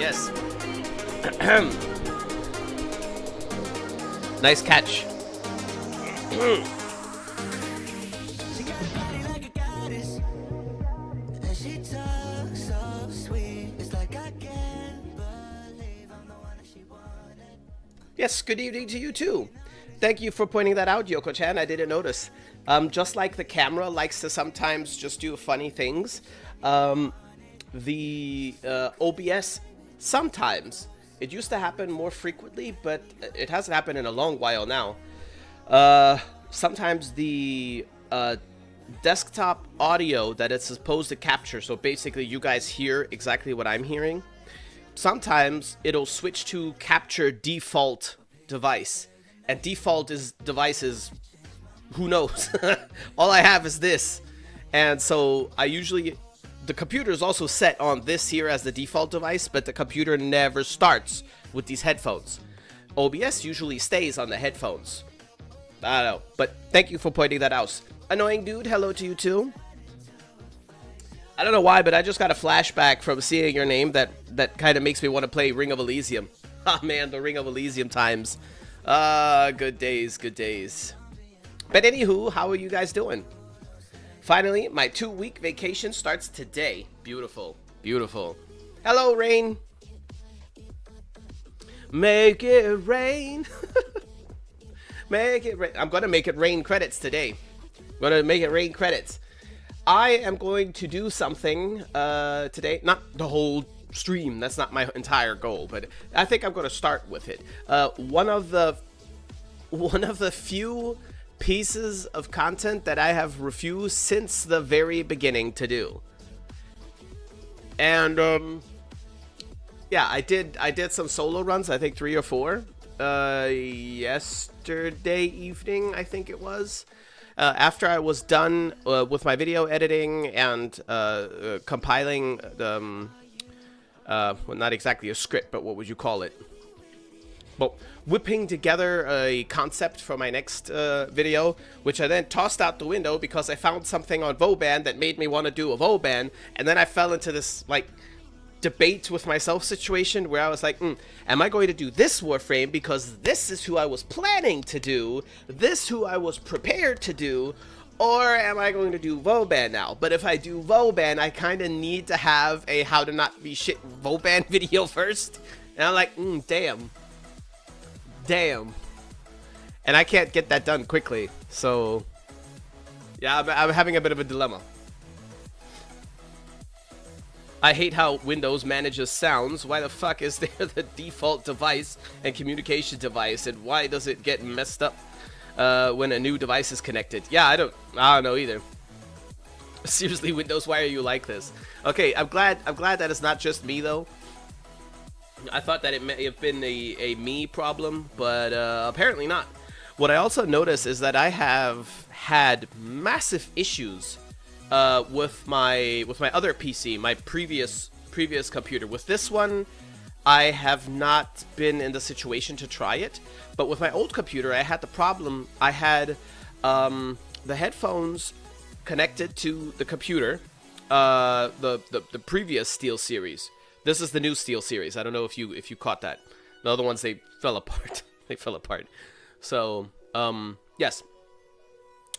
Yes. Nice catch. Yes, good evening to you too. Thank you for pointing that out, Yoko-chan. I didn't notice. Just like the camera likes to sometimes just do funny things, the OBS sometimes. It used to happen more frequently, but it hasn't happened in a long while now. Sometimes the desktop audio that it's supposed to capture, so basically you guys hear exactly what I'm hearing, sometimes it'll switch to capture default device. And default device is, who knows? All I have is this. And so I usually, the computer is also set on this here as the default device, but the computer never starts with these headphones. OBS usually stays on the headphones. I don't know, but thank you for pointing that out. Annoying dude, hello to you too. I don't know why, but I just got a flashback from seeing your name that kind of makes me want to play Ring of Elysium. Ah man, the Ring of Elysium times. Good days, good days. But anywho, how are you guys doing? Finally, my 2-week vacation starts today. Beautiful, beautiful. Hello, Rain. Make it rain. Make it rain. I'm gonna make it rain credits today. I'm gonna make it rain credits. I am going to do something today. Not the whole stream. That's not my entire goal, but I think I'm gonna start with it. One of the few pieces of content that I have refused since the very beginning to do. And yeah, I did some solo runs, I think 3 or 4 yesterday evening, I think it was, after I was done with my video editing and compiling the well, not exactly a script, but what would you call it? Well, whipping together a concept for my next video, which I then tossed out the window because I found something on Vibz that made me want to do a Vibz, and then I fell into this, like, debate with myself situation where I was like, am I going to do this Warframe because this is who I was planning to do, this who I was prepared to do, or am I going to do Vibz now? But if I do Vibz, I kind of need to have a how to not be shit Vibz video first, and I'm like, damn. Damn. And I can't get that done quickly. So, yeah, I'm having a bit of a dilemma. I hate how Windows manages sounds. Why the fuck is there the default device and communication device? And why does it get messed up when a new device is connected? Yeah, I don't know either. Seriously, Windows, why are you like this? Okay, I'm glad that it's not just me, though. I thought that it may have been a me problem, but apparently not. What I also noticed is that I have had massive issues with my other PC, my previous computer. With this one, I have not been in the situation to try it, but with my old computer, I had the problem. I had the headphones connected to the computer, the previous Steel series. This is the new Steel series. I don't know if you caught that. The other ones, they fell apart. They fell apart. So, yes.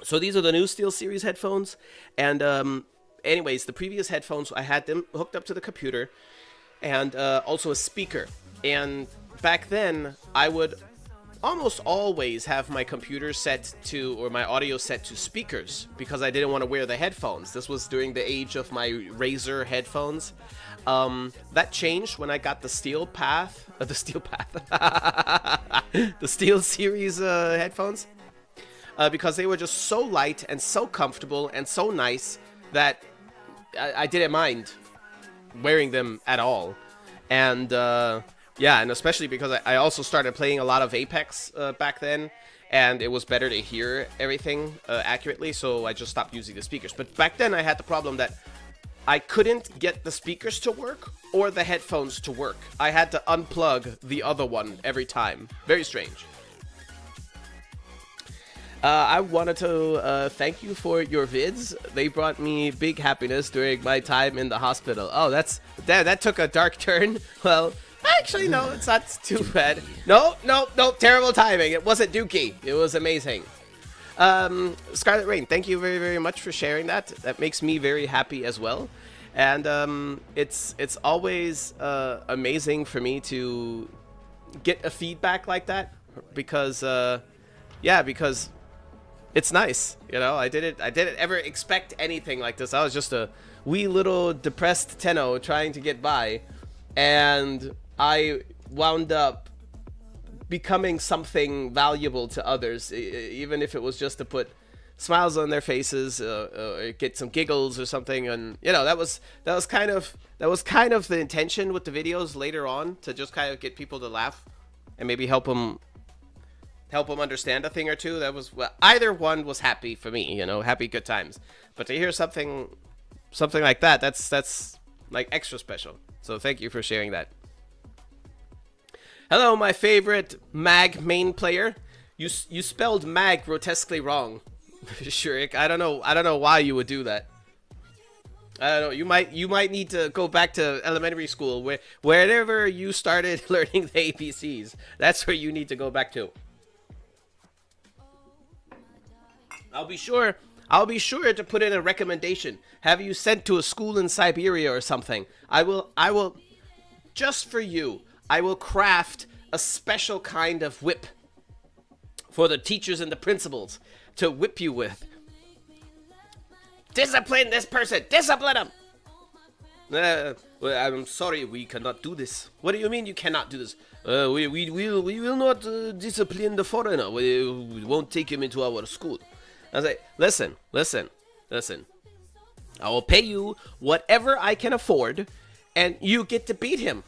So these are the new Steel series headphones. And anyways, the previous headphones, I had them hooked up to the computer and also a speaker. And back then, I would almost always have my computer set to, or my audio set to speakers because I didn't want to wear the headphones. This was during the age of my Razer headphones. That changed when I got the Steel series headphones, because they were just so light and so comfortable and so nice that I didn't mind wearing them at all. And yeah, and especially because I also started playing a lot of Apex back then, and it was better to hear everything accurately, so I just stopped using the speakers. But back then I had the problem that I couldn't get the speakers to work or the headphones to work. I had to unplug the other one every time. Very strange. I wanted to thank you for your vids. They brought me big happiness during my time in the hospital. Oh, that took a dark turn. Well, actually, no, it's not too bad. No, terrible timing. It wasn't Dookie. It was amazing. Scarlet Rain, thank you very, very much for sharing that. That makes me very happy as well. And it's always amazing for me to get a feedback like that because because it's nice, you know. I didn't ever expect anything like this. I was just a wee little depressed Tenno trying to get by, and I wound up becoming something valuable to others, even if it was just to put smiles on their faces, or get some giggles or something. And you know, that was kind of the intention with the videos later on, to just kind of get people to laugh and maybe help them understand a thing or two. That was, well, either one was happy for me, you know, happy good times. But to hear something like that, that's like extra special. So thank you for sharing that. Hello, my favorite mag main player. You spelled mag grotesquely wrong, Shurik. I don't know why you would do that. I don't know. You might need to go back to elementary school, wherever you started learning the ABCs. That's where you need to go back to. I'll be sure to put in a recommendation. Have you sent to a school in Siberia or something? I will just for you. I will craft a special kind of whip for the teachers and the principals to whip you with. Discipline this person! Discipline him! Well, I'm sorry, we cannot do this. What do you mean you cannot do this? We will not discipline the foreigner. We won't take him into our school. I was like, listen. I will pay you whatever I can afford, and you get to beat him.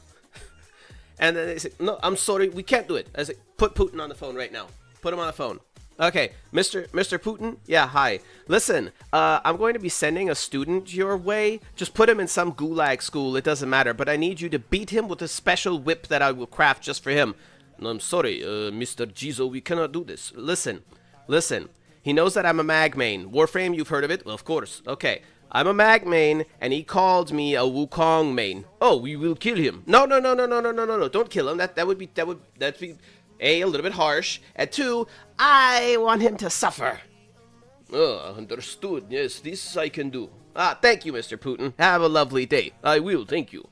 And then they said, no, I'm sorry, we can't do it. I said, put Putin on the phone right now. Put him on the phone. Okay, Mr. Putin? Yeah, hi. Listen, I'm going to be sending a student your way. Just put him in some gulag school, it doesn't matter. But I need you to beat him with a special whip that I will craft just for him. No, I'm sorry, Mr. Jizo, we cannot do this. Listen. He knows that I'm a mag main. Warframe, you've heard of it? Well, of course. Okay. I'm a mag main, and he called me a Wukong main. Oh, we will kill him. No. Don't kill him. That'd be A, a little bit harsh, and 2, I want him to suffer. Oh, understood. Yes, this I can do. Ah, thank you, Mr. Putin. Have a lovely day. I will, thank you.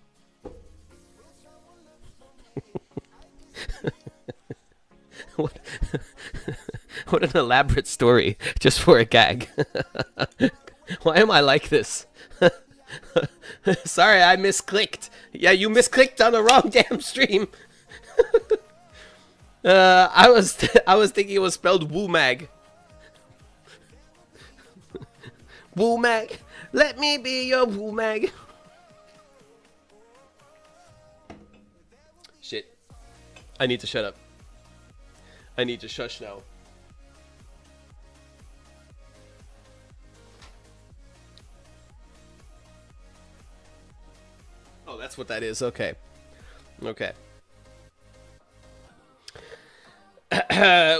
What an elaborate story, just for a gag. Why am I like this? Sorry, I misclicked. Yeah, you misclicked on the wrong damn stream. I was thinking it was spelled Woomag. Woomag, let me be your Woomag. Shit. I need to shut up. I need to shush now. Oh, that's what that is. Okay.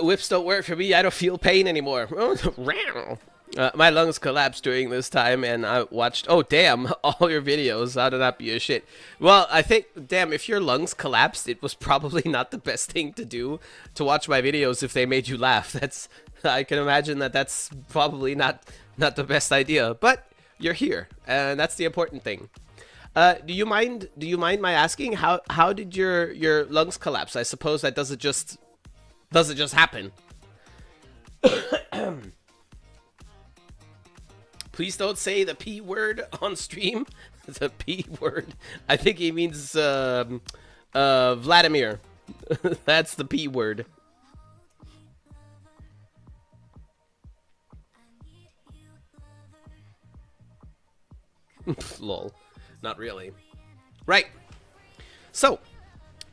Whips don't work for me. I don't feel pain anymore. My lungs collapsed during this time, and I watched, oh damn, all your videos. How did that be a shit? Well, I think, damn, if your lungs collapsed, it was probably not the best thing to do, to watch my videos if they made you laugh. I can imagine that's probably not the best idea, but you're here, and that's the important thing. Do you mind my asking, how did your lungs collapse? I suppose that doesn't just happen. Please don't say the P word on stream. The P word. I think he means Vladimir. That's the P word. Lol. Not really. Right. So,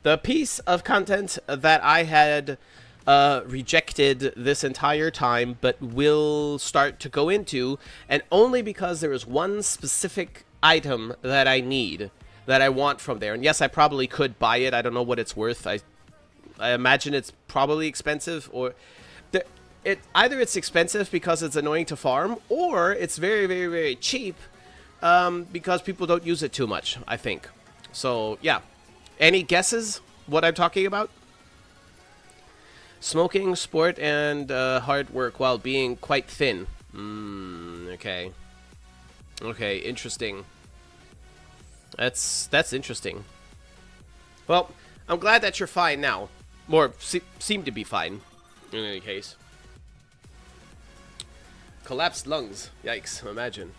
the piece of content that I had rejected this entire time, but will start to go into, and only because there is one specific item that I need, that I want from there. And yes, I probably could buy it. I don't know what it's worth. I imagine it's probably expensive, or either it's expensive because it's annoying to farm, or it's very, very, very cheap because people don't use it too much, I think. So, yeah. Any guesses what I'm talking about? Smoking, sport, and hard work while being quite thin. Okay. Okay, interesting. That's interesting. Well, I'm glad that you're fine now. Or seem to be fine, in any case. Collapsed lungs. Yikes, imagine.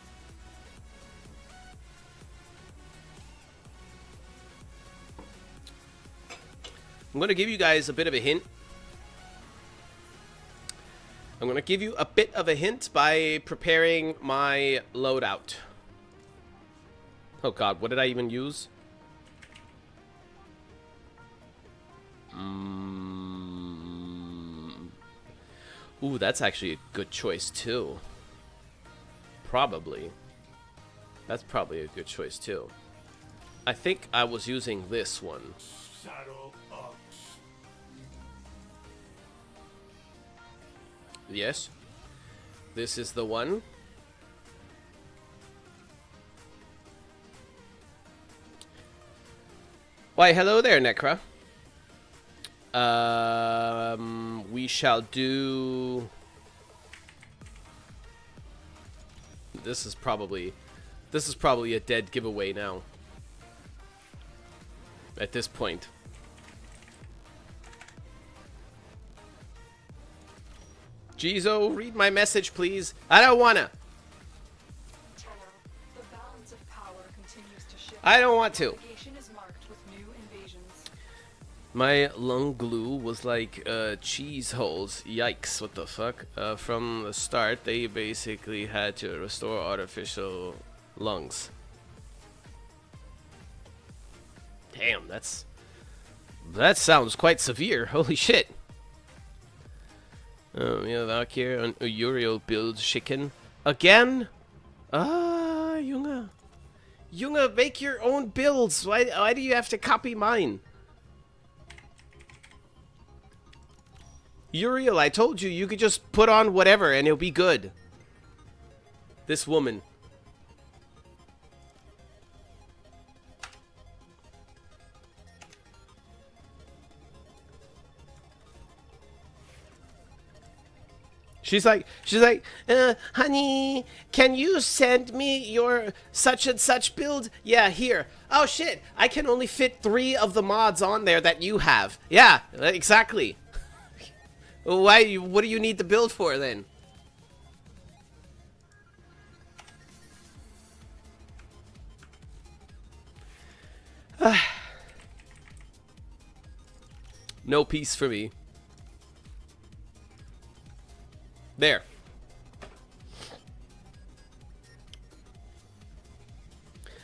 I'm going to give you guys a bit of a hint. I'm going to give you a bit of a hint by preparing my loadout. Oh god, what did I even use? Ooh, that's actually a good choice too. Probably. That's probably a good choice too. I think I was using this one. Saddle up. Yes. This is the one. Why, hello there, Necra. We shall do... This is probably a dead giveaway now. At this point. Jizo, read my message, please. I don't wanna. Tenno, the balance of power continues to shift. I don't want to. Navigation is marked with new invasions. My lung glue was like cheese holes. Yikes, what the fuck? From the start, they basically had to restore artificial lungs. Damn, that sounds quite severe. Holy shit. Yeah, Valkyrie and Uriel builds chicken. Again? Ah, Junge. Junge, make your own builds. Why do you have to copy mine? Uriel, I told you, you could just put on whatever and it'll be good. This woman. She's like, honey, can you send me your such and such build? Yeah, here. Oh shit, I can only fit 3 of the mods on there that you have. Yeah, exactly. Why? What do you need the build for then? No peace for me. There.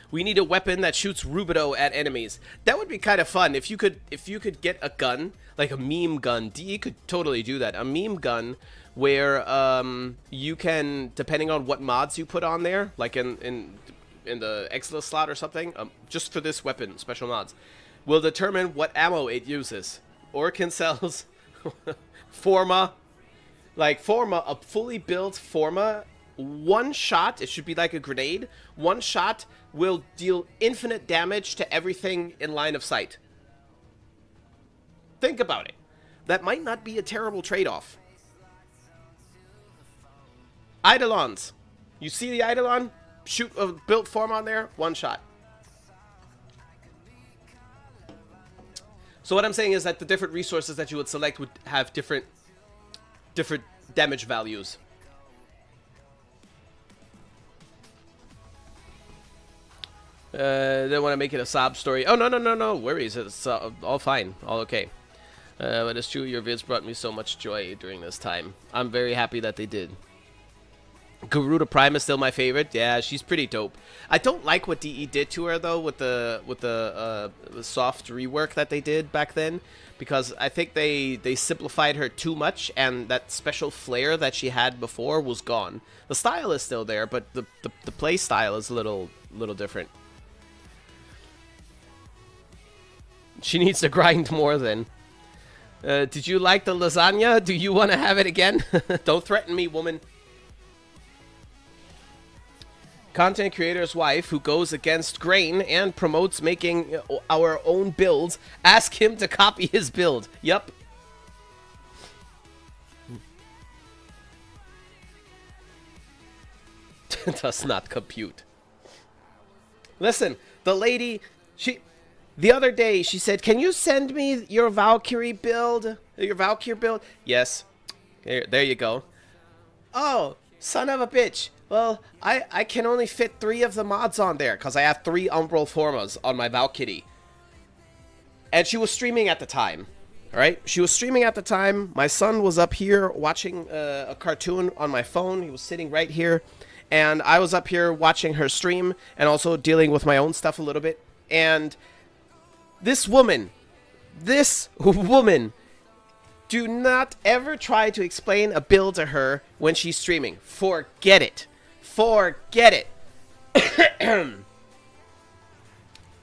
We need a weapon that shoots rubido at enemies. That would be kind of fun if you could get a gun, like a meme gun. DE could totally do that. A meme gun where you can, depending on what mods you put on there, like in the Exila slot or something, just for this weapon, special mods, will determine what ammo it uses. Orkin cells, Forma. Like, Forma, a fully built Forma, one shot, it should be like a grenade, one shot will deal infinite damage to everything in line of sight. Think about it. That might not be a terrible trade-off. Eidolons. You see the Eidolon? Shoot a built Forma on there, one shot. So what I'm saying is that the different resources that you would select would have different damage values. They want to make it a sob story. Oh, no worries. It's all fine. All okay. But it's true, your vids brought me so much joy during this time. I'm very happy that they did. Garuda Prime is still my favorite. Yeah, she's pretty dope. I don't like what DE did to her though with the soft rework that they did back then, because I think they simplified her too much, and that special flair that she had before was gone. The style is still there, but the play style is a little different. She needs to grind more then. Did you like the lasagna? Do you want to have it again? Don't threaten me, woman. Content creator's wife who goes against grain and promotes making our own builds. Ask him to copy his build. Yup. Does not compute. Listen, the lady, the other day she said, "Can you send me your Valkyrie build? Your Valkyrie build?" Yes. There you go. Oh, son of a bitch. Well, I can only fit 3 of the mods on there because I have 3 Umbral Formas on my Valkyrie. And she was streaming at the time. Alright? She was streaming at the time. My son was up here watching a cartoon on my phone. He was sitting right here. And I was up here watching her stream and also dealing with my own stuff a little bit. And this woman, do not ever try to explain a build to her when she's streaming. Forget it. Forget it.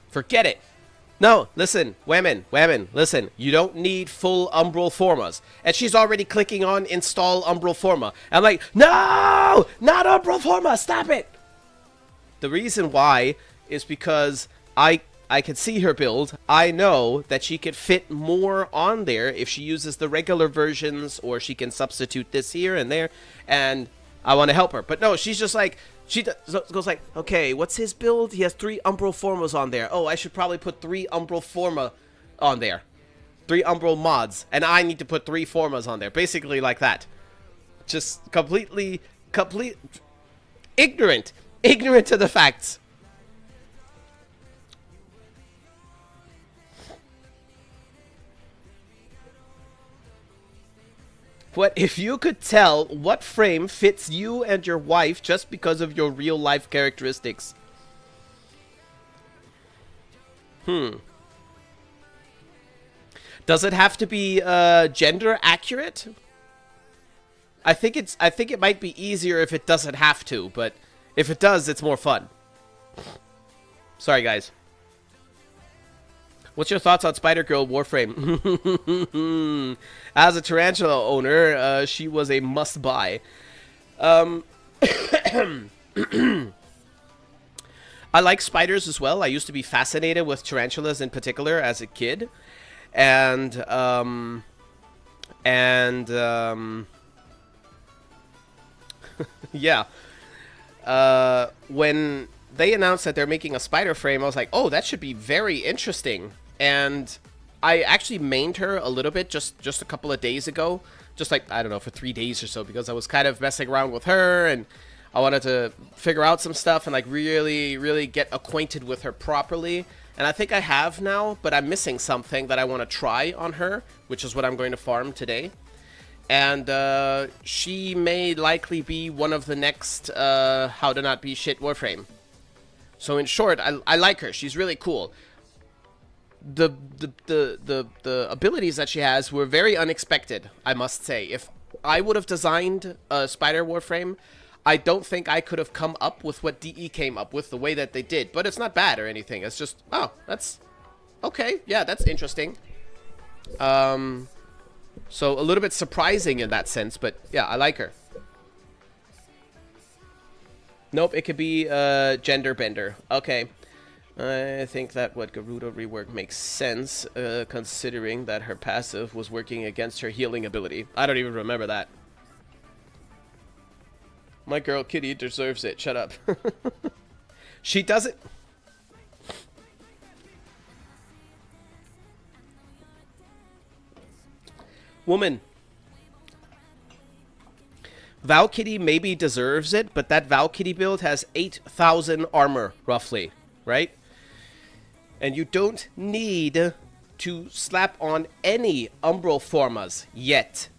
Forget it. No, listen, women, listen. You don't need full Umbral Formas. And she's already clicking on install Umbral Forma. I'm like, no, not Umbral Forma, stop it. The reason why is because I can see her build. I know that she could fit more on there if she uses the regular versions, or she can substitute this here and there, and I want to help her. But no, she's just like, she goes like, okay, what's his build? He has 3 Umbral Formas on there. Oh, I should probably put 3 Umbral Forma on there. 3 Umbral mods, and I need to put 3 Formas on there. Basically like that. Just complete ignorant to the facts. What if you could tell what frame fits you and your wife just because of your real life characteristics? Does it have to be gender accurate? I think it might be easier if it doesn't have to, but if it does, it's more fun. Sorry, guys. What's your thoughts on Spider-Girl Warframe? As a tarantula owner, she was a must-buy. I like spiders as well. I used to be fascinated with tarantulas in particular as a kid. And yeah. When they announced that they're making a spider frame, I was like, oh, that should be very interesting. And I actually mained her a little bit just a couple of days ago. Just like, I don't know, for 3 days or so, because I was kind of messing around with her and I wanted to figure out some stuff and like really get acquainted with her properly. And I think I have now, but I'm missing something that I want to try on her, which is what I'm going to farm today. And she may likely be one of the next How to Not Be Shit Warframe. So in short, I like her. She's really cool. The abilities that she has were very unexpected, I must say. If I would have designed a Spider Warframe, I don't think I could have come up with what DE came up with the way that they did. But it's not bad or anything. It's just, oh, that's okay. Yeah, that's interesting. So a little bit surprising in that sense, but yeah, I like her. Nope, it could be gender bender. Okay. I think that what Garuda rework makes sense, considering that her passive was working against her healing ability. I don't even remember that. My girl Kitty deserves it. Shut up. She doesn't. Woman. Valkyrie maybe deserves it, but that Valkyrie build has 8,000 armor, roughly, right? And you don't need to slap on any Umbral Formas yet.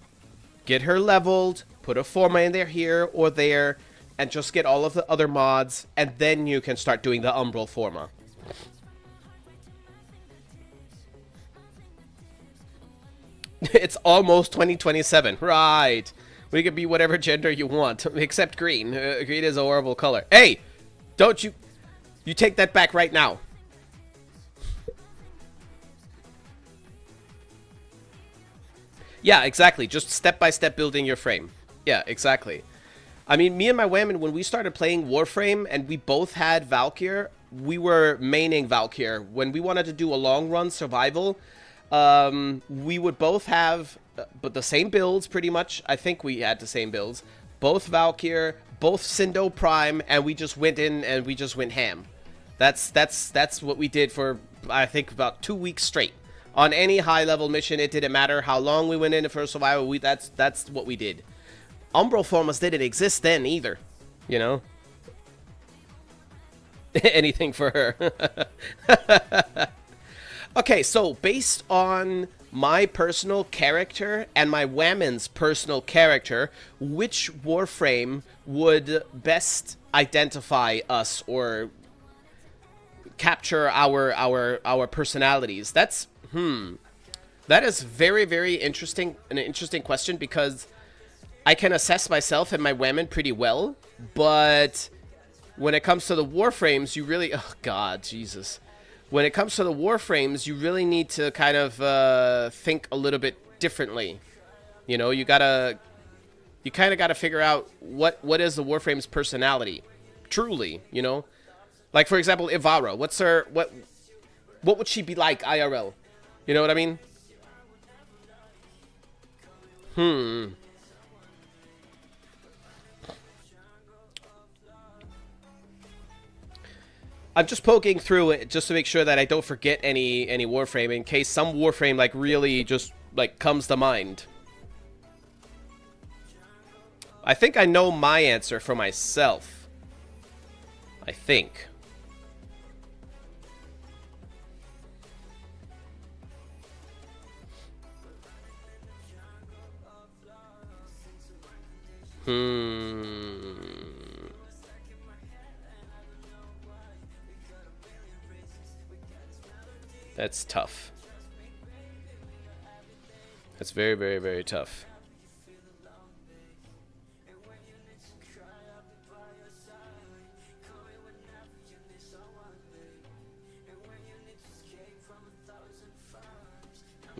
Get her leveled, put a Forma in there here or there, and just get all of the other mods, and then you can start doing the Umbral Forma. It's almost 2027. Right. We can be whatever gender you want, except green. Green is a horrible color. Hey! Don't you... You take that back right now. Yeah, exactly. Just step by step building your frame. Yeah, exactly. I mean, me and my women, when we started playing Warframe and we both had Valkyr, we were maining Valkyr. When we wanted to do a long run survival, we would both have but the same builds pretty much. I think we had the same builds. Both Valkyr, both Sindo Prime, and we just went in and we just went ham. That's what we did for, I think, about 2 weeks straight. On any high level mission, it didn't matter how long we went in for survival. That's what we did. Umbral Formas didn't exist then either, you know. Anything for her. Okay, so based on my personal character and my women's personal character, which Warframe would best identify us or capture our personalities? That's that is very, very interesting, an interesting question, because I can assess myself and my women pretty well, but when it comes to the Warframes, you really, oh god, Jesus. When it comes to the Warframes, you really need to kind of think a little bit differently. You know, you kind of gotta figure out what is the Warframe's personality, truly. You know, like for example, Ivara. What's her what would she be like IRL? You know what I mean? I'm just poking through it just to make sure that I don't forget any Warframe, in case some Warframe like really just like comes to mind. I think I know my answer for myself. I think. That's tough. That's very, very, very tough.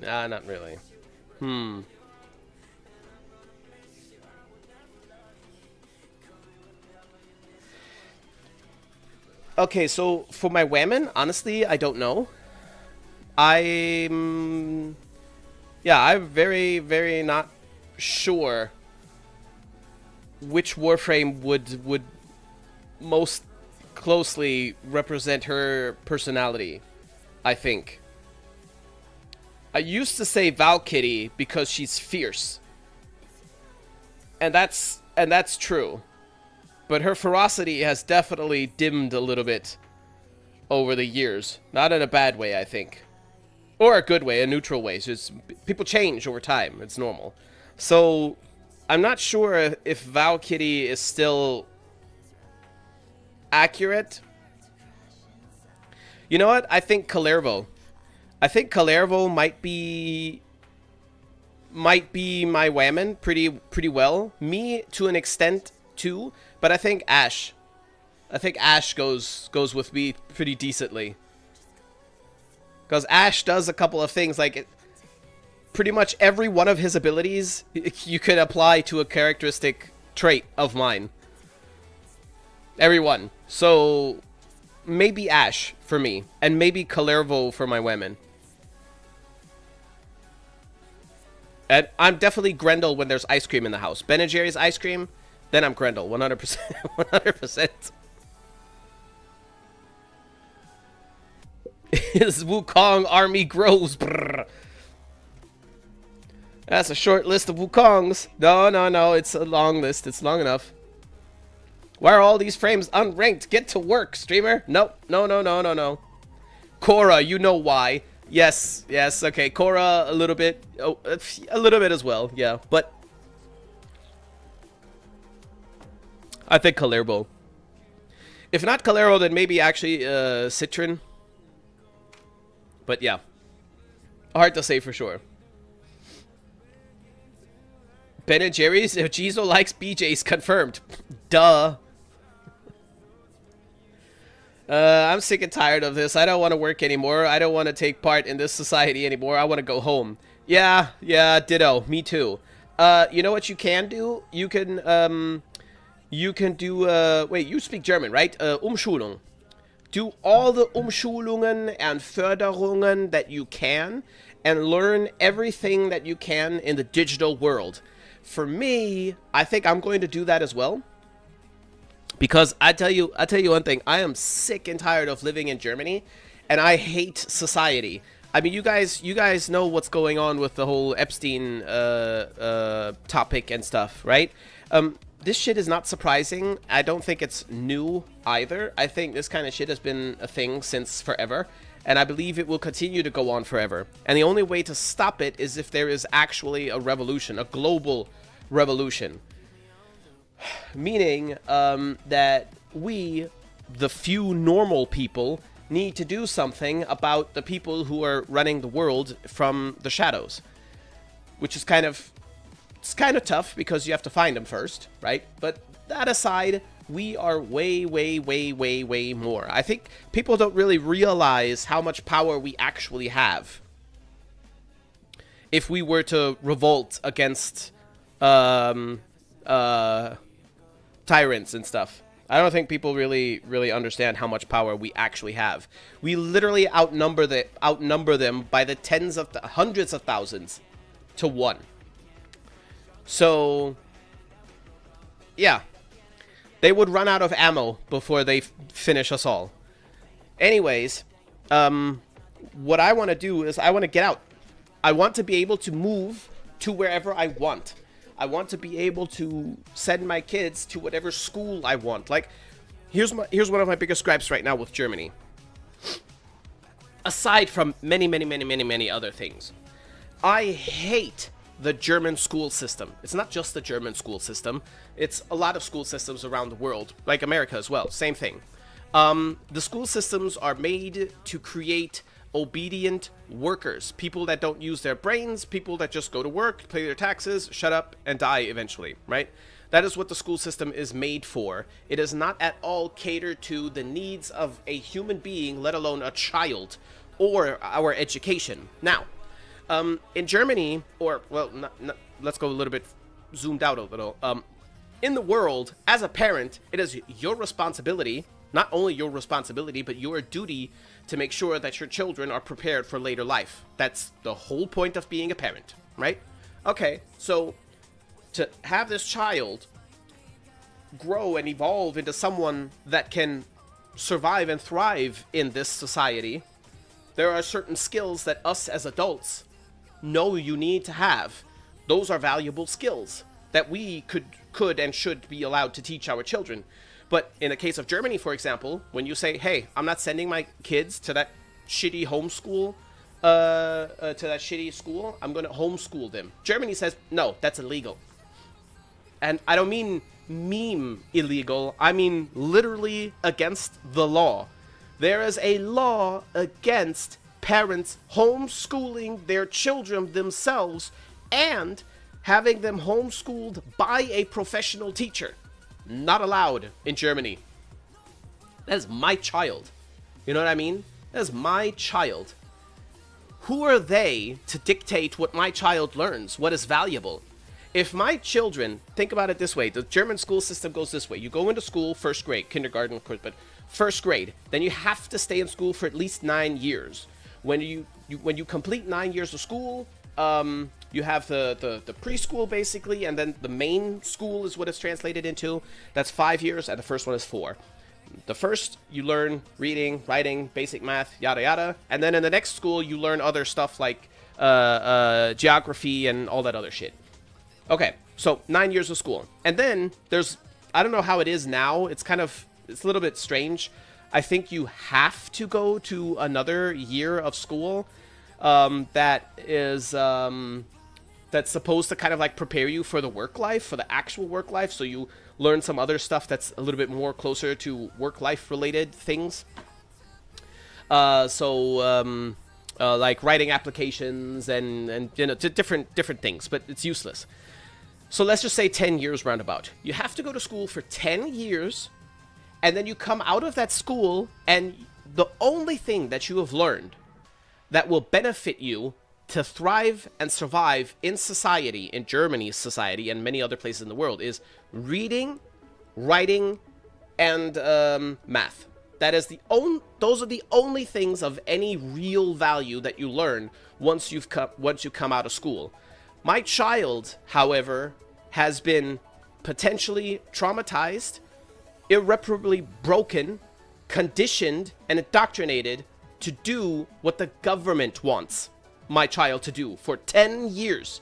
Nah, not really. Okay, so for my women, honestly, I don't know. I'm very, very not sure which Warframe would most closely represent her personality, I think. I used to say Valkyrie because she's fierce. And that's true. But her ferocity has definitely dimmed a little bit over the years. Not in a bad way, I think. Or a good way, a neutral way. It's just, people change over time. It's normal. So, I'm not sure if Valkyrie is still accurate. You know what? I think Kalervo. I think Kalervo might be my woman pretty well. Me to an extent too, but I think Ash. I think Ash goes with me pretty decently. Because Ash does a couple of things, like pretty much every one of his abilities you could apply to a characteristic trait of mine. Every one. So maybe Ash for me, and maybe Kalervo for my women. And I'm definitely Grendel when there's ice cream in the house. Ben & Jerry's ice cream, then I'm Grendel, 100%. 100%. His Wukong army grows. Brrr. That's a short list of Wukongs. No, it's a long list. It's long enough. Why are all these frames unranked? Get to work, streamer. Nope. No. Korra, you know why. Yes, okay. Korra, a little bit. Oh, a little bit as well, yeah. But I think Kalervo. If not Kalervo, then maybe actually Citron. But yeah, hard to say for sure. Ben & Jerry's, if Jizo likes BJ's, confirmed. Duh. I'm sick and tired of this. I don't want to work anymore. I don't want to take part in this society anymore. I want to go home. Yeah, ditto. Me too. You know what you can do? You can do, wait, you speak German, right? Umschulung. Do all the Umschulungen and Förderungen that you can and learn everything that you can in the digital world. For me, I think I'm going to do that as well. Because I tell you one thing, I am sick and tired of living in Germany, and I hate society. I mean, you guys know what's going on with the whole Epstein topic and stuff, right? This shit is not surprising. I don't think it's new either. I think this kind of shit has been a thing since forever, and I believe it will continue to go on forever. And the only way to stop it is if there is actually a revolution, a global revolution. Meaning that we, the few normal people, need to do something about the people who are running the world from the shadows. Which is kind of tough because you have to find them first, right? But that aside, we are way more. I think people don't really realize how much power we actually have. If we were to revolt against tyrants and stuff. I don't think people really understand how much power we actually have. We literally outnumber them by the hundreds of thousands to 1. So, yeah. They would run out of ammo before they finish us all. Anyways, what I want to do is I want to get out. I want to be able to move to wherever I want. I want to be able to send my kids to whatever school I want. Like, here's one of my biggest gripes right now with Germany. Aside from many other things. I hate the German school system. It's not just the German school system. It's a lot of school systems around the world, like America as well. Same thing. The school systems are made to create obedient workers, people that don't use their brains, people that just go to work, pay their taxes, shut up, and die eventually, right? That is what the school system is made for. It is not at all catered to the needs of a human being, let alone a child, or our education. Now, in Germany, or, well, let's go a little bit, zoomed out a little. In the world, as a parent, it is your responsibility, not only your responsibility, but your duty to make sure that your children are prepared for later life. That's the whole point of being a parent, right? Okay, so to have this child grow and evolve into someone that can survive and thrive in this society, there are certain skills that us as adults know you need to have. Those are valuable skills that we could and should be allowed to teach our children. But in the case of Germany, for example, when you say, hey, I'm not sending my kids to that shitty homeschool, to that shitty school, I'm going to homeschool them. Germany says, no, that's illegal. And I don't mean meme illegal. I mean literally against the law. There is a law against parents homeschooling their children themselves and having them homeschooled by a professional teacher. Not allowed in Germany. That is my child. You know what I mean? That is my child. Who are they to dictate what my child learns, what is valuable? If my children, think about it this way, the German school system goes this way. You go into school, first grade, kindergarten, of course, but first grade. Then you have to stay in school for at least 9 years. When you complete 9 years of school, you have the preschool, basically, and then the main school is what it's translated into. That's 5 years, and the first one is 4. The first, you learn reading, writing, basic math, yada yada. And then in the next school, you learn other stuff like geography and all that other shit. Okay, so 9 years of school. And then there's, I don't know how it is now. It's a little bit strange. I think you have to go to another year of school that's supposed to kind of like prepare you for the work life, for the actual work life. So you learn some other stuff that's a little bit more closer to work life related things. Like writing applications and you know, to different things, but it's useless. So let's just say 10 years roundabout. You have to go to school for 10 years, and then you come out of that school, and the only thing that you have learned that will benefit you to thrive and survive in society, in Germany's society and many other places in the world, is reading, writing, and math. That is those are the only things of any real value that you learn once you come out of school. My child, however, has been potentially traumatized, irreparably broken, conditioned, and indoctrinated to do what the government wants my child to do for 10 years.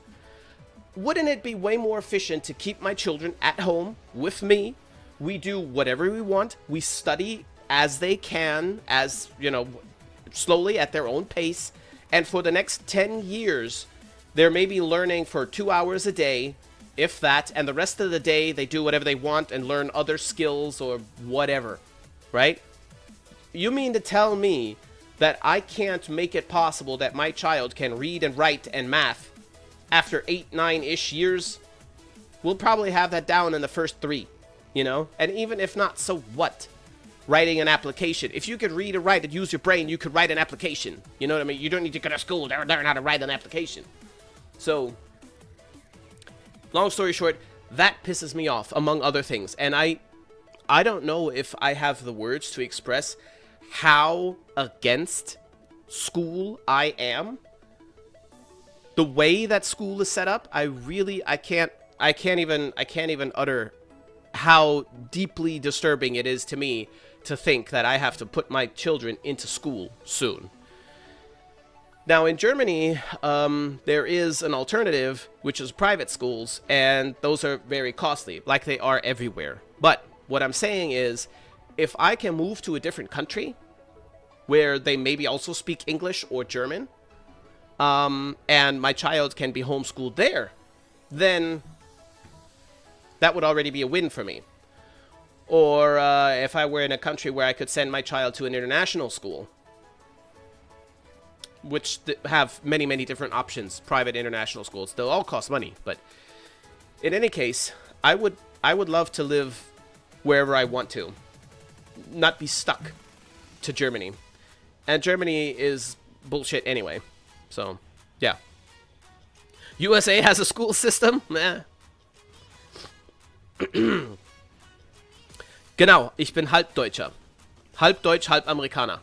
Wouldn't it be way more efficient to keep my children at home with me? We do whatever we want. We study as they can, as, you know, slowly at their own pace. And for the next 10 years, they're maybe learning for 2 hours a day, if that, and the rest of the day they do whatever they want and learn other skills or whatever, right? You mean to tell me that I can't make it possible that my child can read and write and math after 8, 9-ish years? We'll probably have that down in the first 3, you know? And even if not, so what? Writing an application. If you could read and write and use your brain, you could write an application. You know what I mean? You don't need to go to school to learn how to write an application. So, long story short, that pisses me off, among other things. And I don't know if I have the words to express how against school I am. The way that school is set up, I can't even utter how deeply disturbing it is to me to think that I have to put my children into school soon. Now, in Germany, there is an alternative, which is private schools, and those are very costly, like they are everywhere. But what I'm saying is, if I can move to a different country, where they maybe also speak English or German, and my child can be homeschooled there, then that would already be a win for me. Or if I were in a country where I could send my child to an international school, which have many, many different options, private international schools. They'll all cost money, but in any case, I would love to live wherever I want to, not be stuck to Germany. And Germany is bullshit anyway. So, yeah. USA has a school system? Nah. Genau, ich bin Halbdeutscher. Halb Deutsch, halb Amerikaner.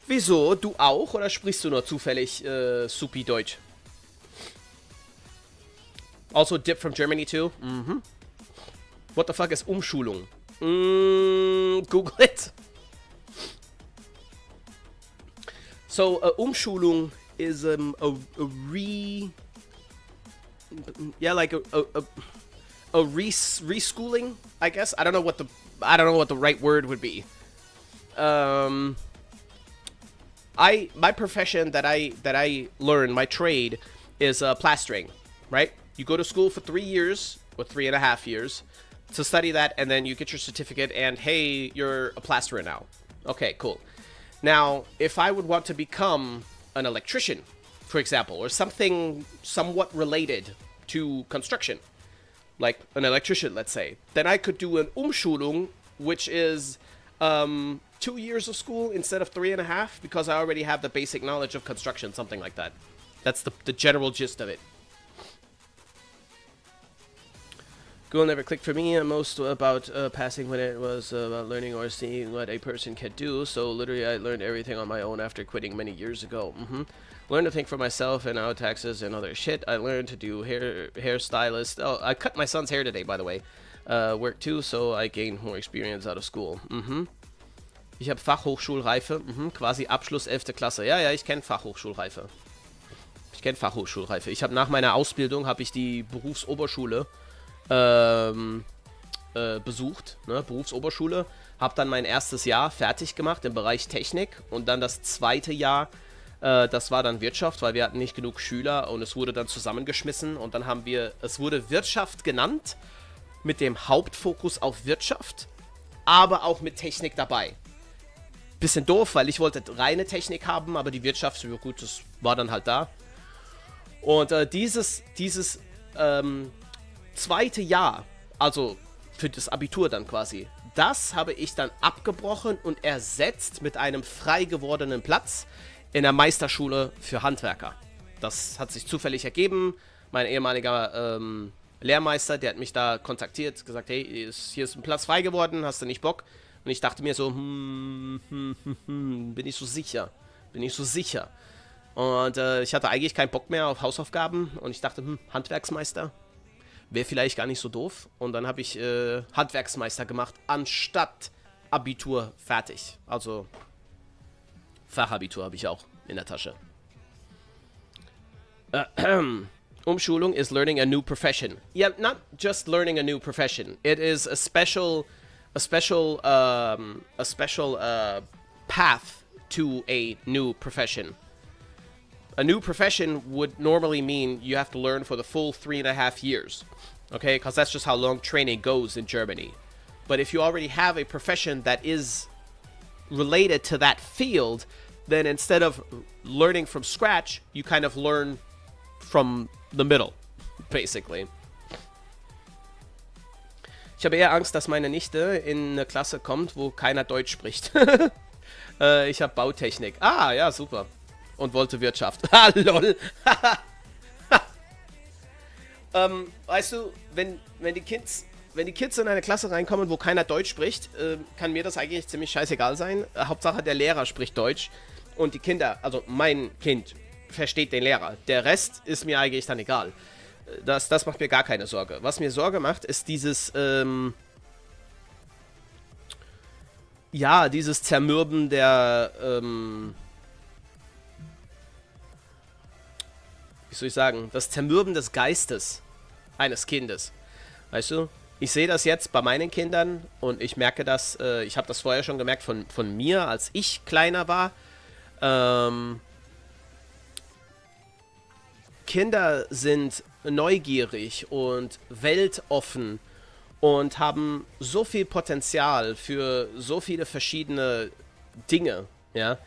Wieso? Du auch? Oder sprichst du nur zufällig supi Deutsch? Also dip from Germany too? Mhm. What the fuck is Umschulung? Google it. So, Umschulung is a reschooling, I guess. I don't know what the right word would be. My profession that I learn, my trade, is plastering, right? You go to school for 3 years or 3.5 years to study that, and then you get your certificate, and hey, you're a plasterer now. Okay, cool. Now, if I would want to become an electrician, for example, or something somewhat related to construction, like an electrician, let's say, then I could do an Umschulung, which is 2 years of school instead of 3.5, because I already have the basic knowledge of construction, something like that. That's the general gist of it. Google never clicked for me. Most about passing when it was about learning or seeing what a person can do. So literally I learned everything on my own after quitting many years ago. Learned to think for myself and out taxes and other shit. I learned to do hairstylist. Oh, I cut my son's hair today, by the way. Work too, so I gained more experience out of school. Ich habe Fachhochschulreife. Quasi Abschluss 11. Klasse. Ja, ich kenne Fachhochschulreife. Ich habe nach meiner Ausbildung die Berufsoberschule besucht, ne, Berufsoberschule, habe dann mein erstes Jahr fertig gemacht im Bereich Technik und dann das zweite Jahr, das war dann Wirtschaft, weil wir hatten nicht genug Schüler und es wurde dann zusammengeschmissen und dann es wurde Wirtschaft genannt mit dem Hauptfokus auf Wirtschaft, aber auch mit Technik dabei. Bisschen doof, weil ich wollte reine Technik haben, aber die Wirtschaft, ja gut, das war dann halt da. Und dieses zweite Jahr, also für das Abitur dann quasi, das habe ich dann abgebrochen und ersetzt mit einem frei gewordenen Platz in der Meisterschule für Handwerker. Das hat sich zufällig ergeben. Mein ehemaliger Lehrmeister, der hat mich da kontaktiert, gesagt, hey, hier ist ein Platz frei geworden, hast du nicht Bock? Und ich dachte mir so, bin ich so sicher? Bin ich so sicher? Und ich hatte eigentlich keinen Bock mehr auf Hausaufgaben und ich dachte, Handwerksmeister wäre vielleicht gar nicht so doof. Und dann habe ich Handwerksmeister gemacht, anstatt Abitur fertig. Also Fachabitur habe ich auch in der Tasche. Umschulung is learning a new profession. Yeah, not just learning a new profession. It is a special path to a new profession. A new profession would normally mean you have to learn for the full 3.5 years. Okay, because that's just how long training goes in Germany. But if you already have a profession that is related to that field, then instead of learning from scratch, you kind of learn from the middle, basically. Ich habe eher Angst, dass meine Nichte in eine Klasse kommt, wo keiner Deutsch spricht. Ich habe Bautechnik. Ah, ja, super. Und wollte Wirtschaft. Ah, lol. Weißt du, wenn die Kids in eine Klasse reinkommen, wo keiner Deutsch spricht, kann mir das eigentlich ziemlich scheißegal sein. Hauptsache, der Lehrer spricht Deutsch. Und die Kinder, also mein Kind, versteht den Lehrer. Der Rest ist mir eigentlich dann egal. Das macht mir gar keine Sorge. Was mir Sorge macht, ist dieses, dieses Zermürben der, wie soll ich sagen, das Zermürben des Geistes eines Kindes. Weißt du? Ich sehe das jetzt bei meinen Kindern und ich merke das, ich habe das vorher schon gemerkt von mir, als ich kleiner war. Kinder sind neugierig und weltoffen und haben so viel Potenzial für so viele verschiedene Dinge, ja.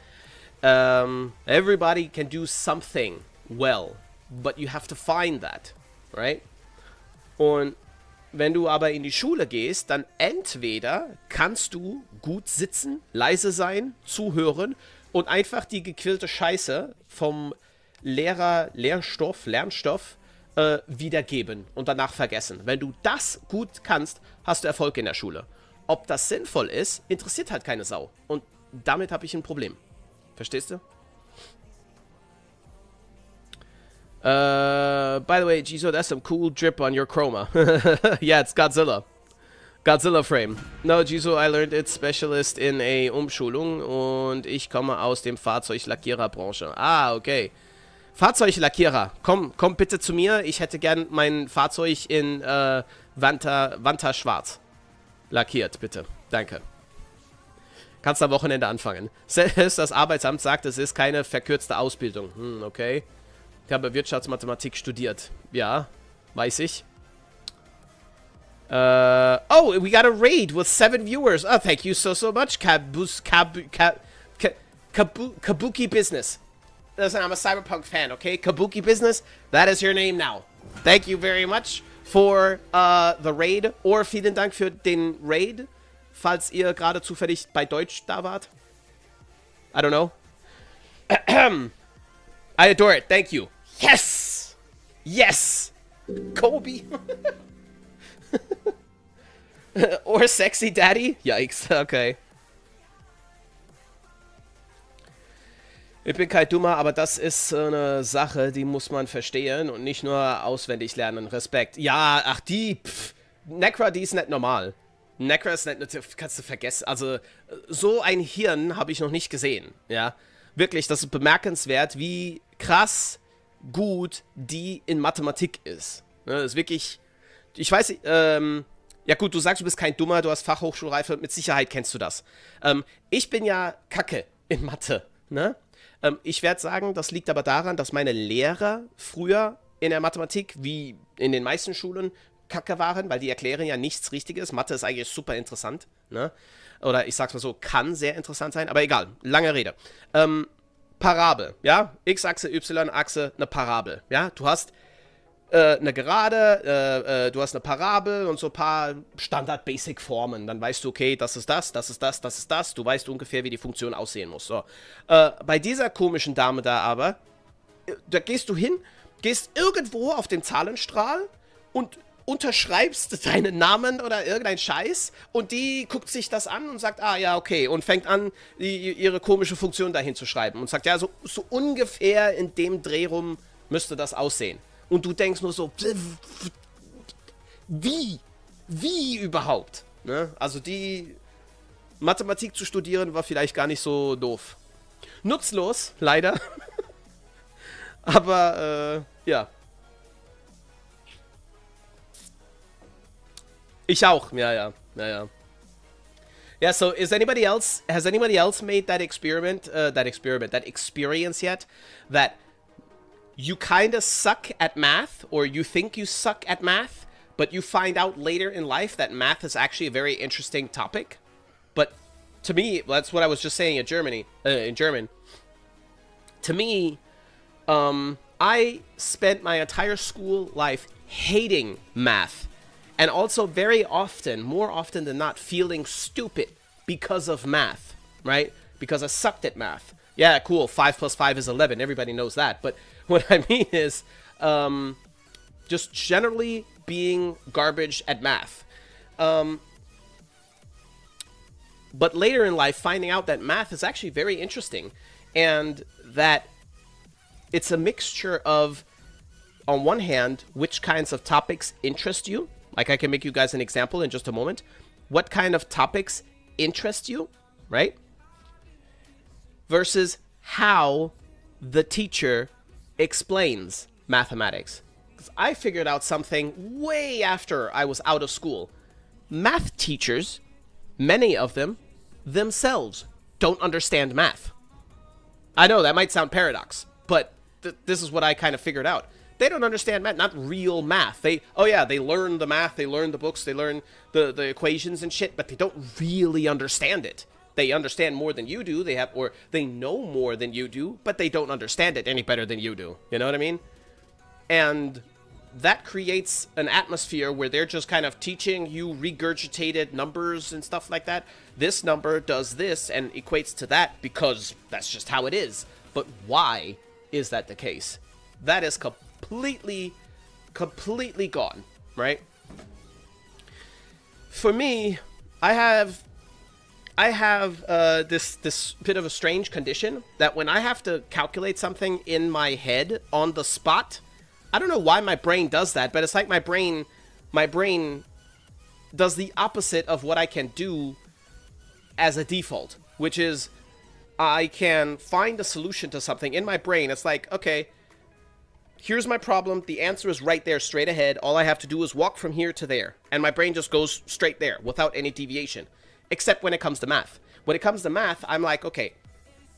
Everybody can do something well, but you have to find that, right? Und wenn du aber in die Schule gehst, dann entweder kannst du gut sitzen, leise sein, zuhören und einfach die gequillte Scheiße vom Lernstoff wiedergeben und danach vergessen. Wenn du das gut kannst, hast du Erfolg in der Schule. Ob das sinnvoll ist, interessiert halt keine Sau. Und damit habe ich ein Problem. Verstehst du? By the way, Jizo, that's some cool drip on your chroma. Yeah, it's Godzilla. Godzilla Frame. No, Jizo, I learned it's specialist in a Umschulung und ich komme aus dem Fahrzeuglackiererbranche. Ah, okay. Fahrzeuglackierer, komm bitte zu mir. Ich hätte gern mein Fahrzeug in Wanta Schwarz lackiert, bitte. Danke. Kannst am Wochenende anfangen. Selbst das Arbeitsamt sagt, es ist keine verkürzte Ausbildung. Okay. Ich habe Wirtschaftsmathematik studiert. Ja, weiß ich. Oh, we got a raid with 7 viewers. Oh, thank you so much. Kabuki Business. Listen, I'm a Cyberpunk fan, okay? Kabuki Business, that is your name now. Thank you very much for the raid. Or vielen Dank für den Raid, falls ihr gerade zufällig bei Deutsch da wart. I don't know. I adore it. Thank you. Yes! Yes! Kobe. Or Sexy Daddy? Yikes. Okay. Ich bin kein Dummer, aber das ist eine Sache, die muss man verstehen und nicht nur auswendig lernen. Respekt. Ja, ach Necra, die ist nicht normal. Necra ist nicht, kannst du vergessen. Also, so ein Hirn habe ich noch nicht gesehen. Ja, wirklich, das ist bemerkenswert, wie krass gut die in Mathematik ist. Das ist wirklich, ich weiß, ja gut, du sagst, du bist kein Dummer, du hast Fachhochschulreife, mit Sicherheit kennst du das. Ich bin ja kacke in Mathe, ne? Ich werde sagen, das liegt aber daran, dass meine Lehrer früher in der Mathematik, wie in den meisten Schulen, kacke waren, weil die erklären ja nichts Richtiges. Mathe ist eigentlich super interessant, ne? Oder ich sag's mal so, kann sehr interessant sein, aber egal, lange Rede. Parabel, ja? X-Achse, Y-Achse, eine Parabel, ja? Du hast eine Gerade, du hast eine Parabel und so ein paar Standard-Basic-Formen. Dann weißt du, okay, das ist das, das ist das, das ist das. Du weißt ungefähr, wie die Funktion aussehen muss. So. Bei dieser komischen Dame da aber, da gehst du hin, gehst irgendwo auf den Zahlenstrahl und unterschreibst deinen Namen oder irgendein Scheiß und die guckt sich das an und sagt, ah ja, okay, und fängt an, ihre komische Funktion dahin zu schreiben und sagt, ja, so ungefähr in dem Dreh rum müsste das aussehen. Und du denkst nur so, wie? Wie überhaupt? Ne? Also die Mathematik zu studieren war vielleicht gar nicht so doof. Nutzlos, leider. Aber, ja. Ich auch, ja. Yeah, so has anybody else made that experience yet? That you kind of suck at math, or you think you suck at math, but you find out later in life that math is actually a very interesting topic. But to me, that's what I was just saying in German. To me, I spent my entire school life hating math. And also very often, more often than not, feeling stupid because of math, right? Because I sucked at math. Yeah, cool, 5 plus 5 is 11. Everybody knows that. But what I mean is just generally being garbage at math. But later in life, finding out that math is actually very interesting. And that it's a mixture of, on one hand, which kinds of topics interest you. Like, I can make you guys an example in just a moment. What kind of topics interest you, right? Versus how the teacher explains mathematics. Because I figured out something way after I was out of school. Math teachers, many of them, themselves don't understand math. I know, that might sound paradox, but this is what I kind of figured out. They don't understand math, not real math. They learn the math, they learn the books, they learn the equations and shit, but they don't really understand it. They understand more than you do, they know more than you do, but they don't understand it any better than you do. You know what I mean? And that creates an atmosphere where they're just kind of teaching you regurgitated numbers and stuff like that. This number does this and equates to that because that's just how it is. But why is that the case? That is completely gone, right? For me, I have this bit of a strange condition that when I have to calculate something in my head on the spot, I don't know why my brain does that, but it's like my brain does the opposite of what I can do as a default, which is I can find a solution to something in my brain. It's like, okay, here's my problem. The answer is right there, straight ahead. All I have to do is walk from here to there. And my brain just goes straight there without any deviation. Except when it comes to math. When it comes to math, I'm like, okay,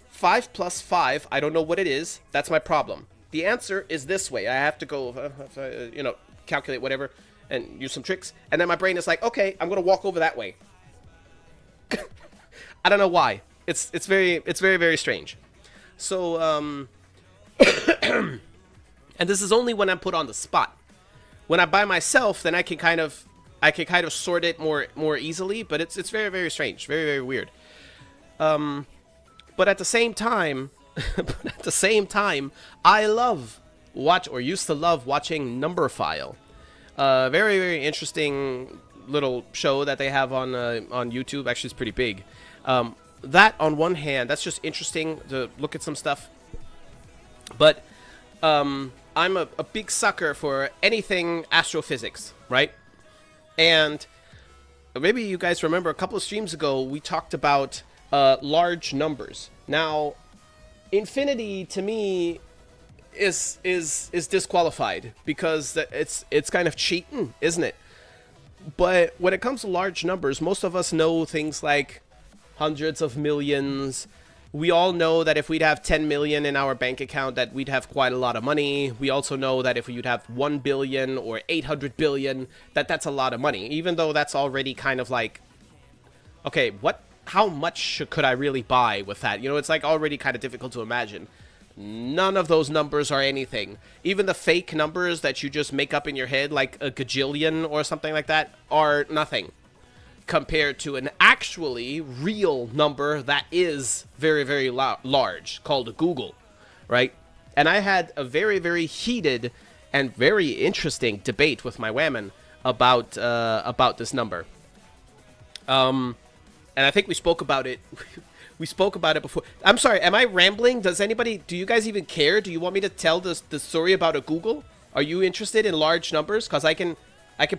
5 plus 5, I don't know what it is. That's my problem. The answer is this way. I have to go, calculate whatever and use some tricks. And then my brain is like, okay, I'm going to walk over that way. I don't know why. It's very, very strange. So, and this is only when I'm put on the spot. When I'm by myself, then I can kind of sort it more easily, but it's very, very strange, very, very weird. But at the same time, I used to love watching Numberphile. Very, very interesting little show that they have on YouTube. Actually, it's pretty big. That on one hand, that's just interesting to look at some stuff. But I'm a big sucker for anything astrophysics, right? And maybe you guys remember a couple of streams ago, we talked about large numbers. Now, infinity to me is disqualified because it's kind of cheating, isn't it? But when it comes to large numbers, most of us know things like hundreds of millions. We all know that if we'd have 10 million in our bank account, that we'd have quite a lot of money. We also know that if we'd have 1 billion or 800 billion, that's a lot of money, even though that's already kind of like, okay, how much could I really buy with that? You know, it's like already kind of difficult to imagine. None of those numbers are anything. Even the fake numbers that you just make up in your head, like a gajillion or something like that, are nothing compared to an actually real number that is very, very large, called Google, right? And I had a very, very heated and very interesting debate with my woman about this number. And I think we spoke about it. We spoke about it before. I'm sorry, am I rambling? Do you guys even care? Do you want me to tell the story about a Google? Are you interested in large numbers? Because I can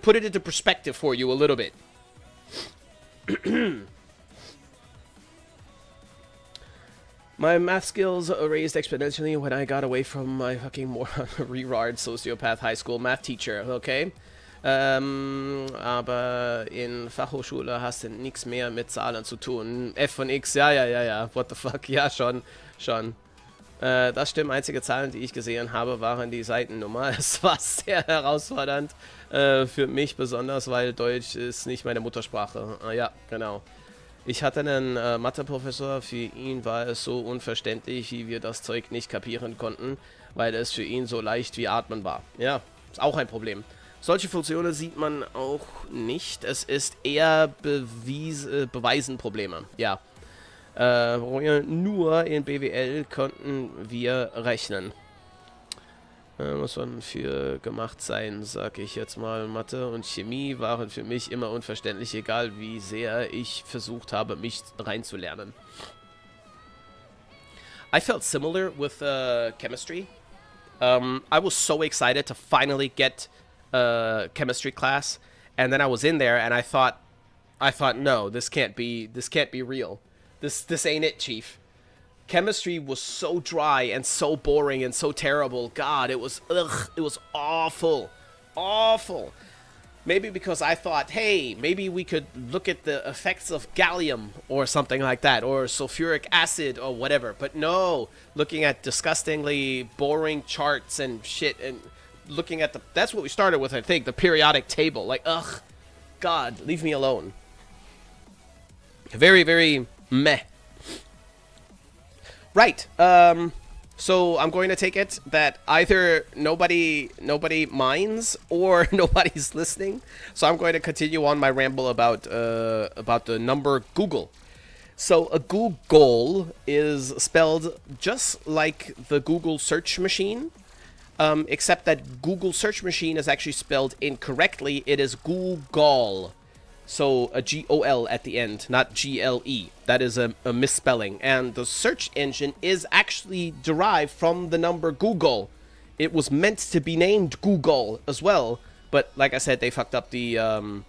put it into perspective for you a little bit. My math skills raised exponentially when I got away from my fucking moron, Rerard sociopath high school math teacher, okay? Aber in Fachhochschule hast du nichts mehr mit Zahlen zu tun. F von X, ja, what the fuck, ja, schon. Das stimmt, einzige Zahlen, die ich gesehen habe, waren die Seitennummer. Es war sehr herausfordernd, für mich besonders, weil Deutsch ist nicht meine Muttersprache. Ja, genau. Ich hatte einen Mathe-Professor, für ihn war es so unverständlich, wie wir das Zeug nicht kapieren konnten, weil es für ihn so leicht wie Atmen war. Ja, ist auch ein Problem. Solche Funktionen sieht man auch nicht. Es ist eher Beweisenprobleme. Ja. Nur in BWL konnten wir rechnen. Muss man für gemacht sein, sag ich jetzt mal. Mathe und Chemie waren für mich immer unverständlich, egal wie sehr ich versucht habe, mich reinzulernen. I felt similar with chemistry. I was so excited to finally get chemistry class, and then I was in there and I thought, no, this can't be real. This ain't it, Chief. Chemistry was so dry and so boring and so terrible. God, it was awful. Awful. Maybe because I thought, hey, maybe we could look at the effects of gallium or something like that, or sulfuric acid or whatever. But no, looking at disgustingly boring charts and shit, and looking at that's what we started with, I think, the periodic table. Like, ugh, God, leave me alone. Very, very meh. Right. So I'm going to take it that either nobody minds or nobody's listening. So I'm going to continue on my ramble about the number Google. So a Google is spelled just like the Google search machine, except that Google search machine is actually spelled incorrectly. It is Google. So a G-O-L at the end, not G-L-E. That is a misspelling. And the search engine is actually derived from the number Google. It was meant to be named Google as well, but like I said, they fucked up the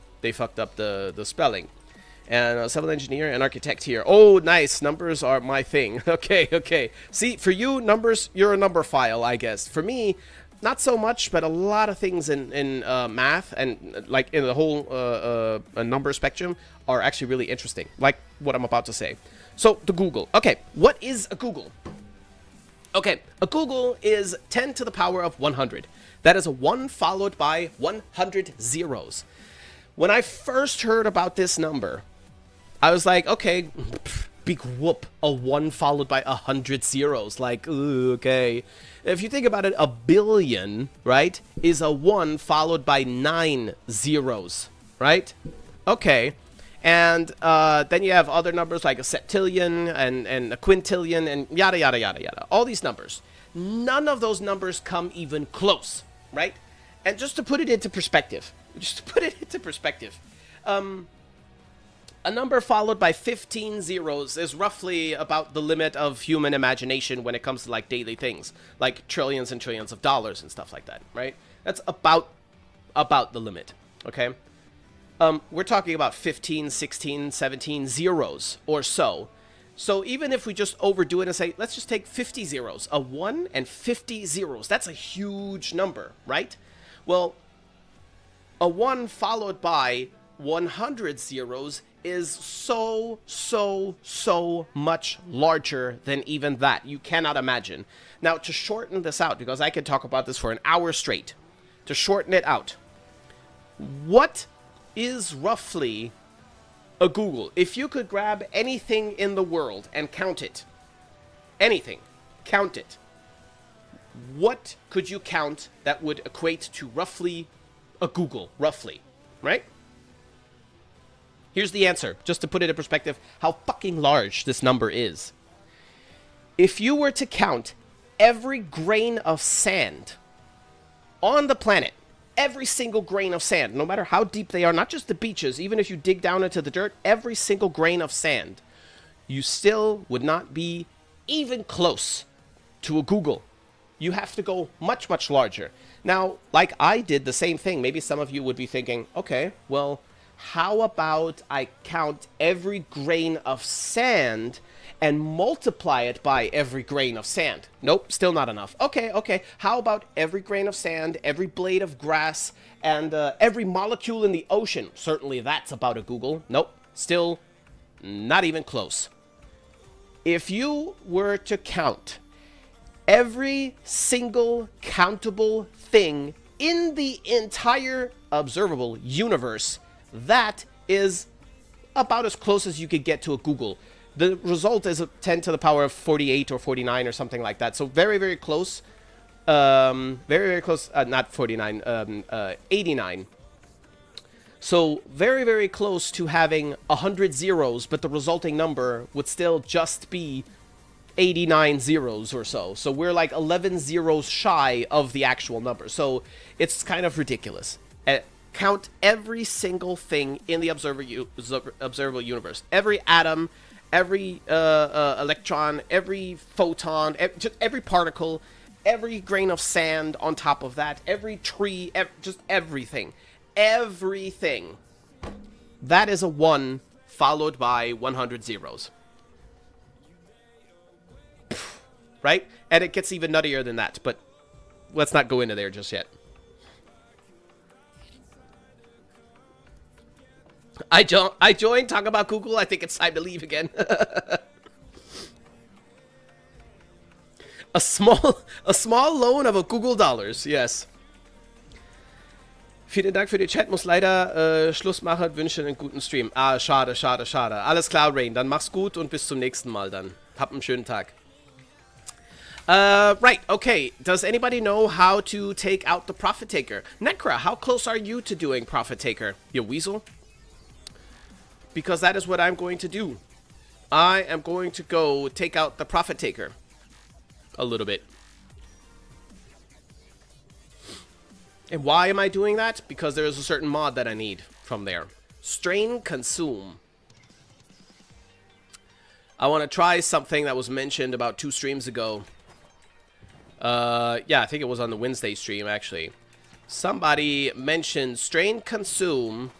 spelling. And a civil engineer and architect here. Oh, nice. Numbers are my thing. Okay. See, for you, numbers, you're a number file, I guess. For me, not so much, but a lot of things in math and like in the whole number spectrum are actually really interesting, like what I'm about to say. So the Google. Okay, what is a Google? Okay, a Google is 10 to the power of 100. That is a 1 followed by 100 zeros. When I first heard about this number, I was like, okay, big whoop, a 1 followed by 100 zeros. Like, ooh, okay. If you think about it, a billion, right, is a 1 followed by 9 zeros, right? Okay. And then you have other numbers like a septillion and a quintillion and yada, yada, yada, yada. All these numbers. None of those numbers come even close, right? And just to put it into perspective, a number followed by 15 zeros is roughly about the limit of human imagination when it comes to like daily things, like trillions and trillions of dollars and stuff like that, right? That's about the limit, okay? We're talking about 15, 16, 17 zeros or so. So even if we just overdo it and say, let's just take 50 zeros, a 1 and 50 zeros, that's a huge number, right? Well, a 1 followed by 100 zeros is so much larger than even that. You cannot imagine. Now, to shorten this out, because I could talk about this for an hour straight, to shorten it out, what is roughly a Google? If you could grab anything in the world and count it, anything, count it, what could you count that would equate to roughly a Google? Roughly, right? Here's the answer, just to put it in perspective, how fucking large this number is. If you were to count every grain of sand on the planet, every single grain of sand, no matter how deep they are, not just the beaches, even if you dig down into the dirt, every single grain of sand, you still would not be even close to a Google. You have to go much, much larger. Now, like I did the same thing, maybe some of you would be thinking, okay, well, how about I count every grain of sand and multiply it by every grain of sand? Nope, still not enough. Okay. How about every grain of sand, every blade of grass, and every molecule in the ocean? Certainly that's about a Google. Nope, still not even close. If you were to count every single countable thing in the entire observable universe, that is about as close as you could get to a Google. The result is a 10 to the power of 48 or 49 or something like that. So very, very close. Very, very close. Not 49. 89. So very, very close to having 100 zeros, but the resulting number would still just be 89 zeros or so. So we're like 11 zeros shy of the actual number. So it's kind of ridiculous. Count every single thing in the observable universe. Every atom, every electron, every photon, just every particle, every grain of sand on top of that, every tree, just everything. Everything. That is a 1 followed by 100 zeros. Right? And it gets even nuttier than that, but let's not go into there just yet. I joined, talk about Google. I think it's time to leave again. a small loan of a Google dollars, yes. Vielen Dank für den Chat, muss leider Schluss machen, wünsche einen guten Stream. Ah, schade. Alles klar, Rain, dann mach's gut und bis zum nächsten Mal dann. Hab einen schönen Tag. Right, okay. Does anybody know how to take out the Profit Taker? Necra, how close are you to doing Profit Taker? You weasel? Because that is what I'm going to do. I am going to go take out the Profit Taker. A little bit. And why am I doing that? Because there is a certain mod that I need from there. Strain Consume. I want to try something that was mentioned about 2 streams ago. Yeah, I think it was on the Wednesday stream, actually. Somebody mentioned Strain Consume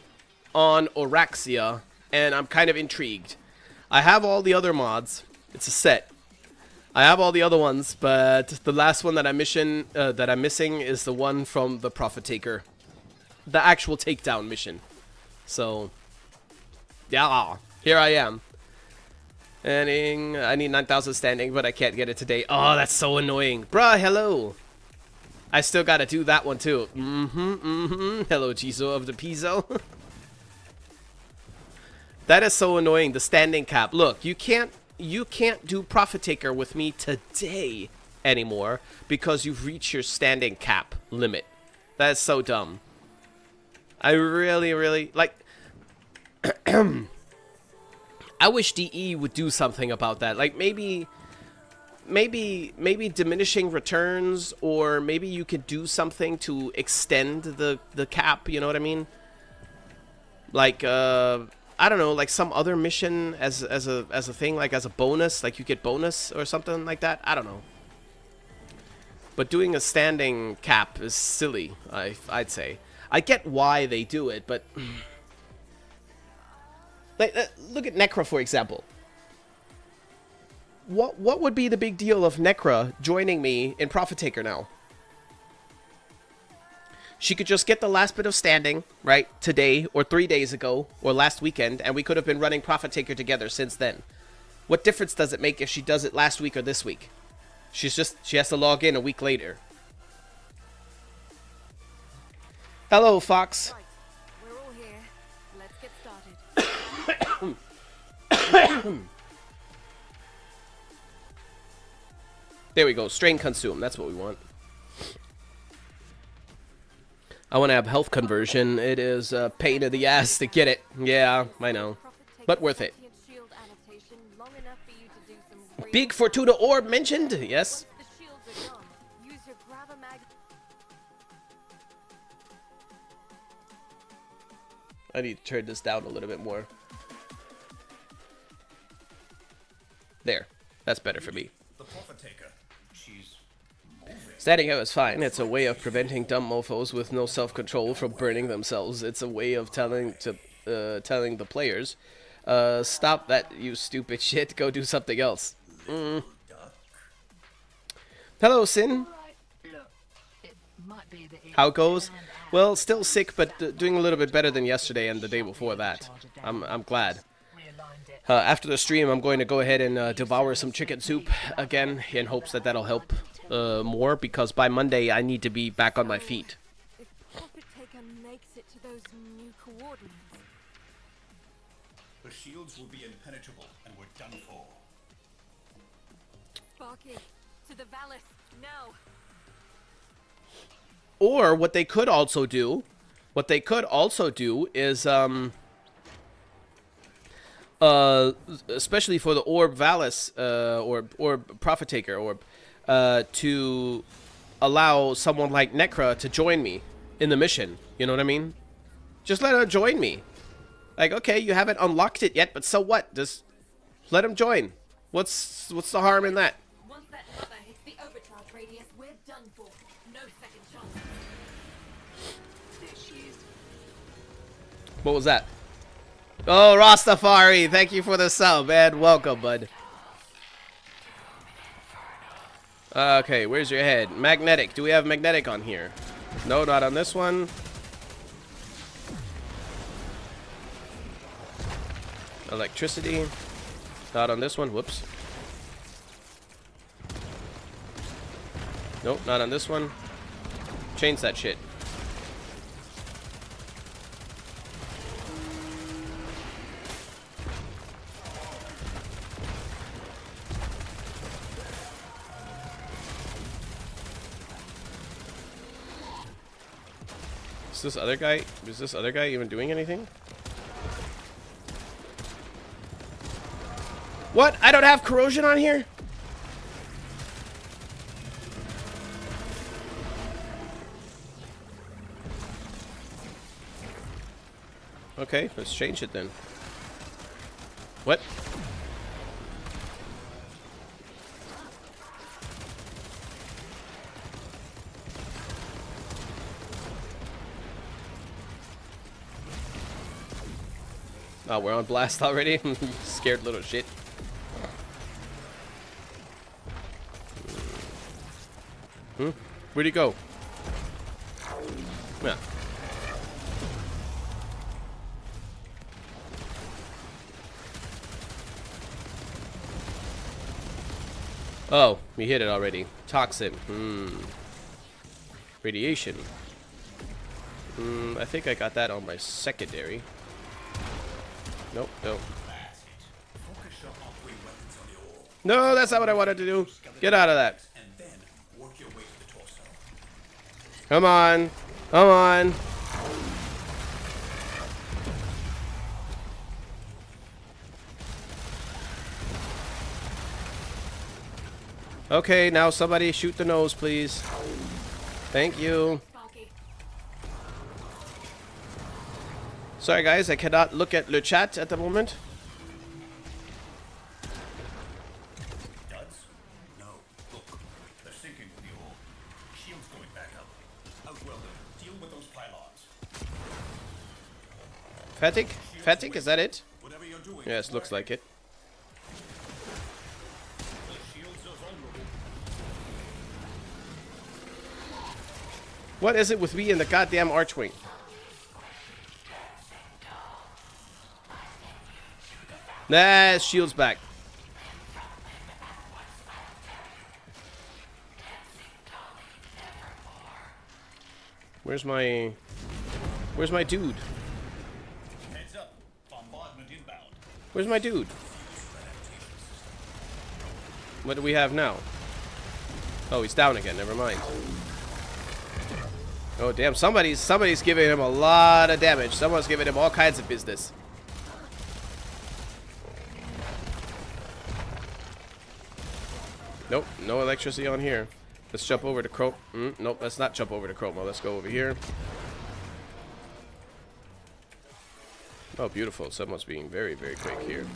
on Oraxia, and I'm kind of intrigued. I have all the other mods. It's a set. I have all the other ones, but the last one that I'm missing is the one from the Profit Taker. The actual takedown mission. So, yeah, here I am. And I need 9,000 standing, but I can't get it today. Oh, that's so annoying. Bruh, hello. I still gotta do that one too. Hello, Jizo of the Pizzo. That is so annoying, the standing cap. Look, you can't do Profit Taker with me today anymore because you've reached your standing cap limit. That is so dumb. I really like I wish DE would do something about that. Like maybe diminishing returns, or maybe you could do something to extend the cap, you know what I mean? Like I don't know, like some other mission as a thing, like as a bonus, like you get bonus or something like that. I don't know. But doing a standing cap is silly, I'd say. I get why they do it, but like, look at Necra, for example. What would be the big deal of Necra joining me in Profit Taker now? She could just get the last bit of standing, right, today or 3 days ago or last weekend, and we could have been running Profit Taker together since then. What difference does it make if she does it last week or this week? She has to log in a week later. Hello, Fox. Right. We're all here. Let's get started. There we go. Strain Consume. That's what we want. I want to have health conversion. It is a pain in the ass to get it. Yeah, I know. But worth it. Big Fortuna Orb mentioned? Yes. I need to turn this down a little bit more. There. That's better for me. Standing out is fine. It's a way of preventing dumb mofos with no self-control from burning themselves. It's a way of telling the players, stop that, you stupid shit. Go do something else. Hello, Sin. How it goes? Well, still sick, but doing a little bit better than yesterday and the day before that. I'm glad. After the stream, I'm going to go ahead and devour some chicken soup again in hopes that that'll help more, because by Monday I need to be back on my feet. If Profit Taker makes it to those new coordinates, the shields will be impenetrable and we're done for. Sparky, to the Valis, now. Or what they could also do, is especially for the Orb Valis, Orb Prophet Taker Orb, to allow someone like Necra to join me in the mission. You know what I mean? Just let her join me. Like, okay, you haven't unlocked it yet, but so what? Just let him join. What's the harm in that? Once that lever hits the overcharge radius, we're done for. No second chance. There she is. What was that? Oh, Rastafari, thank you for the sub, man. Welcome, bud. Okay, where's your head? Magnetic. Do we have magnetic on here? No, not on this one. Electricity. Not on this one. Whoops. Nope, not on this one. Change that shit. Is this other guy even doing anything? What? I don't have corrosion on here? Okay, let's change it then. What? Oh, we're on blast already? Scared little shit. Where'd he go? Yeah. Oh, we hit it already. Toxin. Radiation. I think I got that on my secondary. Nope, nope. No, that's not what I wanted to do. Get out of that. Come on. Come on. Okay, now somebody shoot the nose, please. Thank you. Sorry guys, I cannot look at le chat at the moment. Duds? No. Look, they're sinking with the ore. Shields going back up. Outwell them. Deal with those pylons. Fatigue? Fatigue, is that it? Whatever you're doing. Yes, looks like it. The shields are vulnerable. What is it with me and the goddamn archwing? Nah, shield's back. Where's my dude? Heads up. Bombardment inbound. Where's my dude? What do we have now? Oh, he's down again. Never mind. Oh damn! Somebody's giving him a lot of damage. Someone's giving him all kinds of business. Nope, no electricity on here. Let's jump over to Chrome. Nope, let's not jump over to Chroma. Let's go over here. Oh, beautiful. Someone's being very, very quick here.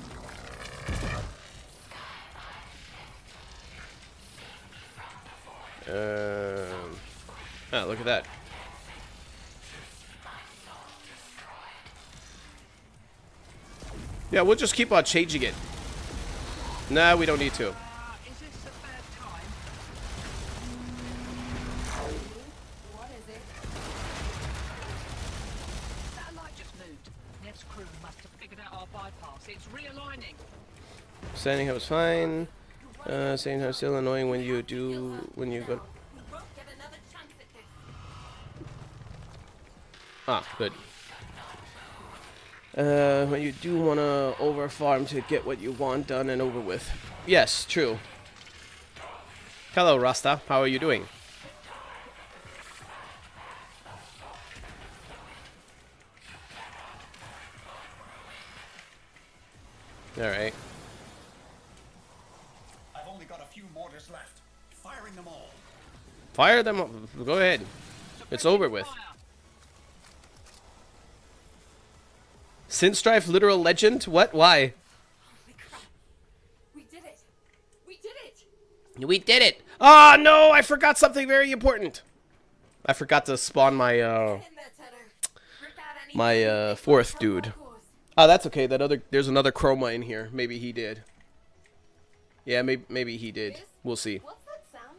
Look at that. Yeah, we'll just keep on changing it. Nah, we don't need to. Is this a bad time? What is it? That light just moved. Nev's crew must have figured out our bypass. It's realigning. Standing up is fine. Saying how still annoying when you go. We won't get another chance at this. Ah, good. When you do want to overfarm to get what you want done and over with. Yes, true. Hello, Rasta. How are you doing? Alright. I've only got a few mortars left. Firing them all. Fire them up. Go ahead. It's over with. Fire. Sinstrife literal legend? What? Why? Holy crap. We did it. We did it. We did it! Oh no! I forgot something very important. I forgot to spawn my In there, Tenno. Rip out any my fourth dude. Oh, that's okay. There's another Chroma in here. Maybe he did. Yeah, maybe he did. We'll see. What's that sound?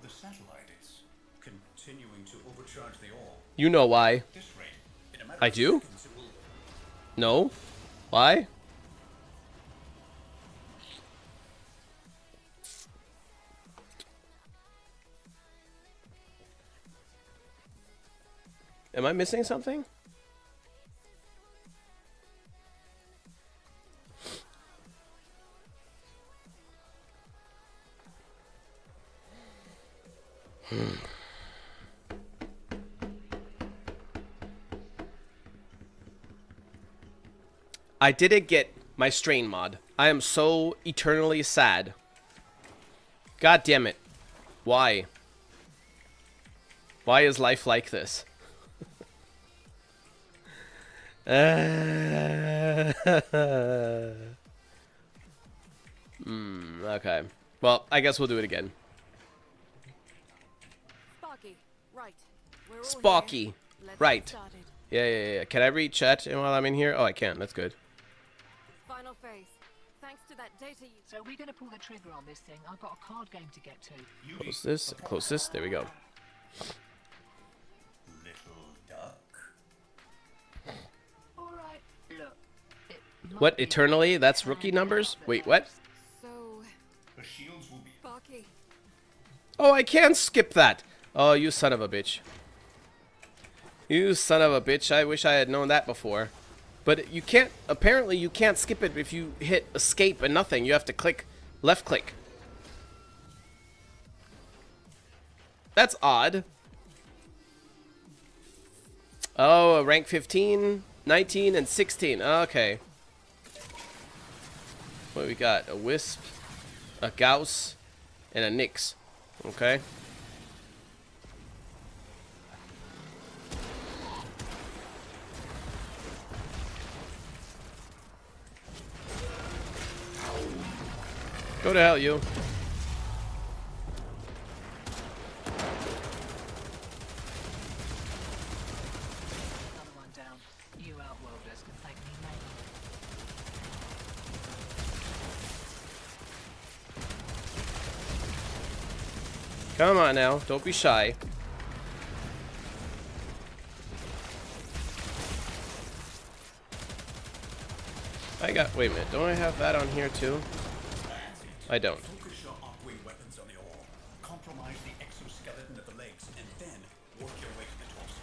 The satellite is continuing to overcharge the ore. You know why? At this rate, in a matter I of do? seconds, it will... No? Why? Am I missing something? I didn't get my strain mod. I am so eternally sad. God damn it. Why? Why is life like this? Okay. Well, I guess we'll do it again. Sparky. Right. We're all Sparky. here. Let's Right. get started. Yeah. Can I read chat while I'm in here? Oh, I can. That's good. Final phase. Thanks to that data you... So we're going to pull the trigger on this thing. I've got a card game to get to. Close this. Close this. There we go. Little duck. All right. Look. It might What? be Eternally? That's rookie numbers? Wait, what? So... The shields will be... Sparky. Oh, I can skip that. Oh, you son of a bitch. You son of a bitch. I wish I had known that before. But you can't, apparently you can't skip it if you hit escape and nothing. You have to click, left click. That's odd. Oh, rank 15, 19, and 16. Okay. What do we got? A Wisp, a Gauss, and a Nyx. Okay. Go to hell, you. Another one down. You outworlders can thank me later. Come on now, don't be shy. Wait a minute, don't I have that on here too? I don't. Focus your upwing weapons on the ore. Compromise the exoskeleton at the legs, and then work your way to the torso.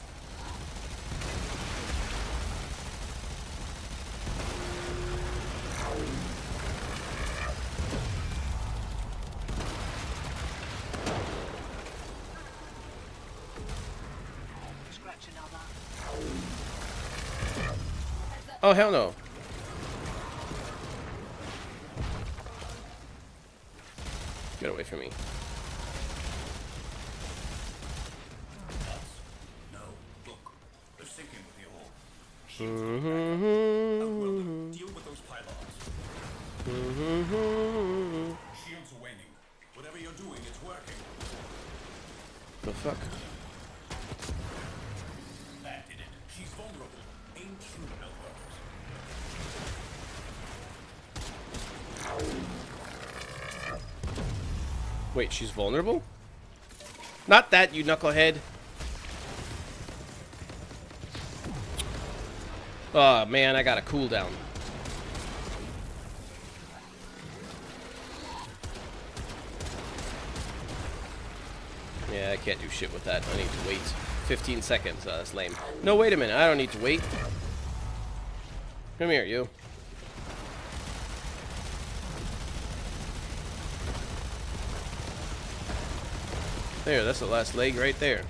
Oh, hell no. Get away from me. No, look. They're sinking with the ore. Mm-hmm. Deal with those pylons. Mm-hmm. Shields are waning. Whatever you're doing, it's working. The fuck? That did it. She's vulnerable. Ain't true, no workers. Wait, she's vulnerable? Not that, you knucklehead. Oh man, I got a cooldown. Yeah, I can't do shit with that. I need to wait 15 seconds. That's lame. No, wait a minute. I don't need to wait. Come here, you. There, that's the last leg right there.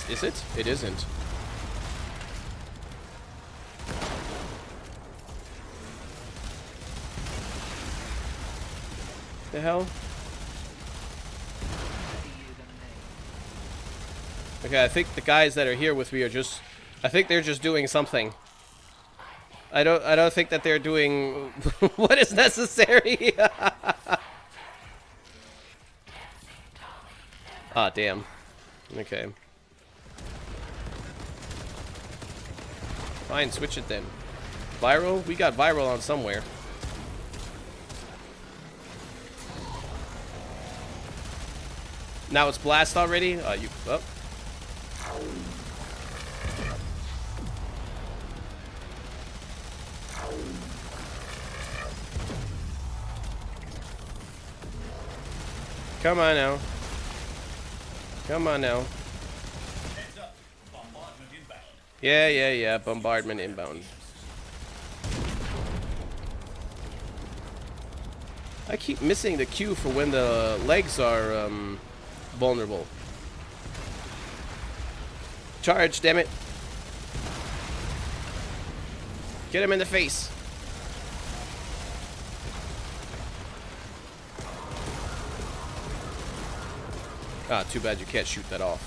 Is it? It isn't. The hell? Okay, I think the guys that are here with me are just... I think they're just doing something. I don't think that they're doing what is necessary. Ah, damn. Okay. Fine, switch it then. Viral? We got viral on somewhere. Now it's blast already? You... Oh. Come on now. Come on now. Heads up. Bombardment inbound. Yeah. Bombardment inbound. I keep missing the cue for when the legs are vulnerable. Charge, damn it. Get him in the face. Ah, too bad you can't shoot that off.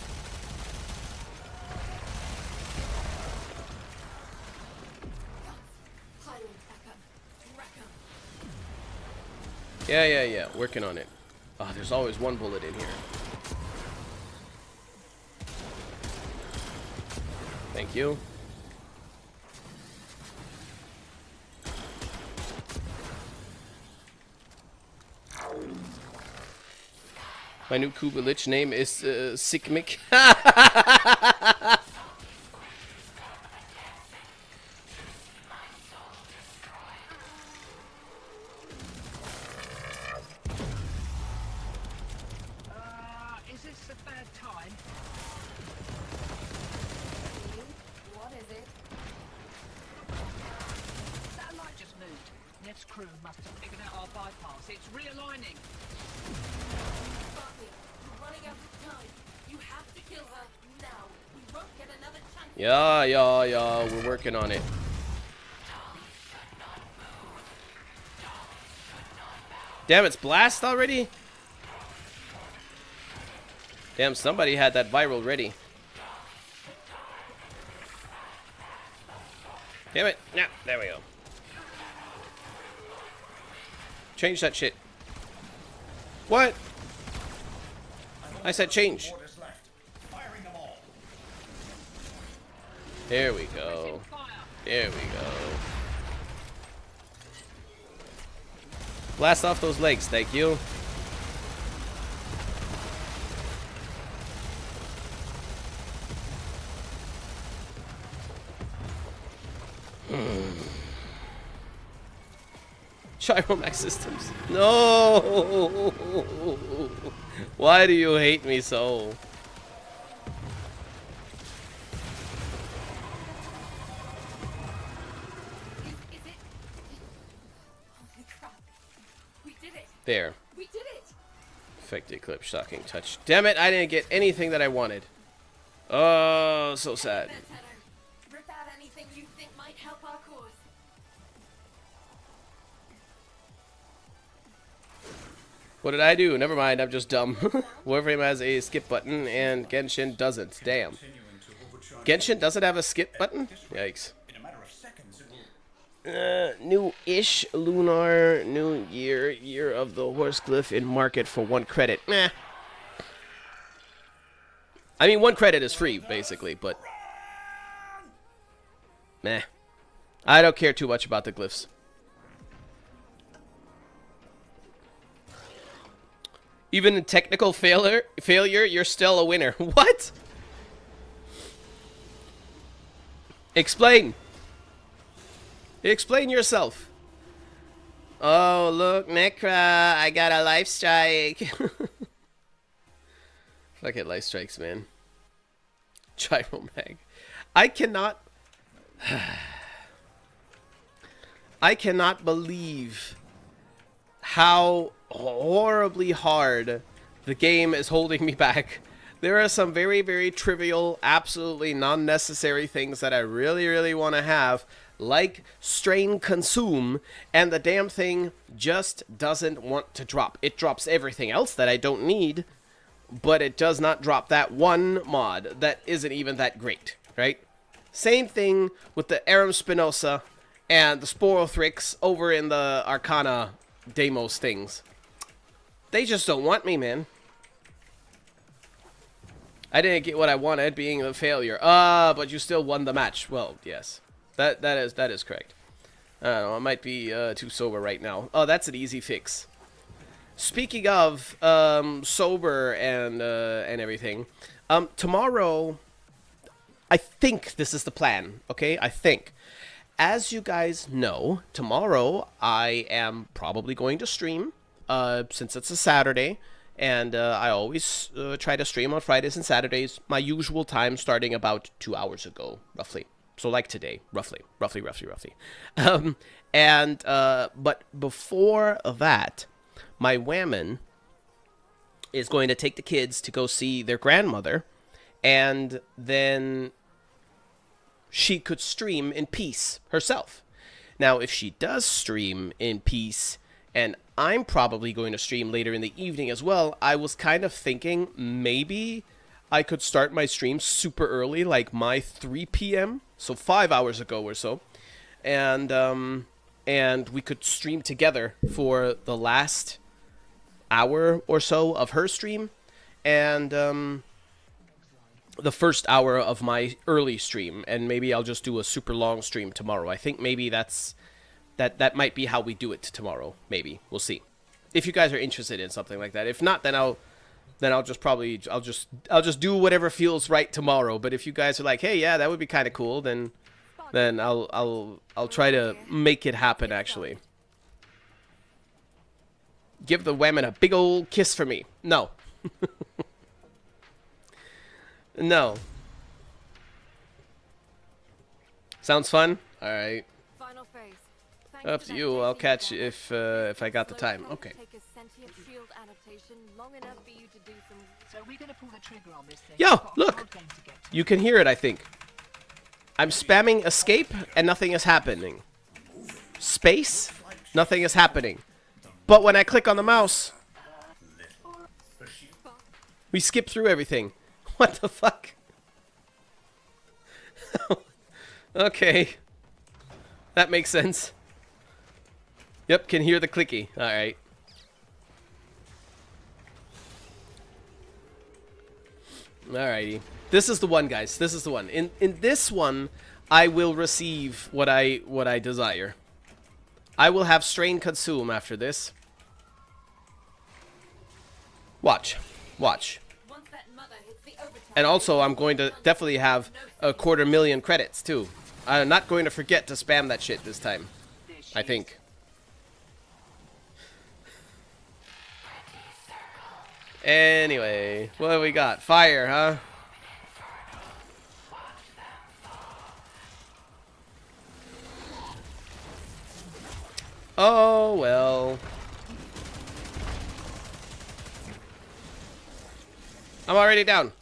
Yeah. Working on it. Ah, there's always one bullet in here. Thank you. My new Kubelich name is Sigmic. Is this a bad time? What is it? That light just moved. Nev's crew must have figured out our bypass. It's realigning. Buckley, you're running out of time. You have to kill her now. We won't get another chance. Yeah. We're working on it. Damn, it's blast already? Damn, somebody had that viral ready. Damn it. Yeah, there we go. Change that shit. What? I said change. Orders left. Firing them all. There we go. Fire. There we go. Blast off those legs, thank you. Gyromax systems. No! Why do you hate me so? Is it? Holy crap. We did it. There. We did it. Effect eclipse, shocking touch. Damn it, I didn't get anything that I wanted. Oh, so sad. Tenno. help our cause. What did I do? Never mind, I'm just dumb. Warframe has a skip button and Genshin doesn't. Damn. Continuing to overcharge Genshin doesn't have a skip button? Yikes. in a matter of seconds. It will. New-ish lunar, new year, year of the horse glyph in market for 1 credit. Meh. I mean, 1 credit is free, basically, but... Meh. I don't care too much about the glyphs. Even in technical failure, you're still a winner. What? Explain. Explain yourself. Oh, look, Necra, I got a life strike. Fuck it, life strikes, man. Gyromag. I cannot believe how horribly hard the game is holding me back. There are some very, very trivial, absolutely non-necessary things that I really, really want to have, like strain consume, and the damn thing just doesn't want to drop. It drops everything else that I don't need, but it does not drop that one mod that isn't even that great, right? Same thing with the Aram Spinoza and the Sporothrix over in the Arcana Deimos things. They just don't want me, man. I didn't get what I wanted, being a failure. But you still won the match. Well, yes. That is correct. I don't know, I might be too sober right now. Oh, that's an easy fix. Speaking of sober and everything, tomorrow, I think this is the plan, okay? I think. As you guys know, tomorrow I am probably going to stream, since it's a Saturday, and I always try to stream on Fridays and Saturdays, my usual time starting about 2 hours ago, roughly. So like today, roughly. But before that, my whammon is going to take the kids to go see their grandmother, and then she could stream in peace herself. Now, if she does stream in peace, and I'm probably going to stream later in the evening as well, I was kind of thinking maybe I could start my stream super early, like my 3 p.m., so 5 hours ago or so, and we could stream together for the last hour or so of her stream, and the first hour of my early stream, and maybe I'll just do a super long stream tomorrow. I think maybe that might be how we do it tomorrow. Maybe we'll see. If you guys are interested in something like that, if not, then I'll just do whatever feels right tomorrow. But if you guys are like, hey, yeah, that would be kind of cool, then I'll try to make it happen. Actually, give the women a big old kiss for me. No. No. Sounds fun? Alright. Final phase. Up to you. I'll catch you if I got the time. Okay. So we're gonna pull the trigger on this thing. Yo, We've got a look. hard game to get to. You can hear it, I think. I'm spamming escape and nothing is happening. Space? Nothing is happening. But when I click on the mouse, we skip through everything. What the fuck? Okay. That makes sense. Yep, can hear the clicky. Alright. Alrighty. This is the one, guys. This is the one. In this one, I will receive what I desire. I will have strain consume after this. Watch. Watch. And also, I'm going to definitely have 250,000 credits, too. I'm not going to forget to spam that shit this time. I think. Anyway, what have we got? Fire, huh? Oh, well. I'm already down.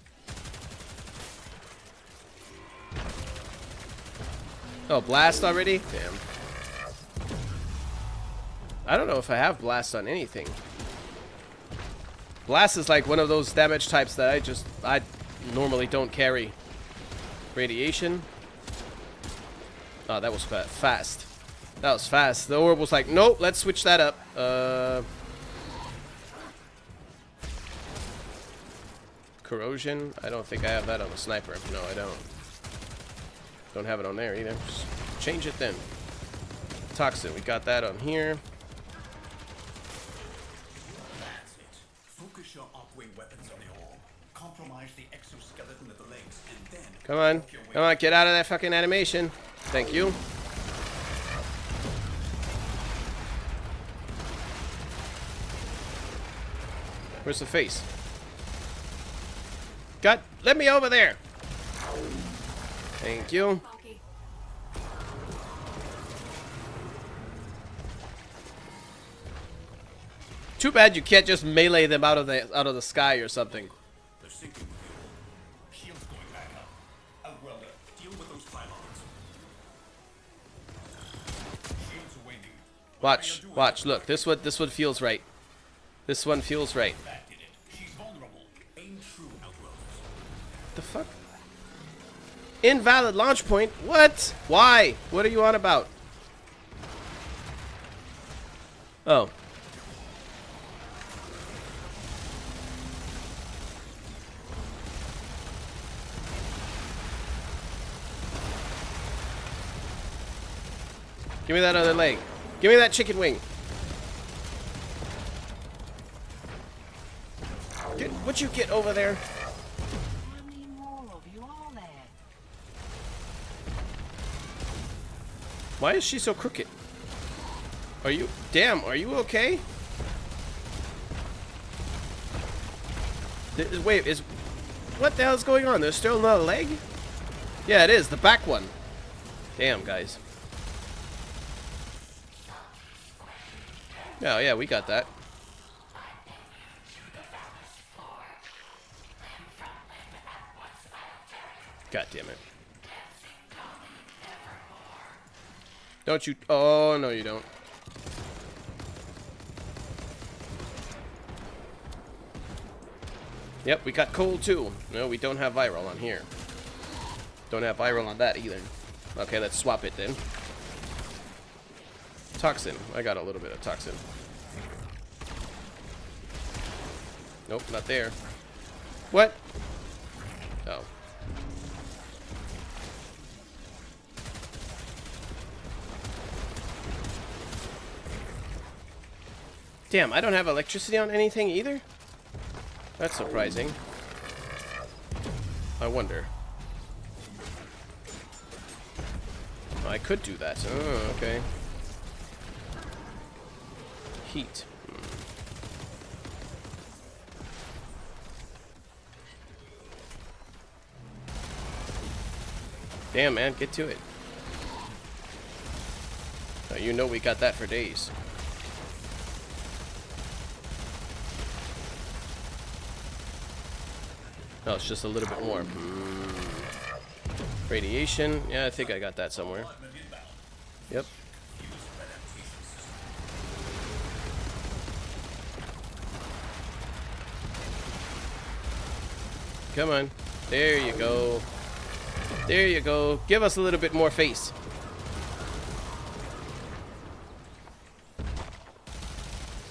Oh, blast already? Damn. I don't know if I have blast on anything. Blast is like one of those damage types that I normally don't carry. Radiation. Oh, that was fast. That was fast. The orb was like, nope, let's switch that up. Corrosion. I don't think I have that on the sniper. No, I don't. Don't have it on there either. Just change it then. Toxin. We got that on here. That's it. Focus your upwing weapons on the orb. Compromise the exoskeleton of the legs, and then... Come on. work your way Come on, get out of that fucking animation. Thank you. Where's the face? God, let me over there. Thank you. Funky. Too bad you can't just melee them out of the sky or something. They're sinking with the orb. Shields going back up. Outwelder, deal with those pylons. Shields are waning. Watch, watch. Look, this one feels right. This one feels right. That did it. She's vulnerable. Aim true, Outwelders. The fuck? Invalid launch point? What? Why? What are you on about? Oh. Give me that other leg. Give me that chicken wing. What'd you get over there? How many more of you are there? Why is she so crooked? Are you... Damn, are you okay? Wait, is... What the hell is going on? There's still another leg? Yeah, it is. The back one. Damn, guys. Oh, yeah, we got that. God damn it. Don't you... Oh, no, you don't. Yep, we got cold, too. No, we don't have viral on here. Don't have viral on that, either. Okay, let's swap it, then. Toxin. I got a little bit of toxin. Nope, not there. What? Oh. Damn, I don't have electricity on anything either? That's surprising. I wonder. Oh, I could do that. Oh, okay. Heat. Damn, man, get to it. Oh, you know we got that for days. Oh, it's just a little bit more. Radiation. Yeah, I think I got that somewhere. Yep. Come on. There you go. There you go. Give us a little bit more face.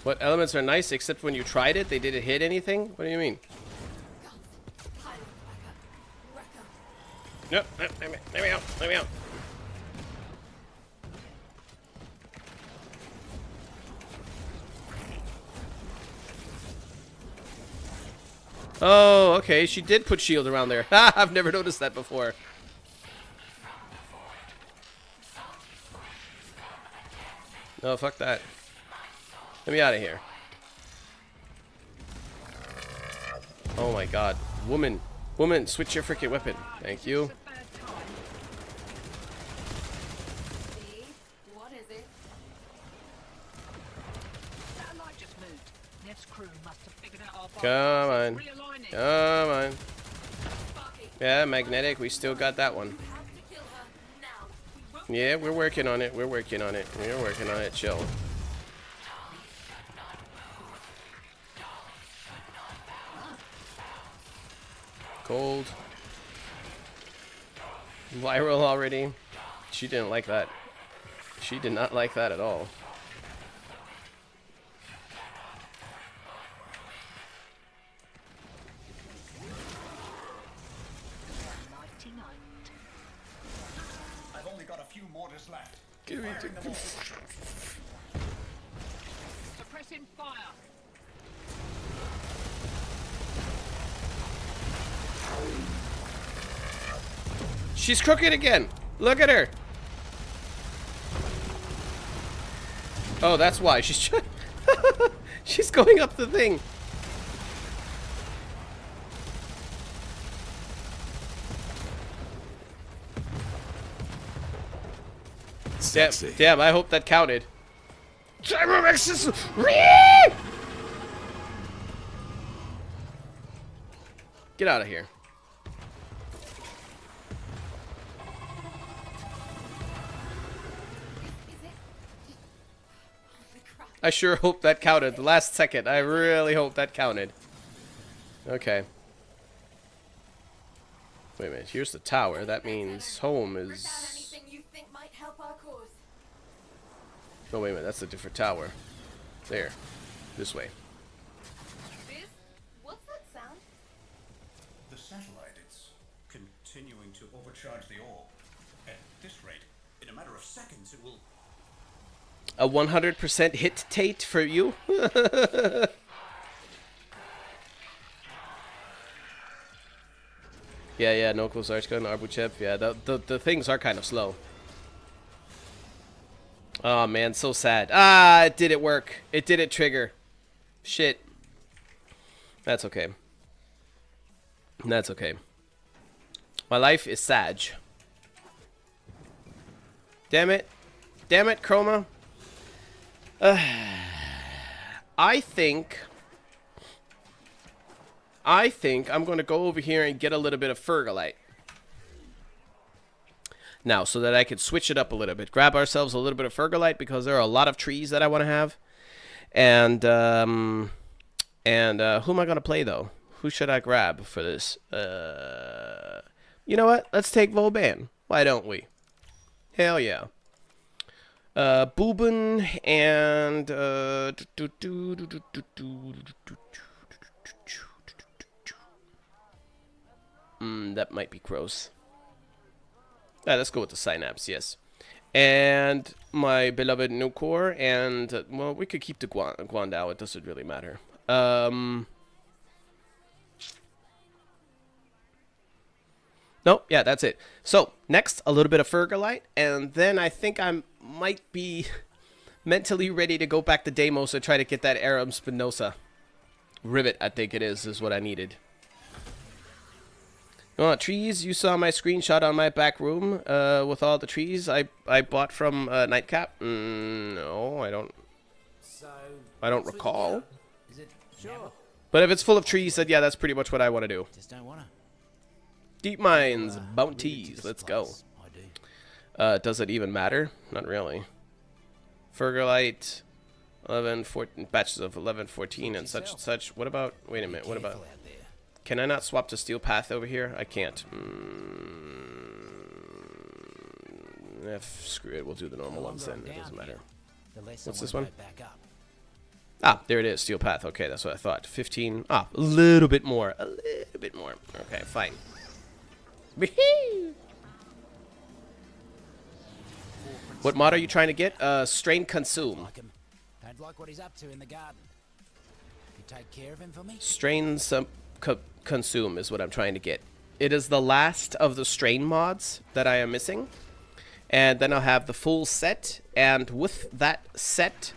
What elements are nice except when you tried it? They didn't hit anything? What do you mean? Nope. Let me out. Let me out. Oh, okay. She did put shield around there. Ha! I've never noticed that before. No, fuck that. Let me out of here. Oh my god. Woman. Woman, switch your freaking weapon. Thank you. See? What is it? Satellite just moved. Nev's crew must have figured out our Come on. realigning. Come on. Sparky, Yeah, magnetic. We still got that one. you have to kill her now. We won't Yeah, we're working on it. We're working on it. We're working on it. Chill. Cold. Viral already. She didn't like that. She did not like that at all. I've only got a few mortars left. Give me Firing them all. Suppressing fire. She's crooked again. Look at her. Oh, that's why. She's she's going up the thing. Sexy. Damn, I hope that counted. Get out of here. Is it? Holy crap. I sure hope that counted. The last second. I really hope that counted. Okay. Wait a minute. Here's the tower. That means home Bring down is... anything you think might help our cause. Oh, wait a minute. That's a different tower. There. This way. Vibz, what's that sound? The satellite, it's continuing to overcharge the orb. At this rate, in a matter of seconds, it will... A 100% hit Tate for you? Yeah, no close arch gun, Arbuchep. Yeah, the things are kind of slow. Oh man, so sad. Ah, it didn't work. It didn't trigger. Shit. That's okay. That's okay. My life is sad. Damn it. Damn it, Chroma. I think I'm going to go over here and get a little bit of Fergalite. Now, so that I can switch it up a little bit. Grab ourselves a little bit of Fergalite because there are a lot of trees that I want to have. And who am I going to play, though? Who should I grab for this? You know what? Let's take Vauban. Why don't we? Hell yeah. Boobin and that might be gross. Let's go with the Synapse, yes. And my beloved Nucor, and well, we could keep the Guandao. It doesn't really matter. Nope, yeah, that's it. So, next, a little bit of Fergalite, and then I think I might be mentally ready to go back to Deimos and try to get that Aram Spinoza. Rivet, I think it is what I needed. You want trees? You saw my screenshot on my back room with all the trees I bought from Nightcap? No, I don't. I don't recall. Is it sure? But if it's full of trees, then yeah, that's pretty much what I want to do. Just don't wanna. Deep mines, bounties, let's go. I do. Does it even matter? Not really. Fergalite, 11, 14, batches of 11, 14, and such and such. What about, wait a minute, what about, Careful out there. can I not swap to Steel Path over here? I can't. Screw it, we'll do the normal The ones longer then, I'm it doesn't down matter. The less What's I this wanna one? go back up. Ah, there it is, Steel Path. Okay, that's what I thought. 15, a little bit more. A little bit more. Okay, fine. What mod are you trying to get? Strain Consume. Like him. Don't like what he's up to in the garden. You take care of him for me? Strain Consume is what I'm trying to get. It is the last of the Strain mods that I am missing. And then I'll have the full set. And with that set,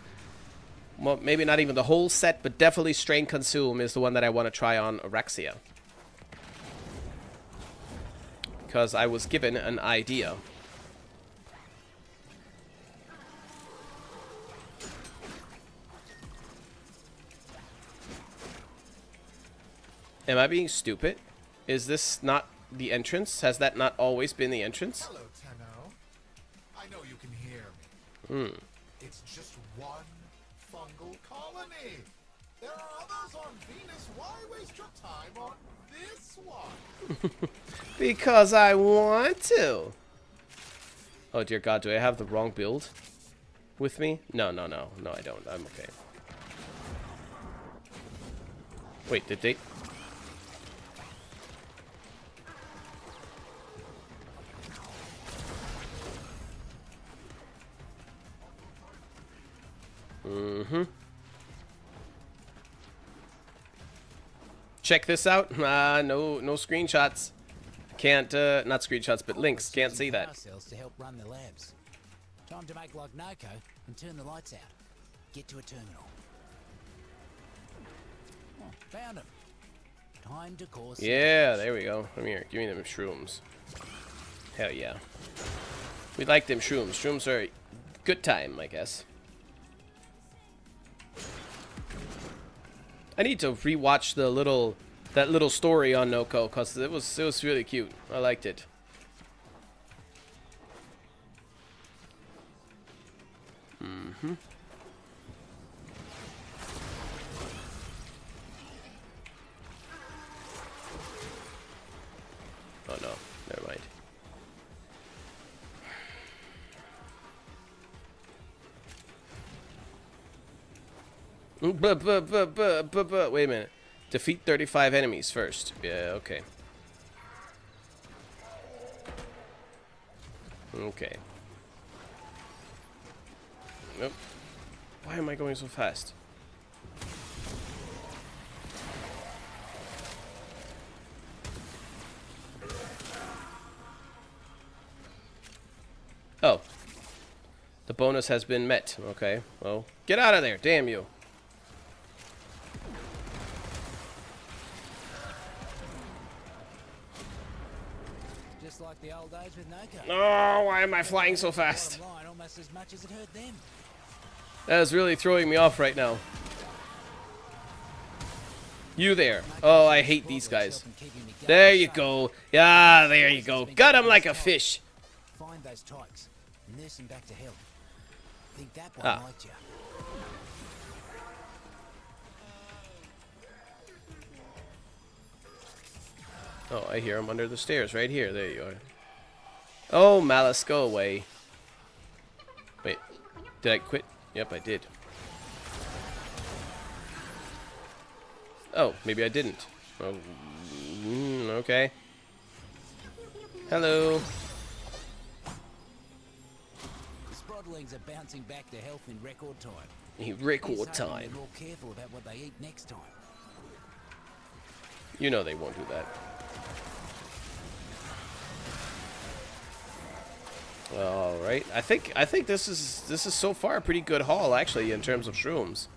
well, maybe not even the whole set, but definitely Strain Consume is the one that I want to try on Orexia. Because I was given an idea. Am I being stupid? Is this not the entrance? Has that not always been the entrance? Hello, Tenno. I It's just one fungal colony. There are others on Venus. Why waste your time on this one? Because I want to. Oh dear God, do I have the wrong build with me? No, no, no. No, I don't. I'm okay. Wait, did they? Mm-hmm. Check this out. No screenshots. Can't, not screenshots, but links. Can't see that. Cells to help run the labs. Time to make like Noco and turn the lights out. Get to a terminal. Oh, found him. Time to cause. Yeah, there we go. Come here. Give me them shrooms. Hell yeah. We like them shrooms. Shrooms are a good time, I guess. I need to rewatch that little story on Noco because it was really cute. I liked it. Mm-hmm. Oh no, never mind. Wait a minute. Defeat 35 enemies first. Yeah, okay. Okay. Nope. Why am I going so fast? Oh. The bonus has been met. Okay. Well, get out of there. Damn you. Just like the old days with Noco. Oh, why am I flying so fast? Bottom line, almost as much as it hurt them. That is really throwing me off right now. You there. Oh, I hate these guys. There you go. Yeah, there you go. Got him like a fish. Find those tykes. Nurse them back to health. Think that one liked you. Oh, I hear him under the stairs right here. There you are. Oh, Malice, go away. Wait, did I quit? Yep, I did. Oh, maybe I didn't. Oh, okay. Hello. Sprodlings are bouncing back to health in record time. In record time. They're more careful about what they eat next time. You know they won't do that. All right. I think this is so far a pretty good haul actually in terms of shrooms.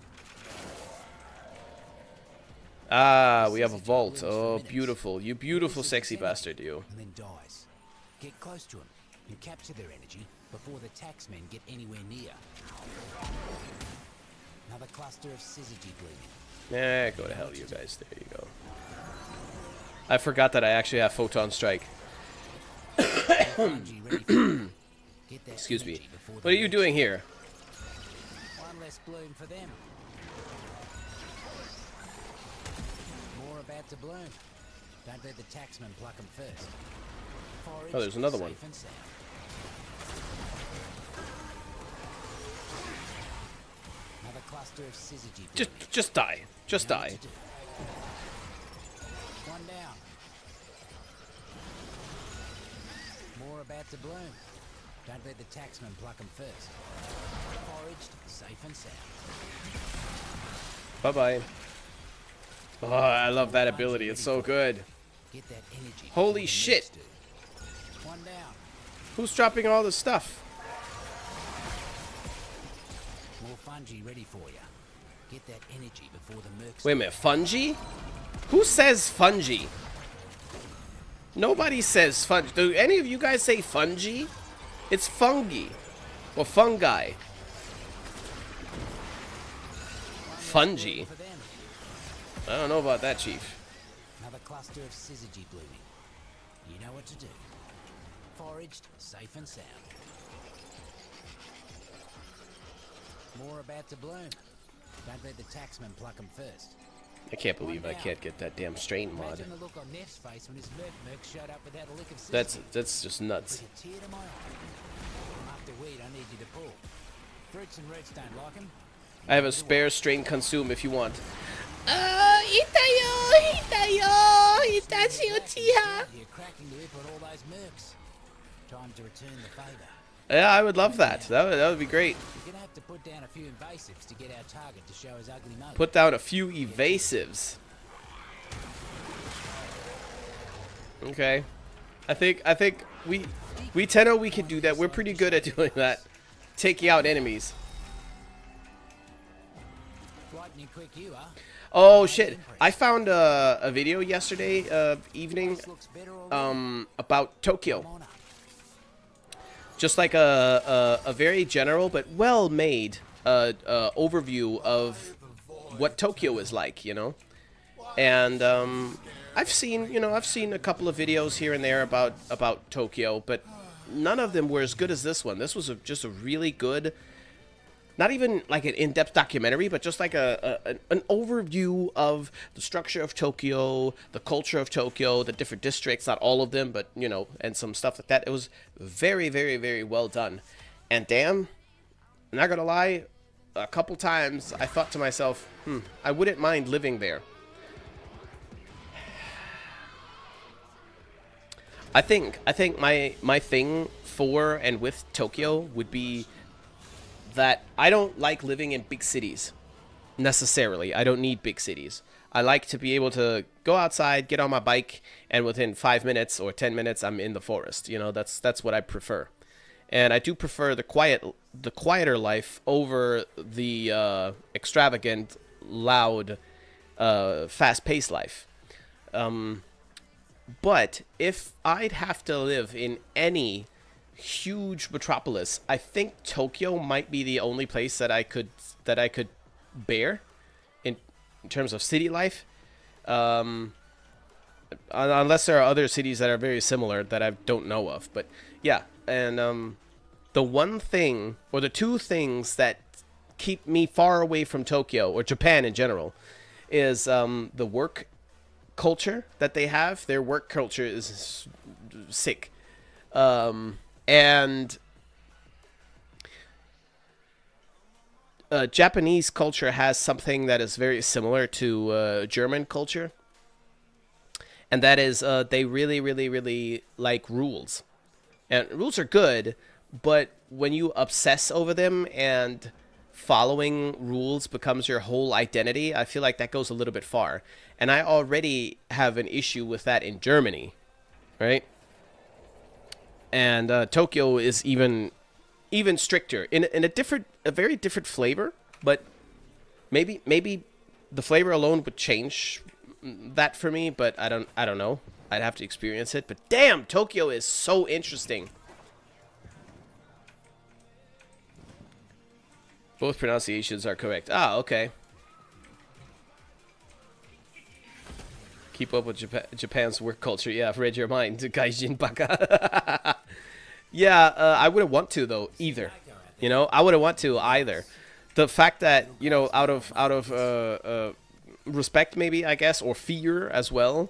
Ah, we have a vault. Oh, beautiful. You beautiful sexy bastard, you. And then dies. Get close to him and capture their energy before the taxmen get anywhere near. Another cluster of syzygy bleeding. Yeah, go to hell, you guys. There you go. I forgot that I actually have photon strike. Excuse me. What are you doing here? One less bloom for them. More about to bloom. Don't let the taxmen pluck them first. Forage, Oh, there's another one. safe and sound. Another cluster of syzygy bleeding. Just die. Just You know what die. to do. One down. More about to bloom. Don't let the taxmen pluck them first. Foraged, safe and sound. Bye-bye. Oh, I love that ability. It's so good. Get that energy. Holy before the shit. mooks do. One down. Who's dropping all this stuff? More fungi ready for you. Get that energy before the mercs. Wait a minute. Fungi? Who says fungi? Nobody says fungi. Do any of you guys say fungi? It's fungi. Or fungi. Fungi. For them. I don't know about that, Chief. Another cluster of syzygy blooming. You know what to do. Foraged, safe and sound. More about to bloom. Don't let the taxman pluck 'em first. I can't believe I can't get that damn strain mod. Imagine the look on Neff's face when his merc showed up without a lick of That's just nuts. Like a tear to my eye. After weed, I need you to pull. Fruits and roots don't like 'em. I have a spare strain consume if you want. You're cracking the whip on all those mercs. Time to return the favour. Yeah, I would love that. That would be great. You're gonna have to put down a few invasives to get our target to show his ugly nose. Put down a few evasives. Okay. I think we Tenno, we can do that. We're pretty good at doing that. Taking out enemies. Lightning quick you are. Oh shit. I found a video yesterday evening Looks better already. about Come Tokyo. on up. Just like a very general but well-made overview of what Tokyo is like, you know. And I've seen a couple of videos here and there about Tokyo, but none of them were as good as this one. This was just a really good, not even like an in-depth documentary, but just like an overview of the structure of Tokyo, the culture of Tokyo, the different districts, not all of them, but, you know, and some stuff like that. It was very, very, very well done. And damn, I'm not gonna lie, a couple times I thought to myself, I wouldn't mind living there. I think my thing for and with Tokyo would be that I don't like living in big cities necessarily. I don't need big cities. I like to be able to go outside, get on my bike, and within 5 minutes or 10 minutes I'm in the forest. You know, that's what I prefer. And I do prefer the quieter life over the extravagant, loud, fast-paced life. But if I'd have to live in any huge metropolis, I think Tokyo might be the only place that I could bear in terms of city life. Unless there are other cities that are very similar that I don't know of. But yeah, and the one thing or the two things that keep me far away from Tokyo or Japan in general is the work culture that they have. Their work culture is sick. And Japanese culture has something that is very similar to German culture. And that is they really, really, really like rules. And rules are good, but when you obsess over them and following rules becomes your whole identity, I feel like that goes a little bit far. And I already have an issue with that in Germany, right? And Tokyo is even stricter in a very different flavor, but maybe the flavor alone would change that for me, but I don't know. I'd have to experience it. But damn, Tokyo is so interesting. Both pronunciations are correct. Ah, okay. Keep up with Japan's work culture. Yeah, I've read your mind, Gaijin Baka. Yeah, I wouldn't want to though either. You know, I wouldn't want to either. The fact that, you know, out of respect maybe, I guess, or fear as well.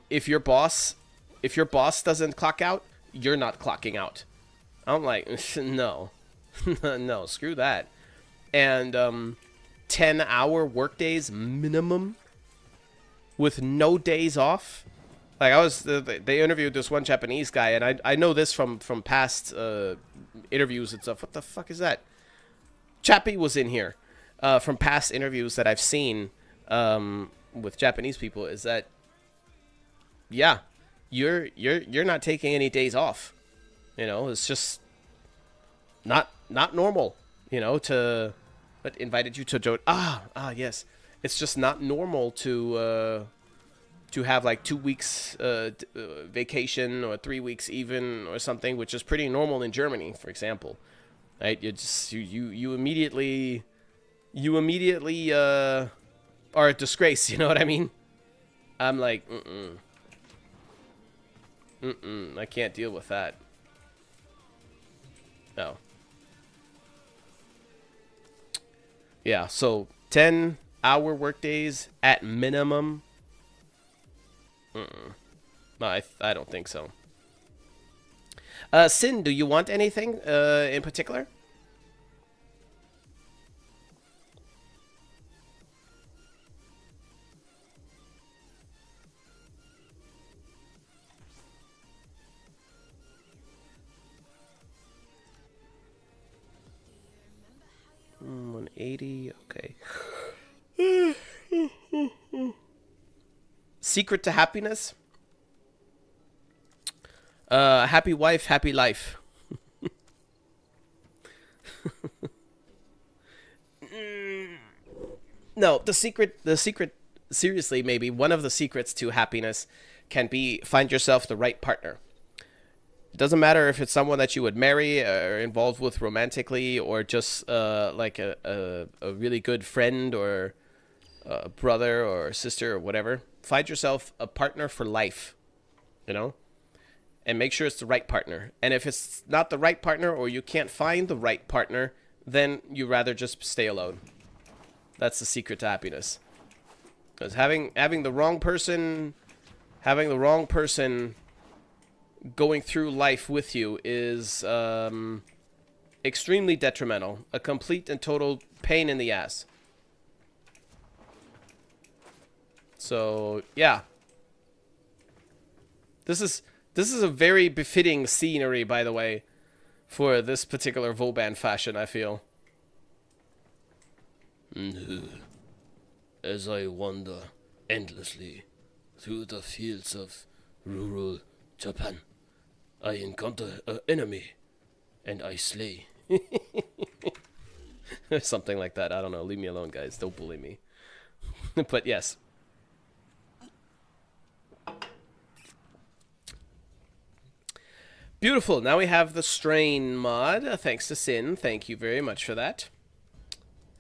If your boss doesn't clock out, you're not clocking out. I'm like, no. No, screw that. And 10-hour workdays minimum with no days off. Like they interviewed this one Japanese guy, and I know this from past interviews and stuff. What the fuck is that? Chappie was in here from past interviews that I've seen with Japanese people. Is that yeah, you're not taking any days off. You know, it's just not normal. You know, but invited you to join. Yes, it's just not normal to have like 2 weeks vacation or 3 weeks even or something, which is pretty normal in Germany, for example. Right? You immediately are a disgrace. You know what I mean? I'm like, I can't deal with that. No. Yeah, so 10-hour workdays at minimum. No, I don't think so. Sin, do you want anything in particular? Mm, 180, okay. Secret to happiness? Happy wife, happy life. No, the secret, seriously, maybe one of the secrets to happiness can be find yourself the right partner. It doesn't matter if it's someone that you would marry or involved with romantically, or just like a really good friend or a brother or sister or whatever. Find yourself a partner for life, you know? And make sure it's the right partner. And if it's not the right partner, or you can't find the right partner, then you rather just stay alone. That's the secret to happiness. Because having the wrong person going through life with you is extremely detrimental. A complete and total pain in the ass. So, yeah. This is a very befitting scenery, by the way, for this particular Vauban fashion, I feel. As I wander endlessly through the fields of rural Japan, I encounter an enemy, and I slay. Something like that. I don't know. Leave me alone, guys. Don't bully me. But yes. Beautiful. Now we have the strain mod. Thanks to Sin. Thank you very much for that.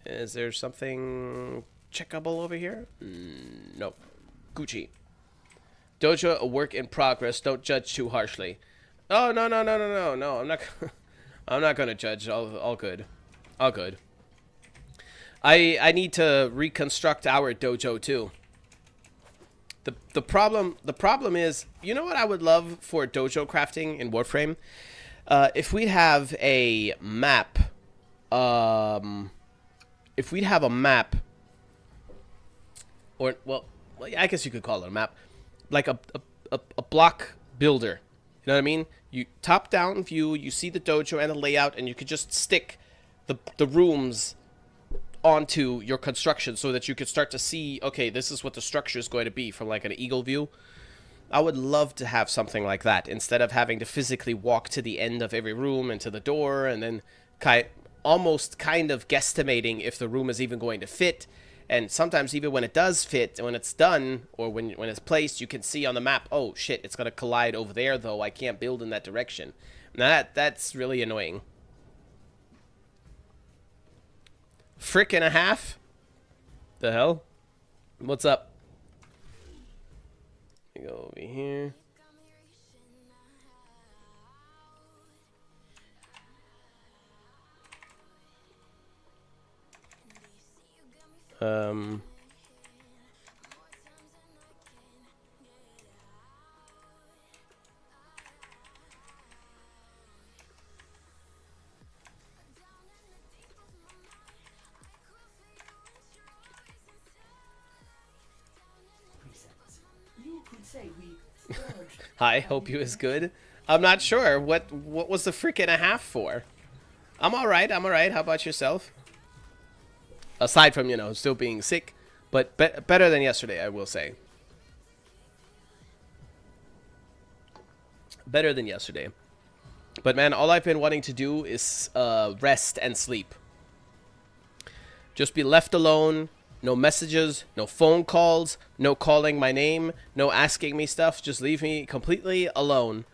Is there something checkable over here? Nope. Gucci. Dojo, a work in progress. Don't judge too harshly. Oh, no. I'm not. I'm not gonna judge. All good. All good. I need to reconstruct our dojo too. The problem is, you know what I would love for dojo crafting in Warframe? If we'd have a map, if we'd have a map, or well, I guess you could call it a map, like a block builder. You know what I mean? You top down view, you see the dojo and the layout, and you could just stick the rooms onto your construction so that you could start to see, okay, this is what the structure is going to be from like an eagle view. I would love to have something like that instead of having to physically walk to the end of every room and to the door and then almost kind of guesstimating if the room is even going to fit. And sometimes even when it does fit, when it's done or when it's placed, you can see on the map, oh shit, it's going to collide over there though. I can't build in that direction. Now that's really annoying. Frick and a half? The hell? What's up? Let me go over here. Hi, hope you is good. I'm not sure. What was the frick and a half for? I'm alright, How about yourself? Aside from, you know, still being sick. But better than yesterday, I will say. Better than yesterday. But man, all I've been wanting to do is rest and sleep. Just be left alone. No messages, no phone calls, no calling my name, no asking me stuff. Just leave me completely alone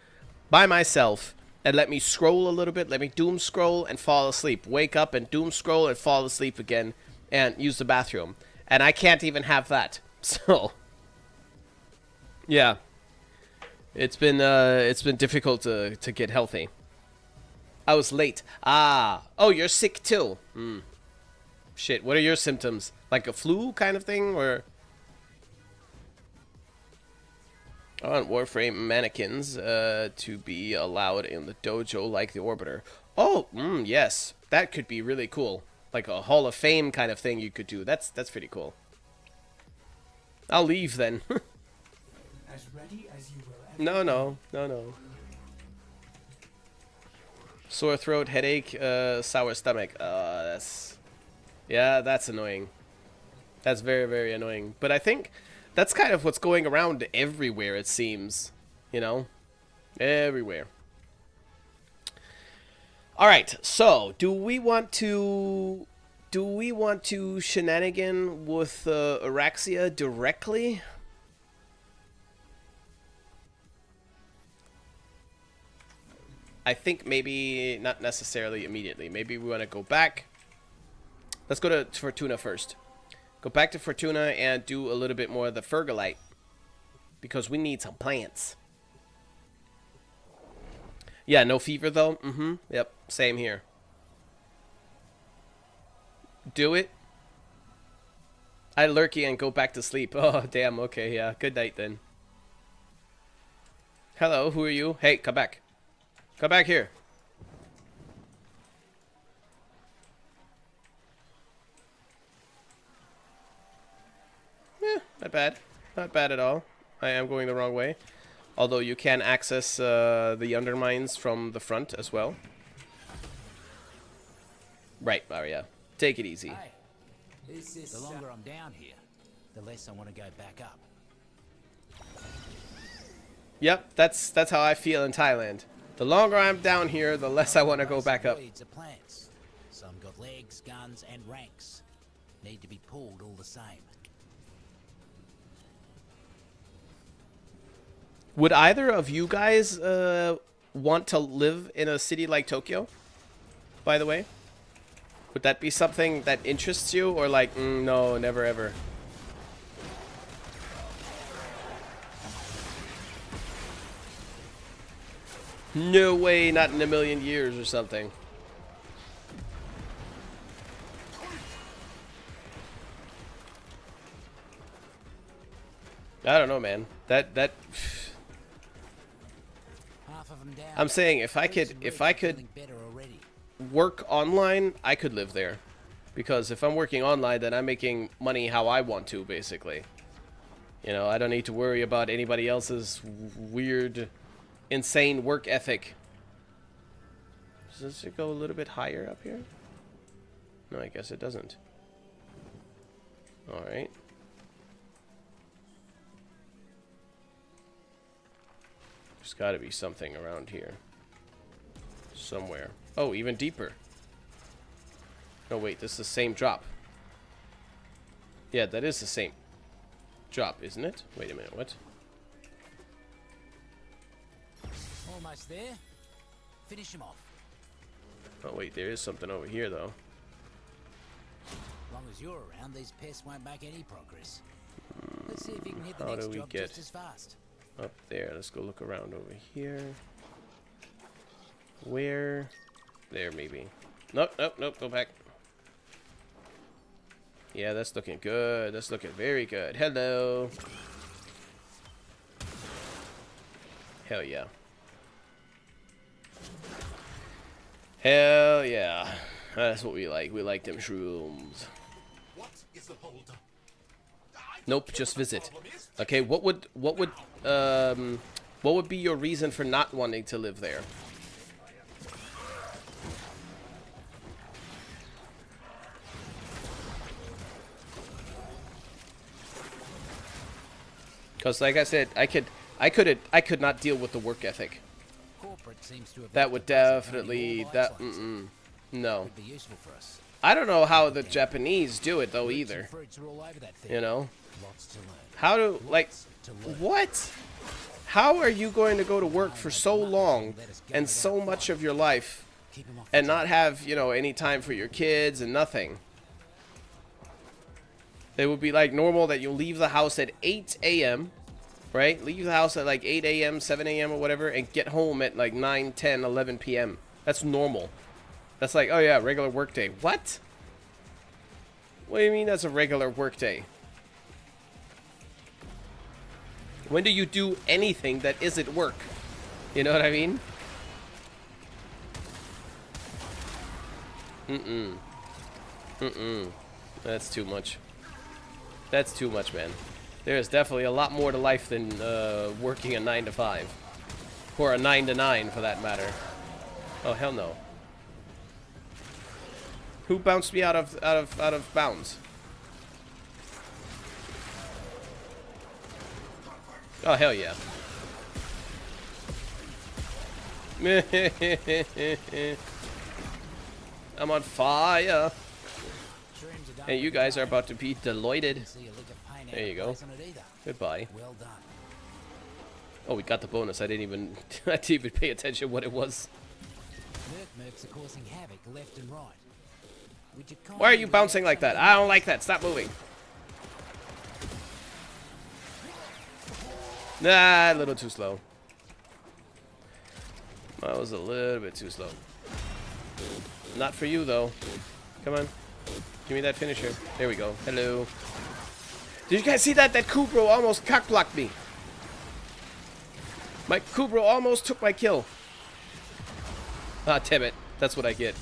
by myself and let me scroll a little bit. Let me doom scroll and fall asleep. Wake up and doom scroll and fall asleep again and use the bathroom. And I can't even have that. So, yeah. It's been difficult to get healthy. I was late. Ah. Oh, you're sick too. Shit, what are your symptoms? Like a flu kind of thing, or? I want Warframe mannequins to be allowed in the dojo like the Orbiter. Oh, yes. That could be really cool. Like a Hall of Fame kind of thing you could do. That's pretty cool. I'll leave then. As ready as you will No, ever no. No, no. Sore throat, headache, sour stomach. That's... Yeah, that's annoying. That's very, very annoying. But I think that's kind of what's going around everywhere, it seems. You know? Everywhere. Alright, so, do we want to shenanigan with Araxia directly? I think maybe not necessarily immediately. Maybe we want to go back. Let's go to Fortuna first. Go back to Fortuna and do a little bit more of the Fergalite. Because we need some plants. Yeah, no fever though. Yep, same here. Do it. I lurky and go back to sleep. Oh, damn. Okay, yeah. Good night then. Hello, who are you? Hey, come back. Come back here. Not bad. Not bad at all. I am going the wrong way. Although you can access the undermines from the front as well. Right, Maria. Take it easy. Hey, the longer I'm down here, the less I want to go back up. Yep, that's how I feel in Thailand. The longer I'm down here, the less I want to go back up. Weeds are plants. Some got legs, guns, and ranks. Need to be pulled all the same. Would either of you guys want to live in a city like Tokyo? By the way? Would that be something that interests you? Or like, no, never ever? No way, not in a million years or something. I don't know, man. That Half of them down. I'm saying if I could Feeling better already. work online, I could live there. Because if I'm working online, then I'm making money how I want to, basically. You know, I don't need to worry about anybody else's weird, insane work ethic. Does it go a little bit higher up here? No, I guess it doesn't. Alright. There's got to be something around here. Somewhere. Oh, even deeper. No, wait, this is the same drop. Yeah, that is the same drop, isn't it? Wait a minute, what? Almost there. Finish him off. Oh, wait, there is something over here, though. As long as you're around, these pests won't make any progress. Let's see if you can hit the How next do we job get just as fast. up there? Let's go look around over here. Where? There, maybe. Nope, nope, nope, go back. Yeah, that's looking good. That's looking very good. Hello. Hell yeah. Hell yeah. That's what we like. We like them shrooms. What is the holdup? Nope, just visit. Okay, what would be your reason for not wanting to live there? Because, like I said, I could not deal with the work ethic. Corporate seems to have That would definitely no. Would be useful for us. I don't know how the Japanese do it though either. Fruits are all over that thing. You know, Lots to learn. how do like To learn. what? How are you going to go to work for so long and so much of your life Keep 'em off and the not have, you know, any time for your kids and nothing? It would be like normal that you leave the house at 8 a.m., right? Leave the house at like 8 a.m., 7 a.m. or whatever, and get home at like 9, 10, 11 p.m. That's normal. That's like, oh yeah, regular work day. What? What do you mean that's a regular work day? When do you do anything that isn't work? You know what I mean? That's too much. That's too much, man. There is definitely a lot more to life than working a 9 to 5. Or a 9 to 9, for that matter. Oh, hell no. Who bounced me out of bounds? Oh, hell yeah. I'm on fire. And you guys are about to be delighted. There you go. Goodbye. Well done. Oh, we got the bonus. I didn't even pay attention what it was. Mercs are causing havoc left and right. Would you Why are you bouncing like that? I don't like that. Stop moving. Nah, a little too slow. That was a little bit too slow. Not for you, though. Come on. Give me that finisher. There we go. Hello. Did you guys see that? That Kubro almost cock-blocked me. My Kubro almost took my kill. Ah, damn it. That's what I get.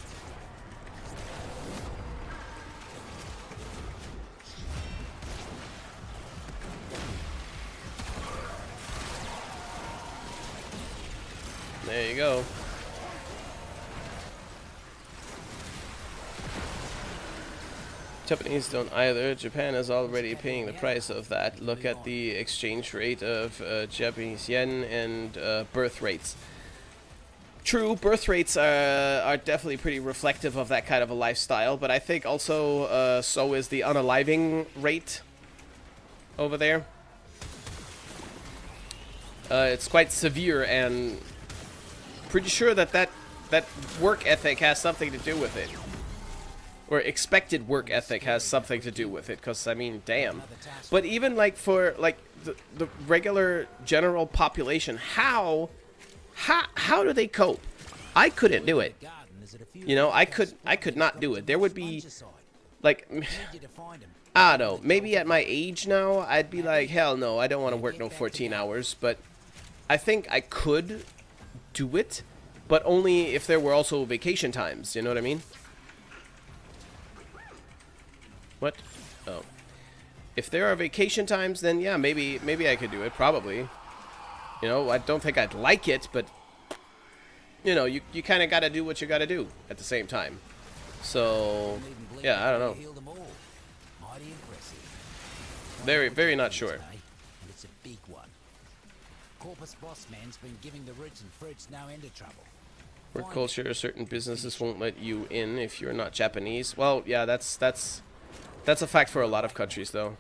There you go. Japanese don't either. Japan is already paying the price of that. Look at the exchange rate of Japanese yen and birth rates. True, birth rates are definitely pretty reflective of that kind of a lifestyle, but I think also so is the unaliving rate over there. It's quite severe, and pretty sure that work ethic has something to do with it. Or expected work ethic has something to do with it, because, I mean, damn. But even, like, for, like, the regular general population, how do they cope? I couldn't do it. You know, I could not do it. There would be, like, I don't know, maybe at my age now, I'd be like, hell no, I don't want to work no 14 hours, but I think I could do it, but only if there were also vacation times, you know what I mean? What? Oh. If there are vacation times, then yeah, maybe I could do it, probably. You know, I don't think I'd like it, but, you know, you kind of got to do what you got to do at the same time. So, yeah, I don't know. Very, very not sure. It's a big one. Corpus boss man's been giving the rich and fruits no end of trouble. Work culture, certain businesses won't let you in if you're not Japanese. Well, yeah, that's a fact for a lot of countries, though.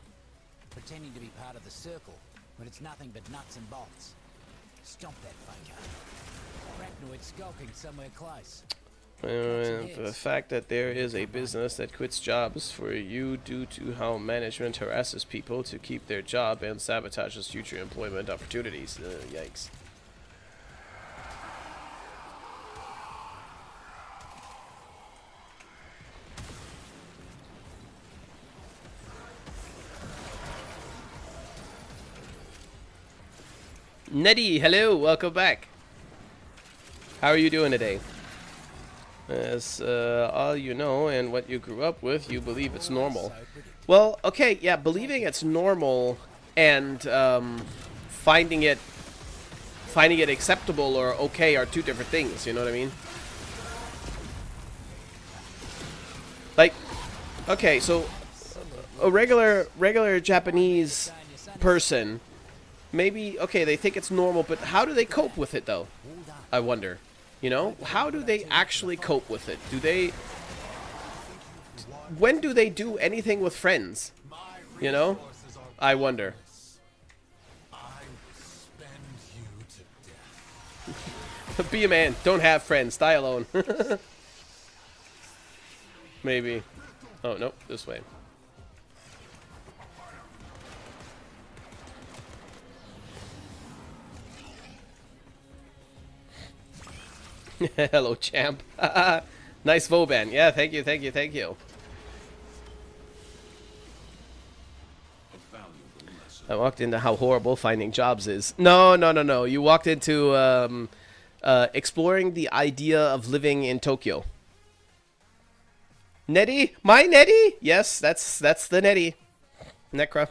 Pretending to be part of the circle when it's nothing but nuts and bolts. Stomp that faker. Arachnoid skulking somewhere close. The fact that there is a business that quits jobs for you due to how management harasses people to keep their job and sabotages future employment opportunities. Yikes. Neddy, hello, welcome back. How are you doing today? As all you know and what you grew up with, you believe it's normal. Well, okay, yeah, believing it's normal and finding it acceptable or okay are two different things. You know what I mean? Like, okay, so a regular Japanese person, maybe okay, they think it's normal, but how do they cope with it though? I wonder. You know, how do they actually cope with it? When do they do anything with friends? You know? I wonder. Be a man. Don't have friends. Die alone. Maybe. Oh, nope. This way. Hello, champ. Nice Voban. Yeah, thank you. I walked into how horrible finding jobs is. No, no, no, no. You walked into exploring the idea of living in Tokyo. Nettie? My Nettie? Yes, that's the Nettie. Necra.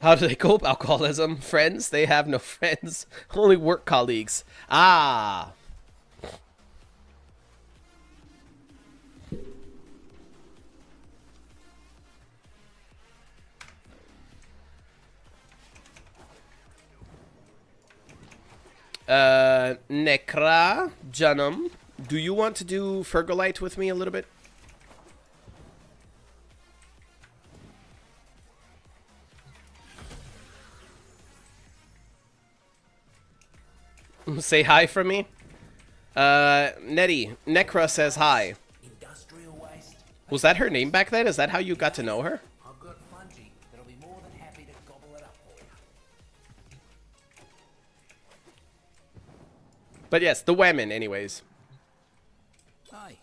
How do they cope? Alcoholism? Friends? They have no friends. Only work colleagues. Ah. Necra, Janum, do you want to do Fergalite with me a little bit? Say hi from me. Nettie, Necra says hi. Industrial waste. Was that her name back then? Is that how you got to know her? I've got fungi that'll be more than happy to gobble it up for you. But yes, the women, anyways. Hi.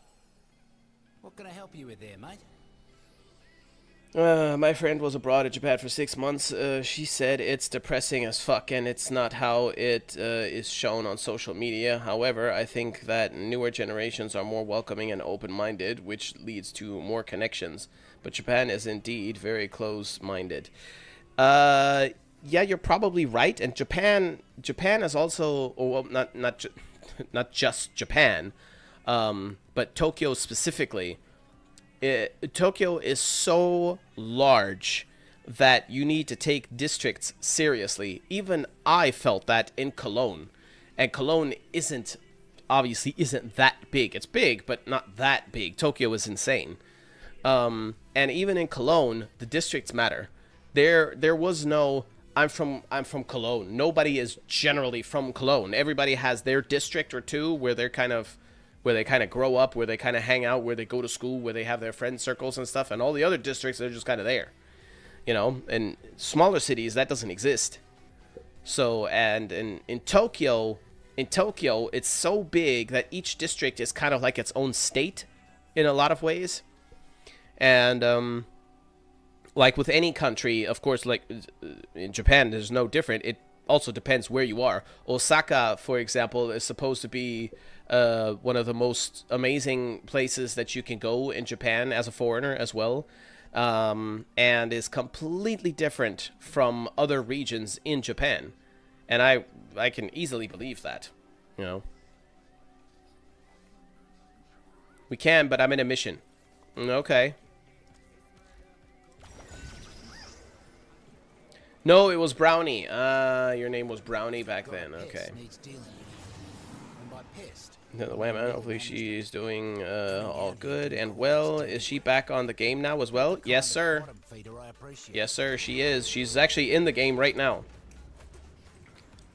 What can I help you with there, mate? My friend was abroad in Japan for 6 months. She said it's depressing as fuck, and it's not how it is shown on social media. However, I think that newer generations are more welcoming and open-minded, which leads to more connections. But Japan is indeed very close-minded. Yeah, you're probably right. And Japan is also, well, not just Japan, but Tokyo specifically. Tokyo is so large that you need to take districts seriously. Even I felt that in Cologne. And Cologne obviously isn't that big. It's big, but not that big. Tokyo is insane. And even in Cologne, the districts matter. There was no, I'm from Cologne. Nobody is generally from Cologne. Everybody has their district or two where they kind of grow up, where they kind of hang out, where they go to school, where they have their friend circles and stuff, and all the other districts are just kind of there, you know. In smaller cities, that doesn't exist. So, and in Tokyo, it's so big that each district is kind of like its own state in a lot of ways. And like with any country, of course, like in Japan, there's no different. It also depends where you are. Osaka, for example, is supposed to be one of the most amazing places that you can go in Japan as a foreigner as well, and is completely different from other regions in Japan, and I can easily believe that, you know. We can, but I'm in a mission. Okay. No, it was Brownie. Your name was Brownie back then. Okay. The woman, hopefully she's doing all good and well. Is she back on the game now as well? Yes, sir. Yes, sir, she is. She's actually in the game right now.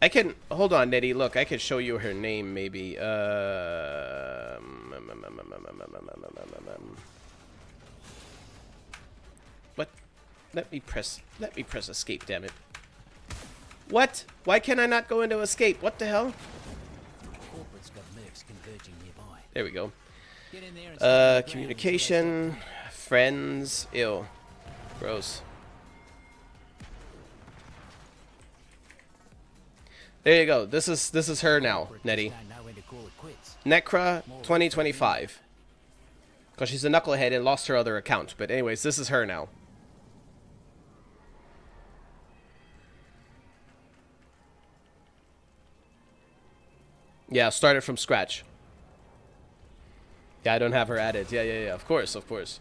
I can... Hold on, Nettie. Look, I can show you her name, maybe. What? Let me press escape, damn it. What? Why can I not go into escape? What the hell? There we go. Communication, friends, ew, gross. There you go. This is her now, Nettie. Necra 2025. Because she's a knucklehead and lost her other account. But anyways, this is her now. Yeah, started from scratch. Yeah, I don't have her added. Yeah, of course, of course.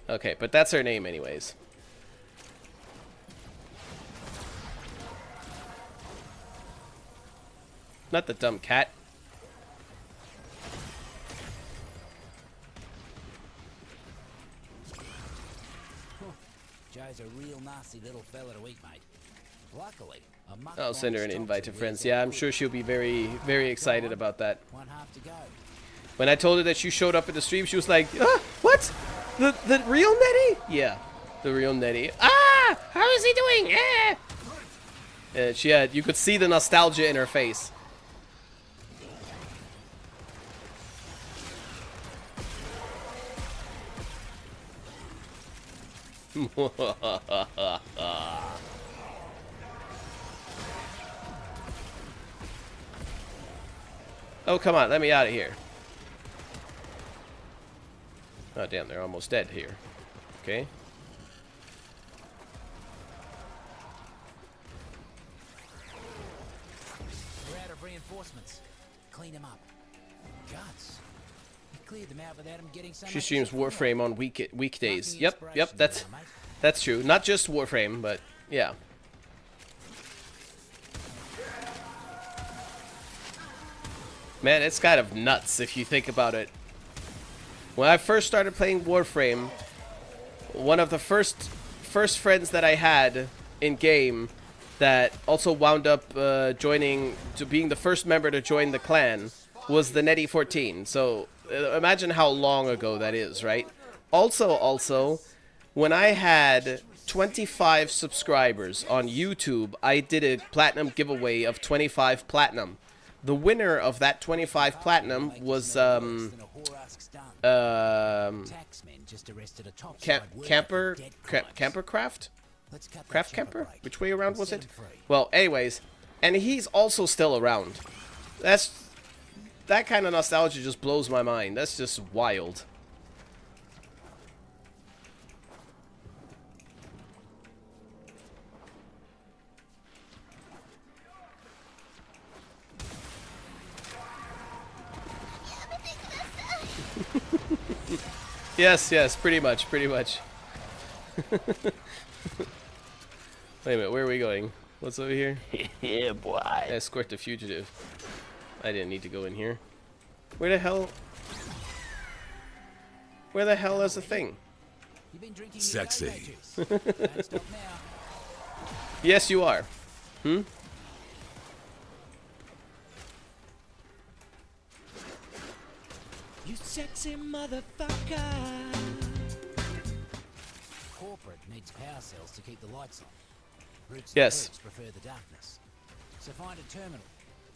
Okay, but that's her name anyways. Not the dumb cat. Joe's a real nasty little fella to eat, mate. Luckily, I'll send her an invite to friends. Yeah, I'm sure she'll be very, very excited about that. One half to go. When I told her that you showed up at the stream, she was like, what? The real Nettie? Yeah, the real Nettie. Ah! How is he doing? Ah! And you could see the nostalgia in her face. Oh, come on, let me out of here. Oh, damn, they're almost dead here. Okay. We're out of reinforcements. Clean them up. Guts. You cleared them out without them getting so She much streams as a Warframe on weekdays. Nothing Yep, inspiration that's true. Not just Warframe, but yeah. Man, it's kind of nuts if you think about it. When I first started playing Warframe, one of the first friends that I had in game that also wound up being the first member to join the clan was the Netty 14. So imagine how long ago that is, right? Also, when I had 25 subscribers on YouTube, I did a platinum giveaway of 25 platinum. The winner of that 25 platinum was Campercraft? Craft Camper? Which way around was it? Well, anyways, and he's also still around. That kind of nostalgia just blows my mind. That's just wild. Yes, pretty much. Wait a minute, where are we going? What's over here? Yeah, boy. Escort the fugitive. I didn't need to go in here. Where the hell is the thing? Sexy. Yes, you are. You sexy motherfucker. Corporate needs power cells to keep the lights on. Roots and Yes. perks prefer the darkness. So find a terminal.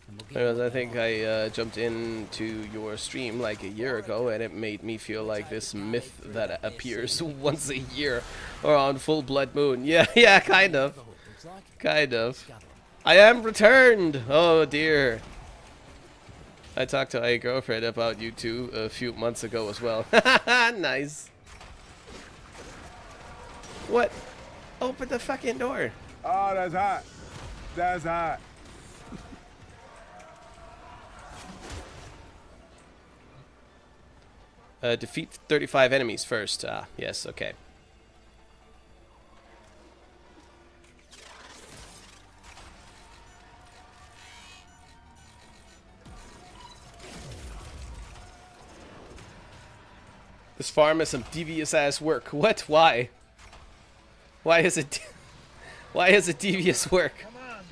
And we'll get Because you I what think they want. I jumped into your stream like a year ago, and it made me feel like this myth that appears once a year or on full blood moon. Yeah, kind of. Looks like Kind of. scuttle. I am returned! Oh dear. I talked to a girlfriend about you two a few months ago as well. Nice. What? Open the fucking door. Oh, that's hot. That's hot. Defeat 35 enemies first. Ah, yes, okay. This farm is some devious ass work. What? Why? Why is it? Why is it devious work? Come on.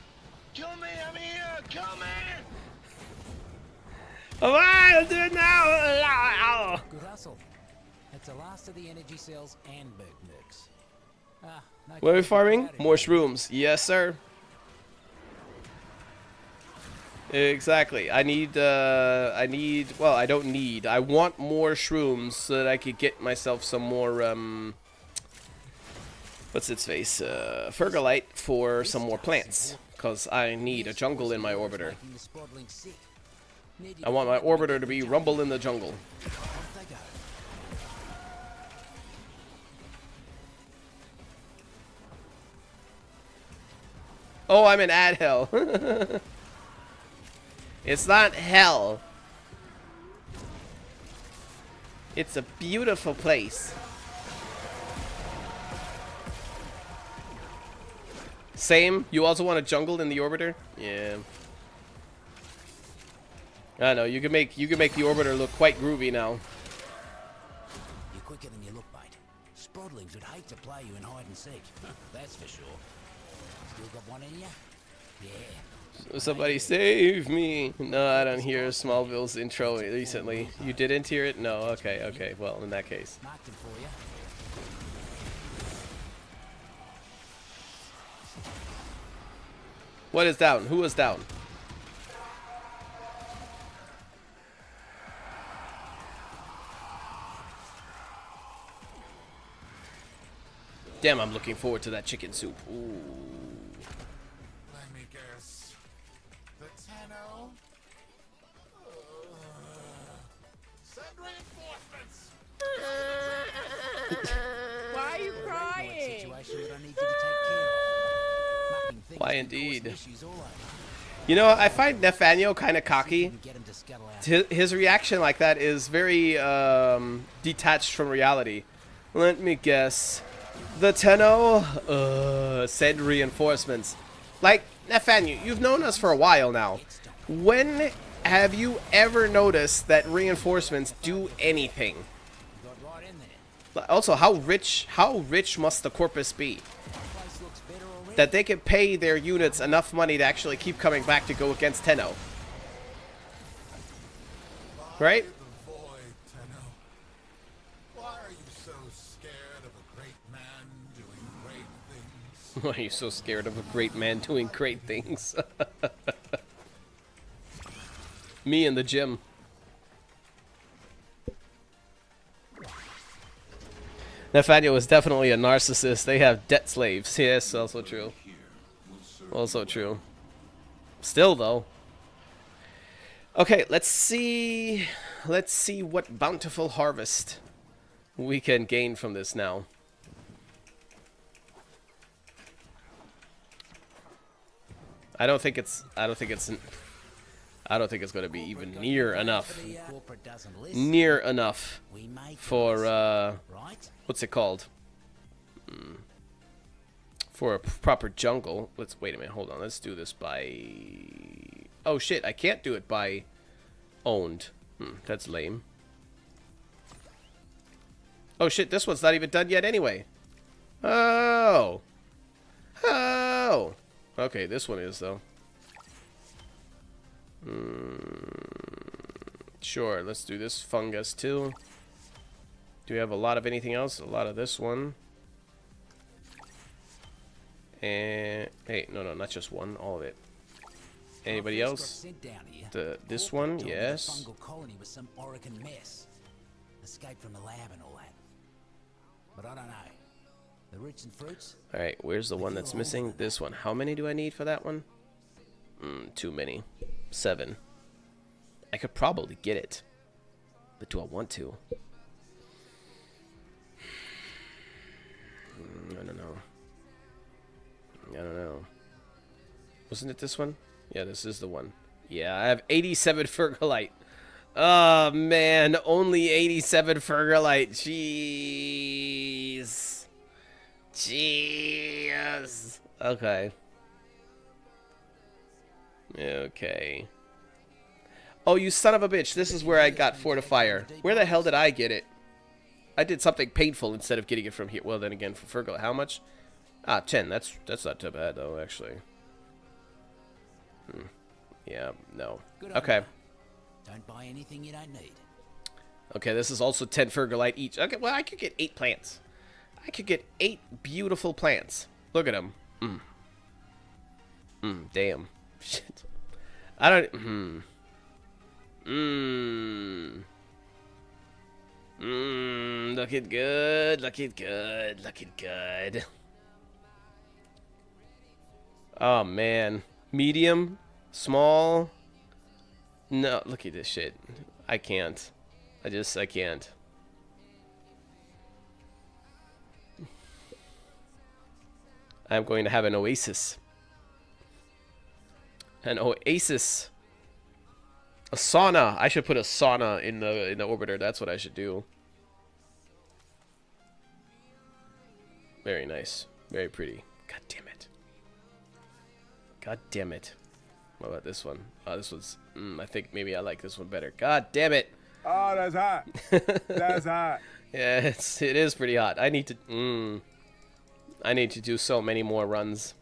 Kill me, I'm here. Kill me. Oh, I'll do it now. Good hustle. That's the last of the energy cells and mercs. Ah, no Where are we good farming? about it. More shrooms. Yes, sir. Exactly. I want more shrooms so that I could get myself some more, what's its face? Fergalite for some more plants. Because I need a jungle in my orbiter. Making the Sprodling sick. Need you I want my find them orbiter and to be jump. rumble in the jungle. Off they go. Oh, I'm in ad hell. It's not hell. It's a beautiful place. Same. You also want a jungle in the orbiter? Yeah. I know. You can make the orbiter look quite groovy now. You're quicker than you look, mate. Sprodlings would hate to play you in hide and seek. That's for sure. Still got one in you? Yeah. Somebody save me. No, I don't hear Smallville's intro recently. You didn't hear it? No. Okay. Well, in that case. Marked him for you. What is down? Who is down? Damn, I'm looking forward to that chicken soup. Ooh. Let me guess. The Tenno? Send reinforcements! Why are you crying? Situation that I need you to take care of. Mucking things Why can indeed? cause issues all over. You know, I find Nathaniel kind of cocky. Get him to scuttle out. His reaction like that is very detached from reality. Let me guess. The Tenno send reinforcements. Like, Nathaniel, you've known us for a while now. When have you ever noticed that reinforcements do anything? Got right in there. Also, how rich must the corpus be Place looks better already. that they can pay their units enough money to actually keep coming back to go against Tenno? Right? The void, Tenno. Why are you so scared of a great man doing great things? Why are you so scared of a great man doing great things? Me in the gym. Nathaniel is definitely a narcissist. They have debt slaves. Yes, also true. Also true. Still, though. Okay, let's see. Let's see what bountiful harvest we can gain from this now. I don't think it's going to be even near enough. Corporate doesn't listen. Near enough We make for right? what's it called? For a proper jungle. Let's wait a minute. Hold on. Let's do this by. Oh shit! I can't do it by owned. That's lame. Oh shit! This one's not even done yet anyway. Oh. Oh. Okay, this one is though. Sure. Let's do this fungus too. Do we have a lot of anything else? A lot of this one. And hey, no, not just one, all of it. Anybody Got else? sent down here. This Corporate one, told me yes. The fungal colony was some Oregon mess. Escaped from the lab and all that. But I don't know. The roots and fruits. All right, where's the one that's missing? This one. How many do I need for that one? Too many. 7. I could probably get it, but do I want to? I don't know. I don't know. Wasn't it this one? Yeah, this is the one. Yeah, I have 87 Fergalite. Oh, man. Only 87 Fergalite. Jeez. Jeez. Okay. Okay. Oh, you son of a bitch. This is where I got Fortifier. Where the hell did I get it? I did something painful instead of getting it from here. Well, then again, for Fergal, how much? Ah, 10. That's not too bad, though, actually. Yeah, no. Okay. Don't buy anything you don't need. Okay, this is also 10 Fergalite each. Okay, well, I could get 8 plants. I could get 8 beautiful plants. Look at them. Damn. Shit. I don't... Looking good, looking good, looking good. Oh, man. Medium? Small? No, look at this shit. I can't. I can't. I'm going to have an oasis. An oasis. A sauna. I should put a sauna in the orbiter. That's what I should do. Very nice. Very pretty. God damn it. God damn it. What about this one? Oh, this one's... I think maybe I like this one better. God damn it. Oh, that's hot. That's hot. Yeah, it is pretty hot. I need to... I need to do so many more runs.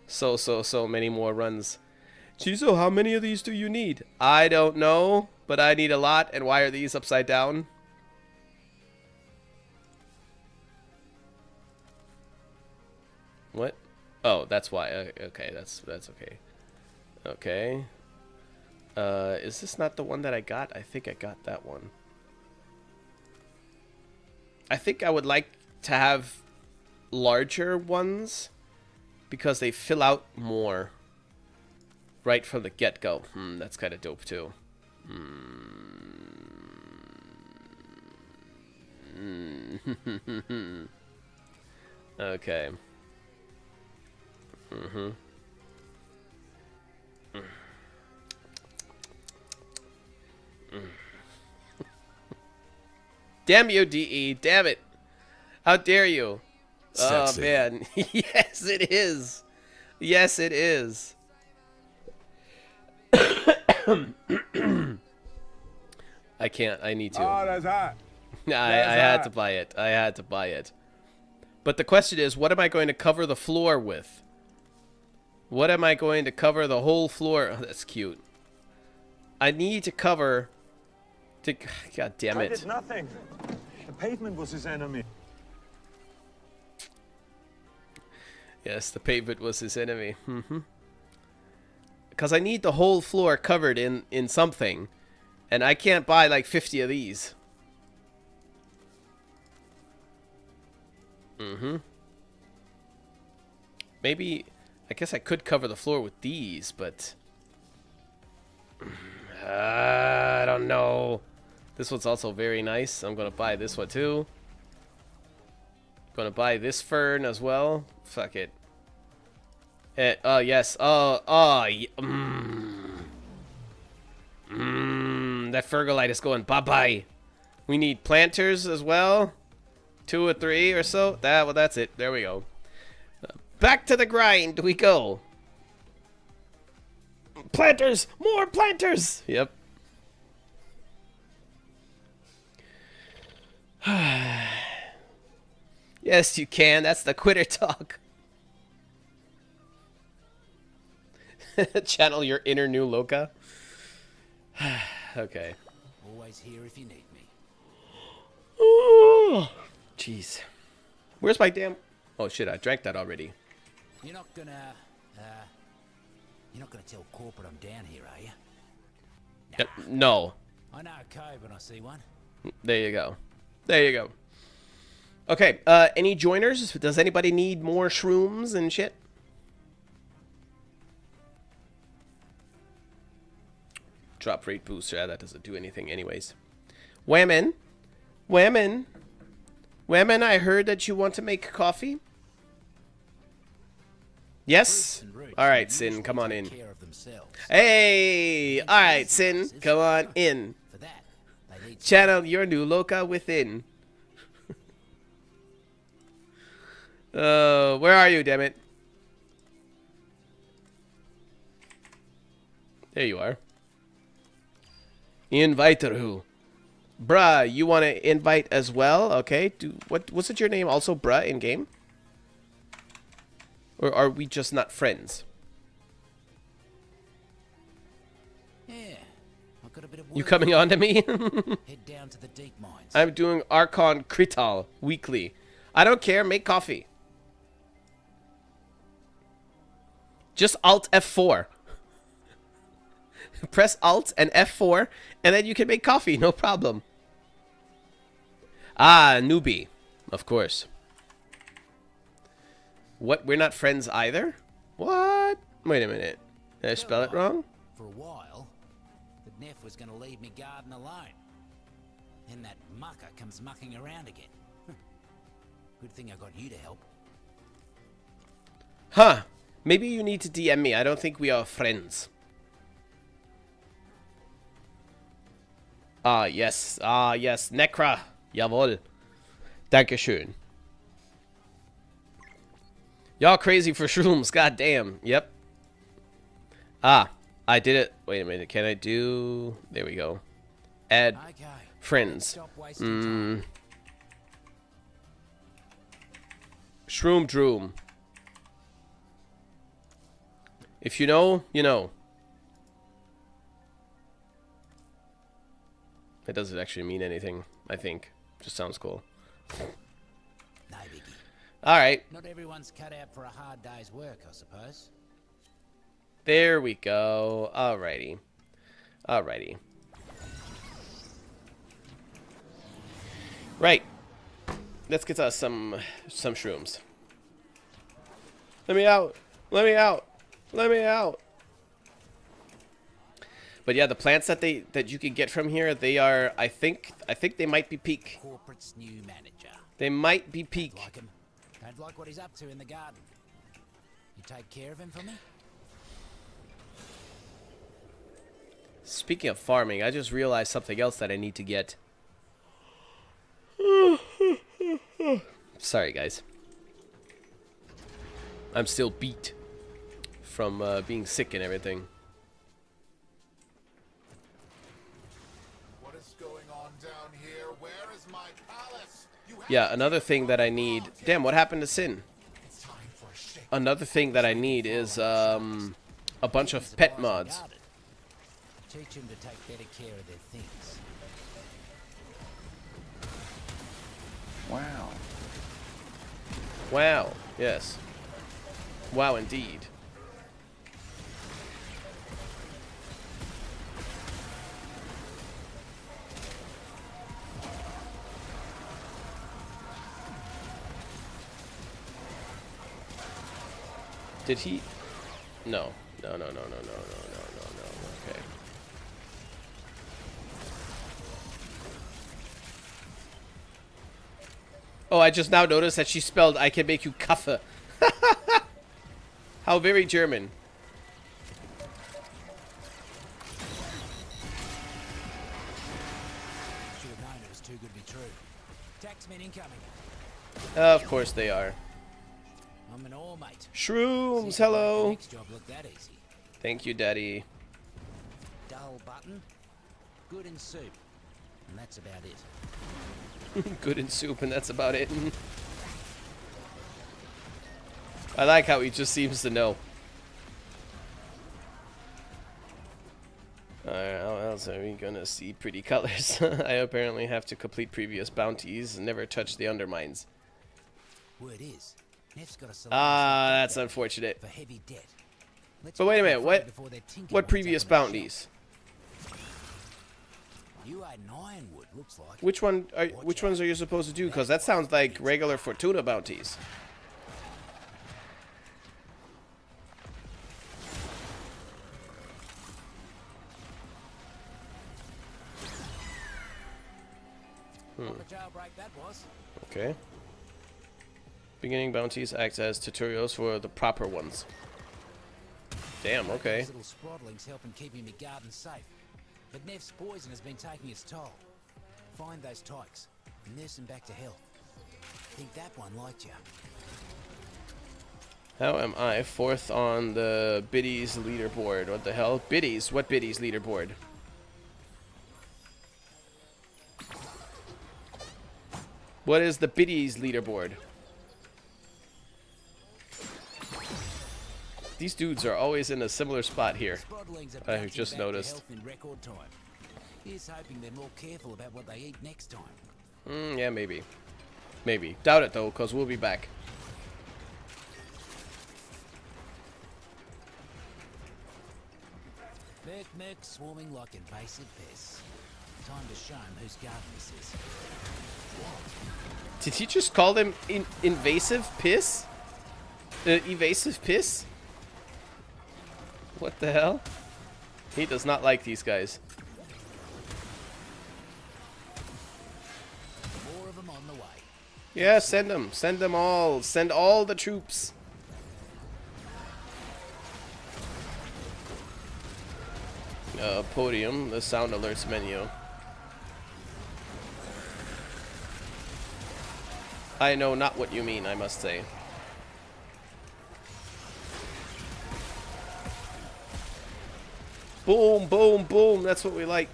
So many more runs. Chizo, how many of these do you need? I don't know, but I need a lot. And why are these upside down? What? Oh, that's why. Okay, that's okay. Okay. Is this not the one that I got? I think I got that one. I think I would like to have larger ones because they fill out more right from the get-go. That's kind of dope too. Okay. Damn you, DE. Damn it. How dare you? Sexy. Oh, man. Yes, it is. Yes, it is. I can't. I need to. Oh, that's hot. I had to buy it. I had to buy it. But the question is, what am I going to cover the floor with? What am I going to cover the whole floor? Oh, that's cute. I need to cover... God damn it. I did nothing. The pavement was his enemy. Yes, the pavement was his enemy. Because I need the whole floor covered in something. And I can't buy like 50 of these. Maybe... I guess I could cover the floor with these, but... I don't know. This one's also very nice. I'm going to buy this one too. Going to buy this fern as well. Fuck it. Oh, yes. That Fergalite is going bye-bye. We need planters as well. 2 or 3 or so. Well, that's it. There we go. Back to the grind we go. Planters! More planters! Yep. Yes, you can. That's the quitter talk. Channel your inner new Loka. Okay. Always here if you need me. Oh, jeez. Where's my damn... Oh, shit. I drank that already. You're not gonna tell corporate I'm down here, are you? No. I know a cove when I see one. There you go. There you go. Okay, any joiners? Does anybody need more shrooms and shit? Drop rate booster. Yeah, that doesn't do anything anyways. Women. Women. Women, I heard that you want to make coffee. Yes? Alright, Sin, come on in. Hey! Alright, Sin, come on in. Channel your new Loka within. Where are you, damn it? There you are. Inviter who? Bruh, you want to invite as well? Okay. What's it your name also, bruh, in game? Or are we just not friends? Yeah, I've got a bit of work. You coming on to me? Head down to the deep mines. I'm doing Archon Krital weekly. I don't care. Make coffee. Just Alt F4. Press Alt and F4, and then you can make coffee. No problem. Ah, newbie. Of course. What? We're not friends either? What? Wait a minute. Did I spell it wrong? For a while, the Neff was going to leave me garden alone. Then that mucker comes mucking around again. Good thing I got you to help. Huh. Maybe you need to DM me. I don't think we are friends. Ah, yes. Ah, yes. Necra. Jawohl. Dankeschön. Y'all crazy for shrooms. God damn. Yep. Ah, I did it. Wait a minute. Can I do... There we go. Add friends. Shroom Droom. If you know, you know. It doesn't actually mean anything, I think. Just sounds cool. No biggie. Alright. Not everyone's cut out for a hard day's work, I suppose. There we go. Alrighty. Alrighty. Right. Let's get us some shrooms. Let me out. Let me out. Let me out. But yeah, the plants that you can get from here, they are, I think they might be peak. Corporate's new manager. They might be peak. Like him. Don't like what he's up to in the garden. You take care of him for me? Speaking of farming, I just realized something else that I need to get. Sorry, guys. I'm still beat from being sick and everything. What is going on down here? Where is my palace? Yeah, another thing that I need... Damn, what happened to Sin? Another thing that I need is a bunch of pet mods. Teach them to take better care of their things. Wow. Wow, yes. Wow, indeed. Did he? No. No. Okay. Oh, I just now noticed that she spelled "I can make you kaffe." How very German. Should have known it was too good to be true. Taxmen incoming. Of course they are. I'm an all mate. Shrooms, hello. Next job looked that easy. Thank you, Daddy. Dull button, good in soup, and that's about it. Good in soup, and that's about it. I like how he just seems to know. Alright, how else are we gonna see pretty colors? I apparently have to complete previous bounties and never touch the undermines. Word is, Neff's got a Ah, that's unfortunate. for heavy debt. But wait a minute, what previous bounties? You had an ironwood, looks like. Which ones are you supposed to do? Because that sounds like regular Fortuna bounties. What a jailbreak that was. Okay. Beginning bounties act as tutorials for the proper ones. Damn, okay. Those little sproddlings helping keeping me garden safe. But Neff's poison has been taking its toll. Find those tykes and nurse them back to health. Think that one liked you. How am I fourth on the biddies leaderboard? What the hell? Biddies? What biddies leaderboard? What is the biddies leaderboard? These dudes are always in a similar spot here. I just noticed. He's hoping they're more careful about what they eat next time. Yeah, maybe. Maybe. Doubt it, though, because we'll be back. Merc swarming like invasive pests. Time to show him whose garden this is. Did he just call them invasive piss? Evasive piss? What the hell? He does not like these guys. More of them on the way. Yeah, send them. Send them all. Send all the troops. Podium, the sound alerts menu. I know not what you mean, I must say. Boom, boom, boom. That's what we like.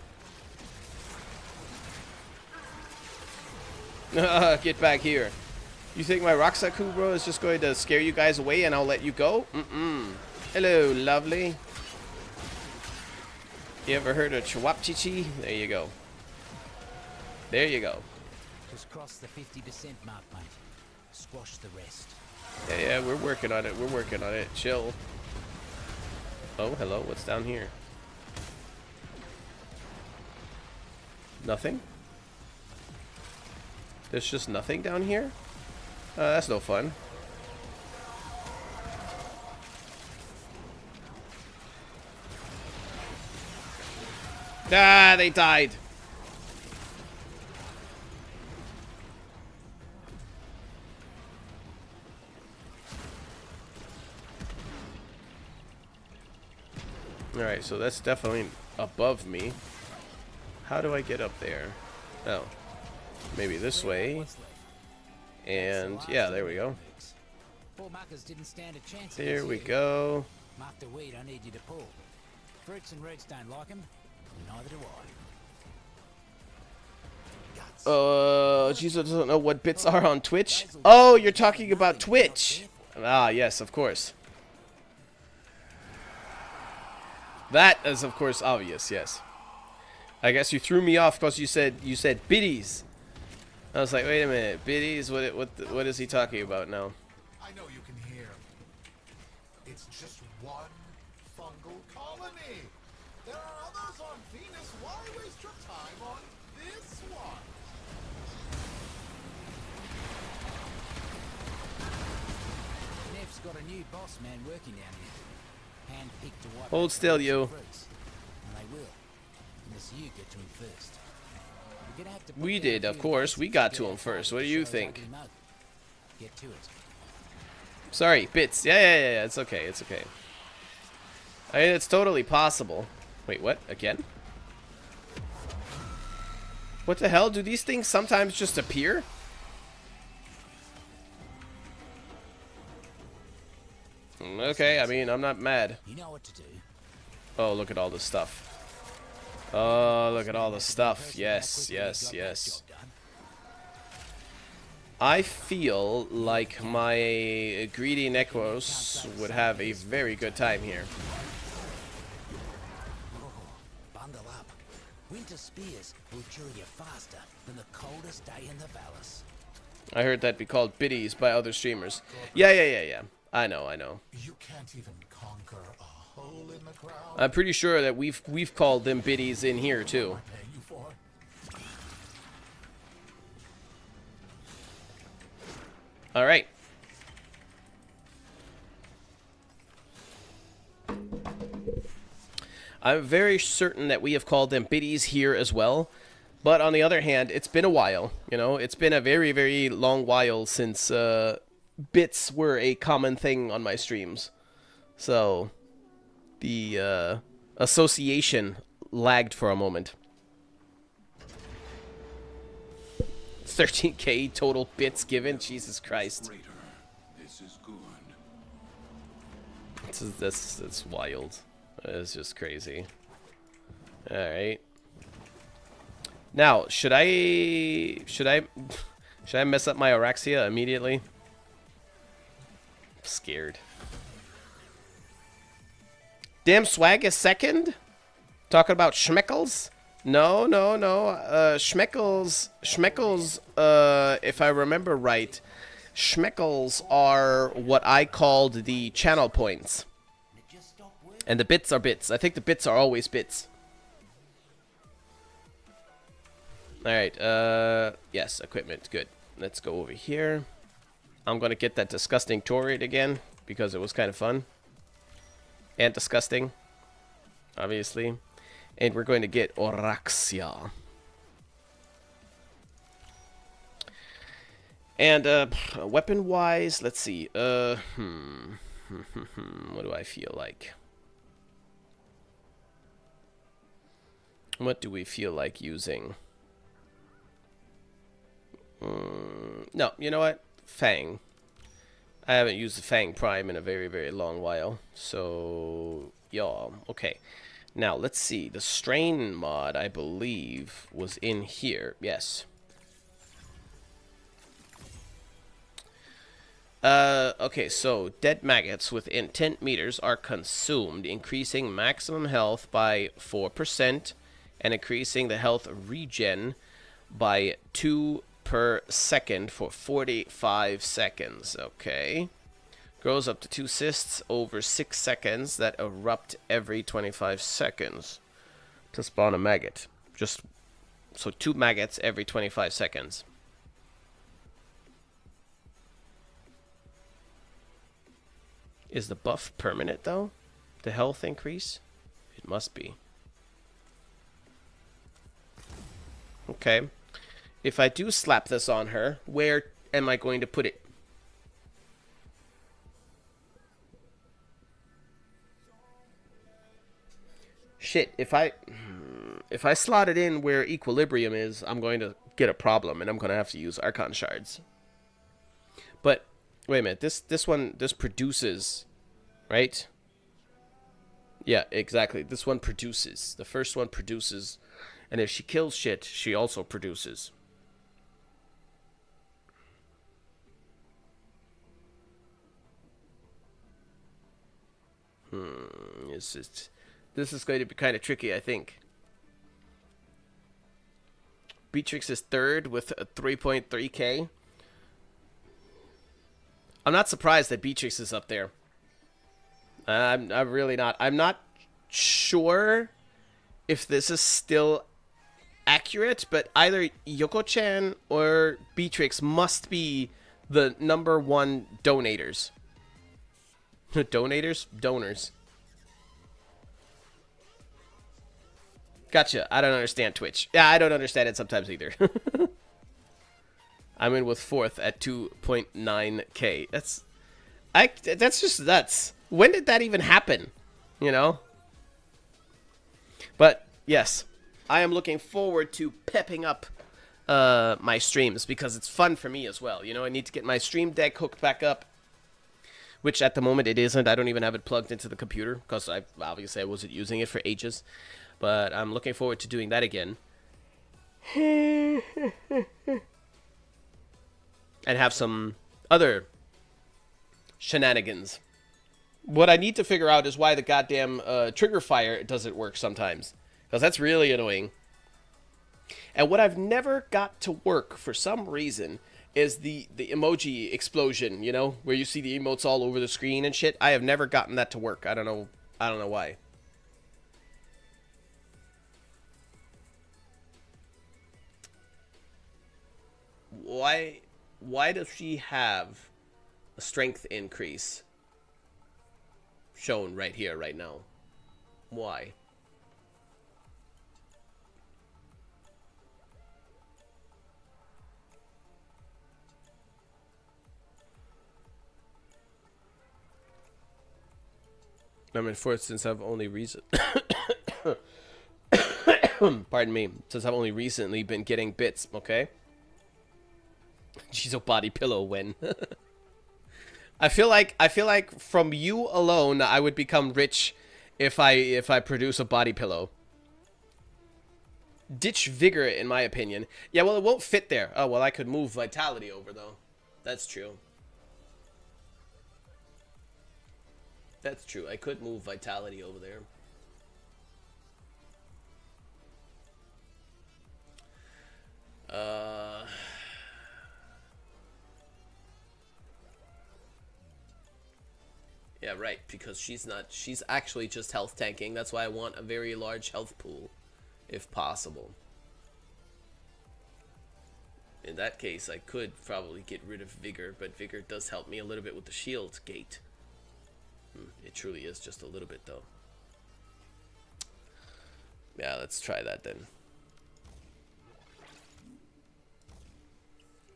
Get back here. You think my Roxaku, bro, is just going to scare you guys away and I'll let you go? Hello, lovely. You ever heard of Chawapchichi? There you go. There you go. Just cross the 50% mark, mate. Squash the rest. Yeah, we're working on it. We're working on it. Chill. Oh, hello. What's down here? Nothing? There's just nothing down here? That's no fun. Ah, they died. Alright, so that's definitely above me. How do I get up there? Oh. Maybe this way. And yeah, there we go. Poor muckers didn't stand a chance. There we go. Mark the weed I need you to pull. Fruits and roots don't like him. Neither do I. Jesus doesn't know what bits are on Twitch. Oh, you're talking about Twitch. Ah, yes, of course. That is, of course, obvious. Yes. I guess you threw me off because you said biddies. I was like, wait a minute, biddies. What is he talking about now? I know you can hear. It's just one fungal colony. There are others on Venus. Why waste your time on this one? Nev's got a new boss man working down here. Hand-picked to wipe Hold out still, the you. fruits. And they will. Unless you get to him first. You're gonna have to put We down did, a of few course. basics We got get to our him first. fight What do you shows think? ugly mug. Get to it. Sorry, bits. Yeah. It's okay. It's okay. I mean, it's totally possible. Wait, what? Again? What the hell? Do these things sometimes just appear? Okay, I mean, I'm not mad. You know what to do. Oh, look at all this stuff. Oh, look at all the stuff. Yes. I feel like my greedy Necros would have a very good time here. Bundle up. Winter spears will cure you faster than the coldest day in the Vallis. I heard that be called biddies by other streamers. Yeah. I know. You can't even conquer a hole in the ground. I'm pretty sure that we've called them biddies in here too. Paying you for it. All right. I'm very certain that we have called them biddies here as well. But on the other hand, it's been a while. You know, it's been a very, very long while since bits were a common thing on my streams. So the association lagged for a moment. 13k total bits given. Jesus Christ. This is good. That's wild. It's just crazy. All right. Now, should I mess up my Araxia immediately? I'm scared. Damn swag is second? Talking about Schmeckles? No. Schmeckles, if I remember right, Schmeckles are what I called the channel points. And the bits are bits. I think the bits are always bits. Alright, yes, equipment, good. Let's go over here. I'm gonna get that disgusting Torrid again, because it was kind of fun. And disgusting, obviously. And we're going to get Oraxia. And, weapon-wise, let's see, what do I feel like? What do we feel like using? No, you know what? Fang. I haven't used the Fang Prime in a very, very long while. So, yeah, okay. Now, let's see. The Strain mod, I believe, was in here. Yes. Okay, so dead maggots within 10 meters are consumed, increasing maximum health by 4% and increasing the health regen by 2 per second for 45 seconds. Okay. Grows up to 2 cysts over 6 seconds that erupt every 25 seconds to spawn a maggot. Just so 2 maggots every 25 seconds. Is the buff permanent though? The health increase? It must be. Okay. If I do slap this on her, where am I going to put it? Shit, if I slot it in where equilibrium is, I'm going to get a problem, and I'm going to have to use Archon Shards. But, wait a minute, this produces, right? Yeah, exactly. This one produces. The first one produces, and if she kills shit, she also produces. This is going to be kind of tricky, I think. Beatrix is third with a 3.3k. I'm not surprised that Beatrix is up there. I'm really not. I'm not sure if this is still accurate, but either Yoko-chan or Beatrix must be the #1 donators. Donators? Donors. Gotcha. I don't understand Twitch. Yeah, I don't understand it sometimes either. I'm in with 4th at 2.9k. That's just nuts. When did that even happen? You know? But, yes. I am looking forward to pepping up my streams because it's fun for me as well. You know, I need to get my stream deck hooked back up, which at the moment it isn't. I don't even have it plugged into the computer because I wasn't using it for ages. But I'm looking forward to doing that again. And have some other shenanigans. What I need to figure out is why the goddamn trigger fire doesn't work sometimes. Because that's really annoying. And what I've never got to work for some reason is the emoji explosion, you know? Where you see the emotes all over the screen and shit. I have never gotten that to work. I don't know why. Why does she have a strength increase shown right here, right now? Why? I'm in 4th since I've only pardon me, since I've only recently been getting bits, okay? She's a body pillow when. I feel like from you alone I would become rich if I produce a body pillow. Ditch vigor in my opinion. Yeah, well it won't fit there. Oh well, I could move vitality over though. That's true. That's true. I could move vitality over there. Yeah, right, because she's actually just health tanking. That's why I want a very large health pool, if possible. In that case, I could probably get rid of Vigor, but Vigor does help me a little bit with the shield gate. It truly is just a little bit, though. Yeah, let's try that then.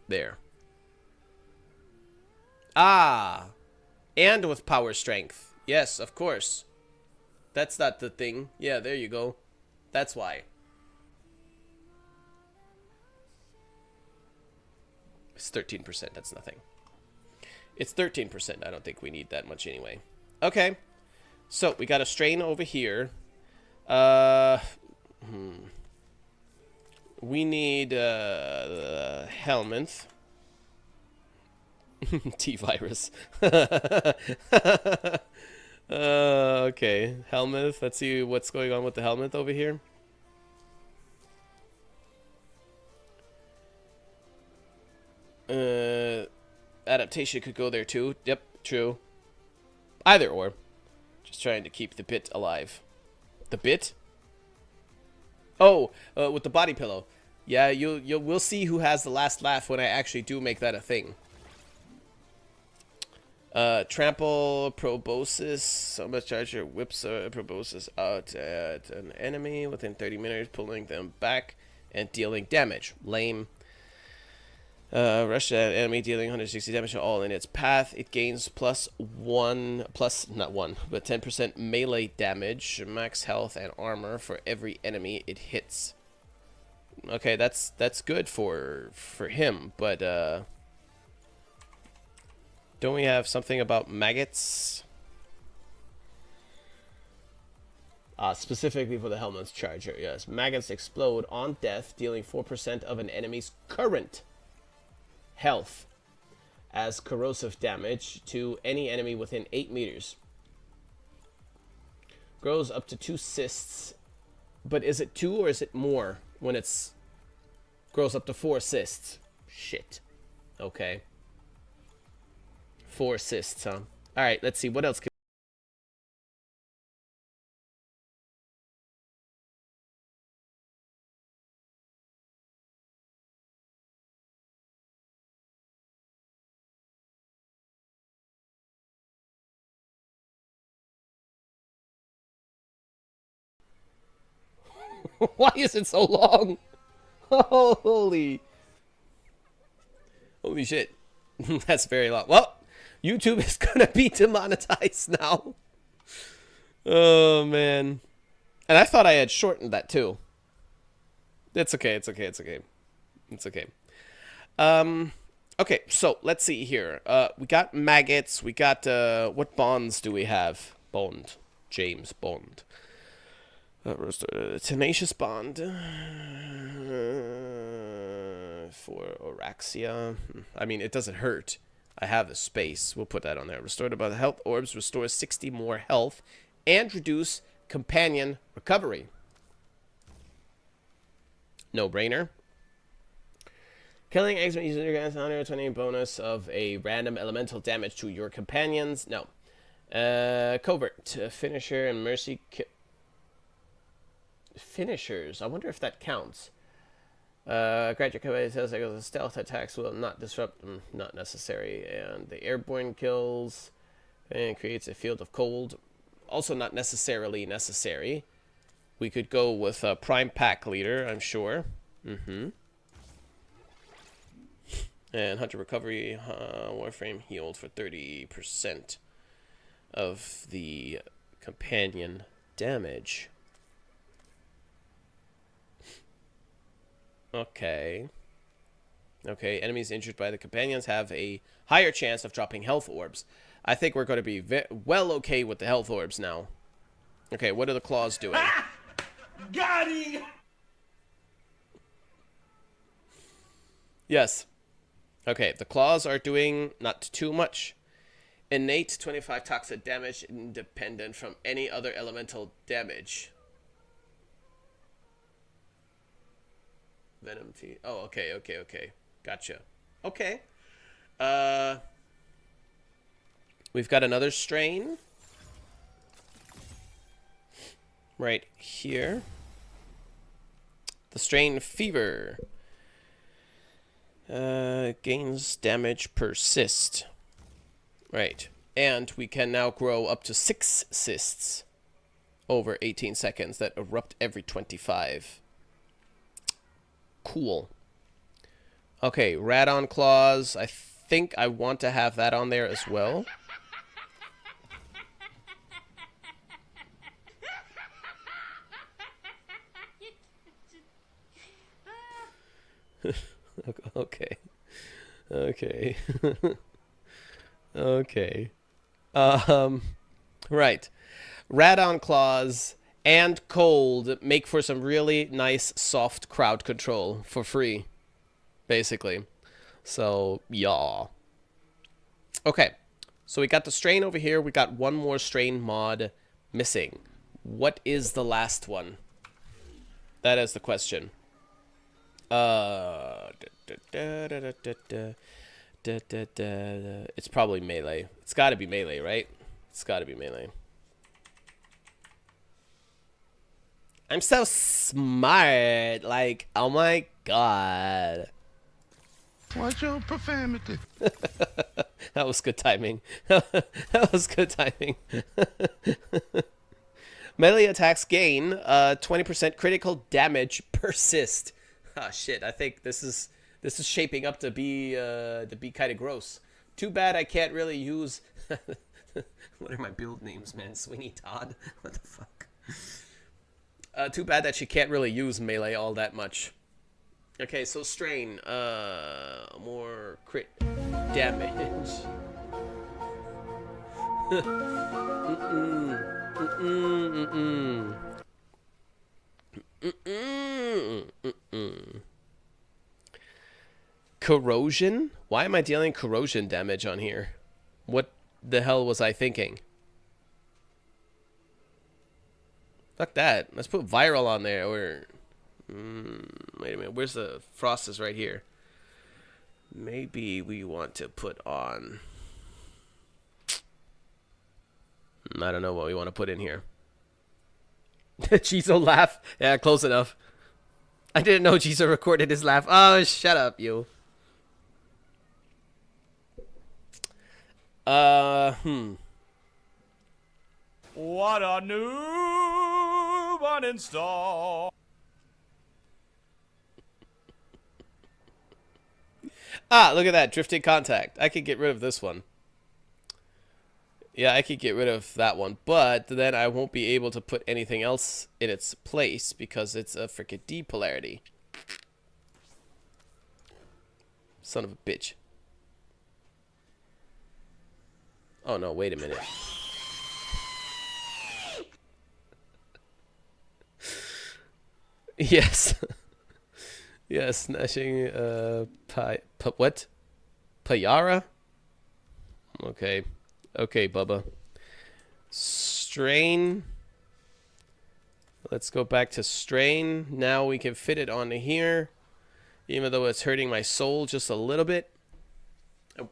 There. Ah! And with power strength. Yes, of course. That's not the thing. Yeah, there you go. That's why. It's 13%. That's nothing. It's 13%. I don't think we need that much anyway. Okay. So, we got a strain over here. We need Helminth. T-Virus. Okay. Helminth. Let's see what's going on with the Helminth over here. Adaptation could go there too. Yep, true. Either or. Just trying to keep the bit alive. The bit? Oh, with the body pillow. Yeah, we'll see who has the last laugh when I actually do make that a thing. Trample proboscis. So much charger whips proboscis out at an enemy within 30 minutes, pulling them back and dealing damage. Lame. Rush at enemy dealing 160 damage to all in its path. It gains plus 10% melee damage, max health, and armor for every enemy it hits. Okay, that's good for him, but don't we have something about maggots? Specifically for the Helmet's Charger, yes. Maggots explode on death, dealing 4% of an enemy's current health as corrosive damage to any enemy within 8 meters. Grows up to 2 cysts. But is it 2 or is it more when it's grows up to 4 cysts? Shit. Okay. 4 cysts, huh? Alright, let's see. What else can Why is it so long? Holy shit. That's very long. Well, YouTube is gonna be demonetized now. Oh man. And I thought I had shortened that too. It's okay, it's okay, it's okay. It's okay. Okay, so let's see here. We got maggots, we got what bonds do we have? Bond. James Bond. Tenacious bond for Oraxia. I mean, it doesn't hurt. I have the space. We'll put that on there. Restored by the health orbs restores 60 more health and reduce companion recovery. No brainer. Killing X using your guys 120 bonus of a random elemental damage to your companions. No. Covert finisher and mercy. Finishers. I wonder if that counts. Grant your company says like the stealth attacks will not disrupt them. Not necessary. And the airborne kills and creates a field of cold. Also not necessarily necessary. We could go with a prime pack leader, I'm sure. And hunter recovery warframe healed for 30% of the companion damage. Okay. Okay, enemies injured by the companions have a higher chance of dropping health orbs. I think we're going to be well okay with the health orbs now. Okay, what are the claws doing? Ah! Got him! Yes. Okay, the claws are doing not too much. Innate 25 toxic damage independent from any other elemental damage. Venom T. Oh, okay, okay, okay. Gotcha. Okay. We've got another strain. Right here. The strain Fever. Gains damage persist. Right. And we can now grow up to 6 cysts over 18 seconds that erupt every 25. Cool. Okay, Radon Claws. I think I want to have that on there as well. Okay. Okay. Okay. Right. Radon Claws and Cold make for some really nice soft crowd control for free, basically. So, yeah. Okay. So we got the strain over here. We got one more strain mod missing. What is the last one? That is the question. It's probably melee. It's got to be melee, right? It's got to be melee. I'm so smart. Like, oh my god. Watch your profanity. That was good timing. That was good timing. Melee attacks gain 20% critical damage persist. Ah, shit. I think this is shaping up to be kind of gross. Too bad I can't really use. What are my build names, man? Swingy Todd. What the fuck? Too bad that she can't really use melee all that much. Okay, so strain. More crit damage. Corrosion? Why am I dealing corrosion damage on here? What the hell was I thinking? Fuck that. Let's put viral on there. Or wait a minute. Where's the frost? Is right here. Maybe we want to put on. I don't know what we want to put in here. Jizo laugh. Yeah, close enough. I didn't know Jizo recorded his laugh. Oh, shut up, you. What a noob uninstall. Ah, look at that. Drifting contact. I could get rid of this one. Yeah, I could get rid of that one. But then I won't be able to put anything else in its place because it's a freaking D polarity. Son of a bitch. Oh, no. Wait a minute. Yes. Yes, snatching, what? Payara? Okay. Okay, Bubba. Strain. Let's go back to strain. Now we can fit it onto here. Even though it's hurting my soul just a little bit.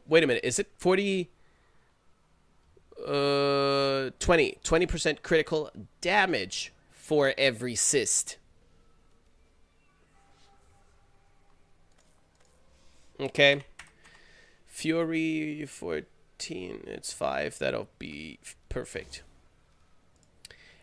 Wait a minute. Is it 40? 20% critical damage for every cyst. Okay. Fury 14. It's 5. That'll be perfect.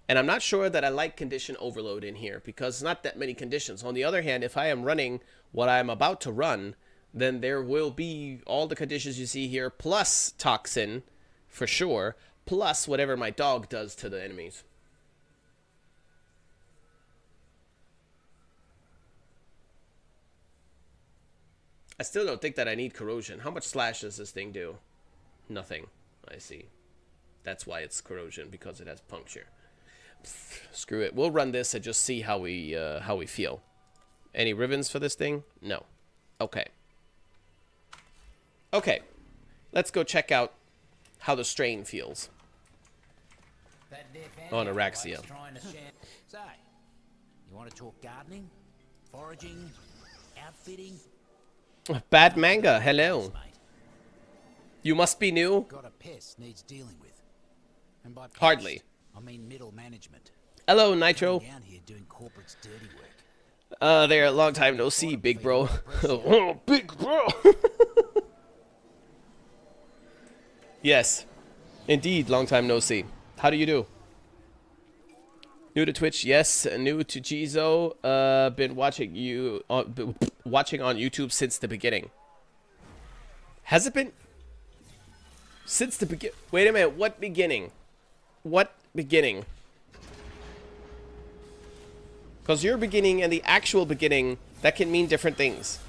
And I'm not sure that I like condition overload in here because not that many conditions. On the other hand, if I am running what I'm about to run, then there will be all the conditions you see here plus toxin for sure, plus whatever my dog does to the enemies. I still don't think that I need corrosion. How much slash does this thing do? Nothing. I see. That's why it's corrosion, because it has puncture. Pfft, screw it. We'll run this and just see how we feel. Any ribbons for this thing? No. Okay. Okay. Let's go check out how the strain feels on Araxia. So, you want to talk gardening, foraging, outfitting? Bad manga, hello. You must be new. Got a pest needs dealing with. And by pest, Hardly. I mean middle management. Hello, Nitro. Down here doing corporate's dirty work. There, long time no see, big bro. Oh, big bro. Yes, indeed, long time no see. How do you do? New to Twitch, yes. New to Jizo. Been watching you watching on YouTube since the beginning. Has it been since the begin? Wait a minute. What beginning? What beginning? Because your beginning and the actual beginning, that can mean different things.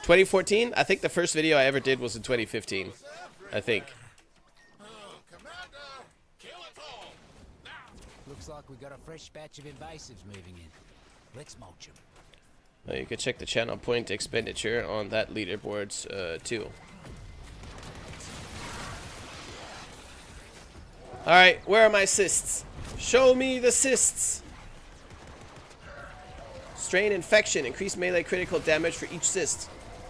2014? I think the first video I ever did was in 2015. I think. Looks like we got a fresh batch of invasives moving in. Let's mulch them. You can check the channel point expenditure on that leaderboards too. Alright, where are my cysts? Show me the cysts! Strain infection. Increased melee critical damage for each cyst.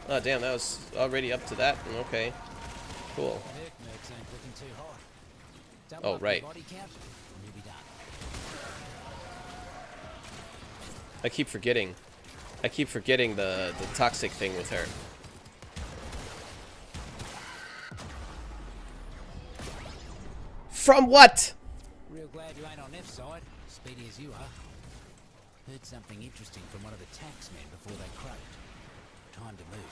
Oh damn, that was already up to that. Okay. Cool. Oh, right. I keep forgetting. I keep forgetting the toxic thing with her. From what? Real glad you ain't on F side, speedy as you are. Heard something interesting from one of the taxmen before they croaked. Time to move.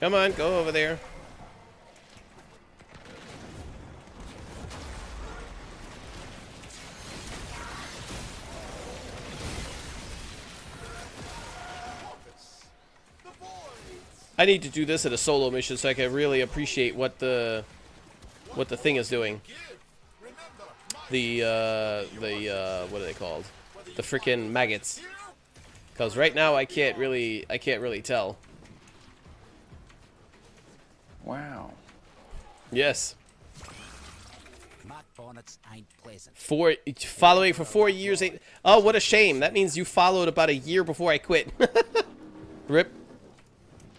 Come on, go over there. I need to do this at a solo mission so I can really appreciate what the thing is doing. The what are they called? The freaking maggots. Because right now I can't really tell. Wow. Yes. Mark bonnets ain't pleasant. Following for 4 years. Oh, what a shame. That means you followed about a year before I quit. Rip.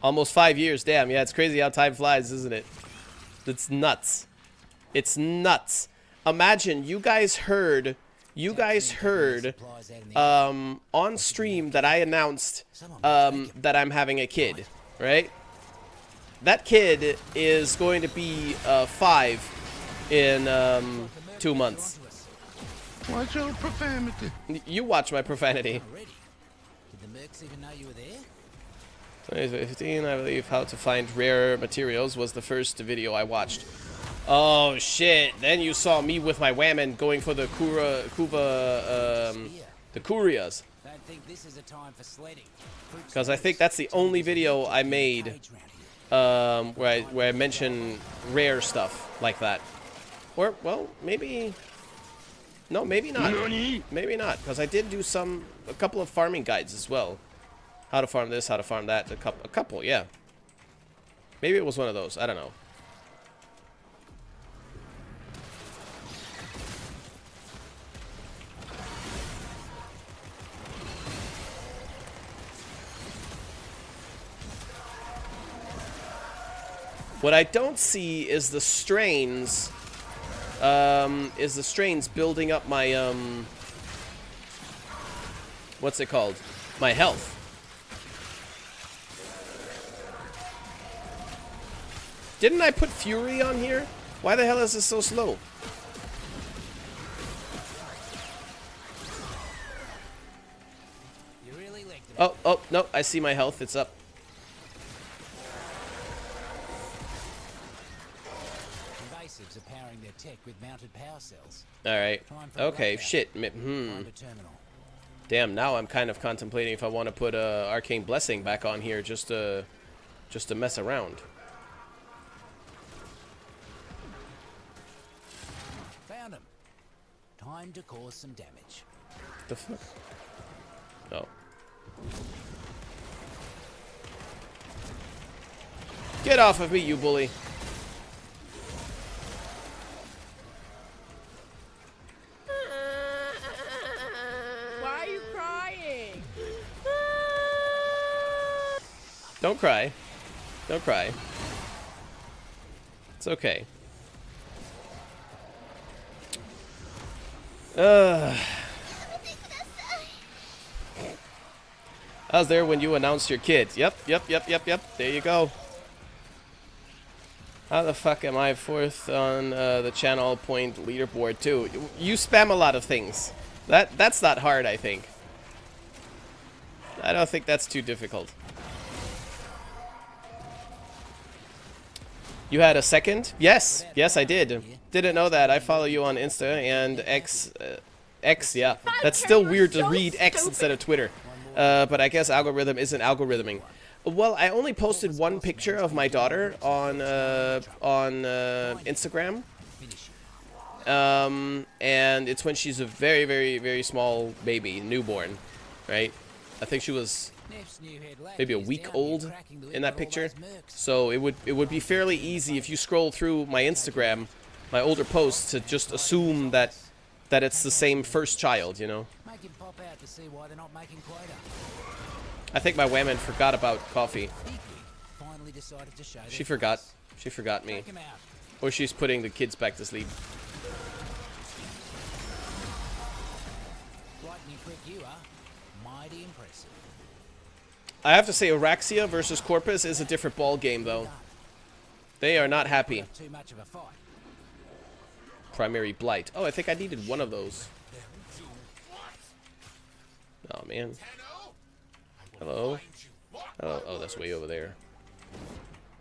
Almost 5 years. Damn. Yeah, it's crazy how time flies, isn't it? It's nuts. It's nuts. Imagine you guys heard on stream that I announced that I'm having a kid, right? That kid is going to be 5 in 2 months. Watch your profanity. You watch my profanity. Did the mercs even know you were there? 2015, I believe. How to find rare materials was the first video I watched. Oh shit! Then you saw me with my whammon going for the the Kurias. Don't think this is a time for sledding. Because I think that's the only video I made where I mention rare stuff like that. Or, well, maybe... No, maybe not. Maybe not, because I did do a couple of farming guides as well. How to farm this, how to farm that, a couple, yeah. Maybe it was one of those, I don't know. What I don't see is the strains. Building up my what's it called? My health. Didn't I put Fury on here? Why the hell is this so slow? Oh, no, I see my health. It's up. Invasives are powering their tech with mounted power cells. Alright. Okay, shit. Damn, now I'm kind of contemplating if I want to put Arcane Blessing back on here just to mess around. Found him. Time to cause some damage. The fuck? Oh. Get off of me, you bully. Why are you crying? Don't cry. Don't cry. It's okay. I was there when you announced your kid. Yep. There you go. How the fuck am I 4th on the channel point leaderboard too? You spam a lot of things. That's not hard, I think. I don't think that's too difficult. You had a second? Yes, I did. Didn't know that. I follow you on Insta and X, yeah. That's still weird to read X instead of Twitter. But I guess algorithm isn't algorithming. Well, I only posted one picture of my daughter on Instagram. And it's when she's a very, very, very small baby, newborn, right? I think she was maybe a week old in that picture. So it would be fairly easy if you scroll through my Instagram, my older posts, to just assume that it's the same first child, you know? I think my whammon forgot about coffee. She forgot. She forgot me. Or she's putting the kids back to sleep. I have to say, Araxia versus Corpus is a different ball game, though. They are not happy. Too much of a fight. Primary blight. Oh, I think I needed one of those. Oh, man. Hello? Oh, oh, that's way over there.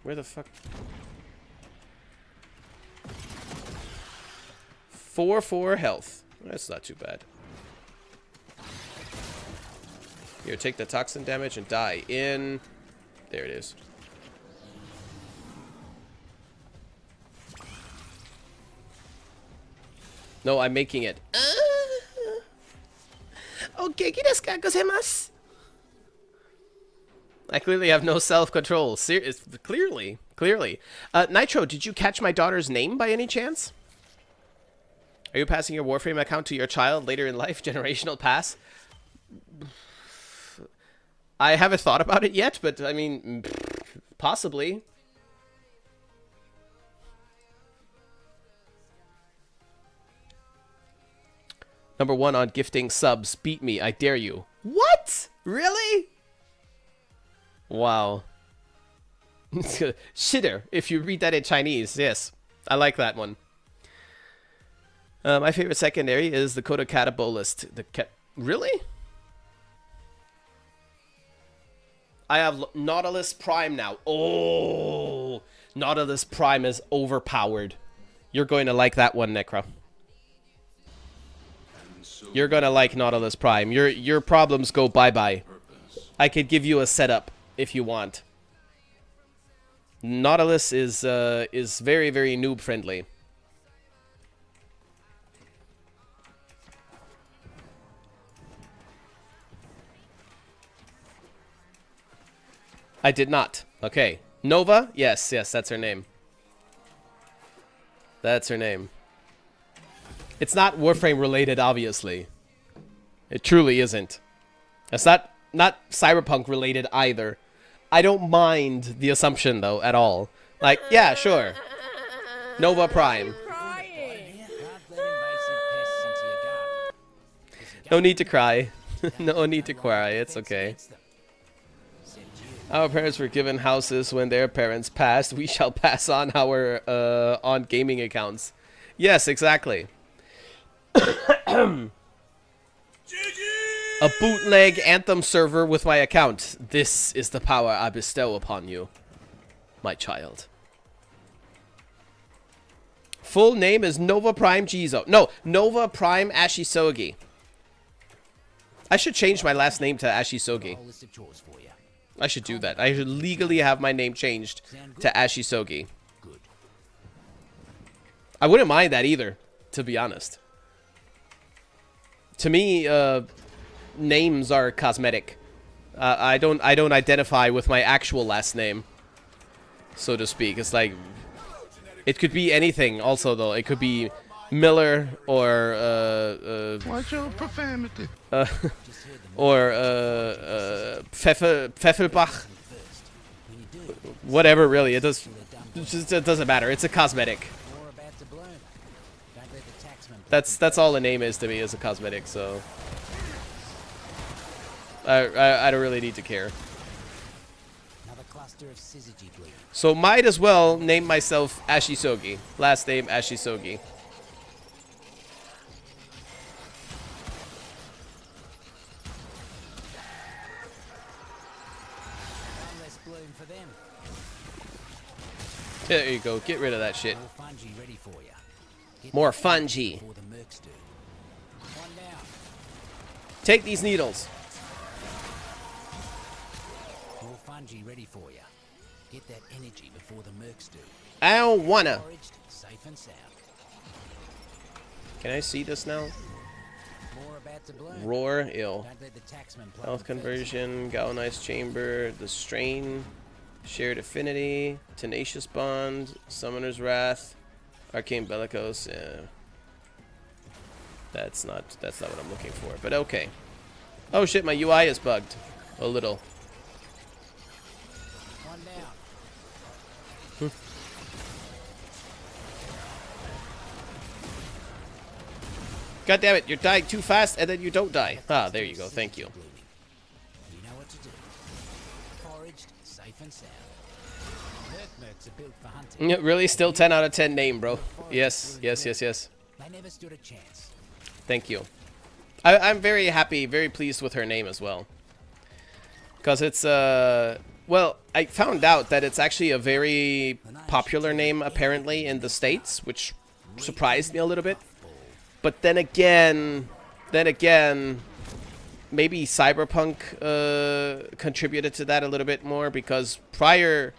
Where the fuck? 4 health. That's not too bad. Here, take the toxin damage and die in... There it is. No, I'm making it. Okay, I clearly have no self-control. Clearly. Nitro, did you catch my daughter's name by any chance? Are you passing your Warframe account to your child later in life? Generational pass? I haven't thought about it yet, but I mean, possibly. Number 1 on gifting subs. Beat me, I dare you. What? Really? Wow. Shitter, if you read that in Chinese. Yes, I like that one. My favorite secondary is the Coda Catabolist. Really? I have Nautilus Prime now. Oh, Nautilus Prime is overpowered. You're going to like that one, Necro. You're going to like Nautilus Prime. Your problems go bye-bye. I could give you a setup if you want. Nautilus is very, very noob friendly. I did not. Okay. Nova? Yes, that's her name. That's her name. It's not Warframe related, obviously. It truly isn't. It's not Cyberpunk related either. I don't mind the assumption, though, at all. Like, yeah, sure. Nova Prime. No need to cry. No need to cry. It's okay. Our parents were given houses when their parents passed. We shall pass on our on gaming accounts. Yes, exactly. A bootleg Anthem server with my account. This is the power I bestow upon you, my child. Full name is Nova Prime Jizo. No, Nova Prime Ashisogi. I should change my last name to Ashisogi. I should do that. I should legally have my name changed to Ashisogi. I wouldn't mind that either, to be honest. To me, names are cosmetic. I don't identify with my actual last name, so to speak. It's like it could be anything. Also, though, it could be Miller or Watch your profanity. Or Pfeffelbach. Whatever, really. It doesn't matter. It's a cosmetic. That's all the name is to me, is a cosmetic. So I don't really need to care. So might as well name myself Ashisogi. Last name Ashisogi. There you go. Get rid of that shit. More fungi. Take these needles. More fungi ready for you. Get that energy before the mercs do. I don't wanna. Safe and sound. Can I see this now? More about to bloom. Roar, ill. Don't let the taxman plug Health the first. conversion, galvanized chamber, the strain, shared affinity, tenacious bond, summoner's wrath, arcane bellicose. Yeah. That's not what I'm looking for, but okay. Oh shit, my UI is bugged a little. One down. God damn it, you're dying too fast and then you don't die. Ah, there you go, thank you. You know what to do. Foraged, safe and sound. Herkmerks are built for hunting. Yeah, really, still 10 out of 10 name, bro. Yes, yes, yes, yes. They never stood a chance. Thank you. I'm very happy, very pleased with her name as well. Because it's, well, I found out that it's actually a very popular name, apparently, in the States, which surprised me a little bit. But then again, maybe Cyberpunk contributed to that a little bit more, because prior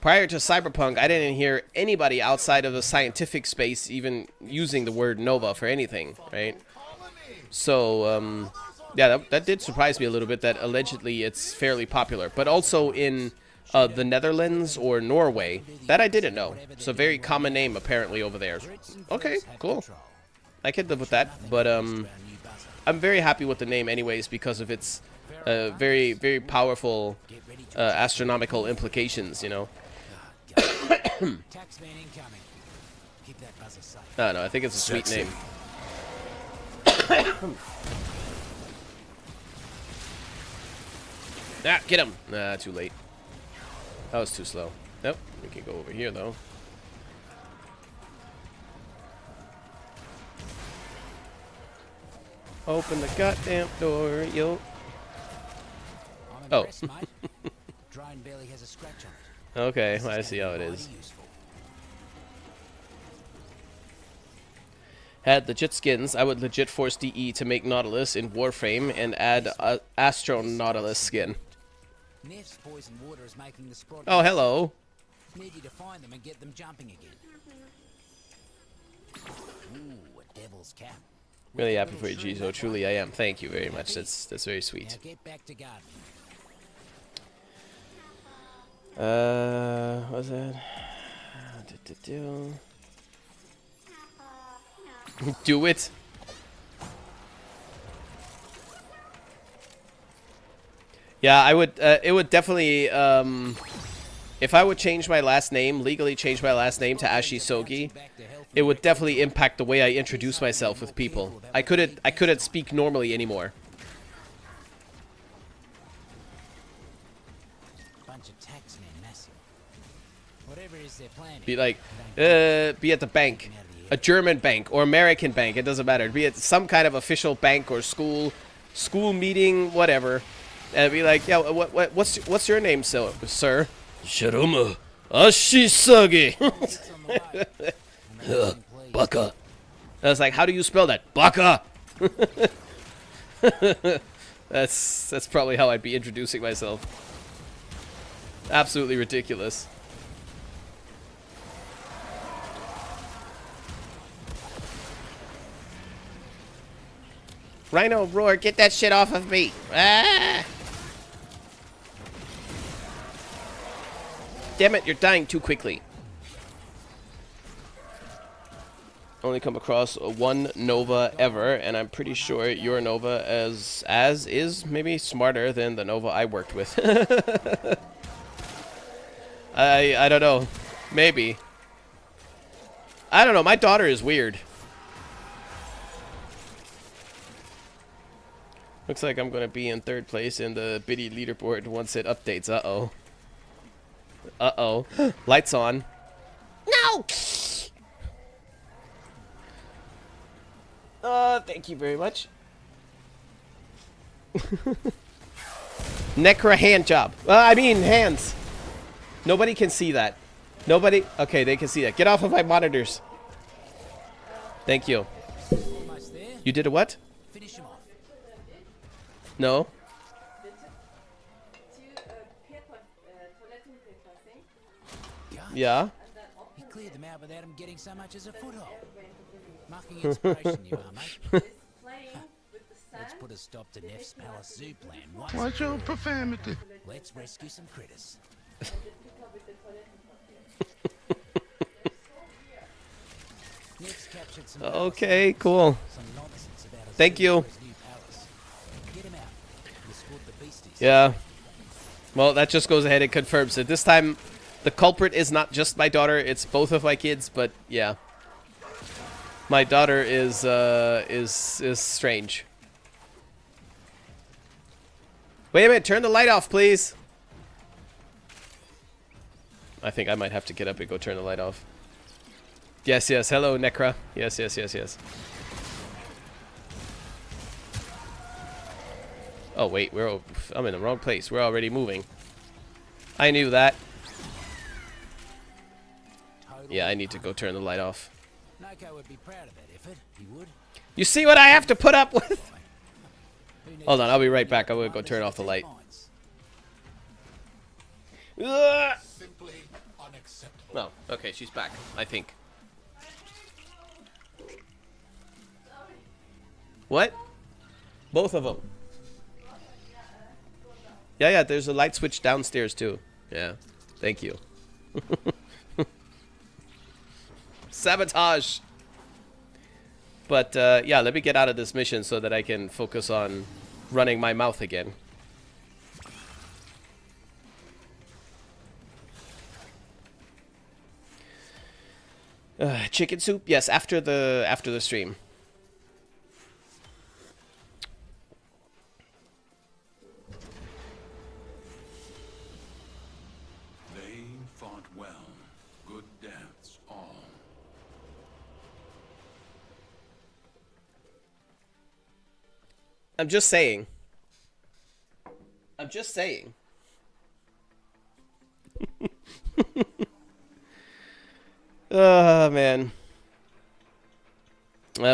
to Cyberpunk, I didn't hear anybody outside of the scientific space even using the word Nova for anything, right? So, yeah, that did surprise me a little bit, that allegedly it's fairly popular. But also in the Netherlands or Norway, that I didn't know. It's a very common name, apparently, over there. Okay, cool. I could live with that, but I'm very happy with the name anyways, because of its very, very powerful astronomical implications, you know. Taxman incoming. Keep that buzzer safe. I don't know, I think it's a sweet name. Ah, get him! Nah, too late. That was too slow. Nope, we can go over here though. Open the goddamn door, yo. Oh. Drone barely has a scratch on it. Okay, well, I see how it is. Had legit skins, I would legit force DE to make Nautilus in Warframe and add Astro Nautilus skin. Neff's poison water is making the sprite. Oh, hello. Need you to find them and get them jumping again. Ooh, a devil's cap. Really happy for you, Jizo. Truly, I am. Thank you very much. That's very sweet. Now get back to gardening. What's that? Do it. Yeah, I would. It would definitely. If I would change my last name, legally change my last name to Ashisogi, it would definitely impact the way I introduce myself with people. I couldn't speak normally anymore. Bunch of taxmen massive. Whatever it is they're planning. Be like, be at the bank, a German bank or American bank. It doesn't matter. Be at some kind of official bank or school meeting, whatever. And be like, yeah, what's your name, sir? Shiruma Ashisagi. Baka. I was like, how do you spell that? Baka. That's probably how I'd be introducing myself. Absolutely ridiculous. Rhino roar, get that shit off of me. Ah! Damn it, you're dying too quickly. Only come across one Nova ever, and I'm pretty sure your Nova is maybe smarter than the Nova I worked with. I don't know. Maybe. I don't know, my daughter is weird. Looks like I'm gonna be in 3rd place in the biddy leaderboard once it updates. Uh-oh. Uh-oh. Lights on. No! Thank you very much. Necra hand job. I mean hands. Nobody can see that. Nobody. Okay, they can see that. Get off of my monitors. Thank you. You did a what? Finish him off. No. Yeah. He cleared them out without him getting so much as a foothold. Mucking inspiration, you are, mate. Let's put a stop to Neff's Palace Zoo plan. Watch your profanity. Let's rescue some critters. Okay, cool. Thank you. Yeah. Well, that just goes ahead and confirms it. This time, the culprit is not just my daughter; it's both of my kids. But yeah, my daughter is strange. Wait a minute! Turn the light off, please. I think I might have to get up and go turn the light off. Yes, yes. Hello, Necra. Yes, yes, yes, yes. Oh, wait. I'm in the wrong place. We're already moving. I knew that. Yeah, I need to go turn the light off. Noko would be proud of that effort. He would. You see what I have to put up with? Hold on, I'll be right back. I'm gonna go turn off the light. Simply unacceptable. No, okay, she's back, I think. What? Both of them. Yeah, yeah, there's a light switch downstairs too. Yeah, thank you. Sabotage! But, yeah, let me get out of this mission so that I can focus on running my mouth again. Chicken soup? Yes, after the stream. They fought well. Good deaths all. I'm just saying. I'm just saying. Oh, man.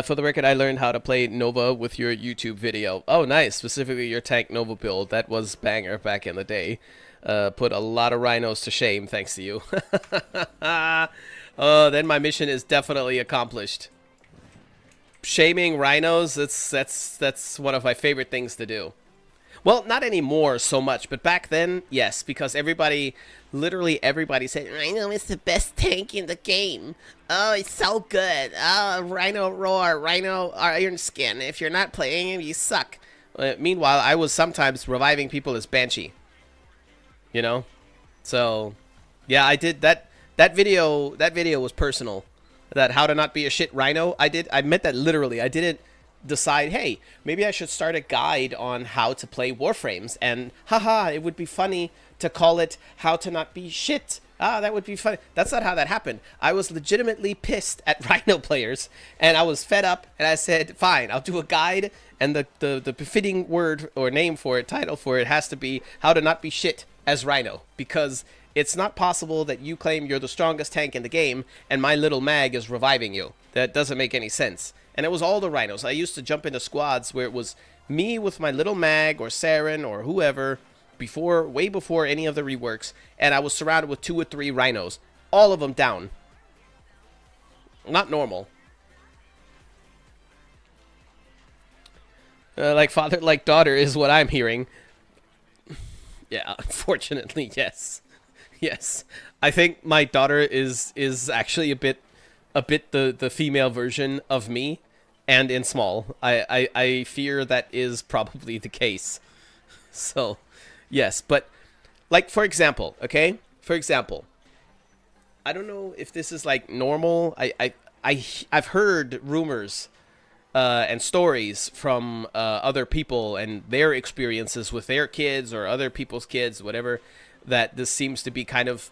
For the record, I learned how to play Nova with your YouTube video. Oh, nice. Specifically your tank Nova build. That was banger back in the day. Put a lot of rhinos to shame thanks to you. Then my mission is definitely accomplished. Shaming rhinos, that's one of my favorite things to do. Well, not anymore so much, but back then, yes, because everybody, literally everybody said, Rhino is the best tank in the game. Oh, it's so good. Oh, Rhino Roar, Rhino Iron Skin. If you're not playing him, you suck. Meanwhile, I was sometimes reviving people as Banshee. You know? So, yeah, I did that. That video was personal. That how to not be a shit Rhino. I meant that literally. I didn't decide, hey, maybe I should start a guide on how to play Warframes, and haha, it would be funny to call it how to not be shit. Ah, that would be funny. That's not how that happened. I was legitimately pissed at Rhino players, and I was fed up, and I said, fine, I'll do a guide, and the befitting word or name for it, title for it, has to be how to not be shit as Rhino, because it's not possible that you claim you're the strongest tank in the game, and my little mag is reviving you. That doesn't make any sense. And it was all the rhinos. I used to jump into squads where it was me with my little mag or Saren or whoever, way before any of the reworks, and I was surrounded with 2 or 3 rhinos. All of them down. Not normal. Like father, like daughter is what I'm hearing. Yeah, unfortunately, yes. Yes. I think my daughter is actually a bit the female version of me, and in small. I fear that is probably the case. So, yes, but like for example, okay? For example, I don't know if this is like normal. I've heard rumors and stories from other people and their experiences with their kids or other people's kids, whatever, that this seems to be kind of,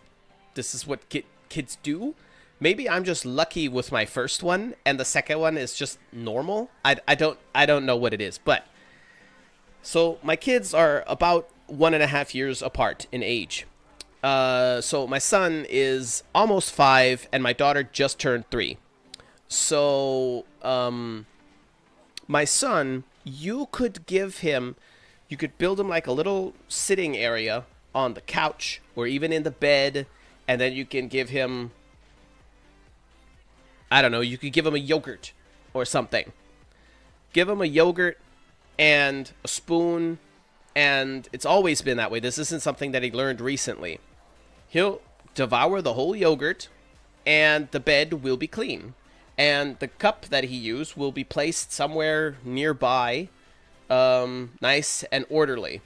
this is what kids do. Maybe I'm just lucky with my first one, and the second one is just normal. I don't know what it is, but so my kids are about 1.5 years apart in age. So my son is almost 5, and my daughter just turned 3. So my son, you could build him like a little sitting area on the couch or even in the bed, and then you can give him, I don't know, you could give him a yogurt or something. Give him a yogurt and a spoon, and it's always been that way. This isn't something that he learned recently. He'll devour the whole yogurt, and the bed will be clean. And the cup that he used will be placed somewhere nearby, nice and orderly.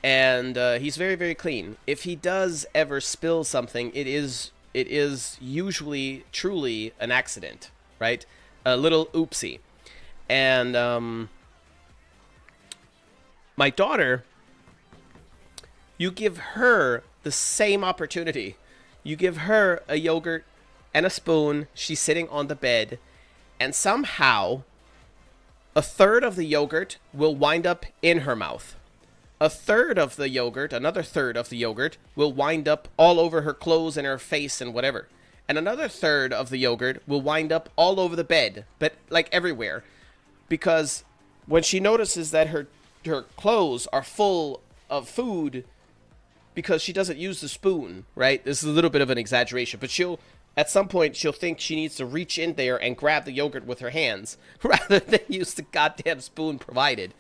And he's very, very clean. If he does ever spill something, it is usually truly an accident, right? A little oopsie. And my daughter, you give her the same opportunity. You give her a yogurt and a spoon. She's sitting on the bed, and somehow a third of the yogurt will wind up in her mouth. A third of the yogurt, another third of the yogurt, will wind up all over her clothes and her face and whatever. And another third of the yogurt will wind up all over the bed, but like everywhere. Because when she notices that her clothes are full of food because she doesn't use the spoon, right? This is a little bit of an exaggeration, but at some point, she'll think she needs to reach in there and grab the yogurt with her hands rather than use the goddamn spoon provided.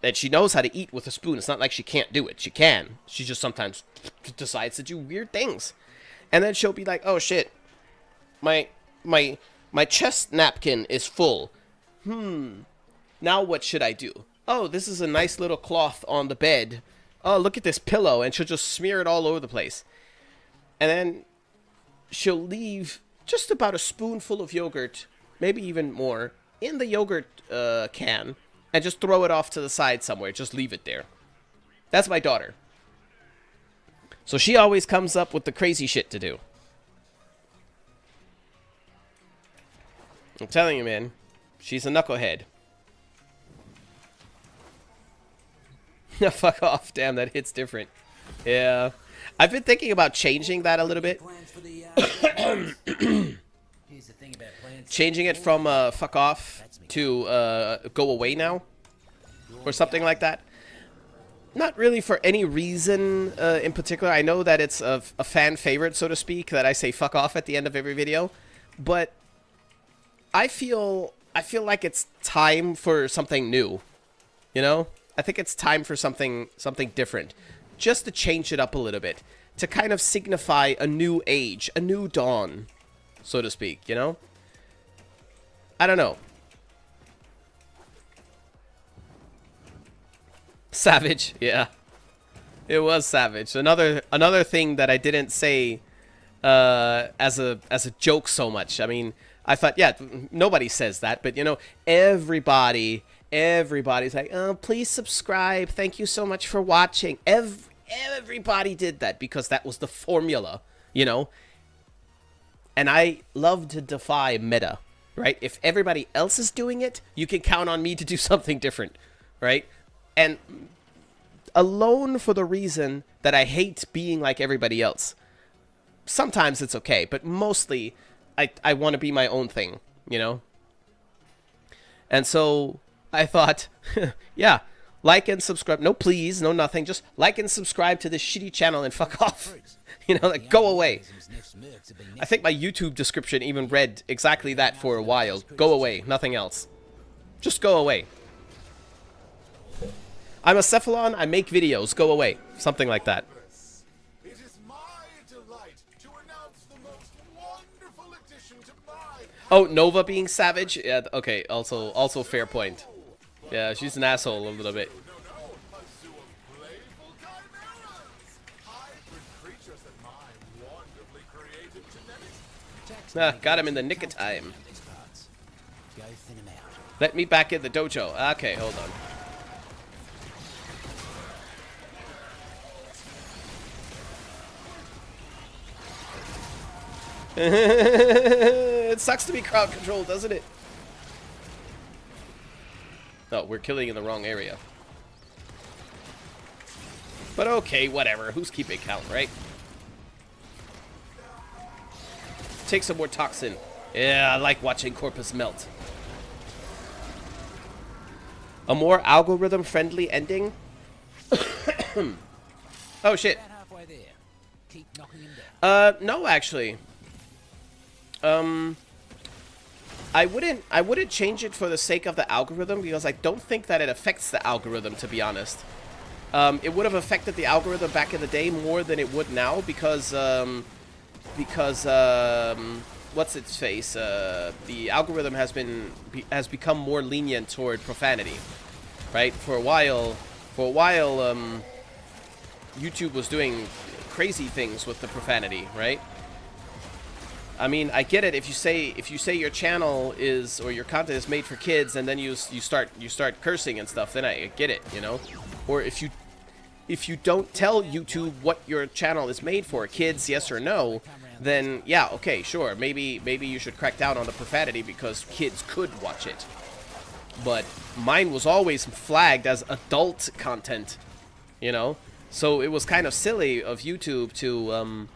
And she knows how to eat with a spoon. It's not like she can't do it. She can. She just sometimes decides to do weird things. And then she'll be like, oh shit, my chest napkin is full. Now what should I do? Oh, this is a nice little cloth on the bed. Oh, look at this pillow. And she'll just smear it all over the place. And then she'll leave just about a spoonful of yogurt, maybe even more, in the yogurt can. And just throw it off to the side somewhere. Just leave it there. That's my daughter. So she always comes up with the crazy shit to do. I'm telling you, man. She's a knucklehead. Fuck off. Damn, that hits different. Yeah. I've been thinking about changing that a little bit. Changing it from fuck off to go away now. Or something like that. Not really for any reason in particular. I know that it's a fan favorite, so to speak, that I say fuck off at the end of every video. But I feel like it's time for something new. You know? I think it's time for something different. Just to change it up a little bit. To kind of signify a new age, a new dawn, so to speak, you know? I don't know. Savage, yeah. It was savage. Another thing that I didn't say as a joke so much. I mean, I thought, yeah, nobody says that, but you know, everybody's like, oh, please subscribe. Thank you so much for watching. Everybody did that because that was the formula, you know? And I love to defy meta, right? If everybody else is doing it, you can count on me to do something different, right? And alone for the reason that I hate being like everybody else. Sometimes it's okay, but mostly I want to be my own thing, you know? And so I thought, yeah, like and subscribe. No, please, no nothing. Just like and subscribe to this shitty channel and fuck off. You know, like, go away. I think my YouTube description even read exactly that for a while. Go away, nothing else. Just go away. I'm a Cephalon, I make videos, go away. Something like that. It is my delight to announce the most wonderful addition to my... Oh, Nova being savage? Yeah, okay, also fair point. Yeah, she's an asshole a little bit. Ah, got him in the nick of time. Let me back in the dojo. Okay, hold on. It sucks to be crowd controlled, doesn't it? Oh, we're killing in the wrong area. But okay, whatever. Who's keeping count, right? Take some more toxin. Yeah, I like watching Corpus melt. A more algorithm-friendly ending? Oh, shit. No, actually. I wouldn't change it for the sake of the algorithm because I don't think that it affects the algorithm, to be honest. It would have affected the algorithm back in the day more than it would now because what's its face? The algorithm has become more lenient toward profanity, right? For a while, YouTube was doing crazy things with the profanity, right? I mean, I get it if you say your channel is or your content is made for kids and then you start cursing and stuff, then I get it, you know? Or if if you don't tell YouTube what your channel is made for, kids, yes or no, then yeah, okay, sure, maybe you should crack down on the profanity because kids could watch it. But mine was always flagged as adult content, you know? So it was kind of silly of YouTube to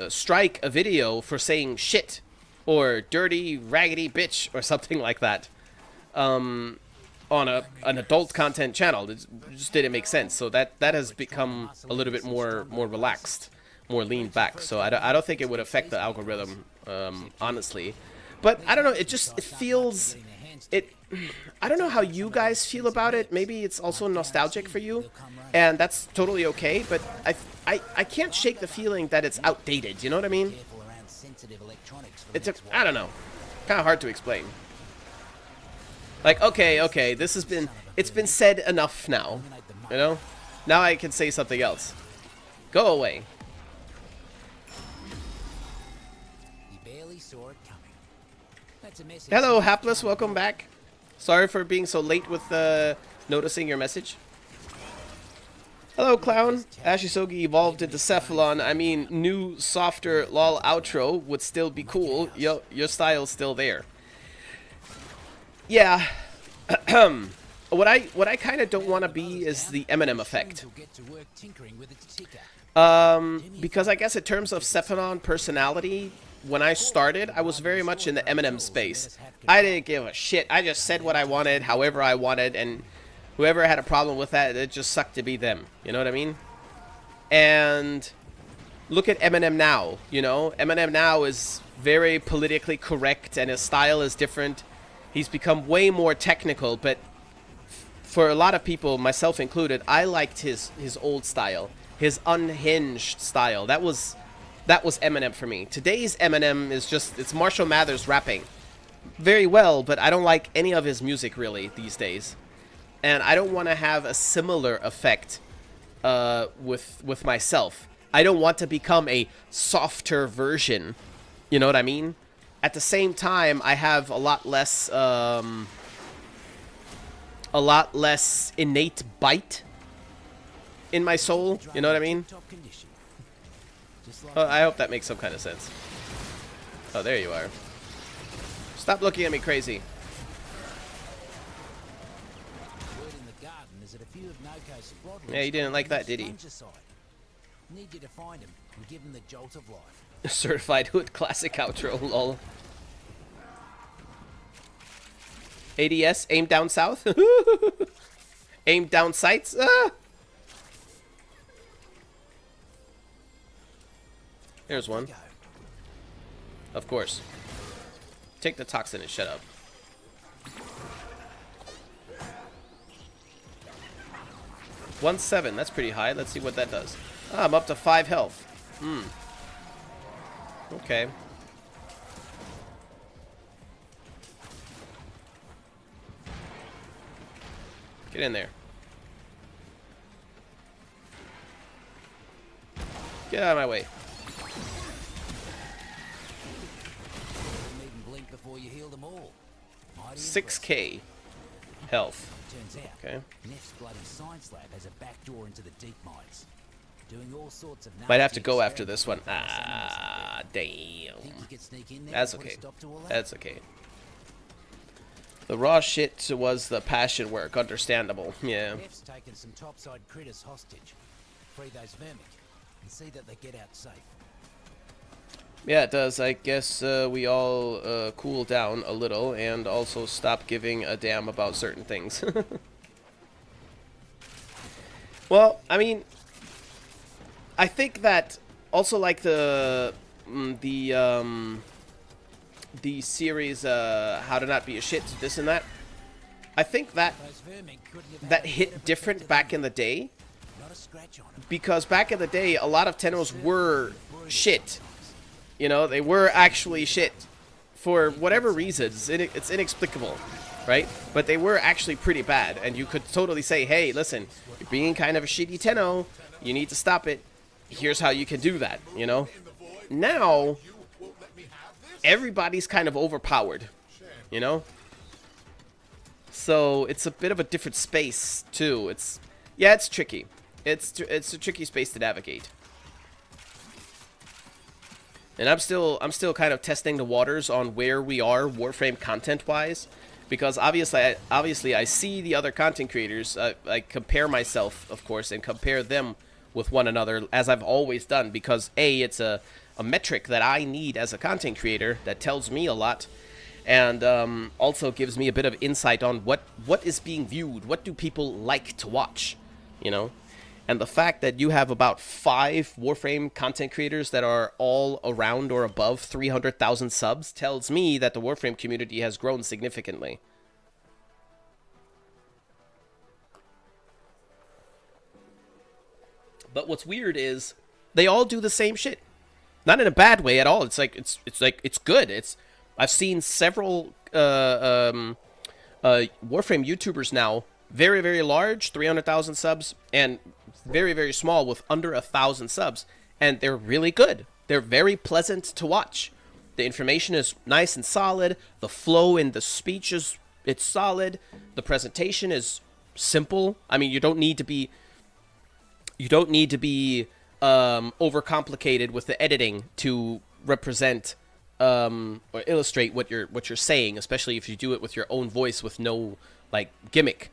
strike a video for saying shit or dirty, raggedy bitch or something like that on an adult content channel. It just didn't make sense. So that has become a little bit more relaxed, more leaned back. So I don't think it would affect the algorithm, honestly. But I don't know. It feels I don't know how you guys feel about it. Maybe it's also nostalgic for you, and that's totally okay. But I can't shake the feeling that it's outdated. You know what I mean? I don't know. Kind of hard to explain. Like, okay, it's been said enough now. You know? Now I can say something else. Go away. Hello, Hapless. Welcome back. Sorry for being so late with noticing your message. Hello, Clown. Ashisogi evolved into Cephalon. I mean, new, softer lol outro would still be cool. Your style's still there. Yeah. What I kind of don't want to be is the Eminem effect. Because I guess in terms of Cephalon personality, when I started, I was very much in the Eminem space. I didn't give a shit. I just said what I wanted, however I wanted, and whoever had a problem with that, it just sucked to be them. You know what I mean? And look at Eminem now, you know? Eminem now is very politically correct, and his style is different. He's become way more technical, but for a lot of people, myself included, I liked his old style, his unhinged style. That was Eminem for me. Today's Eminem is just, it's Marshall Mathers rapping. Very well, but I don't like any of his music really these days. And I don't want to have a similar effect with myself. I don't want to become a softer version. You know what I mean? At the same time, I have a lot less innate bite in my soul. You know what I mean? I hope that makes some kind of sense. Oh, there you are. Stop looking at me crazy. Yeah, he didn't like that, did he? Need you to find him and give him the jolt of life. Certified Hood classic outro, lol. ADS, aim down south. Aim down sights. Here's one. Of course. Take the toxin and shut up. $1.7, that's pretty high. Let's see what that does. Ah, I'm up to 5 health. Okay. Get in there. Get out of my way. 6K health. Okay. Might have to go after this one. Ah, damn. That's okay. That's okay. The raw shit was the passion work. Understandable. Yeah. Taken some topside critters hostage. Free those vermin and see that they get out safe. Yeah, it does. I guess we all cool down a little and also stop giving a damn about certain things. Well, I mean, I think that also like the series How to Not Be a Shit, this and that. I think that hit different back in the day, because back in the day a lot of Tennos were shit. You know, they were actually shit for whatever reasons. It's inexplicable, right? But they were actually pretty bad, and you could totally say, hey, listen, you're being kind of a shitty Tenno, you need to stop it. Here's how you can do that, you know? Now, everybody's kind of overpowered, you know? So it's a bit of a different space too. It's tricky. It's a tricky space to navigate. And I'm still kind of testing the waters on where we are Warframe content-wise, because obviously I see the other content creators. I compare myself, of course, and compare them with one another, as I've always done, because it's a metric that I need as a content creator that tells me a lot, and also gives me a bit of insight on what is being viewed, what do people like to watch, you know? And the fact that you have about 5 Warframe content creators that are all around or above 300,000 subs tells me that the Warframe community has grown significantly. But what's weird is they all do the same shit. Not in a bad way at all. It's good. I've seen several Warframe YouTubers now, very, very large, 300,000 subs, and very, very small with under 1,000 subs, and they're really good. They're very pleasant to watch. The information is nice and solid. The flow in the speech it's solid. The presentation is simple. I mean, you don't need to be overcomplicated with the editing to represent or illustrate what you're saying, especially if you do it with your own voice with no like gimmick,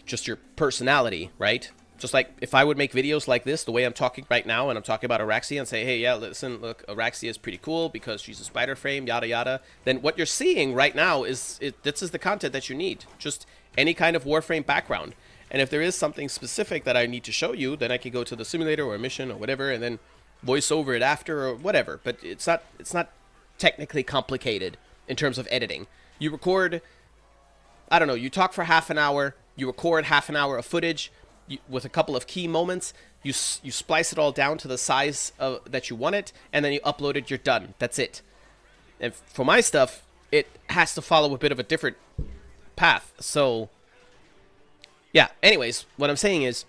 just your personality, right? Just like if I would make videos like this, the way I'm talking right now, and I'm talking about Araxia and say, hey, yeah, listen, look, Araxia is pretty cool because she's a spider frame, yada yada. Then what you're seeing right now this is the content that you need. Just any kind of Warframe background. And if there is something specific that I need to show you, then I can go to the simulator or a mission or whatever, and then voice over it after or whatever. But it's not technically complicated in terms of editing. You record, I don't know, you talk for half an hour, you record half an hour of footage with a couple of key moments, you splice it all down to the size that you want it, and then you upload it, you're done. That's it. And for my stuff, it has to follow a bit of a different path. So yeah, anyways, what I'm saying is,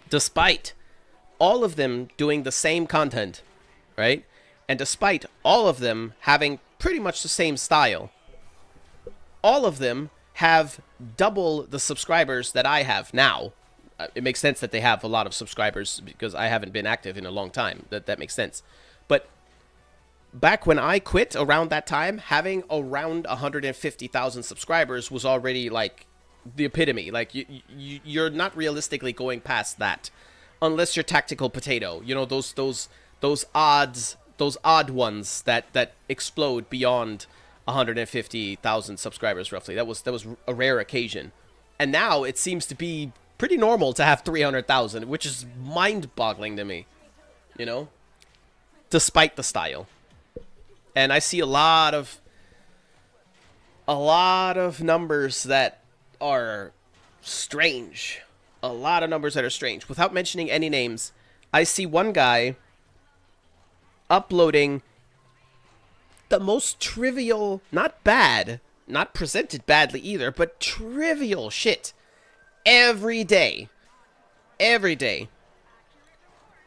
despite all of them doing the same content, right? And despite all of them having pretty much the same style, all of them have double the subscribers that I have now. It makes sense that they have a lot of subscribers because I haven't been active in a long time. That makes sense. But back when I quit around that time, having around 150,000 subscribers was already like the epitome. Like you're not realistically going past that unless you're Tactical Potato. You know, those odd ones that explode beyond 150,000 subscribers roughly. That was a rare occasion. And now it seems to be pretty normal to have 300,000, which is mind-boggling to me, you know, despite the style. And I see a lot of numbers that are strange. A lot of numbers that are strange. Without mentioning any names, I see one guy uploading the most trivial, not bad, not presented badly either, but trivial shit every day. Every day.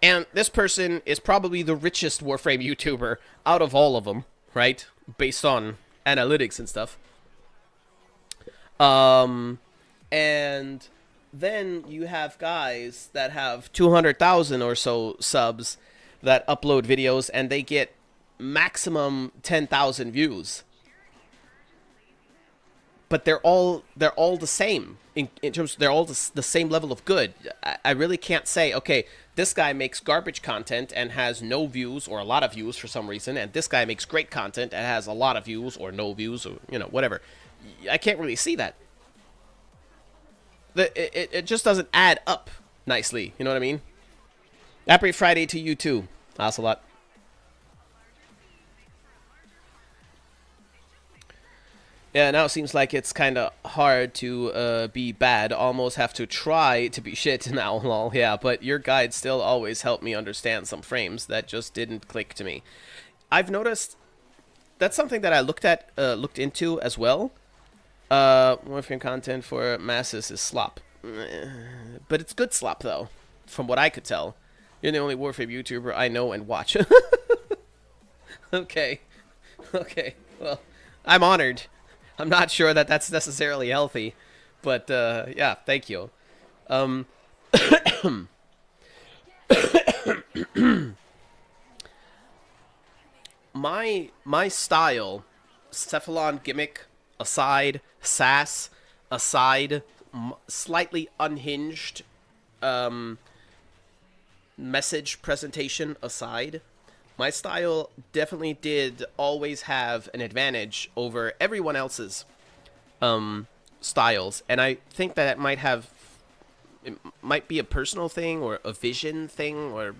And this person is probably the richest Warframe YouTuber out of all of them, right? Based on analytics and stuff. And then you have guys that have 200,000 or so subs that upload videos and they get maximum 10,000 views. But they're all the same in terms they're all the same level of good. I really can't say, okay, this guy makes garbage content and has no views or a lot of views for some reason, and this guy makes great content and has a lot of views or no views or, you know, whatever. I can't really see that. It just doesn't add up nicely, you know what I mean? Happy Friday to you too, Ocelot. Yeah, now it seems like it's kind of hard to be bad. Almost have to try to be shit now, lol. Yeah, but your guide still always helped me understand some frames that just didn't click to me. I've noticed that's something that I looked into as well. Warframe content for masses is slop. But it's good slop, though, from what I could tell. You're the only Warframe YouTuber I know and watch. Okay. Okay, well, I'm honored. I'm not sure that that's necessarily healthy, but yeah, thank you. My style, Cephalon gimmick aside, sass aside, slightly unhinged message presentation aside, my style definitely did always have an advantage over everyone else's styles, and I think that it might be a personal thing or a vision thing, or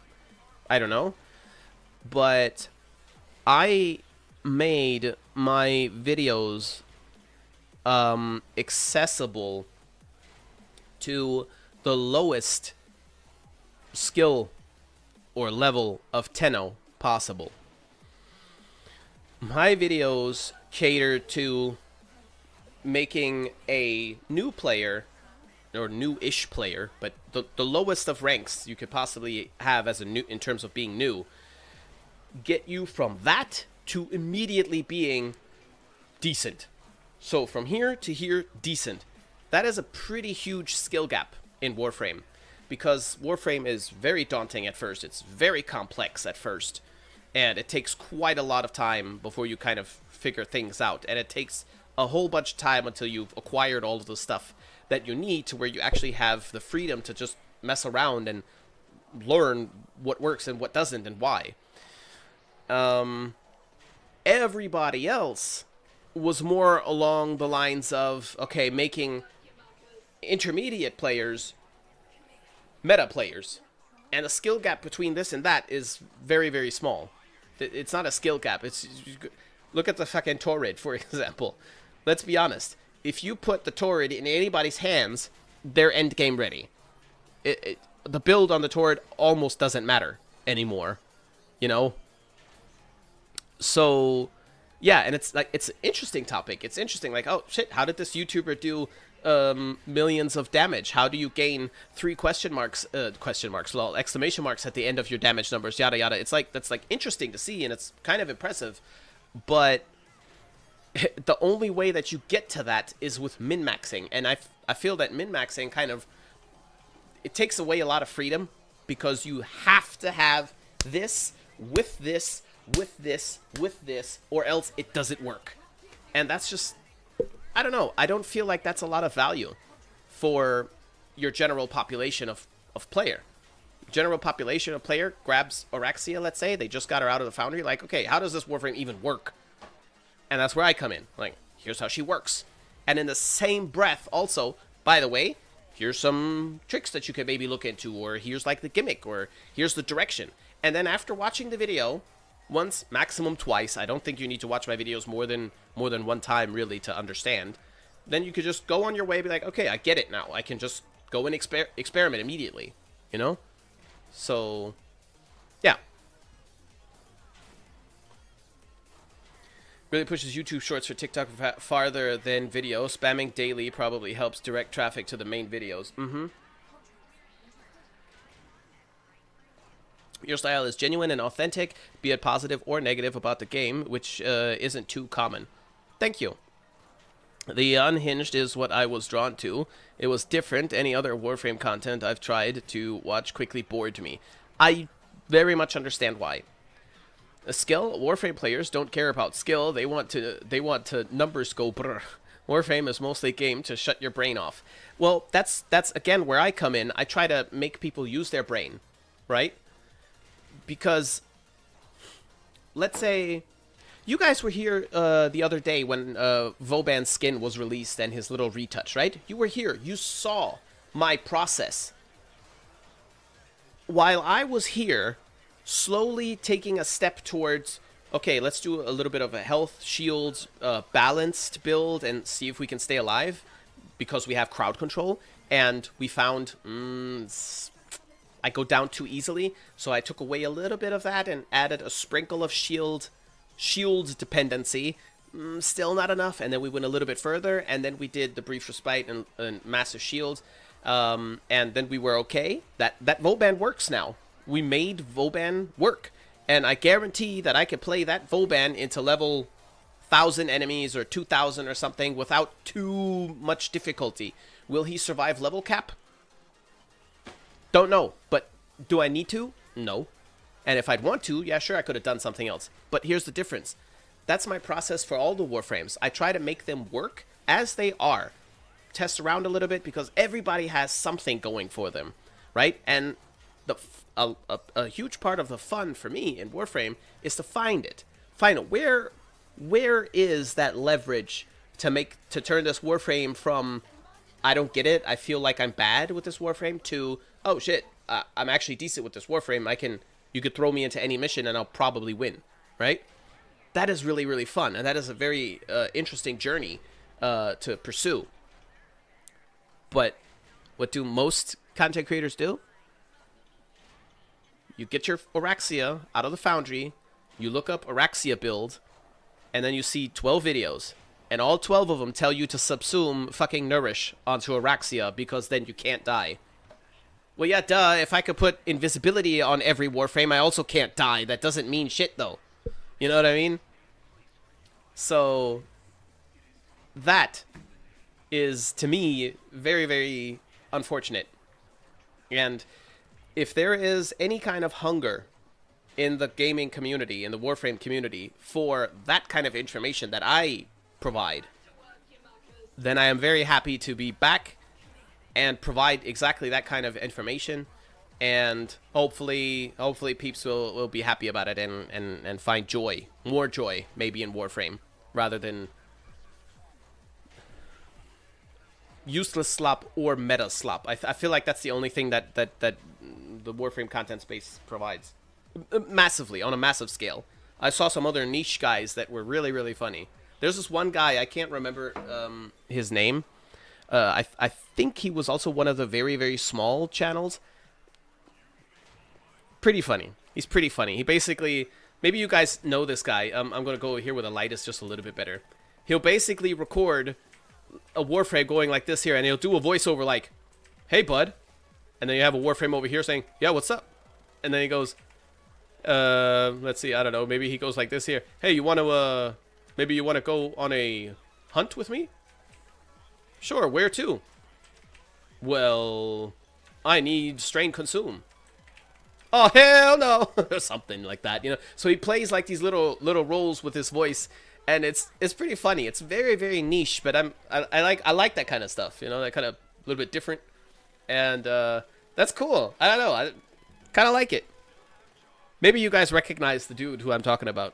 I don't know, but I made my videos accessible to the lowest skill or level of Tenno possible. My videos cater to making a new player, or new-ish player, but the lowest of ranks you could possibly have as a new, in terms of being new, get you from that to immediately being decent. So from here to here, decent. That is a pretty huge skill gap in Warframe, because Warframe is very daunting at first. It's very complex at first, and it takes quite a lot of time before you kind of figure things out, and it takes a whole bunch of time until you've acquired all of the stuff that you need to where you actually have the freedom to just mess around and learn what works and what doesn't and why. Everybody else was more along the lines of, okay, making intermediate players meta players, and the skill gap between this and that is very, very small. It's not a skill gap. It's, look at the fucking Torrid, for example. Let's be honest. If you put the Torrid in anybody's hands, they're endgame ready. The build on the Torrid almost doesn't matter anymore, you know? So, yeah, and it's like, it's an interesting topic. It's interesting, like, oh, shit, how did this YouTuber do millions of damage? How do you gain 3 exclamation marks at the end of your damage numbers, yada yada. It's like, that's like interesting to see, and it's kind of impressive, but the only way that you get to that is with min-maxing, and I feel that min-maxing kind of, it takes away a lot of freedom, because you have to have this with this with this with this, or else it doesn't work. And that's just, I don't know, I don't feel like that's a lot of value for your general population of player. General population of player grabs Araxia, let's say, they just got her out of the foundry, like, okay, how does this Warframe even work? And that's where I come in, like, here's how she works. And in the same breath, also, by the way, here's some tricks that you could maybe look into, or here's like the gimmick, or here's the direction. And then after watching the video once, maximum twice, I don't think you need to watch my videos more than one time really to understand, then you could just go on your way and be like, okay, I get it now. I can just go and experiment immediately, you know? So, yeah. Really pushes YouTube Shorts for TikTok farther than video. Spamming daily probably helps direct traffic to the main videos. Your style is genuine and authentic, be it positive or negative about the game, which isn't too common. Thank you. The Unhinged is what I was drawn to. It was different. Any other Warframe content I've tried to watch quickly bored me. I very much understand why. A skill, Warframe players don't care about skill. They want to numbers go brr. Warframe is mostly a game to shut your brain off. Well, that's again where I come in. I try to make people use their brain, right? Because, let's say, you guys were here the other day when Vauban's skin was released and his little retouch, right? You were here. You saw my process. While I was here, slowly taking a step towards, okay, let's do a little bit of a health, shields, balanced build and see if we can stay alive, because we have crowd control, and we found, I go down too easily, so I took away a little bit of that and added a sprinkle of shield dependency. Still not enough, and then we went a little bit further, and then we did the brief respite and massive shield, and then we were okay. That Vauban works now. We made Vauban work, and I guarantee that I could play that Vauban into level 1,000 enemies or 2,000 or something without too much difficulty, will he survive level cap? Don't know, but do I need to? No. And if I'd want to, yeah, sure, I could have done something else. But here's the difference. That's my process for all the Warframes. I try to make them work as they are. Test around a little bit because everybody has something going for them, right? And a huge part of the fun for me in Warframe is to find it. Find it. Where is that leverage to turn this Warframe from I don't get it, I feel like I'm bad with this Warframe, to oh shit, I'm actually decent with this Warframe. You could throw me into any mission and I'll probably win, right? That is really, really fun, and that is a very interesting journey to pursue. But what do most content creators do? You get your Araxia out of the foundry, you look up Araxia build, and then you see 12 videos. And all 12 of them tell you to subsume fucking Nourish onto Araxia because then you can't die. Well, yeah, duh. If I could put invisibility on every Warframe, I also can't die. That doesn't mean shit, though. You know what I mean? So, that is, to me, very, very unfortunate. And if there is any kind of hunger in the gaming community, in the Warframe community, for that kind of information that I provide, then I am very happy to be back and provide exactly that kind of information, and hopefully peeps will be happy about it and find joy, more joy maybe in Warframe rather than useless slop or meta slop. I feel like that's the only thing that the Warframe content space provides massively, on a massive scale. I saw some other niche guys that were really, really funny. There's this one guy, I can't remember his name. I think he was also one of the very, very small channels. Pretty funny. He's pretty funny. He basically, maybe you guys know this guy. I'm going to go here where the light is just a little bit better. He'll basically record a Warframe going like this here, and he'll do a voiceover like, "Hey, bud." And then you have a Warframe over here saying, "Yeah, what's up?" And then he goes, let's see, I don't know, maybe he goes like this here. "Hey, you want to, maybe you want to go on a hunt with me?" "Sure, where to?" "Well, I need strain consume." "Oh, hell no." Or something like that, you know. So he plays like these little roles with his voice, and it's pretty funny. It's very, very niche, but I like that kind of stuff, you know, that kind of a little bit different. And that's cool. I don't know. I kind of like it. Maybe you guys recognize the dude who I'm talking about.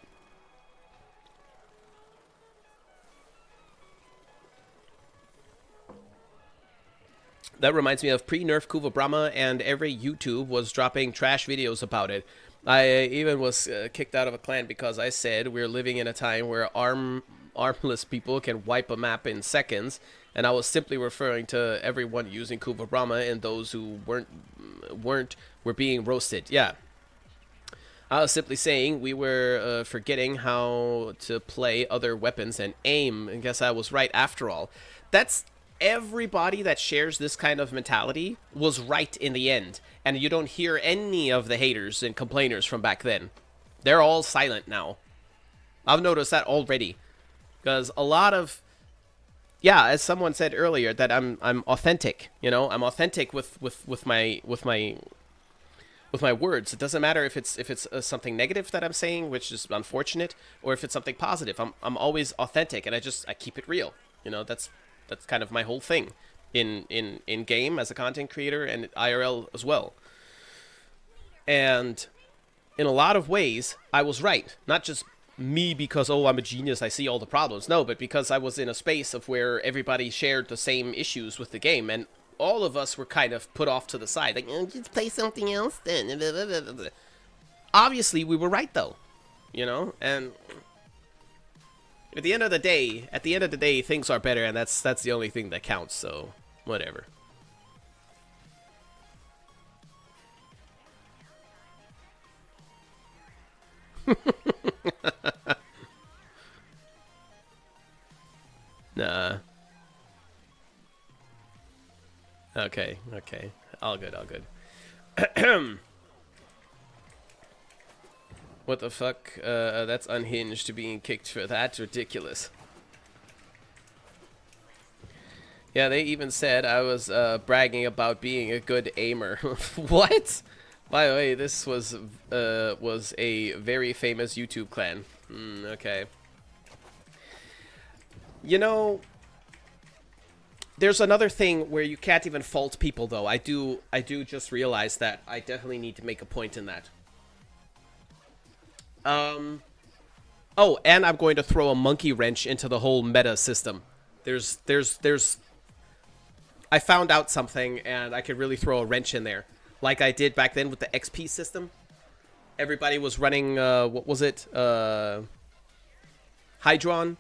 That reminds me of pre-nerf Kuva Brahma, and every YouTube was dropping trash videos about it. I even was kicked out of a clan because I said we're living in a time where armless people can wipe a map in seconds, and I was simply referring to everyone using Kuva Brahma, and those who were being roasted. Yeah. I was simply saying we were forgetting how to play other weapons and aim. I guess I was right after all. That's everybody that shares this kind of mentality was right in the end. And you don't hear any of the haters and complainers from back then. They're all silent now. I've noticed that already. Because a lot of, yeah, as someone said earlier, that I'm authentic, you know? I'm authentic with my words. It doesn't matter if it's something negative that I'm saying, which is unfortunate, or if it's something positive. I'm always authentic, and I keep it real. You know, that's kind of my whole thing in game as a content creator and IRL as well. And in a lot of ways, I was right. Not just me because, oh, I'm a genius, I see all the problems. No, but because I was in a space of where everybody shared the same issues with the game, and all of us were kind of put off to the side. Like, oh, just play something else then. Obviously, we were right, though. You know? And at the end of the day, things are better, and that's the only thing that counts, so whatever. Nah. Okay. All good. What the fuck? That's unhinged to being kicked for that. Ridiculous. Yeah, they even said I was bragging about being a good aimer. What? By the way, this was a very famous YouTube clan. Okay. You know, there's another thing where you can't even fault people, though. I do just realize that I definitely need to make a point in that. Oh, and I'm going to throw a monkey wrench into the whole meta system. I found out something, and I could really throw a wrench in there. Like I did back then with the XP system. Everybody was running, what was it? Hydron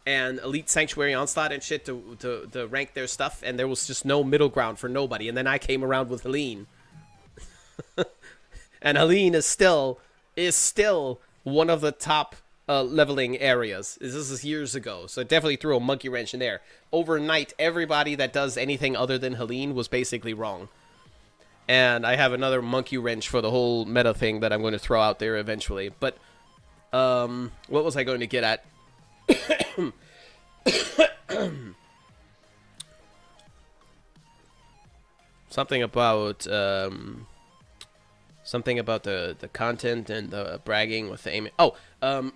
and Elite Sanctuary Onslaught and shit to rank their stuff, and there was just no middle ground for nobody. And then I came around with Helene. And Helene is still one of the top leveling areas. This is years ago, so I definitely threw a monkey wrench in there. Overnight, everybody that does anything other than Helene was basically wrong. And I have another monkey wrench for the whole meta thing that I'm going to throw out there eventually. But, what was I going to get at? Something about the content and the bragging with the aiming. Oh,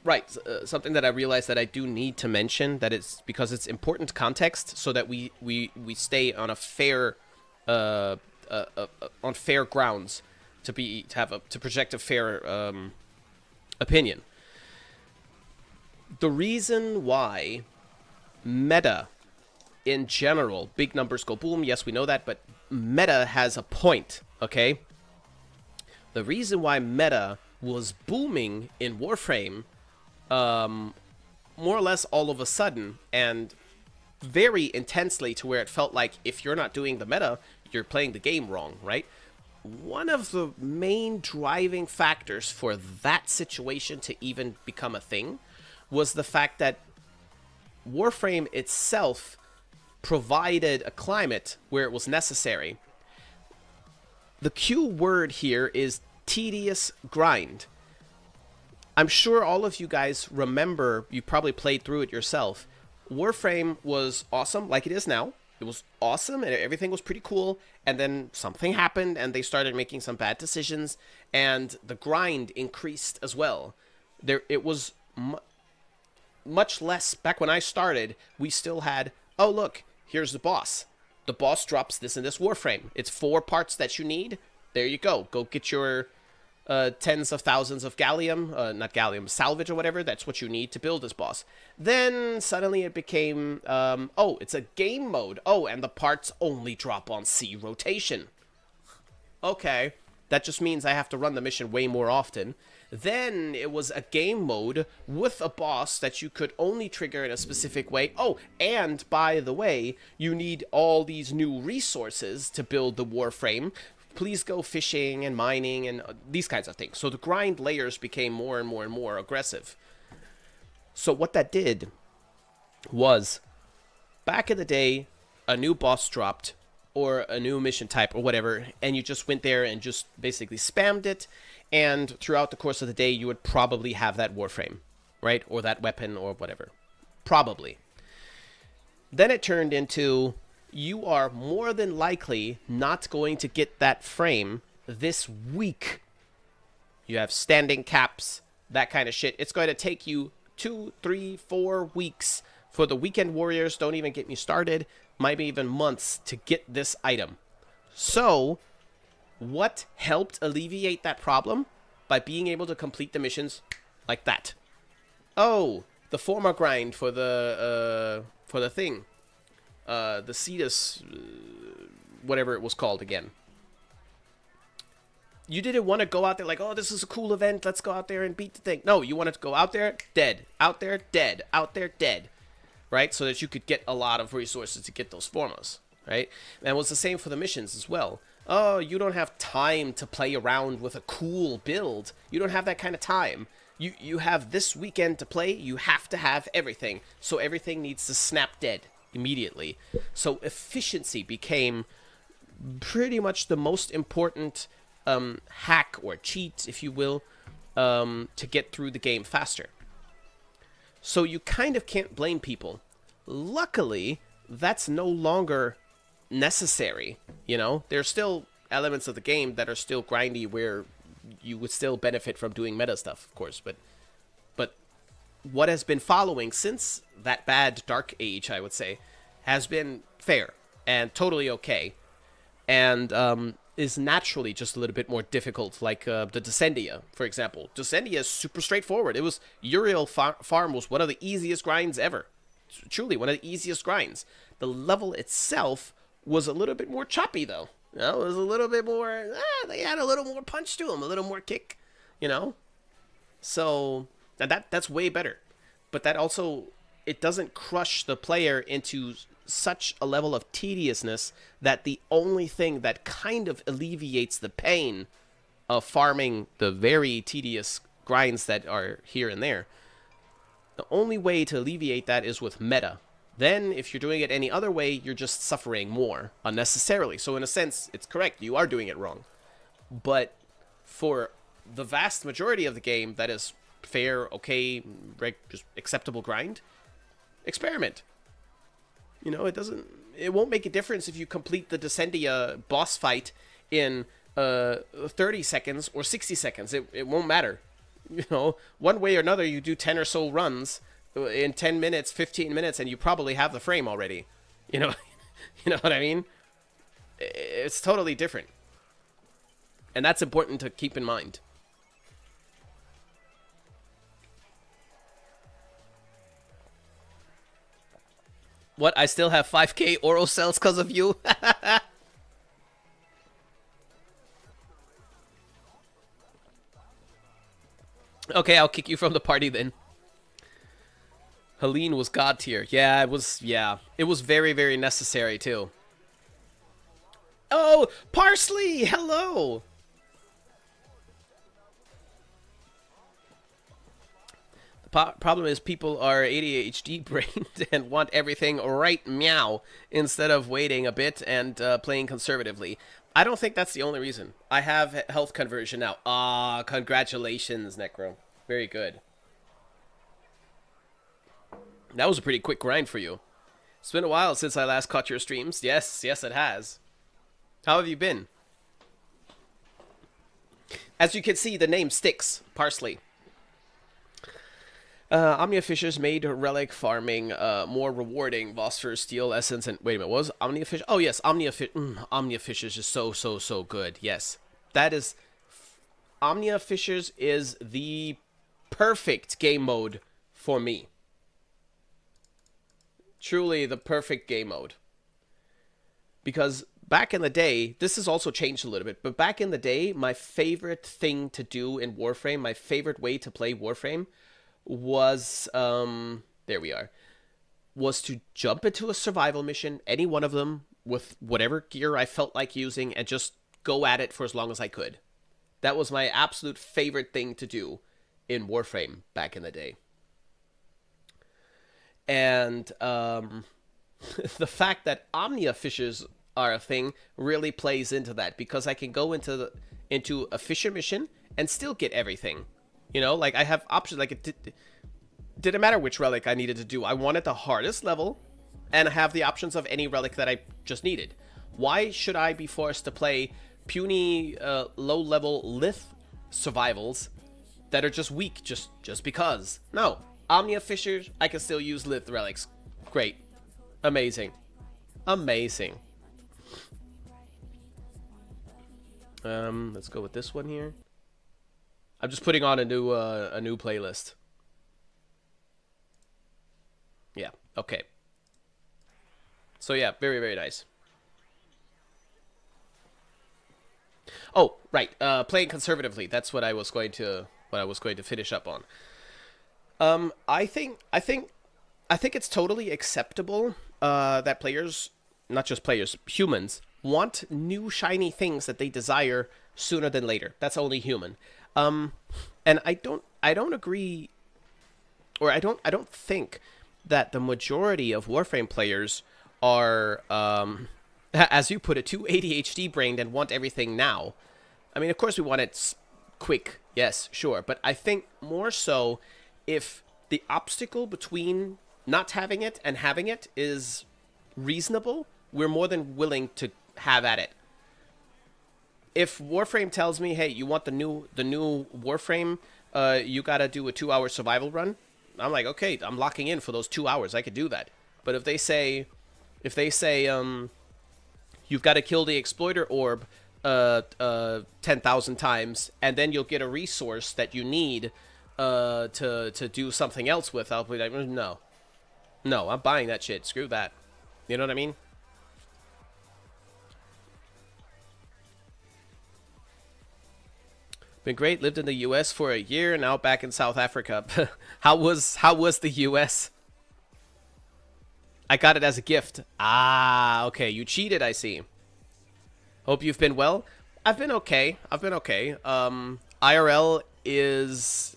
right. Something that I realized that I do need to mention, that it's because it's important context, so that we stay on a fair on fair grounds to project a fair opinion. The reason why meta in general, big numbers go boom, yes, we know that, but meta has a point, okay? The reason why meta was booming in Warframe, more or less all of a sudden, and very intensely, to where it felt like if you're not doing the meta, you're playing the game wrong, right? One of the main driving factors for that situation to even become a thing was the fact that Warframe itself provided a climate where it was necessary. The Q word here is tedious grind. I'm sure all of you guys remember, you probably played through it yourself. Warframe was awesome, like it is now. It was awesome, and everything was pretty cool, and then something happened, and they started making some bad decisions, and the grind increased as well. It was much less. Back when I started, we still had, oh look, here's the boss. The boss drops this and this Warframe. It's 4 parts that you need. There you go. Go get your tens of thousands of gallium, not gallium, salvage or whatever. That's what you need to build this boss. Then suddenly it became, oh, it's a game mode. Oh, and the parts only drop on C rotation. Okay, that just means I have to run the mission way more often. Then it was a game mode with a boss that you could only trigger in a specific way. Oh, and by the way, you need all these new resources to build the Warframe. Please go fishing and mining and these kinds of things. So the grind layers became more and more and more aggressive. So what that did was, back in the day, a new boss dropped, or a new mission type or whatever, and you just went there and just basically spammed it, and throughout the course of the day you would probably have that Warframe, right? Or that weapon or whatever. Probably. Then it turned into, you are more than likely not going to get that frame this week. You have standing caps, that kind of shit. It's going to take you 2, 3, 4 weeks for the weekend warriors. Don't even get me started. Might be even months to get this item. So, what helped alleviate that problem? By being able to complete the missions like that. Oh, the former grind for the thing. The Cetus, whatever it was called again. You didn't want to go out there like, oh, this is a cool event, let's go out there and beat the thing. No, you wanted to go out there, dead. Out there, dead. Out there, dead. Right? So that you could get a lot of resources to get those formas. Right? And it was the same for the missions as well. Oh, you don't have time to play around with a cool build. You don't have that kind of time. You have this weekend to play, you have to have everything. So everything needs to snap dead immediately. So efficiency became pretty much the most important hack or cheat, if you will, to get through the game faster. So you kind of can't blame people. Luckily, that's no longer necessary. You know, there's still elements of the game that are still grindy where you would still benefit from doing meta stuff, of course. But what has been following since that bad Dark Age, I would say, has been fair and totally okay. And is naturally just a little bit more difficult, like the Descendia, for example. Descendia is super straightforward. It was Uriel farm was one of the easiest grinds ever. Truly, one of the easiest grinds. The level itself was a little bit more choppy, though. You know, it was a little bit more, they had a little more punch to them, a little more kick, you know? So, that's way better. But that also, it doesn't crush the player into such a level of tediousness that the only thing that kind of alleviates the pain of farming the very tedious grinds that are here and there, the only way to alleviate that is with meta. Then, if you're doing it any other way, you're just suffering more unnecessarily. So in a sense, it's correct. You are doing it wrong. But for the vast majority of the game that is fair, okay, just acceptable grind, experiment. You know, it won't make a difference if you complete the Descendia boss fight in 30 seconds or 60 seconds. It won't matter. You know, one way or another, you do 10 or so runs in 10 minutes, 15 minutes, and you probably have the frame already. You know, you know what I mean? It's totally different. And that's important to keep in mind. What, I still have 5k oral cells because of you? Okay, I'll kick you from the party then. Helene was god tier. Yeah, it was very, very necessary too. Oh, Parsley, hello! Problem is people are ADHD brained and want everything right meow instead of waiting a bit and playing conservatively. I don't think that's the only reason. I have health conversion now. Ah, congratulations, Necro. Very good. That was a pretty quick grind for you. It's been a while since I last caught your streams. Yes, it has. How have you been? As you can see, the name sticks. Parsley. Omnia Fishers made relic farming more rewarding. Phosphor, Steel, Essence, and... Wait a minute, what was Omnia Fish? Oh, yes, Omnia Fishers is so good. Yes, that is... Omnia Fishers is the perfect game mode for me. Truly the perfect game mode. Because back in the day, this has also changed a little bit, but back in the day, my favorite thing to do in Warframe, my favorite way to play Warframe was, there we are, was to jump into a survival mission, any one of them, with whatever gear I felt like using, and just go at it for as long as I could. That was my absolute favorite thing to do in Warframe back in the day. And the fact that Omnia Fishers are a thing really plays into that, because I can go into a Fisher mission and still get everything. You know, like I have options, like it didn't matter which relic I needed to do. I wanted the hardest level and have the options of any relic that I just needed. Why should I be forced to play puny, low-level lith survivals that are just weak just because? No. Omnia Fishers, I can still use lith relics. Great. Amazing. Amazing. Let's go with this one here. I'm just putting on a new playlist. Yeah, okay. So yeah, very, very nice. Oh, right. Playing conservatively. That's what I was going to finish up on. I think it's totally acceptable that players, not just players, humans, want new shiny things that they desire sooner than later. That's only human. And I don't agree, or I don't think that the majority of Warframe players are, as you put it, too ADHD brained and want everything now. I mean, of course we want it quick, yes, sure. But I think more so if the obstacle between not having it and having it is reasonable, we're more than willing to have at it. If Warframe tells me, hey, you want the new Warframe, you gotta do a 2-hour survival run, I'm like, okay, I'm locking in for those 2 hours. I could do that. But if they say, you've got to kill the exploiter orb 10,000 times, and then you'll get a resource that you need to do something else with, I'll be like, no, I'm buying that shit. Screw that. You know what I mean? Been great. Lived in the U.S. for a year. Now back in South Africa. How was the U.S.? I got it as a gift. Ah, okay. You cheated, I see. Hope you've been well. I've been okay. IRL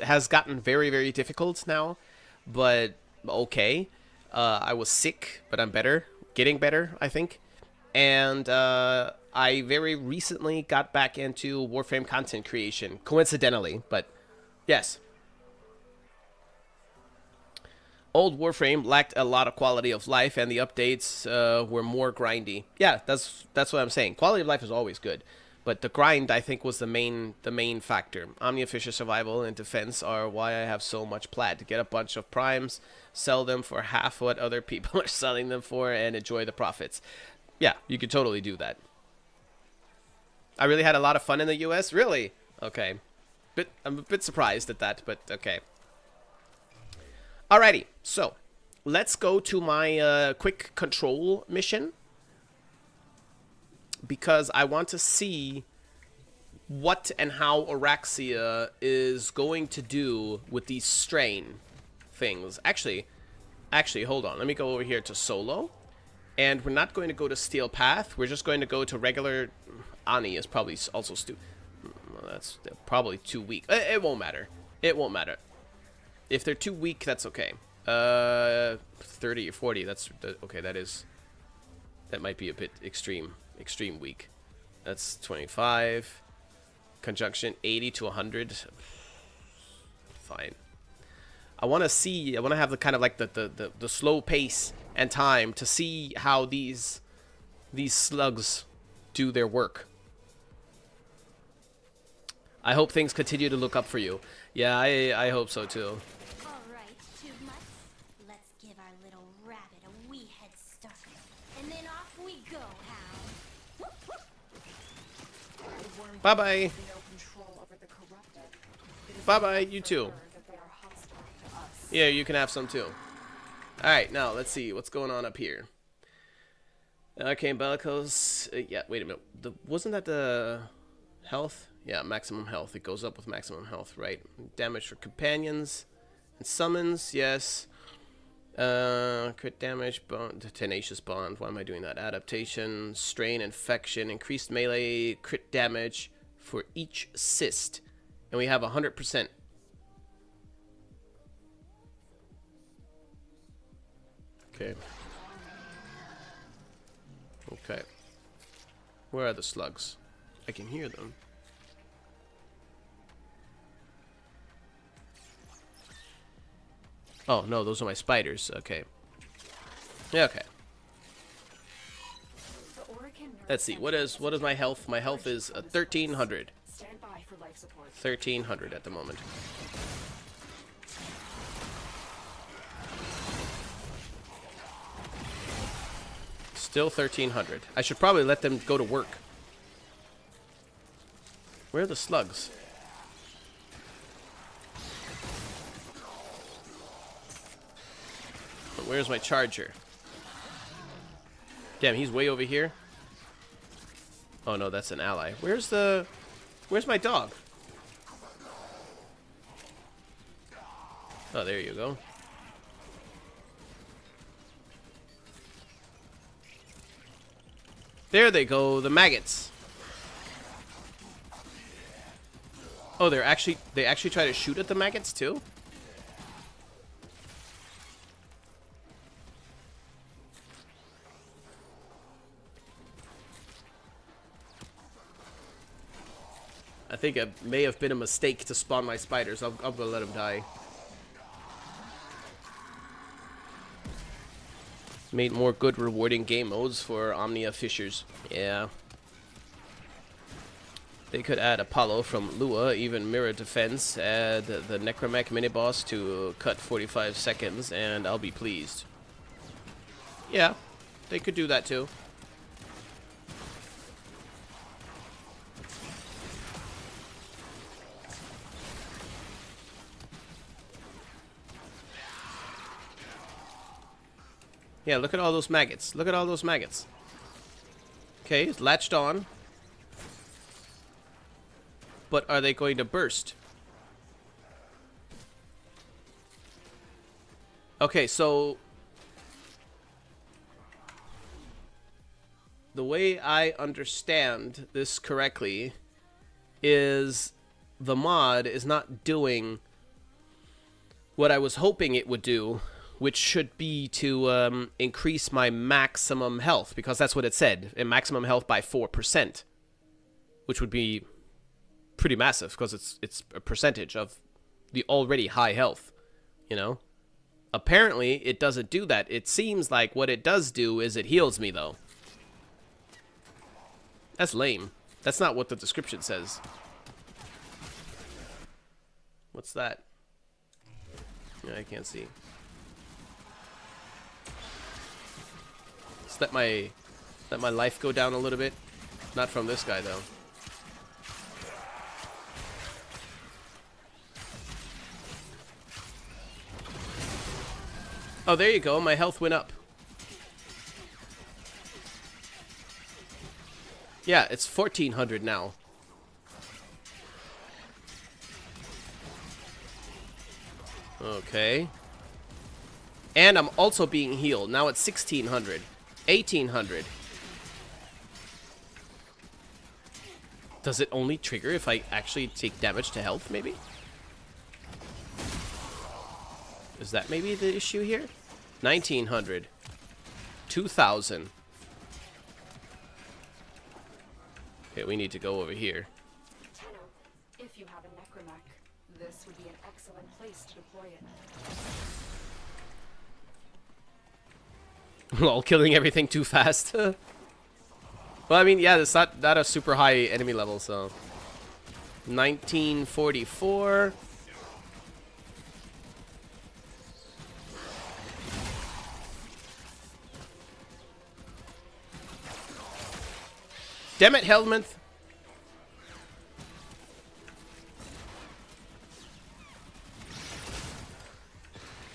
has gotten very, very difficult now, but okay. I was sick, but I'm better. Getting better, I think. And I very recently got back into Warframe content creation, coincidentally, but yes. Old Warframe lacked a lot of quality of life, and the updates were more grindy. Yeah, that's what I'm saying. Quality of life is always good, but the grind, I think, was the main factor. Omni-Fisher survival and defense are why I have so much plat. To get a bunch of primes, sell them for half what other people are selling them for, and enjoy the profits. Yeah, you could totally do that. I really had a lot of fun in the US. Really? Okay. I'm a bit surprised at that, but okay. Alrighty, so let's go to my quick control mission, because I want to see what and how Araxia is going to do with these strain things. Actually, hold on. Let me go over here to solo, and we're not going to go to Steel Path. We're just going to go to regular. Ani is probably also well, that's probably too weak. It won't matter. It won't matter. If they're too weak, that's okay. 30 or 40, that's okay. That might be a bit extreme weak. That's 25. Conjunction 80 to 100. Fine. I want to have the kind of like the slow pace and time to see how these slugs do their work. I hope things continue to look up for you. Yeah, I hope so too. Bye-bye. Bye-bye, you too. Yeah, you can have some too. Alright, now let's see what's going on up here. Arcane Bellicose. Yeah, wait a minute. Wasn't that the health? Yeah, maximum health. It goes up with maximum health, right? Damage for companions and summons, yes. Crit damage, bond, tenacious bond. Why am I doing that? Adaptation, strain, infection, increased melee, crit damage for each cyst, and we have 100%. Okay. Okay. Where are the slugs? I can hear them. Oh, no, those are my spiders. Okay. Yeah, okay. Let's see. What is my health? My health is 1,300. 1,300 at the moment. Still 1,300. I should probably let them go to work. Where are the slugs? Where's my charger? Damn, he's way over here. Oh no, that's an ally. Where's my dog? Oh, there you go. There they go, the maggots. Oh, they actually try to shoot at the maggots too? I think it may have been a mistake to spawn my spiders. I'm gonna let them die. Made more good, rewarding game modes for Omnia Fishers. Yeah. They could add Apollo from Lua, even Mirror Defense, add the Necromech mini-boss to cut 45 seconds, and I'll be pleased. Yeah, they could do that too. Yeah, look at all those maggots. Look at all those maggots. Okay, it's latched on. But are they going to burst? Okay, so the way I understand this correctly is the mod is not doing what I was hoping it would do, which should be to increase my maximum health, because that's what it said, a maximum health by 4%, which would be pretty massive because it's a percentage of the already high health, you know. Apparently it doesn't do that. It seems like what it does do is it heals me though. That's lame. That's not what the description says. What's that? Yeah, I can't see. Just let my life go down a little bit. Not from this guy though. Oh, there you go. My health went up. Yeah, it's 1400 now. Okay. And I'm also being healed. Now it's 1600. 1800. Does it only trigger if I actually take damage to health, maybe? Is that maybe the issue here? 1900. 2000. Okay, we need to go over here. Tenno, if you have a necromech, this would be an excellent place to deploy it. Lol, killing everything too fast. Well, I mean, yeah, it's not a super high enemy level, so. 1944. Damn it, Helminth.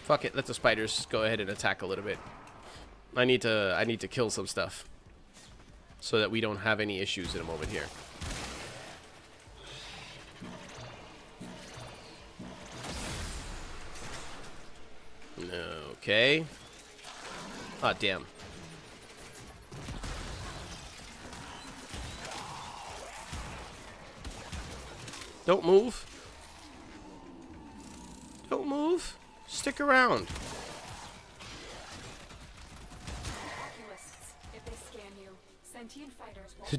Fuck it, let the spiders go ahead and attack a little bit. I need to kill some stuff so that we don't have any issues in a moment here. Okay. Ah, damn. Don't move. Don't move. Stick around.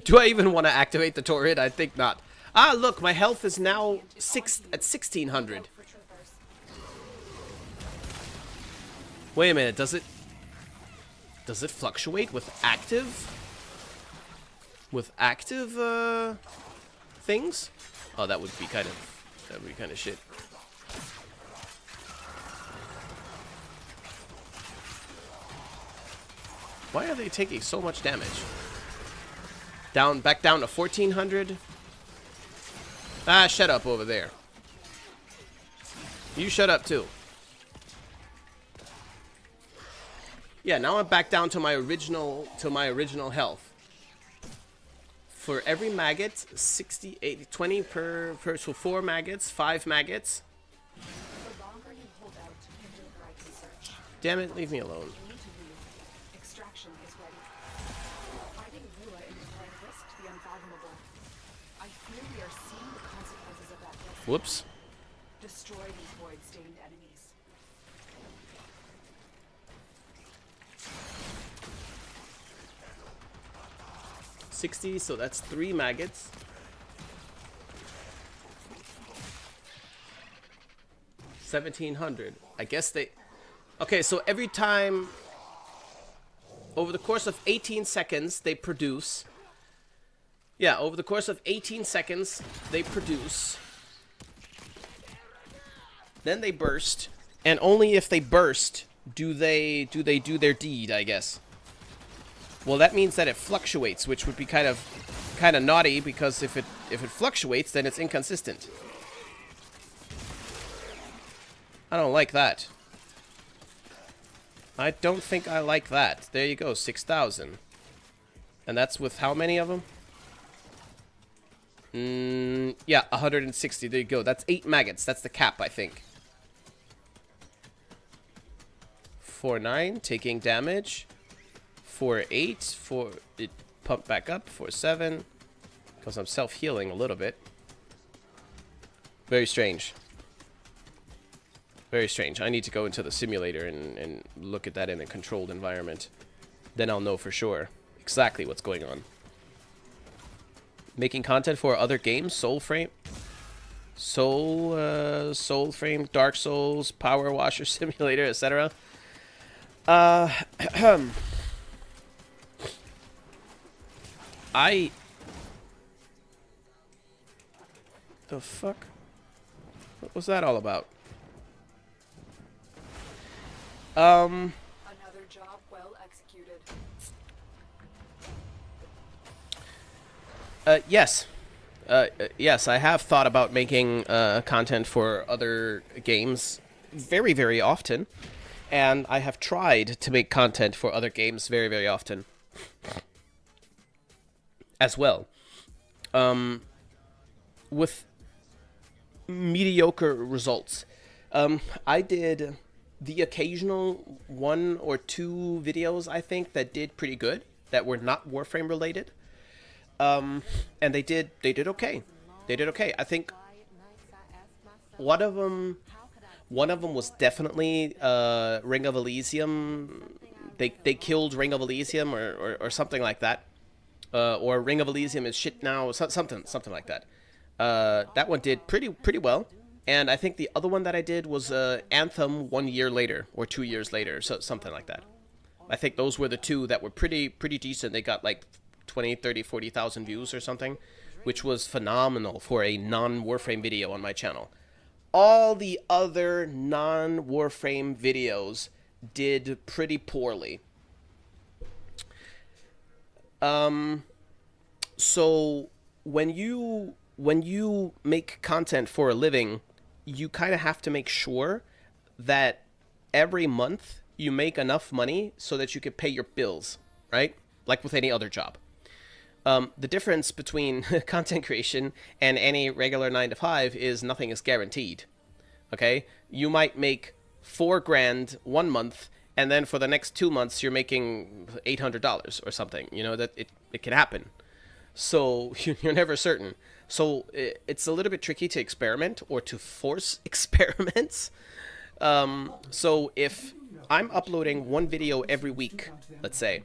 Do I even want to activate the turret? I think not. Ah, look, my health is now at 1600. Wait a minute, does it fluctuate with active things? Oh, that would be kind of shit. Why are they taking so much damage? Back down to 1400. Ah, shut up over there. You shut up too. Yeah, now I'm back down to my original health. For every maggot, 60, 80, 20 per so 4 maggots, 5 maggots. Damn it, leave me alone. Extraction is ready. Hiding Lua in the red risked the unfathomable. I fear we are seeing the consequences of that risk. Whoops. Destroy these void-stained enemies. 60, so that's 3 maggots. 1,700. I guess they... Okay, so every time... Over the course of 18 seconds, they produce... Yeah, over the course of 18 seconds, they produce... Then they burst. And only if they burst do they do their deed, I guess. Well, that means that it fluctuates, which would be kind of naughty, because if it fluctuates, then it's inconsistent. I don't like that. I don't think I like that. There you go, 6,000. And that's with how many of them? Yeah, 160. There you go. That's 8 maggots. That's the cap, I think. 4-9, taking damage. 4-8, 4... It pumped back up. 4-7. Because I'm self-healing a little bit. Very strange. Very strange. I need to go into the simulator and look at that in a controlled environment. Then I'll know for sure exactly what's going on. Making content for other games, Soulframe, Dark Souls, Power Washer Simulator, etc. The fuck? What was that all about? Another job well executed. Yes. Yes, I have thought about making content for other games very, very often. And I have tried to make content for other games very, very often. As well. With mediocre results. I did the occasional 1 or 2 videos, I think, that did pretty good. That were not Warframe related. And they did okay. They did okay. I think one of them was definitely Ring of Elysium. They killed Ring of Elysium or something like that. Or Ring of Elysium is shit now. Something like that. That one did pretty well. And I think the other one that I did was Anthem 1 year later or 2 years later, so something like that. I think those were the two that were pretty decent. They got like 20, 30, 40,000 views or something, which was phenomenal for a non-Warframe video on my channel. All the other non-Warframe videos did pretty poorly. So when you make content for a living, you kind of have to make sure that every month you make enough money so that you can pay your bills, right? Like with any other job. The difference between content creation and any regular 9-to-5 is nothing is guaranteed. Okay? You might make $4 grand 1 month, and then for the next 2 months you're making $800 or something. You know, that it can happen. So you're never certain. So it's a little bit tricky to experiment or to force experiments. So if I'm uploading 1 video every week, let's say,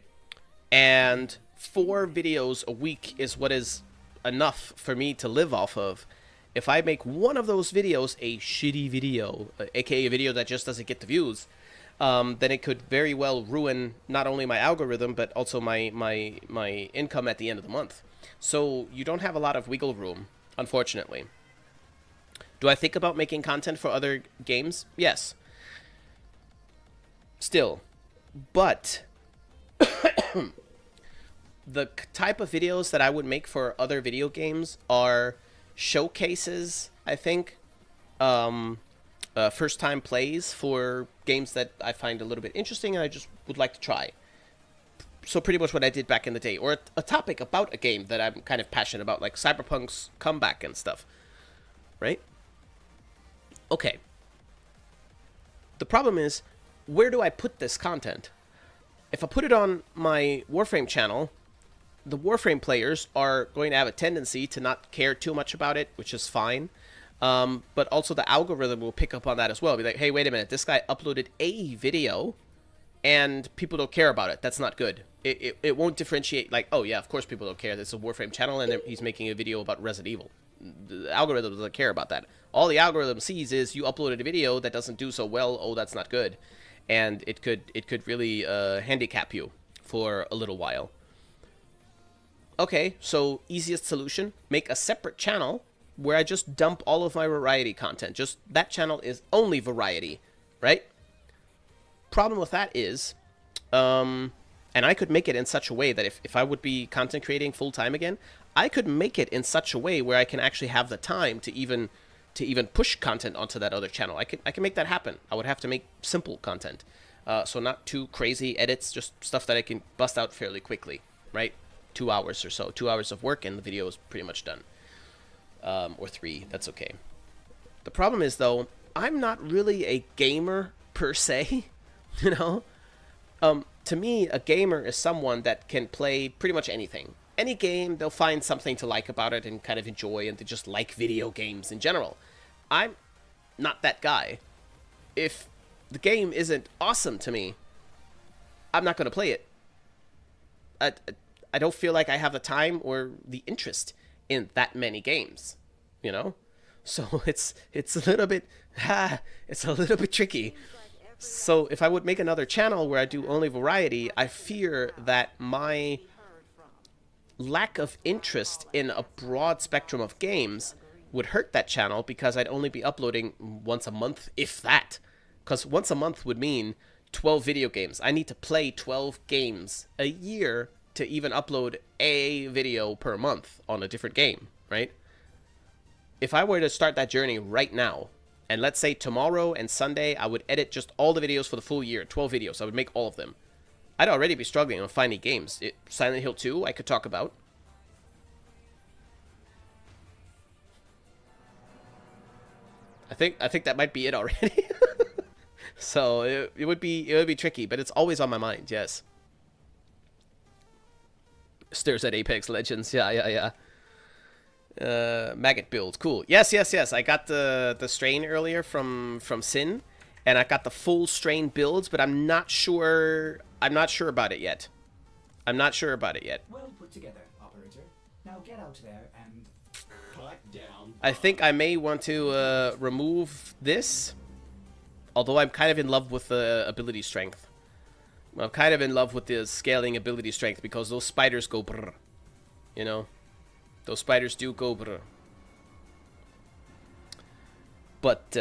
and 4 videos a week is what is enough for me to live off of. If I make one of those videos a shitty video, aka a video that just doesn't get the views, then it could very well ruin not only my algorithm, but also my income at the end of the month. So you don't have a lot of wiggle room, unfortunately. Do I think about making content for other games? Yes. Still. But the type of videos that I would make for other video games are showcases, I think. First-time plays for games that I find a little bit interesting and I just would like to try. So pretty much what I did back in the day. Or a topic about a game that I'm kind of passionate about, like Cyberpunk's comeback and stuff. Right? Okay. The problem is, where do I put this content? If I put it on my Warframe channel, the Warframe players are going to have a tendency to not care too much about it, which is fine. But also the algorithm will pick up on that as well. Be like, hey, wait a minute, this guy uploaded a video and people don't care about it. That's not good. It won't differentiate like, oh yeah, of course people don't care. This is a Warframe channel and he's making a video about Resident Evil. The algorithm doesn't care about that. All the algorithm sees is you uploaded a video that doesn't do so well. Oh, that's not good, and it could really handicap you for a little while. Okay, so easiest solution: make a separate channel where I just dump all of my variety content. Just that channel is only variety, right? Problem with that is, and I could make it in such a way that if I would be content creating full time again, I could make it in such a way where I can actually have the time to even push content onto that other channel. I can make that happen. I would have to make simple content, so not too crazy edits, just stuff that I can bust out fairly quickly, right? 2 hours or so, 2 hours of work, and the video is pretty much done. Or 3, that's okay. The problem is, though, I'm not really a gamer per se, you know? To me, a gamer is someone that can play pretty much anything. Any game, they'll find something to like about it and kind of enjoy, and they just like video games in general. I'm not that guy. If the game isn't awesome to me, I'm not going to play it. I don't feel like I have the time or the interest in that many games, you know? So it's a little bit tricky. So if I would make another channel where I do only variety, I fear that my lack of interest in a broad spectrum of games would hurt that channel, because I'd only be uploading once a month, if that. Because once a month would mean 12 video games. I need to play 12 games a year to even upload a video per month on a different game, right? If I were to start that journey right now, and let's say tomorrow and Sunday, I would edit just all the videos for the full year, 12 videos, I would make all of them. I'd already be struggling on finding games. Silent Hill 2, I could talk about. I think that might be it already. So it would be tricky, but it's always on my mind, yes. Stares at Apex Legends. Yeah. Maggot build. Cool. Yes. I got the strain earlier from Sin, and I got the full strain builds, but I'm not sure about it yet. Well put together, operator. Now get out there and collect down. I think I may want to remove this, although I'm kind of in love with the ability strength. I'm kind of in love with the scaling ability strength, because those spiders go brr. You know? Those spiders do go brr. But,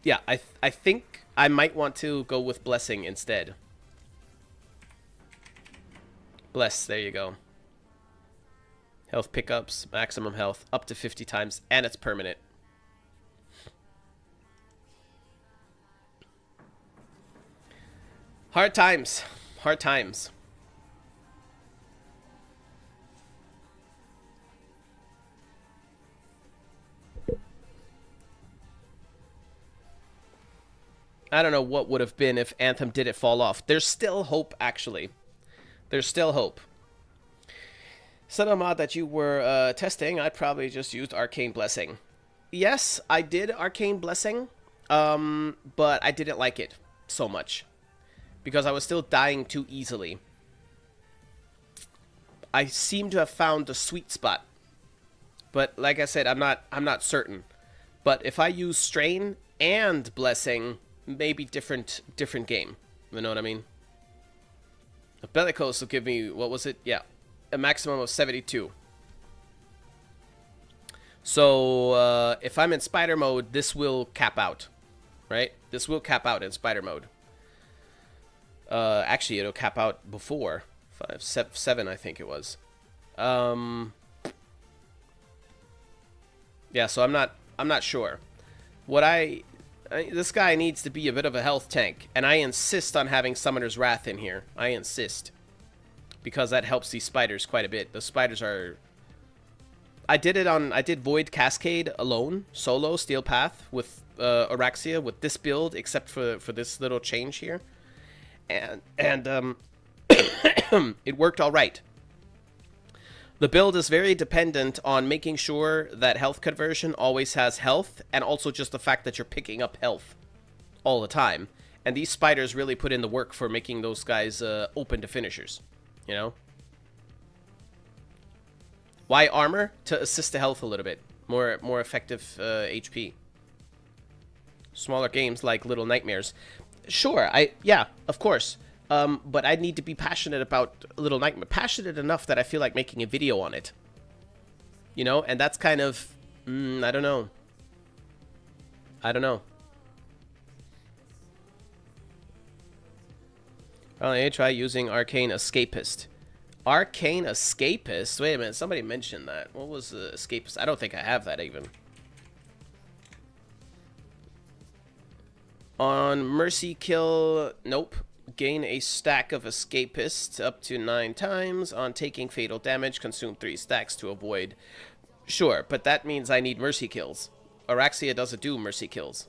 yeah, I think I might want to go with Blessing instead. Bless, there you go. Health pickups, maximum health, up to 50 times, and it's permanent. Hard times. Hard times. I don't know what would have been if Anthem didn't fall off. There's still hope, actually. There's still hope. Said a mod that you were testing, I'd probably just used Arcane Blessing. Yes, I did Arcane Blessing, but I didn't like it so much, because I was still dying too easily. I seem to have found the sweet spot, but like I said, I'm not certain. But if I use Strain and Blessing, maybe different game. You know what I mean? A Bellicose will give me, what was it? Yeah, a maximum of 72. So if I'm in spider mode, this will cap out, right? This will cap out in spider mode. Actually, it'll cap out before 7, I think it was. Yeah, so I'm not sure. This guy needs to be a bit of a health tank, and I insist on having Summoner's Wrath in here. I insist, because that helps these spiders quite a bit. The spiders are. I did Void Cascade alone, solo, Steel Path with Araxia with this build, except for this little change here. And it worked all right. The build is very dependent on making sure that health conversion always has health, and also just the fact that you're picking up health all the time. And these spiders really put in the work for making those guys open to finishers, you know? Why armor? To assist the health a little bit. More effective HP. Smaller games like Little Nightmares. Sure, yeah, of course. But I need to be passionate about Little Nightmare. Passionate enough that I feel like making a video on it. You know, and that's kind of... I don't know. I don't know. I'll try using Arcane Escapist. Arcane Escapist? Wait a minute, somebody mentioned that. What was the Escapist? I don't think I have that even. On Mercy Kill, nope. Gain a stack of Escapist up to 9 times. On taking fatal damage, consume 3 stacks to avoid. Sure, but that means I need Mercy Kills. Araxia doesn't do Mercy Kills.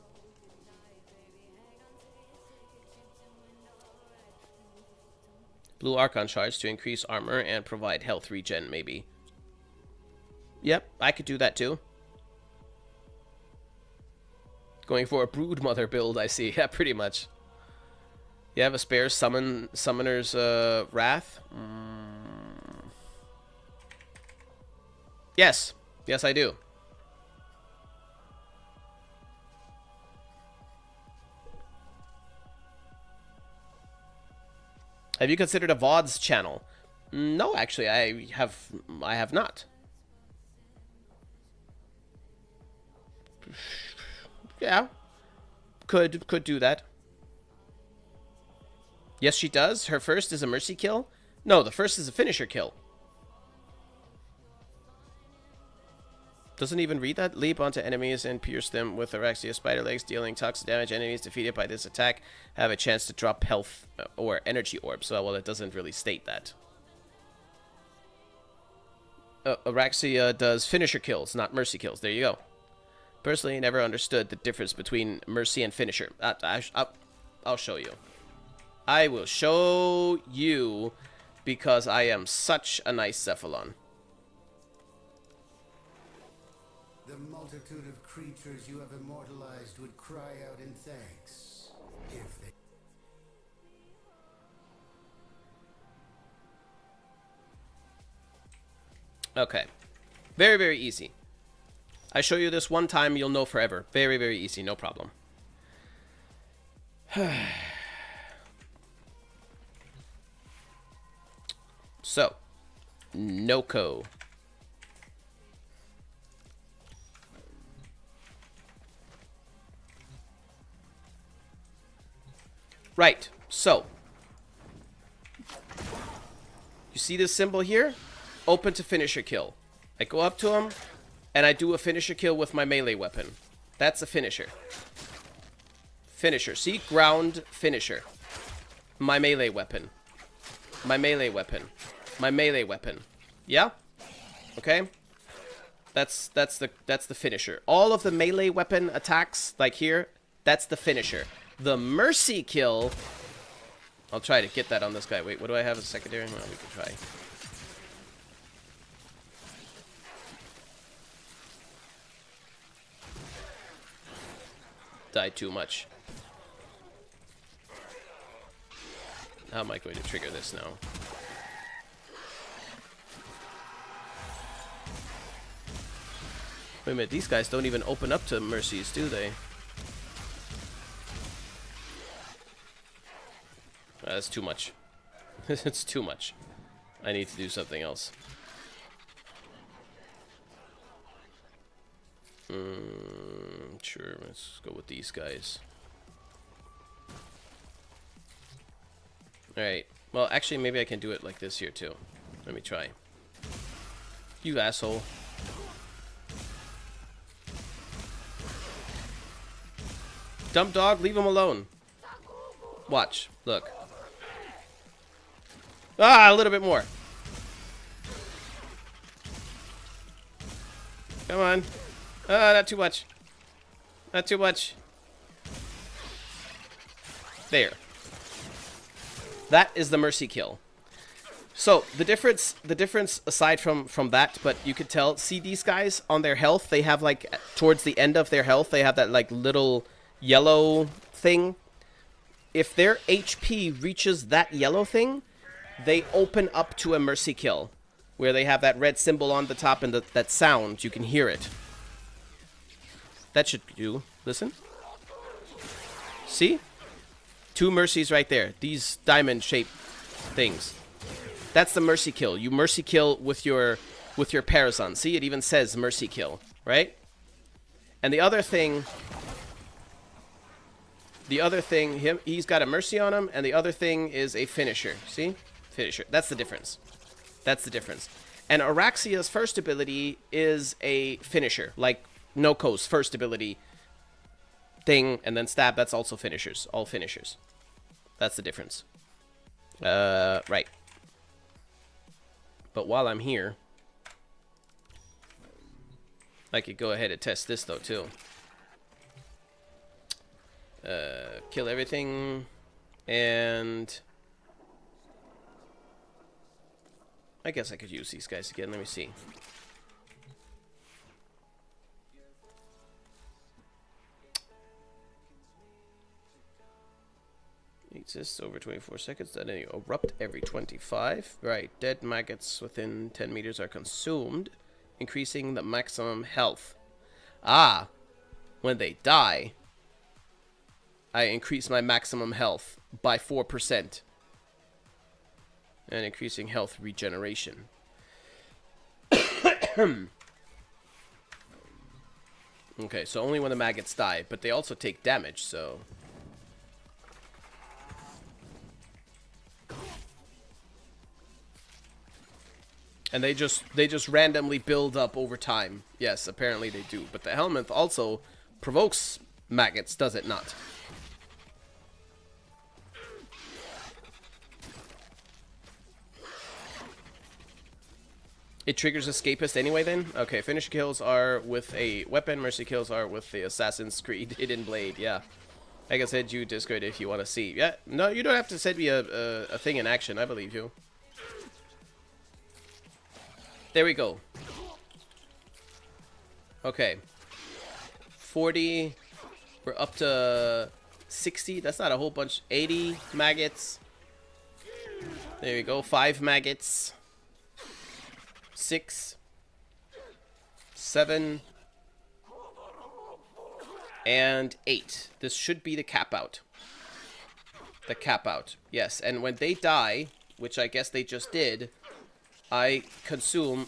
Blue Archon Shards to increase armor and provide health regen, maybe. Yep, I could do that too. Going for a Broodmother build, I see. Yeah, pretty much. You have a spare Summoner's Wrath? Yes. Yes, I do. Have you considered a VODs channel? No, actually, I have not. Yeah. Could do that. Yes, she does. Her first is a mercy kill. No, the first is a finisher kill. Doesn't even read that. Leap onto enemies and pierce them with Araxia spider legs, dealing toxic damage. Enemies defeated by this attack have a chance to drop health or energy orbs. So, well, it doesn't really state that. Araxia does finisher kills, not mercy kills. There you go. Personally, never understood the difference between mercy and finisher. I'll show you. I will show you because I am such a nice Cephalon. The multitude of creatures you have immortalized would cry out in thanks if they... Okay. Very, very easy. I show you this one time, you'll know forever. Very, very easy, no problem. So, Noko. Right, so. You see this symbol here? Open to finisher kill. I go up to him, and I do a finisher kill with my melee weapon. That's a finisher. Finisher. See? Ground finisher. My melee weapon. My melee weapon. My melee weapon. Yeah? Okay? That's the finisher. All of the melee weapon attacks, like here, that's the finisher. The mercy kill... I'll try to get that on this guy. Wait, what do I have as a secondary? Well, we can try. Die too much. How am I going to trigger this now? Wait a minute, these guys don't even open up to mercies, do they? That's too much. It's too much. I need to do something else. Sure, let's go with these guys. Alright. Well, actually, maybe I can do it like this here, too. Let me try. You asshole. Dumb dog, leave him alone. Watch. Look. Ah, a little bit more. Come on. Not too much. Not too much. There. That is the mercy kill. So, the difference aside from that, but you could tell, see these guys on their health, they have like, towards the end of their health, they have that like little yellow thing. If their HP reaches that yellow thing, they open up to a mercy kill. where they have that red symbol on the top and that sound. You can hear it. That should do. Listen. See? 2 mercies right there. These diamond-shaped things. That's the mercy kill. You mercy kill with your Parazon. See, it even says mercy kill, right? And the other thing, he's got a mercy on him, and the other thing is a finisher. See? Finisher. That's the difference. That's the difference. And Araxia's first ability is a finisher, like Noko's first ability thing, and then stab. That's also finishers. All finishers. That's the difference. Right. But while I'm here, I could go ahead and test this though too. Kill everything, and I guess I could use these guys again. Let me see. Exists over 24 seconds. Then they erupt every 25. Right. Dead maggots within 10 meters are consumed, increasing the maximum health. Ah, when they die, I increase my maximum health by 4%. And increasing health regeneration. Okay, so only when the maggots die, but they also take damage, so... And they just randomly build up over time. Yes, apparently they do. But the helmet also provokes maggots, does it not? It triggers Escapist anyway then? Okay, finish kills are with a weapon, mercy kills are with the Assassin's Creed Hidden Blade, yeah. Like I said, you Discord if you want to see. Yeah, no, you don't have to send me a thing in action, I believe you. There we go. Okay. 40. We're up to 60. That's not a whole bunch. 80 maggots. There we go. 5 maggots. 6. 7. And 8. This should be the cap out. The cap out. Yes. And when they die, which I guess they just did, I consume...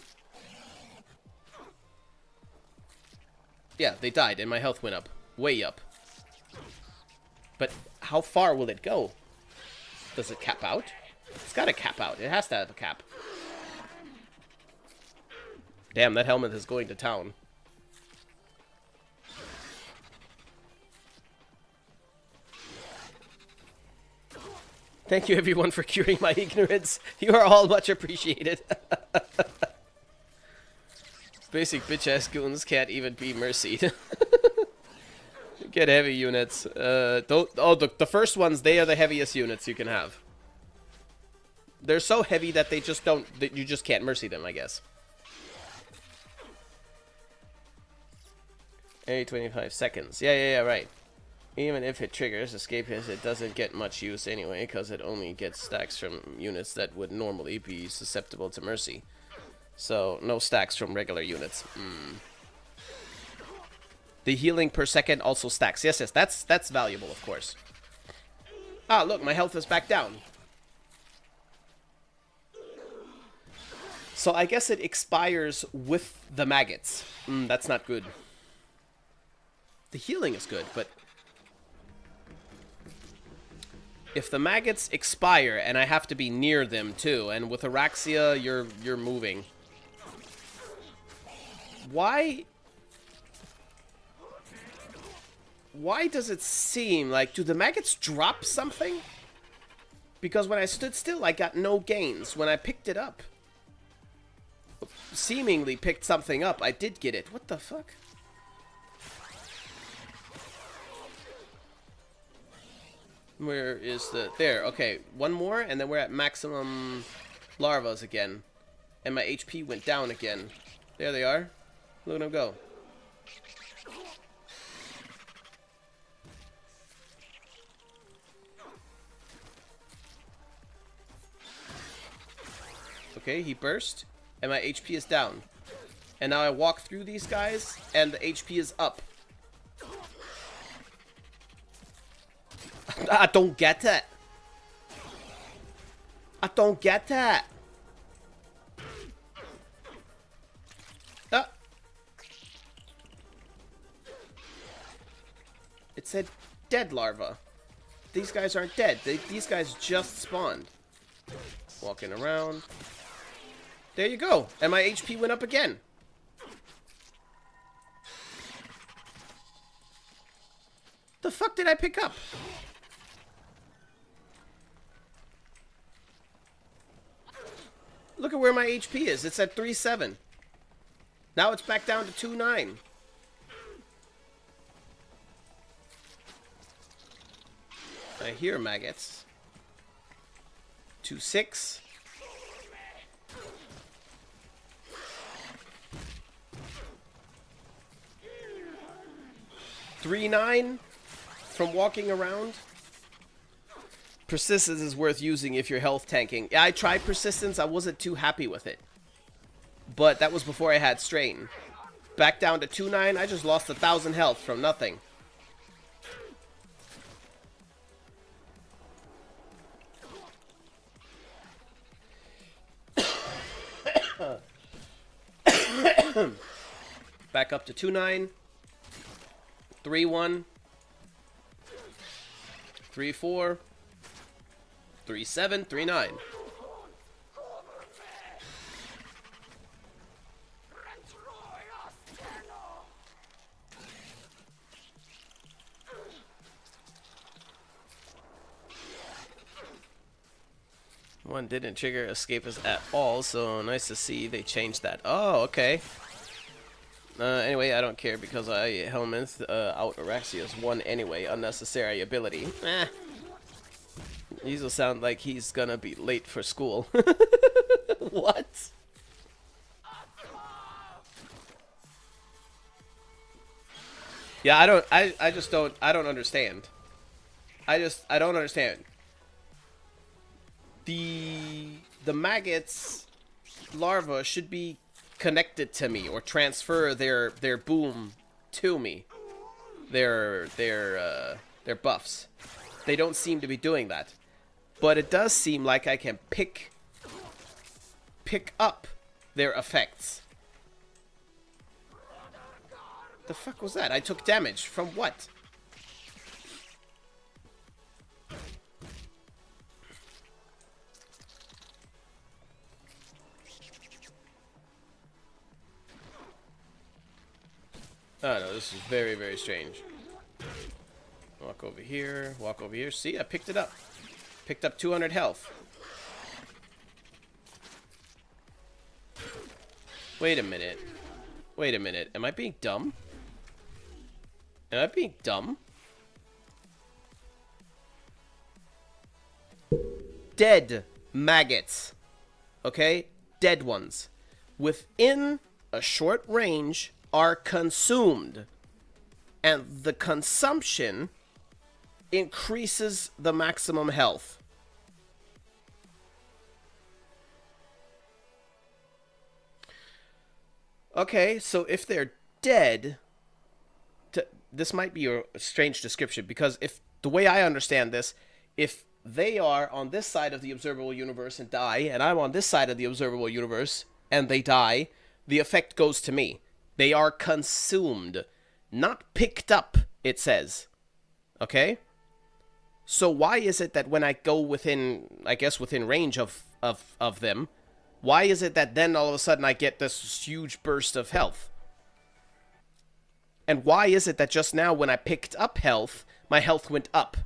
Yeah, they died and my health went up. Way up. But how far will it go? Does it cap out? It's got to cap out. It has to have a cap. Damn, that helmet is going to town. Thank you everyone for curing my ignorance. You are all much appreciated. Basic bitch-ass goons can't even be mercied. Get heavy units. The first ones, they are the heaviest units you can have. They're so heavy that they just don't... that you just can't mercy them, I guess. 25 seconds. Yeah, right. Even if it triggers Escapist, it doesn't get much use anyway, because it only gets stacks from units that would normally be susceptible to mercy. So, no stacks from regular units. The healing per second also stacks. Yes, that's valuable, of course. Ah, look, my health is back down. So, I guess it expires with the maggots. That's not good. The healing is good, but... if the maggots expire, and I have to be near them too, and with Araxia, you're moving. Why does it seem like... do the maggots drop something? Because when I stood still, I got no gains. When I picked it up, seemingly picked something up, I did get it. What the fuck? Where is the... there, okay. One more, and then we're at maximum larvas again. And my HP went down again. There they are. Look at them go. Okay, he burst. and my HP is down. And now I walk through these guys, and the HP is up. I don't get it. I don't get it. Ah. It said dead larva. These guys aren't dead. These guys just spawned. Walking around. There you go. And my HP went up again. The fuck did I pick up? Look at where my HP is. It's at 3.7. Now it's back down to 2.9. I hear maggots. 2.6. 3.9 from walking around. Persistence is worth using if you're health tanking. Yeah, I tried persistence. I wasn't too happy with it. But that was before I had strain. Back down to 2.9. I just lost 1,000 health from nothing. Back up to 2.9. 3.1. 3.4. 3.7. 3.9. One didn't trigger escapist at all, so nice to see they changed that. Oh, okay. Anyway, I don't care because I Helminth out Araxia's 1 anyway. Unnecessary ability. Eh. These will sound like he's gonna be late for school. What? Yeah, I just don't understand. I don't understand. The maggots larva should be connected to me or transfer their boom to me. Their buffs. They don't seem to be doing that. But it does seem like I can pick up their effects. The fuck was that? I took damage from what? Oh no, this is very, very strange. Walk over here, walk over here. See, I picked it up. Picked up 200 health. Wait a minute. Wait a minute. Am I being dumb? Am I being dumb? Dead maggots. Okay? Dead ones. Within a short range are consumed. And the consumption increases the maximum health. Okay, so if they're dead, this might be a strange description, because if the way I understand this, if they are on this side of the observable universe and die, and I'm on this side of the observable universe and they die, the effect goes to me. They are consumed, not picked up, it says. Okay? So why is it that when I go within, I guess within range of them, why is it that then all of a sudden I get this huge burst of health? And why is it that just now when I picked up health, my health went up?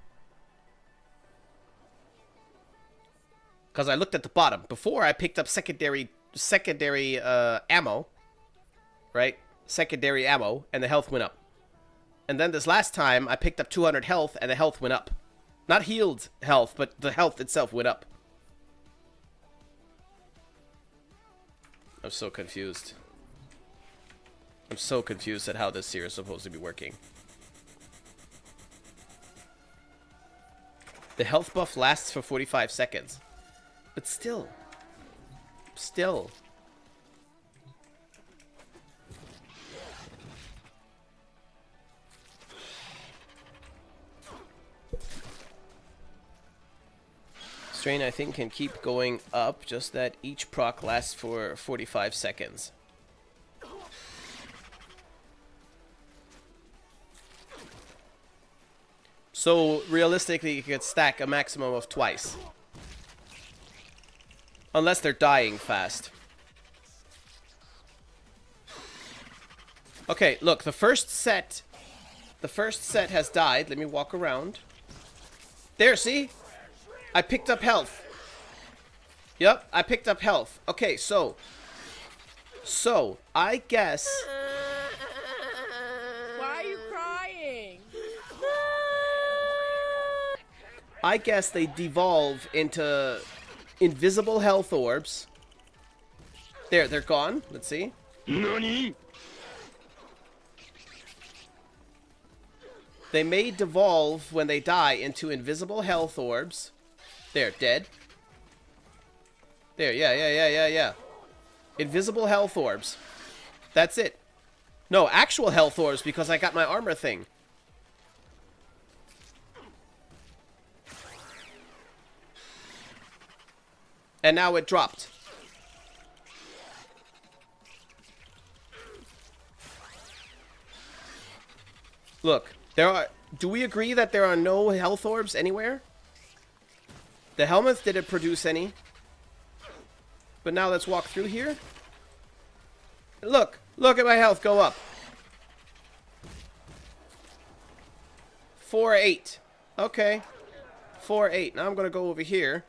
Because I looked at the bottom. Before I picked up secondary ammo, right? Secondary ammo, and the health went up. And then this last time, I picked up 200 health, and the health went up. Not healed health, but the health itself went up. I'm so confused. I'm so confused at how this here is supposed to be working. The health buff lasts for 45 seconds. But still. Strain, I think, can keep going up, just that each proc lasts for 45 seconds. So, realistically, you could stack a maximum of twice. Unless they're dying fast. Okay, look, the first set has died. Let me walk around. There, see? I picked up health. Yep, I picked up health. Okay, so I guess... Why are you crying? I guess they devolve into invisible health orbs. There, they're gone. Let's see. NANI? They may devolve when they die into invisible health orbs. There, dead. There, yeah. Invisible health orbs. That's it. No, actual health orbs because I got my armor thing. And now it dropped. Look, there are... Do we agree that there are no health orbs anywhere? The helmet didn't produce any. But now let's walk through here. Look! Look at my health go up. 4-8. Okay. 4-8. Now I'm going to go over here.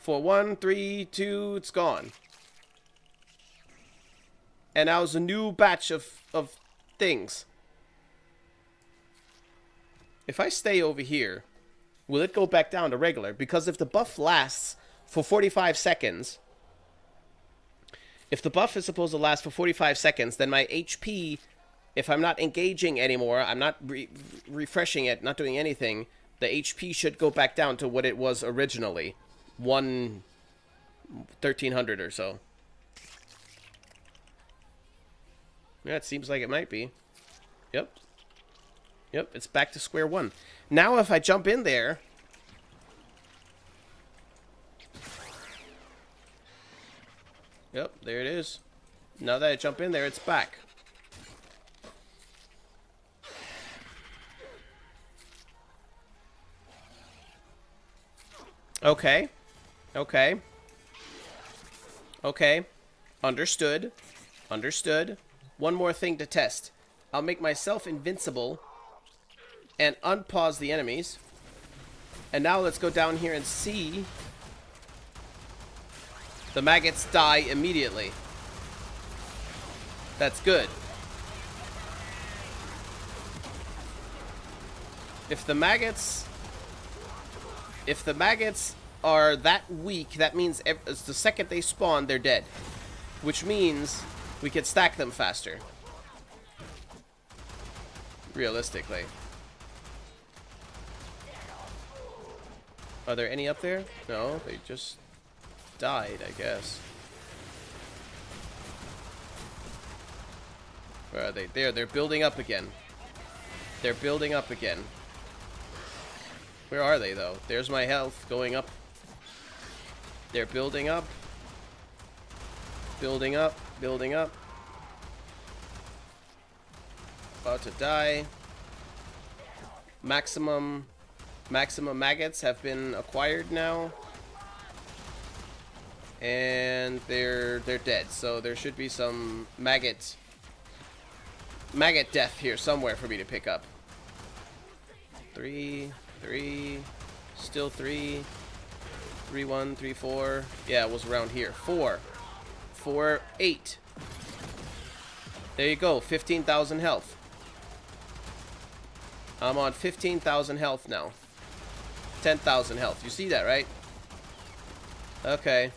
4-1, 3-2, it's gone. And now it's a new batch of things. If I stay over here, will it go back down to regular? Because if the buff lasts for 45 seconds, if the buff is supposed to last for 45 seconds, then my HP, if I'm not engaging anymore, I'm not refreshing it, not doing anything, the HP should go back down to what it was originally. 1300 or so. Yeah, it seems like it might be. Yep. Yep, it's back to square one. Now if I jump in there... Yep, there it is. Now that I jump in there, it's back. Okay. Okay. Okay. Understood. Understood. One more thing to test. I'll make myself invincible and unpause the enemies. And now let's go down here and see. The maggots die immediately. That's good. If the maggots are that weak, that means the second they spawn, they're dead. Which means we could stack them faster. Realistically. Are there any up there? No, they just died, I guess. Where are they? There, they're building up again. They're building up again. Where are they, though? There's my health going up. They're building up. Building up. Building up. About to die. Maximum maggots have been acquired now. And they're dead. So there should be some maggot death here somewhere for me to pick up. 3, still 3, 3-1, 3-4. Yeah, it was around here. 4, 8. There you go, 15,000 health. I'm on 15,000 health now. 10,000 health. You see that, right? Okay.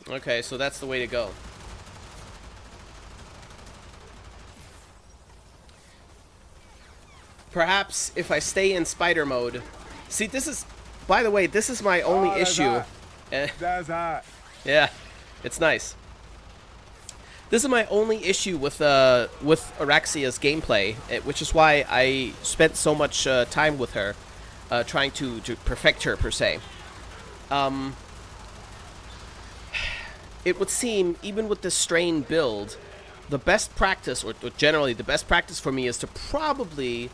Okay, so that's the way to go. Perhaps if I stay in spider mode. See, this is, by the way, this is my only issue. That's hot. Yeah, it's nice. This is my only issue with Araxia's gameplay, which is why I spent so much time with her, trying to perfect her per se. It would seem, even with this strain build, the best practice, or generally the best practice for me, is to probably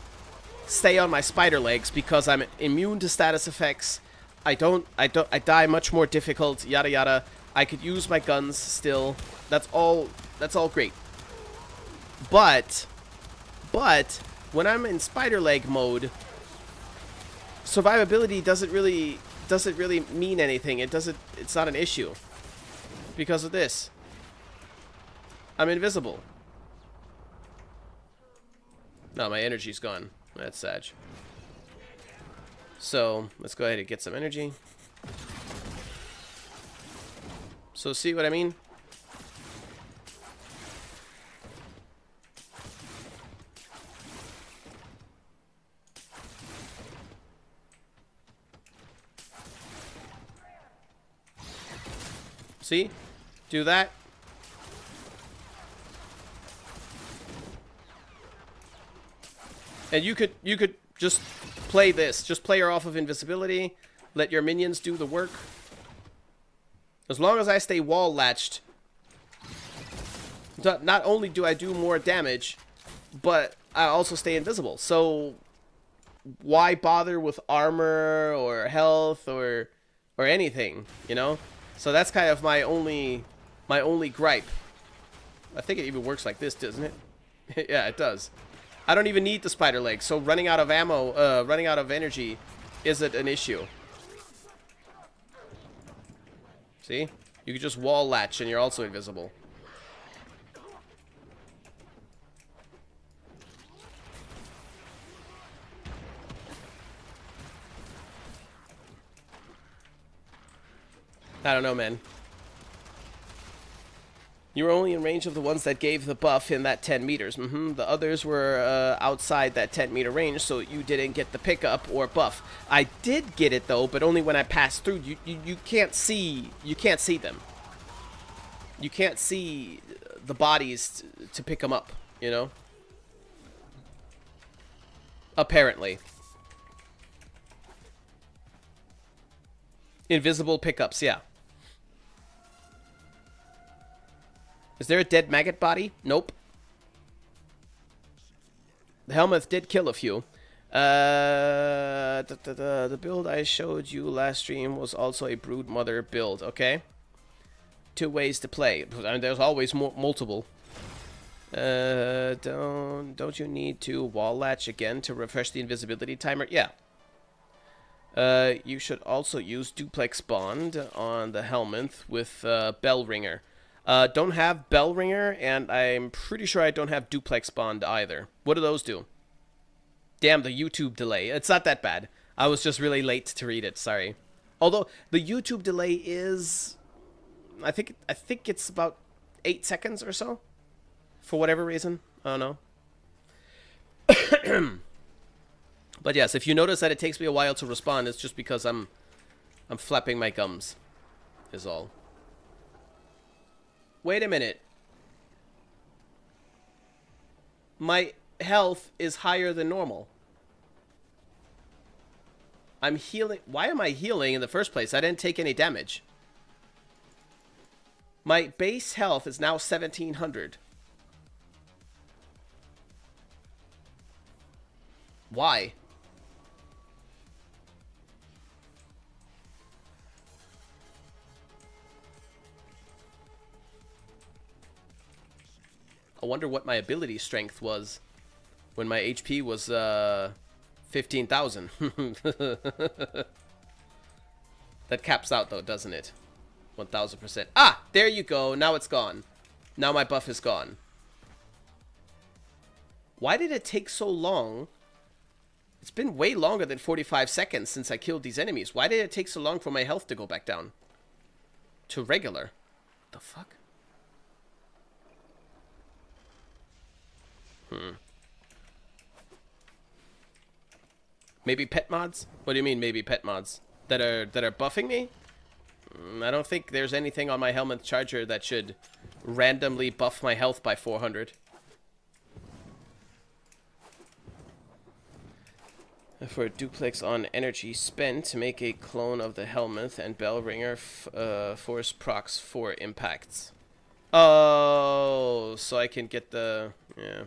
stay on my spider legs because I'm immune to status effects. I die much more difficult, yada yada. I could use my guns still. That's all great. But when I'm in spider leg mode, survivability doesn't really mean anything. It's not an issue. Because of this. I'm invisible. No, my energy's gone. That's sad. So, let's go ahead and get some energy. So, see what I mean? See? Do that. And you could just play this. Just play her off of invisibility. Let your minions do the work. As long as I stay wall latched, not only do I do more damage, but I also stay invisible. So why bother with armor or health or anything, you know? So that's kind of my only gripe. I think it even works like this, doesn't it? Yeah, it does. I don't even need the spider legs, so running out of ammo, running out of energy isn't an issue. See? You can just wall latch and you're also invisible. I don't know, man. You were only in range of the ones that gave the buff in that 10 meters. The others were outside that 10-meter range, so you didn't get the pickup or buff. I did get it though, but only when I passed through. You can't see. You can't see them. You can't see the bodies to pick them up. You know. Apparently. Invisible pickups, yeah. Is there a dead maggot body? Nope. The Helmuth did kill a few. The build I showed you last stream was also a brood mother build, okay? 2 ways to play. I mean, there's always multiple. Don't you need to wall latch again to refresh the invisibility timer? Yeah. You should also use duplex bond on the Helmuth with bell ringer. Don't have bell ringer, and I'm pretty sure I don't have duplex bond either. What do those do? Damn, the YouTube delay. It's not that bad. I was just really late to read it. Sorry. Although the YouTube delay is, I think it's about 8 seconds or so, for whatever reason. I don't know. But yes, if you notice that it takes me a while to respond, it's just because I'm flapping my gums, is all. Wait a minute. My health is higher than normal. I'm healing. Why am I healing in the first place? I didn't take any damage. My base health is now 1700. Why? I wonder what my ability strength was when my HP was 15,000. That caps out though, doesn't it? 1000%. Ah, there you go. Now it's gone. Now my buff is gone. Why did it take so long? It's been way longer than 45 seconds since I killed these enemies. Why did it take so long for my health to go back down to regular? The fuck? Maybe pet mods? What do you mean maybe pet mods? That are buffing me? I don't think there's anything on my Helmuth Charger that should randomly buff my health by 400. For a duplex on energy spent to make a clone of the helmet and bell ringer force procs 4 impacts. Oh, so I can get the... yeah.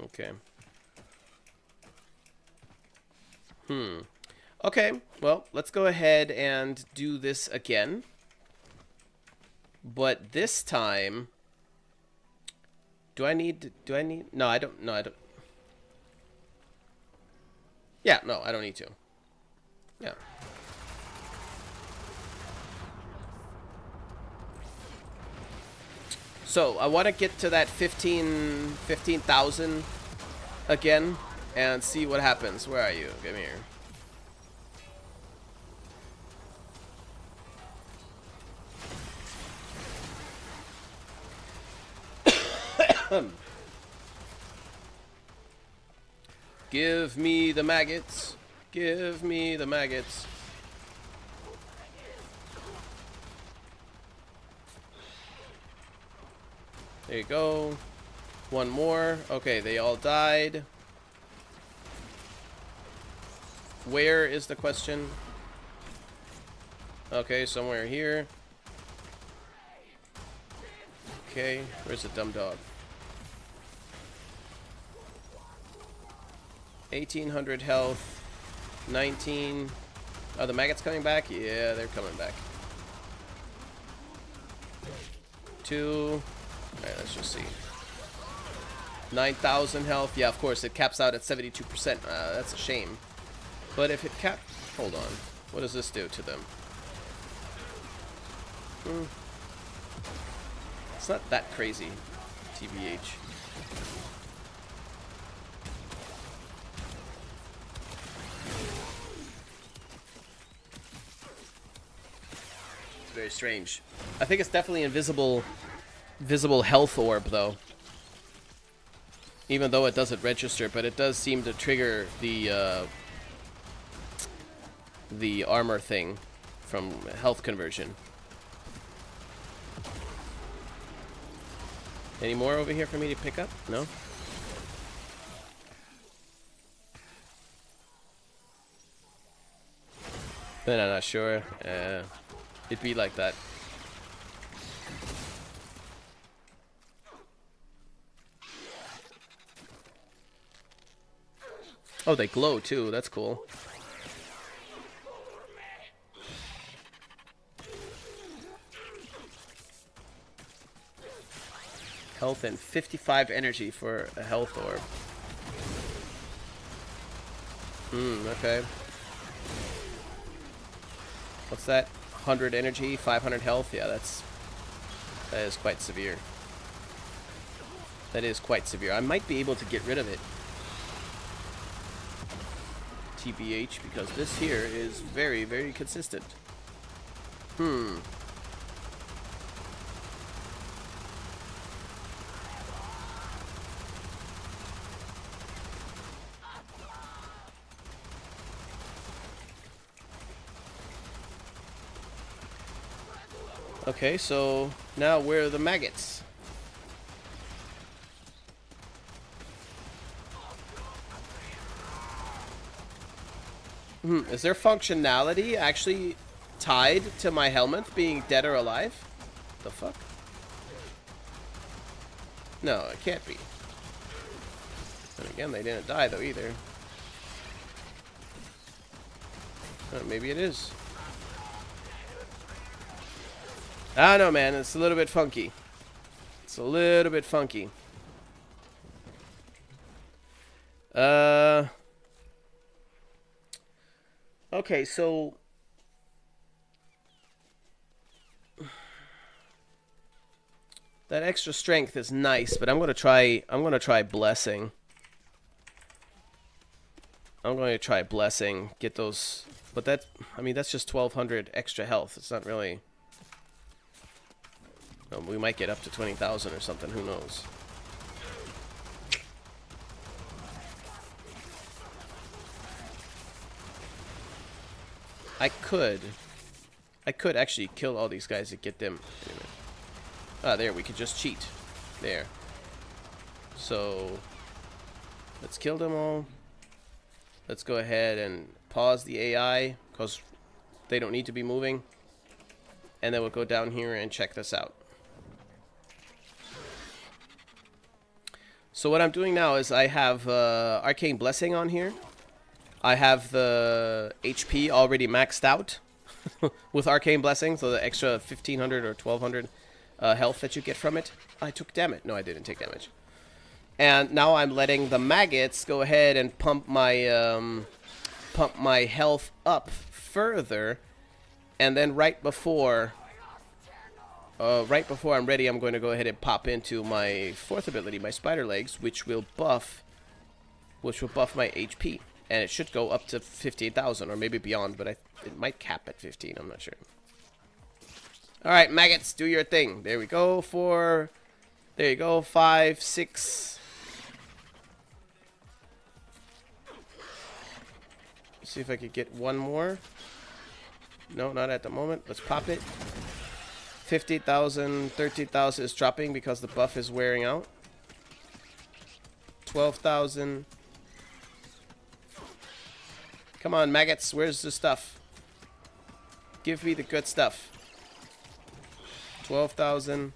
Okay. Okay, well, let's go ahead and do this again. But this time... Do I need... No, I don't... Yeah, no, I don't need to. Yeah. So, I want to get to that 15,000 again and see what happens. Where are you? Come here. Give me the maggots. Give me the maggots. There you go. One more. Okay, they all died. Where is the question? Okay, somewhere here. Okay, where's the dumb dog? 1800 health. 19. Are the maggots coming back? Yeah, they're coming back. 2. Alright, let's just see. 9,000 health. Yeah, of course, it caps out at 72%. That's a shame. But if it cap... Hold on. What does this do to them? It's not that crazy. TBH. It's very strange. I think it's definitely invisible... visible health orb, though. Even though it doesn't register, but it does seem to trigger the armor thing from health conversion. Any more over here for me to pick up? No? Then I'm not sure. It'd be like that. Oh, they glow too. That's cool. Health and 55 energy for a health orb. Okay. What's that? 100 energy, 500 health? Yeah, that is quite severe. That is quite severe. I might be able to get rid of it. TBH, because this here is very, very consistent. Okay, so now where are the maggots? Is their functionality actually tied to my helmet being dead or alive? The fuck? No, it can't be. And again, they didn't die though either. Maybe it is. I don't know, man. It's a little bit funky. It's a little bit funky. Okay, so that extra strength is nice, but I'm gonna try blessing. I'm going to try blessing, get those, but that, I mean, that's just 1200 extra health. It's not really. We might get up to 20,000 or something. Who knows? I could actually kill all these guys to get them. Ah, there, we could just cheat. There. So, let's kill them all. Let's go ahead and pause the AI, because they don't need to be moving. And then we'll go down here and check this out. So what I'm doing now is I have Arcane Blessing on here. I have the HP already maxed out with Arcane Blessing, so the extra 1500 or 1200 health that you get from it. I took damage. No, I didn't take damage. And now I'm letting the maggots go ahead and pump my health up further, and then right before I'm ready, I'm going to go ahead and pop into my fourth ability, my Spider Legs, which will buff my HP, and it should go up to 15,000 or maybe beyond, but it might cap at 15. I'm not sure. All right, maggots, do your thing. There we go. 4. There you go. 5, 6. See if I could get one more. No, not at the moment. Let's pop it. 50,000, 13,000 is dropping because the buff is wearing out. 12,000. Come on, maggots. Where's the stuff? Give me the good stuff. 12,000.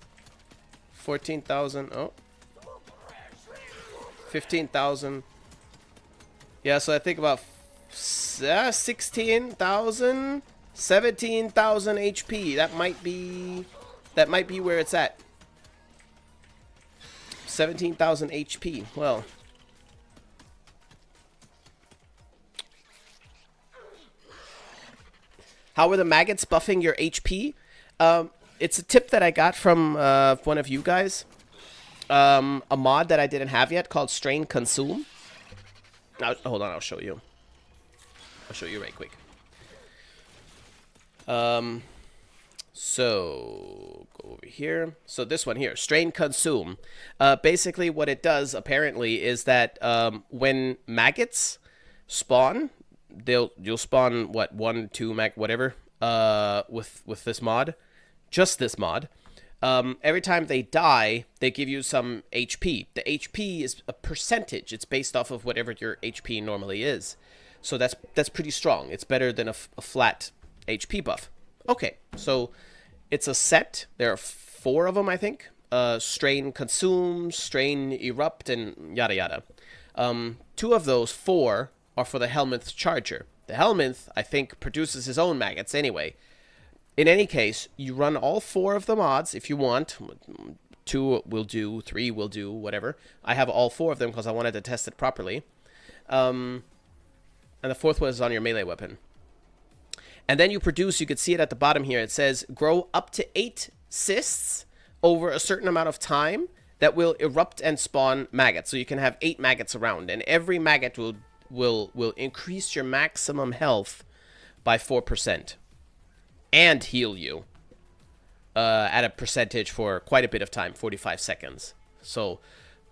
14,000. Oh. 15,000. Yeah, so I think about 16,000. 17,000 HP. That might be where it's at. 17,000 HP. Well, how are the maggots buffing your HP? It's a tip that I got from one of you guys. A mod that I didn't have yet called Strain Consume. Now, hold on, I'll show you. I'll show you right quick. So go over here. So this one here, Strain Consume. Basically what it does apparently is that when maggots spawn, you'll spawn what, 1, 2 whatever with this mod, just this mod. Every time they die, they give you some HP. The HP is a percentage. It's based off of whatever your HP normally is. So that's pretty strong. It's better than a flat HP buff. Okay, so it's a set. There are 4 of them, I think. Strain Consume, Strain Erupt, and yada yada. 2 of those 4 are for the Helminth Charger. The Helminth, I think, produces his own maggots anyway. In any case, you run all 4 of the mods if you want. 2 will do, 3 will do, whatever. I have all 4 of them because I wanted to test it properly. And the 4th one is on your melee weapon. And then you produce, you can see it at the bottom here, it says grow up to 8 cysts over a certain amount of time that will erupt and spawn maggots. So you can have 8 maggots around, and every maggot will increase your maximum health by 4% and heal you at a percentage for quite a bit of time, 45 seconds. So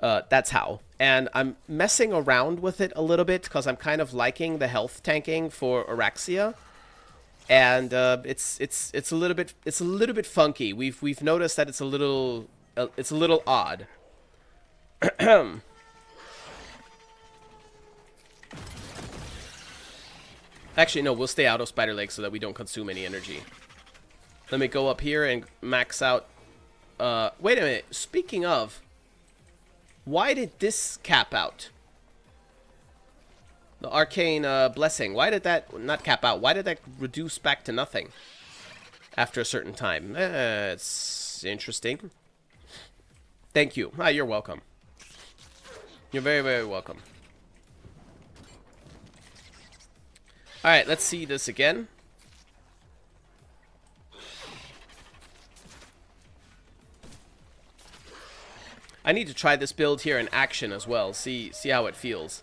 that's how. And I'm messing around with it a little bit because I'm kind of liking the health tanking for Araxia. And it's a little bit funky. We've noticed that it's a little odd. Actually, no, we'll stay out of Spider Legs so that we don't consume any energy. Let me go up here and max out. Wait a minute. Speaking of, why did this cap out? The Arcane Blessing. Why did that not cap out? Why did that reduce back to nothing after a certain time? It's interesting. Thank you. Ah, you're welcome. You're very, very welcome. Alright, let's see this again. I need to try this build here in action as well. See how it feels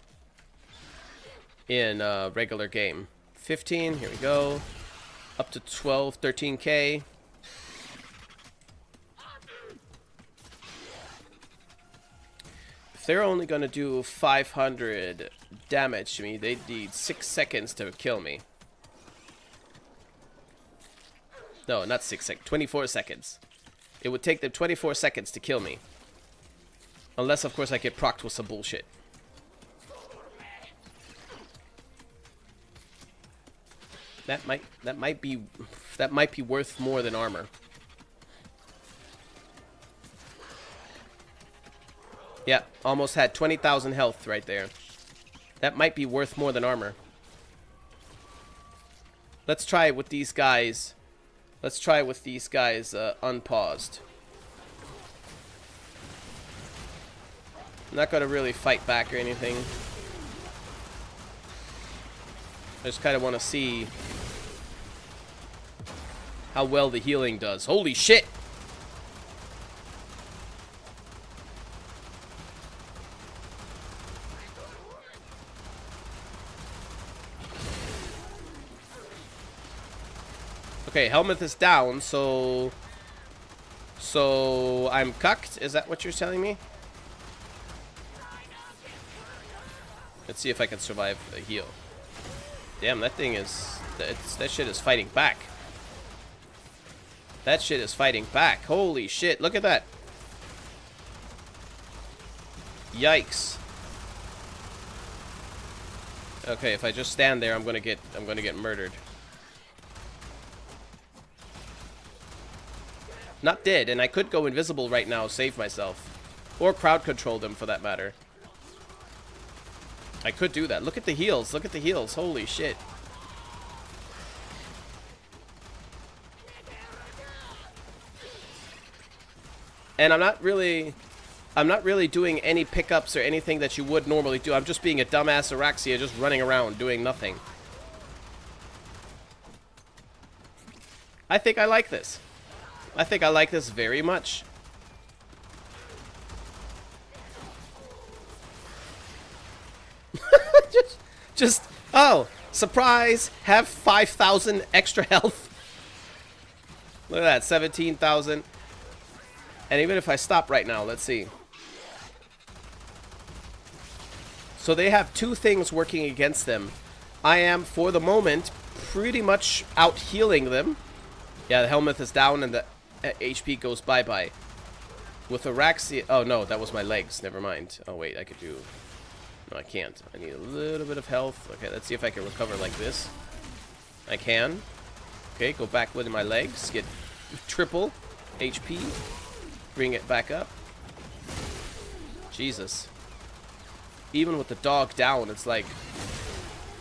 in a regular game. 15, here we go. Up to 12, 13k. If they're only going to do 500 damage to me, they need 6 seconds to kill me. No, not 6 seconds. 24 seconds. It would take them 24 seconds to kill me. Unless, of course, I get procced with some bullshit. That might be worth more than armor. Yeah, almost had 20,000 health right there. That might be worth more than armor. Let's try it with these guys. Let's try it with these guys unpaused. I'm not gonna really fight back or anything. I just kind of want to see how well the healing does. Holy shit! Okay, helmet is down, so I'm cucked? Is that what you're telling me? Let's see if I can survive a heal. Damn, that thing is... That shit is fighting back. That shit is fighting back. Holy shit, look at that. Yikes. Okay, if I just stand there, I'm gonna get murdered. Not dead, and I could go invisible right now, save myself. Or crowd control them, for that matter. I could do that. Look at the heals. Look at the heals. Holy shit. And I'm not really doing any pickups or anything that you would normally do. I'm just being a dumbass Araxia, just running around doing nothing. I think I like this. I think I like this very much. Oh, surprise, have 5,000 extra health. Look at that, 17,000. And even if I stop right now, let's see. So they have two things working against them. I am, for the moment, pretty much out healing them. Yeah, the helmet is down and the HP goes bye-bye. With Araxia... Oh, no, that was my legs. Never mind. Oh, wait, I could do... No, I can't. I need a little bit of health. Okay, let's see if I can recover like this. I can. Okay, go back with my legs. Get triple HP. Bring it back up. Jesus. Even with the dog down, it's like...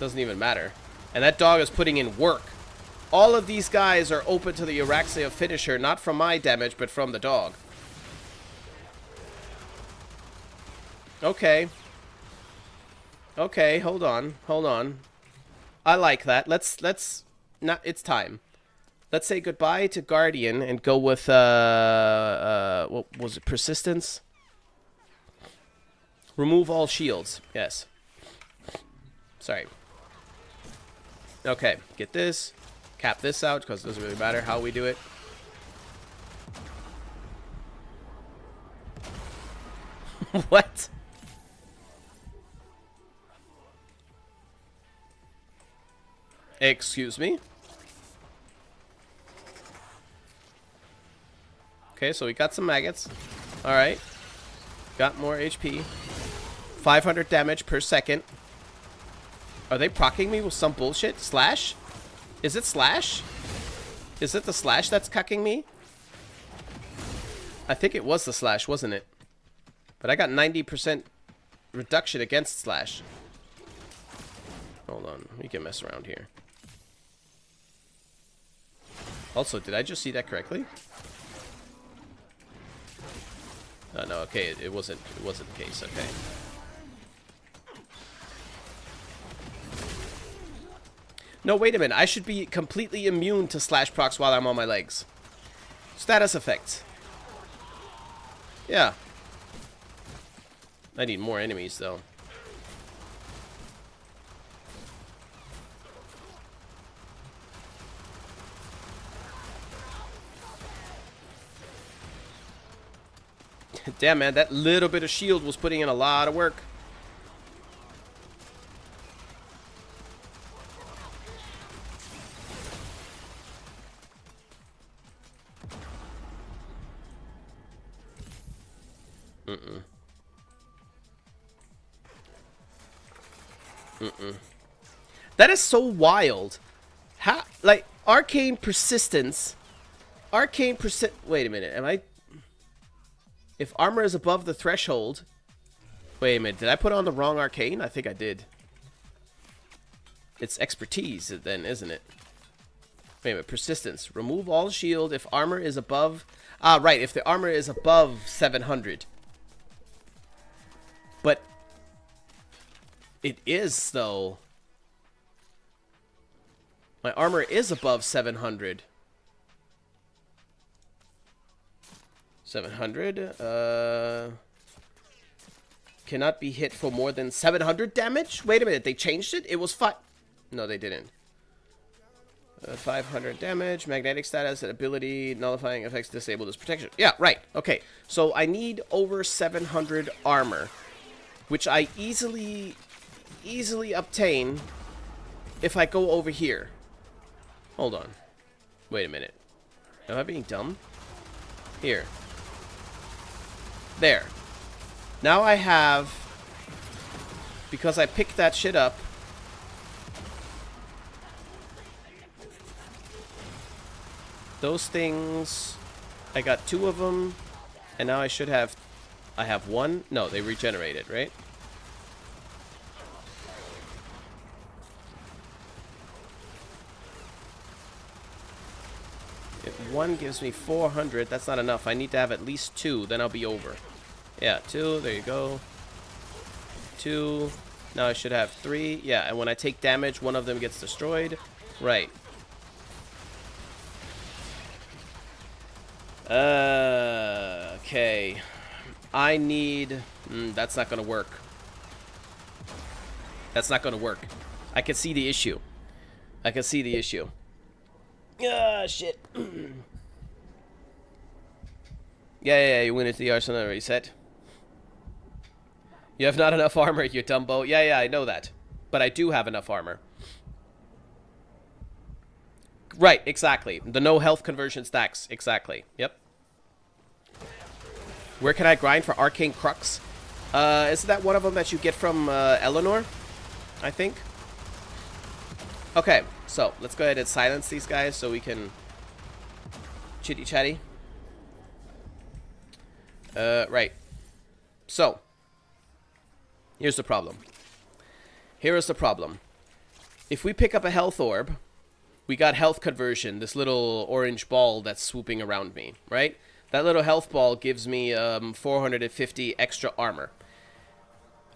Doesn't even matter. And that dog is putting in work. All of these guys are open to the Araxia finisher, not from my damage, but from the dog. Okay. Okay, hold on. Hold on. I like that. Let's not, it's time. Let's say goodbye to Guardian and go with what was it? Persistence? Remove all shields. Yes. Sorry. Okay, get this. Cap this out because it doesn't really matter how we do it. What? Excuse me? Okay, so we got some maggots. Alright. Got more HP. 500 damage per second. Are they proccing me with some bullshit? Slash? Is it slash? Is it the slash that's cucking me? I think it was the slash, wasn't it? But I got 90% reduction against slash. Hold on. We can mess around here. Also, did I just see that correctly? Oh, no, okay, it wasn't the case, okay. No, wait a minute, I should be completely immune to slash procs while I'm on my legs. Status effects. Yeah. I need more enemies, though. Damn, man, that little bit of shield was putting in a lot of work. Mm-mm. Mm-mm. That is so wild. How, like, arcane persistence. Wait a minute, am I... If armor is above the threshold... Wait a minute, did I put on the wrong arcane? I think I did. It's expertise then, isn't it? Wait a minute, persistence. Remove all shield if armor is above... Ah, right, if the armor is above 700. But... It is, though. My armor is above 700. 700. Cannot be hit for more than 700 damage? Wait a minute, they changed it? It was 5... No, they didn't. 500 damage, magnetic status, and ability, nullifying effects disable this protection. Yeah, right. Okay, so I need over 700 armor, which I easily obtain if I go over here. Hold on. Wait a minute. Am I being dumb? Here. There. Now I have... Because I picked that shit up... Those things... I got 2 of them. And now I should have... I have 1? No, they regenerated, right? If 1 gives me 400, that's not enough. I need to have at least 2, then I'll be over. Yeah, 2, there you go. 2. Now I should have 3. Yeah, and when I take damage, one of them gets destroyed. Right. Okay. I need... that's not going to work. That's not going to work. I can see the issue. I can see the issue. Ah, shit. Yeah, you went into the arsenal and reset. You have not enough armor, you Dumbo. Yeah, I know that. But I do have enough armor. Right, exactly. The no health conversion stacks. Exactly. Yep. Where can I grind for Arcane Crux? Isn't that one of them that you get from Eleanor? I think. Okay, so let's go ahead and silence these guys so we can chitty chatty. Right. So, here's the problem. Here is the problem. If we pick up a health orb, we got health conversion, this little orange ball that's swooping around me, right? That little health ball gives me 450 extra armor.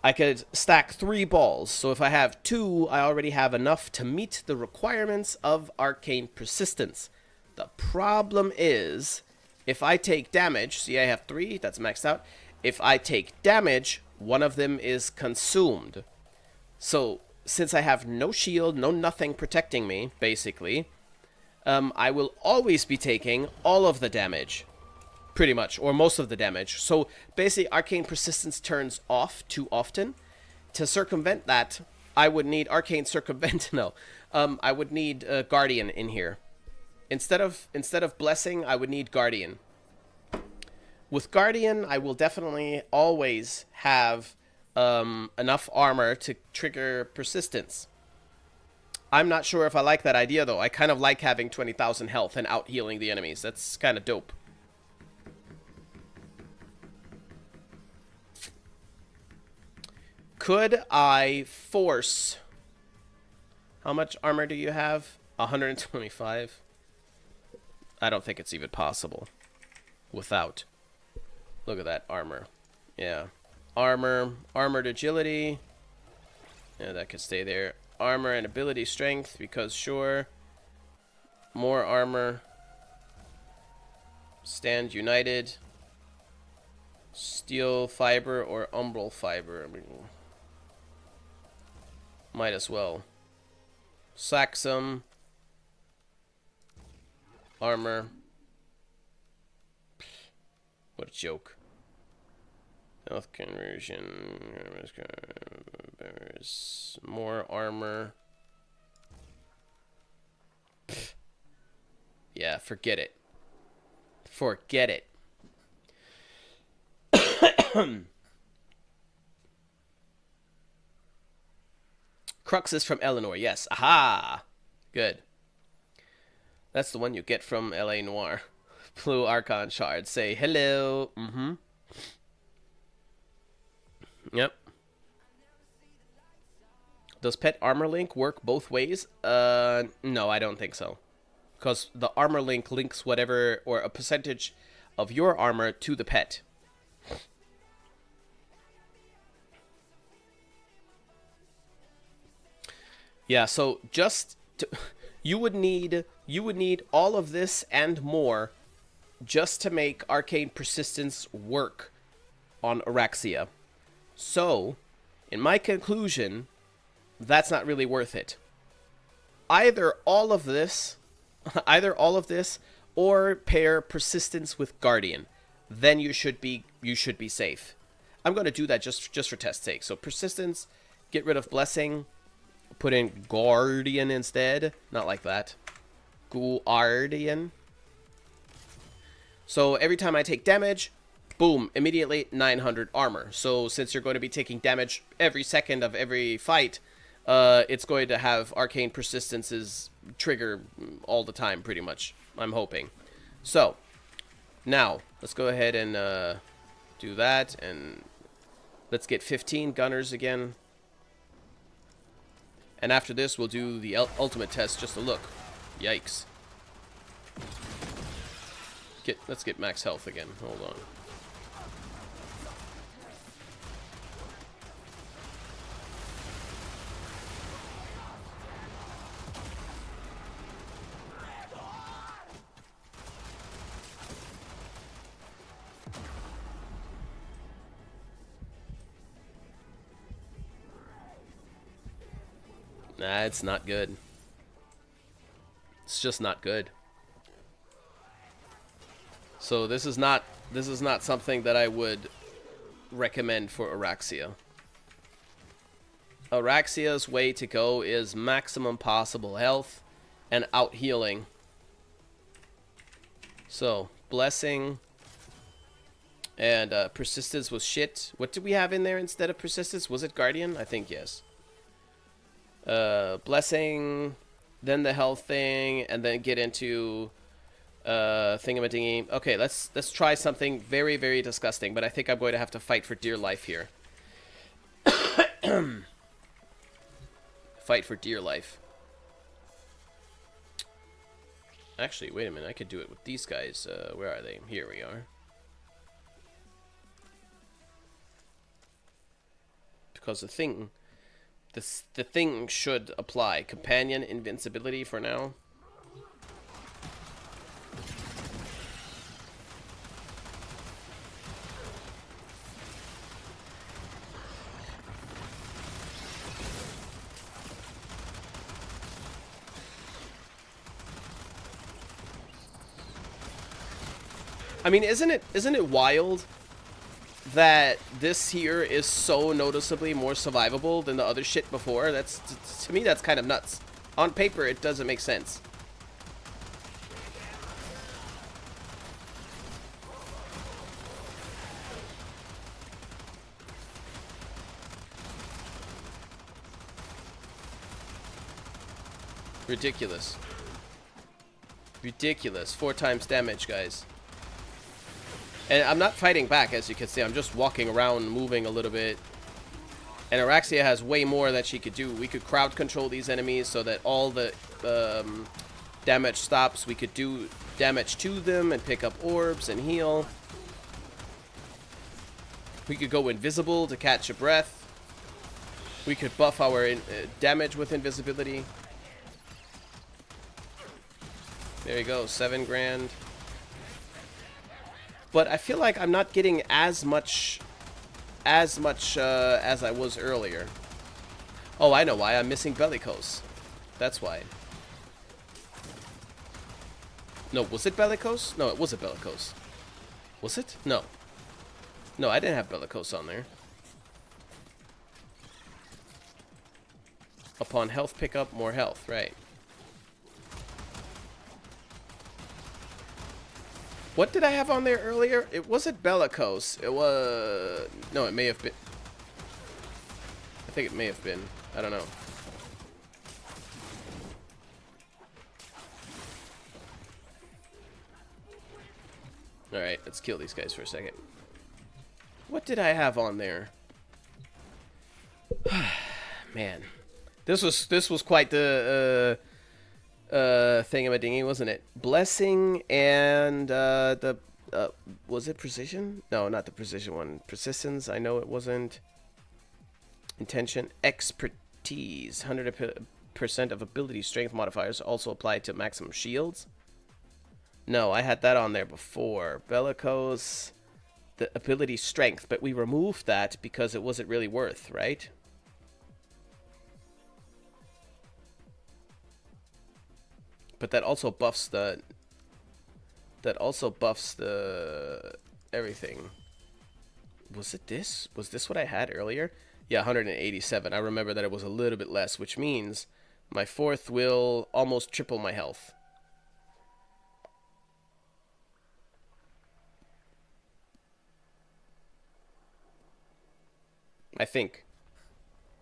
I could stack 3 balls, so if I have 2, I already have enough to meet the requirements of Arcane Persistence. The problem is, if I take damage, see I have 3, that's maxed out. If I take damage, one of them is consumed. So, since I have no shield, no nothing protecting me, basically, I will always be taking all of the damage. Pretty much, or most of the damage. So, basically, Arcane Persistence turns off too often. To circumvent that, I would need Arcane Circumvent, no. I would need Guardian in here. Instead of Blessing, I would need Guardian. With Guardian, I will definitely always have enough armor to trigger Persistence. I'm not sure if I like that idea, though. I kind of like having 20,000 health and out-healing the enemies. That's kind of dope. Could I force... How much armor do you have? 125. I don't think it's even possible. Without. Look at that armor. Yeah. Armor. Armored agility. Yeah, that could stay there. Armor and ability strength, because sure. More armor. Stand united. Steel fiber or umbral fiber. I mean, might as well. Saxum. Armor. What a joke. Health conversion. More armor. Yeah, forget it. Forget it. Crux is from Eleanor. Yes. Aha. Good. That's the one you get from LA Noir. Blue Archon Shard. Say hello. Mm-hmm. Yep. Does pet armor link work both ways? No, I don't think so. Because the armor link links whatever, or a percentage of your armor to the pet. Yeah, so just to, you would need all of this and more just to make Arcane Persistence work on Araxia. So, in my conclusion, that's not really worth it. Either all of this or pair Persistence with Guardian. Then you should be safe. I'm going to do that just for test's sake. So Persistence, get rid of Blessing, put in Guardian instead. Not like that. Guardian. So every time I take damage, boom, immediately 900 armor. So since you're going to be taking damage every second of every fight, it's going to have Arcane Persistence's trigger all the time, pretty much. I'm hoping. So, now, let's go ahead and do that, and let's get 15 gunners again. And after this, we'll do the ultimate test just to look. Yikes. Let's get max health again. Hold on. Nah, it's not good. It's just not good. So this is not something that I would recommend for Araxia. Araxia's way to go is maximum possible health and out healing. So, Blessing and Persistence was shit. What did we have in there instead of Persistence? Was it Guardian? I think yes. Blessing, then the health thing, and then get into thingamadingy. Okay, let's try something very, very disgusting, but I think I'm going to have to fight for dear life here. Fight for dear life. Actually, wait a minute, I could do it with these guys. Where are they? Here we are. Because the thing should apply. Companion invincibility for now. I mean, isn't it wild that this here is so noticeably more survivable than the other shit before? That's, to me, that's kind of nuts. On paper, it doesn't make sense. Ridiculous. Ridiculous. 4 times damage, guys. And I'm not fighting back, as you can see. I'm just walking around, moving a little bit. And Araxia has way more that she could do. We could crowd control these enemies so that all the damage stops. We could do damage to them and pick up orbs and heal. We could go invisible to catch a breath. We could buff our damage with invisibility. There you go, 7 grand. But I feel like I'm not getting as much as I was earlier. Oh, I know why. I'm missing Bellicose. That's why. No, was it Bellicose? No, it wasn't Bellicose. Was it? No. No, I didn't have Bellicose on there. Upon health pickup, more health, right. What did I have on there earlier? It wasn't Bellicose. It was... No, it may have been. I think it may have been. I don't know. Alright, let's kill these guys for a second. What did I have on there? Man. This was quite the thingamadingy, wasn't it? Blessing and the was it precision? No, not the precision one. Persistence, I know it wasn't. Intention, expertise, 100% of ability strength modifiers also apply to maximum shields. No, I had that on there before. Bellicose, the ability strength, but we removed that because it wasn't really worth, right? But that also buffs the... That also buffs the... everything. Was it this? Was this what I had earlier? Yeah, 187. I remember that it was a little bit less, which means my fourth will almost triple my health. I think.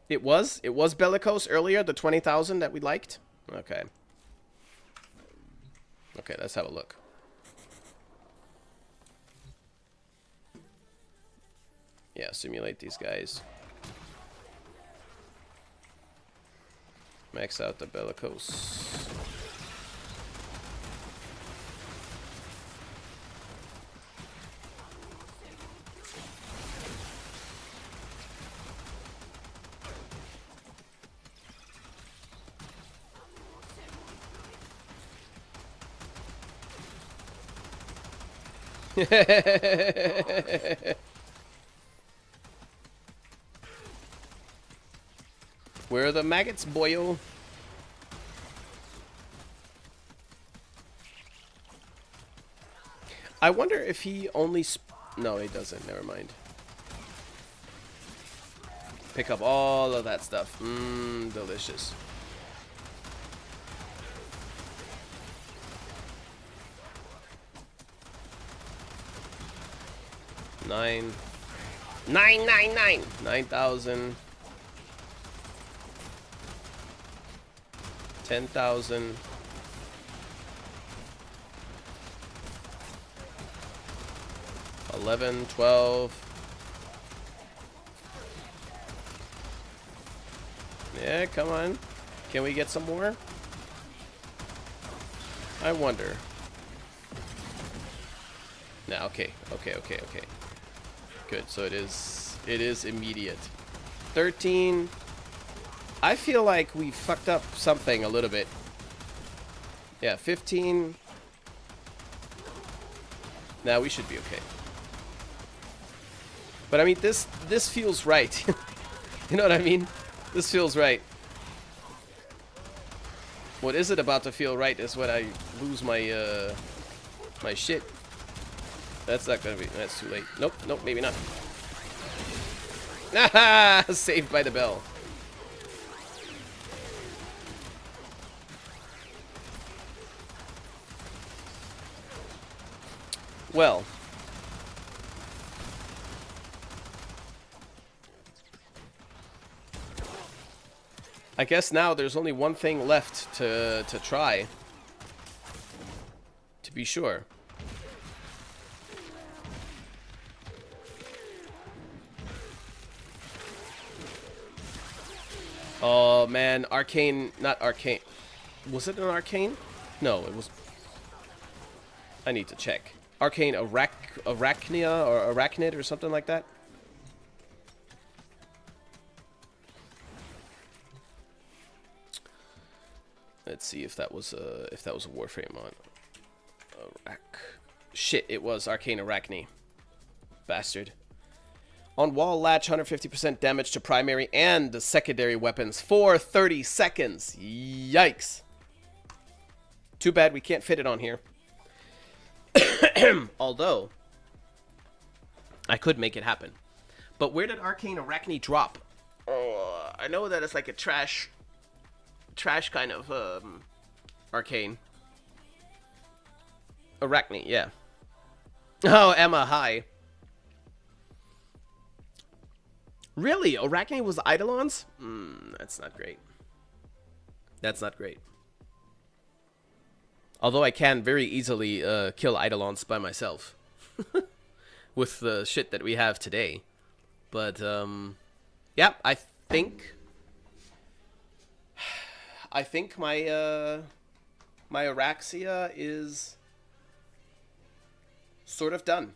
It was Bellicose earlier, the 20,000 that we liked? Okay. Okay, let's have a look. Yeah, simulate these guys. Max out the Bellicose. Where are the maggots, boyo? I wonder if he only... No, he doesn't. Never mind. Pick up all of that stuff. Mmm, delicious. Nine. 9,000. 10,000. 11, 12. Yeah, come on. Can we get some more? I wonder. No, okay. Good, so it is immediate. 13. I feel like we fucked up something a little bit. Yeah, 15. Now we should be okay. But I mean, this feels right. You know what I mean? This feels right. What isn't about to feel right is when I lose my my shit. That's not gonna be. That's too late. Nope, maybe not. Haha! Saved by the bell. Well. I guess now there's only one thing left to try. To be sure. Oh man, Arcane, not Arcane. Was it an Arcane? No, it was... I need to check. Arcane Arachnia or Arachnid or something like that. Let's see if that was a Warframe on. Shit, it was Arcane Arachne. Bastard. On wall latch, 150% damage to primary and the secondary weapons for 30 seconds. Yikes. Too bad we can't fit it on here. Although, I could make it happen. But where did Arcane Arachne drop? Oh, I know that it's like a trash kind of Arcane. Arachne, yeah. Oh, Emma, hi. Really? Arachne was Eidolons? That's not great. That's not great. Although I can very easily kill Eidolons by myself. With the shit that we have today. But, yeah, I think my, my Araxia is sort of done.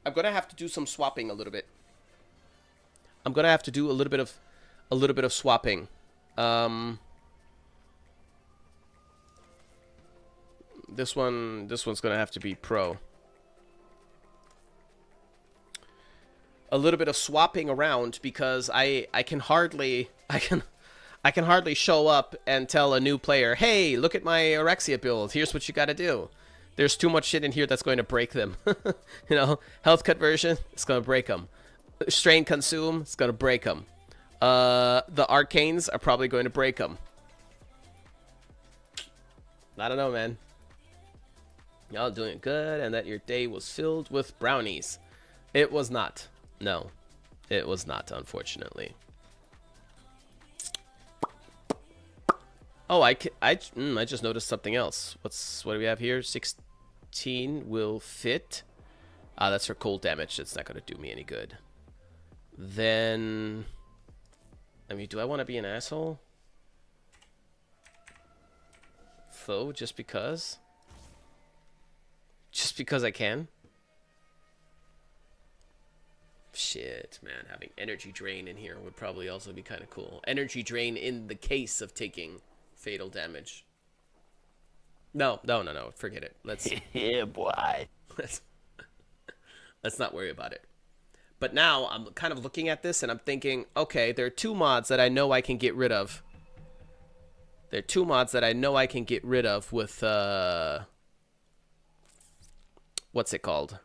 I'm gonna have to do some swapping a little bit. I'm gonna have to do a little bit of swapping. This one's gonna have to be pro. A little bit of swapping around because I can hardly show up and tell a new player, hey, look at my Arexia build. Here's what you gotta do. There's too much shit in here that's going to break them. You know, health conversion, it's gonna break them. Strain consume, it's gonna break them. The arcanes are probably going to break them. I don't know, man. Y'all doing good, and that your day was filled with brownies. It was not. No, it was not, unfortunately. Oh, I just noticed something else. What do we have here? 16 will fit. Ah, that's for cold damage. It's not going to do me any good. Then, I mean, do I want to be an asshole? Though, just because? Just because I can? Shit, man. Having energy drain in here would probably also be kind of cool. Energy drain in the case of taking fatal damage. No. Forget it. Let's... Yeah, boy. Let's not worry about it. But now I'm kind of looking at this and I'm thinking, okay, there are two mods that I know I can get rid of. There are two mods that I know I can get rid of with, what's it called?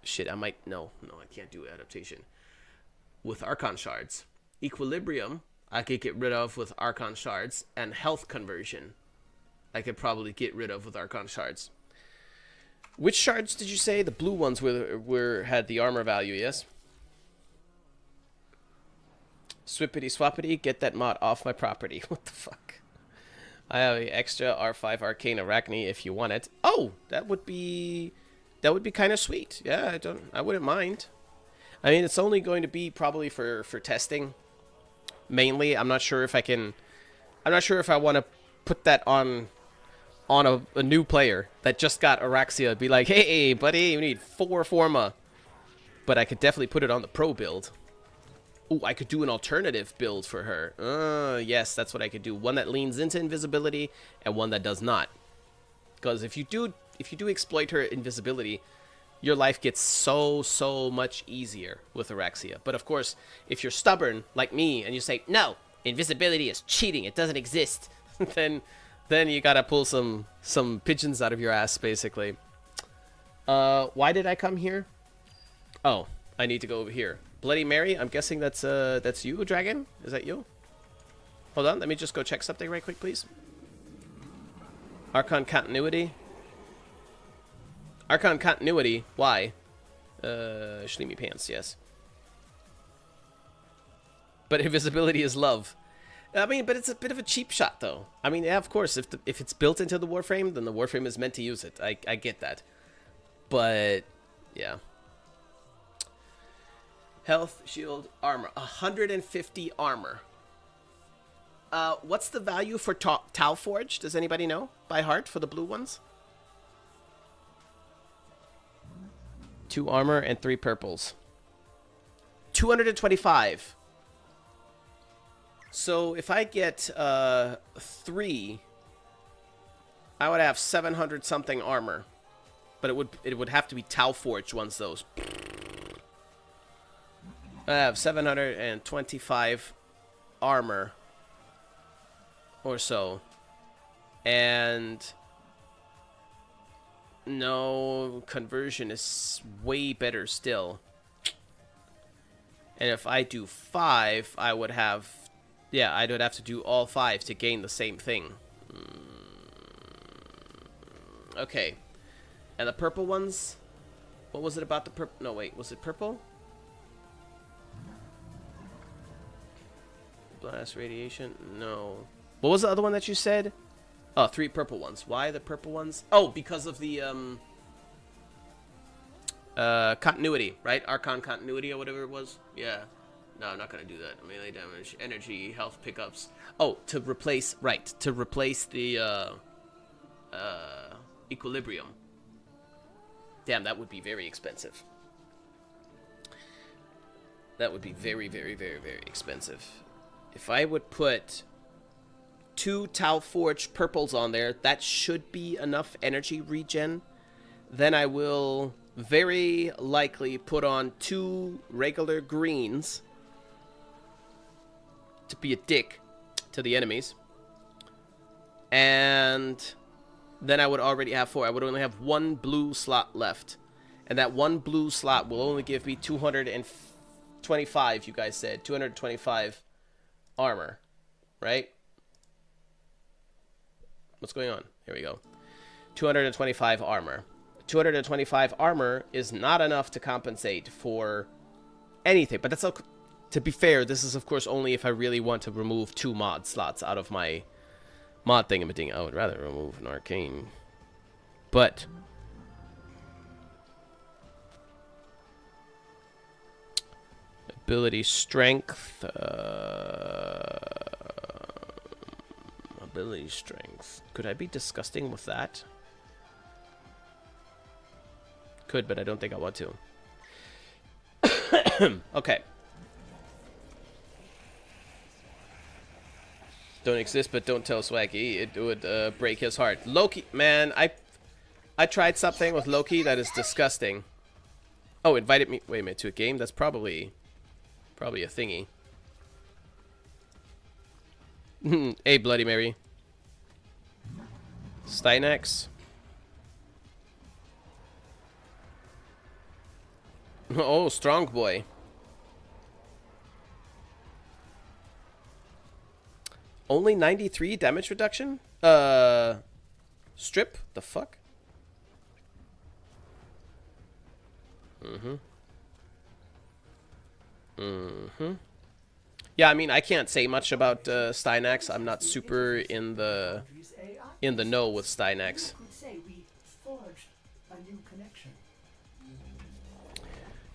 Shit, I might... No, I can't do adaptation. With Archon Shards. Equilibrium, I could get rid of with Archon Shards. And Health Conversion, I could probably get rid of with Archon Shards. Which shards did you say? The blue ones had the armor value, yes? Swippity swappity, get that mod off my property. What the fuck? I have an extra R5 Arcane Arachne if you want it. Oh, that would be kind of sweet. Yeah, I wouldn't mind. I mean, it's only going to be probably for testing. Mainly, I'm not sure if I want to put that on a new player that just got Araxia. Be like, hey, buddy, you need 4 Forma. But I could definitely put it on the pro build. Ooh, I could do an alternative build for her. Yes, that's what I could do. One that leans into invisibility and one that does not. Because if you do exploit her invisibility, your life gets so much easier with Araxia. But of course, if you're stubborn like me and you say, no, invisibility is cheating, it doesn't exist, then you gotta pull some pigeons out of your ass, basically. Why did I come here? Oh, I need to go over here. Bloody Mary, I'm guessing that's you, Dragon? Is that you? Hold on, let me just go check something right quick, please. Archon Continuity. Archon Continuity, why? Schleemy Pants, yes. But invisibility is love. I mean, but it's a bit of a cheap shot, though. I mean, yeah, of course, if it's built into the Warframe, then the Warframe is meant to use it. I get that. But, yeah. Health, shield, armor. 150 armor. What's the value for Tau Forge? Does anybody know? By heart, for the blue ones? 2 armor and 3 purples. 225. So if I get 3, I would have 700 something armor. But it would have to be Tau Forge ones, those. I have 725 armor or so. And no, conversion is way better still. And if I do 5, I would have... Yeah, I would have to do all 5 to gain the same thing. Okay. And the purple ones? What was it about the purple? No, wait. Was it purple? Blast radiation? No. What was the other one that you said? Oh, 3 purple ones. Why the purple ones? Oh, because of the, continuity, right? Archon continuity or whatever it was. Yeah. No, I'm not going to do that. Melee damage, energy, health pickups. Oh, to replace, right. To replace the, equilibrium. Damn, that would be very expensive. That would be very, very, very, very expensive. If I would put 2 Tau Forge purples on there, that should be enough energy regen. Then I will very likely put on 2 regular greens to be a dick to the enemies. And then I would already have 4. I would only have 1 blue slot left. And that 1 blue slot will only give me 225, you guys said. 225 armor, right? What's going on? Here we go. 225 armor. 225 armor is not enough to compensate for anything. But that's okay. To be fair, this is of course only if I really want to remove 2 mod slots out of my mod thingamating. I would rather remove an arcane. But ability strength. Ability strength. Could I be disgusting with that? Could, but I don't think I want to. Okay. Don't exist, but don't tell Swaggy. It would break his heart. Loki, man, I tried something with Loki that is disgusting. Oh, invited me. Wait a minute, to a game. That's probably a thingy. Hey, Bloody Mary. Stynax. Oh, strong boy. Only 93 damage reduction? Strip? The fuck? Yeah, I mean, I can't say much about Stynax. I'm not super in the know with Stynax.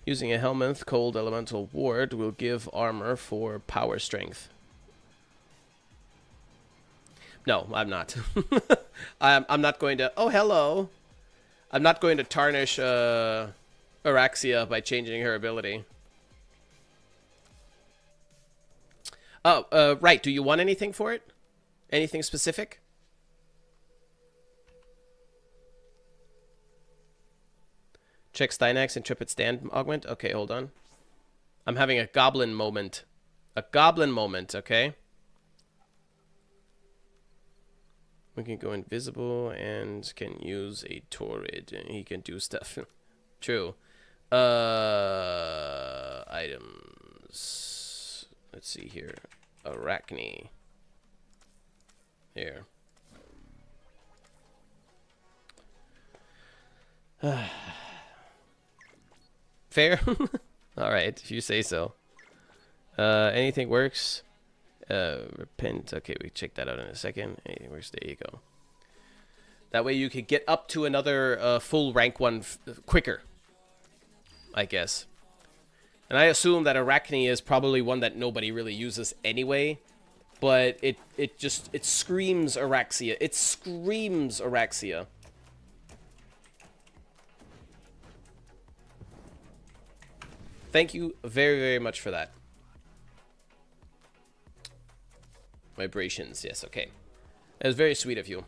Using a Helminth Cold Elemental Ward will give armor for power strength. No, I'm not. I'm not going to... Oh, hello. I'm not going to tarnish Araxia by changing her ability. Oh, right. Do you want anything for it? Anything specific? Check Stynax, Intrepid Stand Augment. Okay, hold on. I'm having a goblin moment. A goblin moment, okay? We can go invisible and can use a Torrid. And he can do stuff. True. Items. Let's see here. Arachne. Here. Fair? Alright, if you say so. Anything works? Repent. Okay, we check that out in a second. Anything works? There you go. That way you could get up to another full rank 1 quicker, I guess. And I assume that Arachne is probably one that nobody really uses anyway. But it screams Araxia. It screams Araxia. Thank you very, very much for that. Vibrations, yes, okay. That was very sweet of you.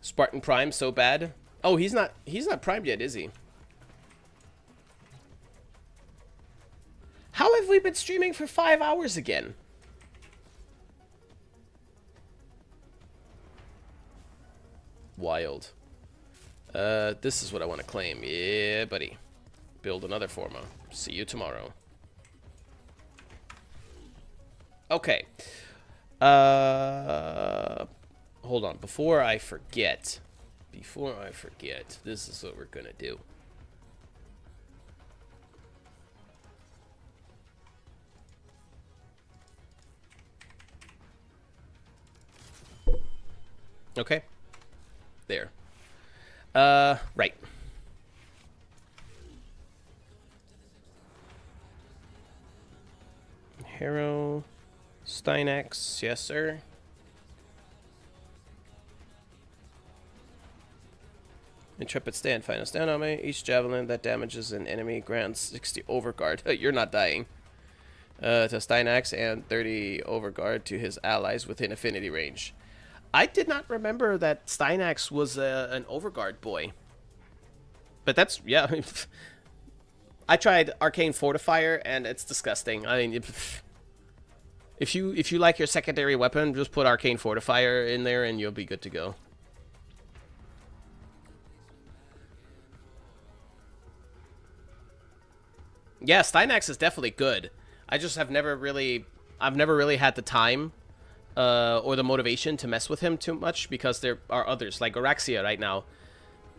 Spartan Prime, so bad. Oh, he's not primed yet, is he? How have we been streaming for 5 hours again? Wild. This is what I want to claim. Yeah, buddy. Build another Forma. See you tomorrow. Okay. hold on. Before I forget, this is what we're gonna do. Okay. There. Right. Harrow. Steinax. Yes, sir. Intrepid stand. Final stand on me. Each javelin that damages an enemy grants 60 overguard. You're not dying. To Steinax and 30 overguard to his allies within affinity range. I did not remember that Steinax was an overguard boy. But that's, yeah. I tried Arcane Fortifier and it's disgusting. I mean, if you like your secondary weapon, just put Arcane Fortifier in there and you'll be good to go. Yeah, Steinax is definitely good. I just have never really, I've never really had the time or the motivation to mess with him too much because there are others like Araxia right now.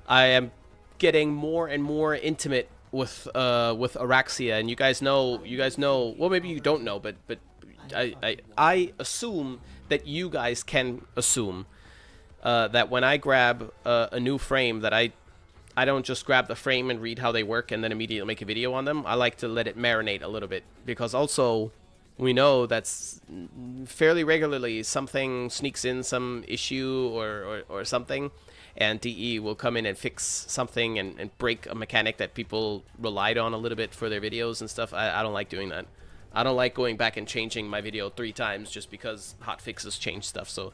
I am getting more and more intimate with Araxia, and you guys know. Well, maybe you don't know, but I assume that you guys can assume that when I grab a new frame, that I don't just grab the frame and read how they work and then immediately make a video on them. I like to let it marinate a little bit because also we know that's fairly regularly something sneaks in, some issue or something, and DE will come in and fix something and break a mechanic that people relied on a little bit for their videos and stuff. I don't like doing that. I don't like going back and changing my video 3 times just because hotfixes change stuff, so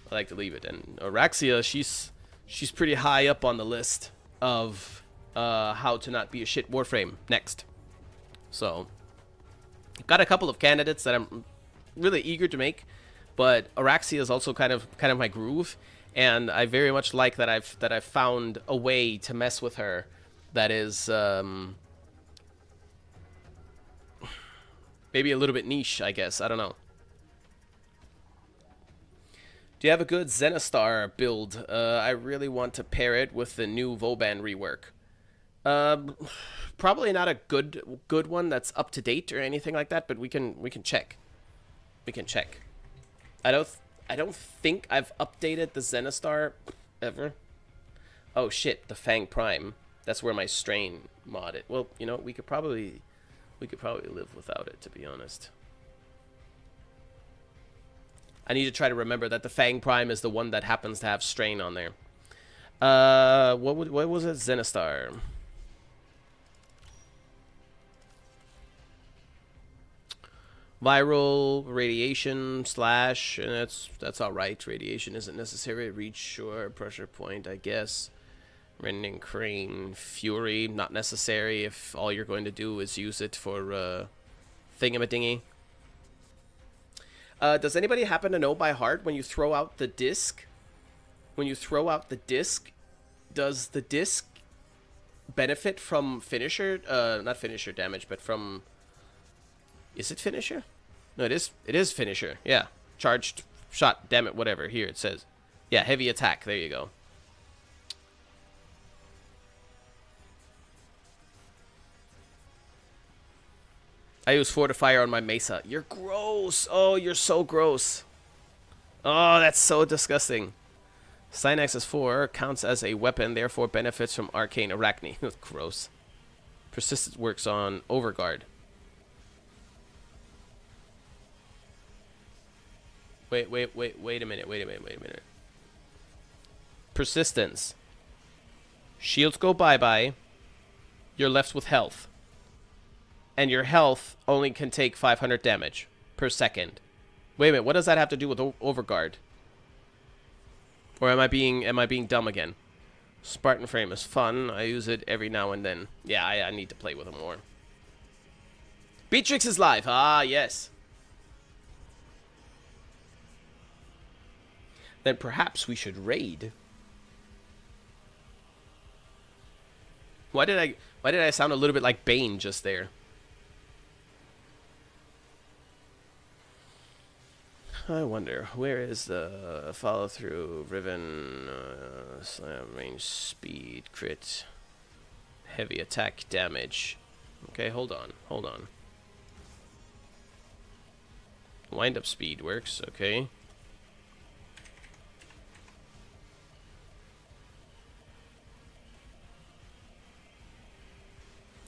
I like to leave it. And Araxia, she's pretty high up on the list of how to not be a shit Warframe next. So I've got a couple of candidates that I'm really eager to make, but Araxia is also kind of my groove, and I very much like that I've found a way to mess with her that is maybe a little bit niche, I guess. I don't know. Do you have a good Zenistar build? I really want to pair it with the new Vauban rework. Probably not a good one that's up to date or anything like that, but we can check. We can check. I don't think I've updated the Zenistar ever. Oh shit, the Fang Prime. That's where my strain mod it. Well, you know, we could probably live without it, to be honest. I need to try to remember that the Fang Prime is the one that happens to have strain on there. What was it? Zenistar. Viral, radiation, slash, and that's alright. Radiation isn't necessary. Reach, sure. Pressure point, I guess. Rending Crane, Fury, not necessary if all you're going to do is use it for thingamadingy. Does anybody happen to know by heart when you throw out the disc? When you throw out the disc, does the disc benefit from finisher? Not finisher damage, but from... Is it finisher? No, it is finisher. Yeah. Charged shot, damn it, whatever. Here it says. Yeah, heavy attack. There you go. I use Fortifier on my Mesa. You're gross. Oh, you're so gross. Oh, that's so disgusting. Synax is 4, counts as a weapon, therefore benefits from Arcane Arachne. Gross. Persistence works on Overguard. Wait a minute. Persistence. Shields go bye-bye. You're left with health. And your health only can take 500 damage per second. Wait a minute, what does that have to do with Overguard? Or am I being dumb again? Spartan Frame is fun. I use it every now and then. Yeah, I need to play with it more. Beatrix is live. Ah, yes. Then perhaps we should raid. Why did I sound a little bit like Bane just there? I wonder, where is the follow-through, Riven, slam, range, speed, crit, heavy attack, damage. Okay, hold on, hold on. Wind-up speed works, okay.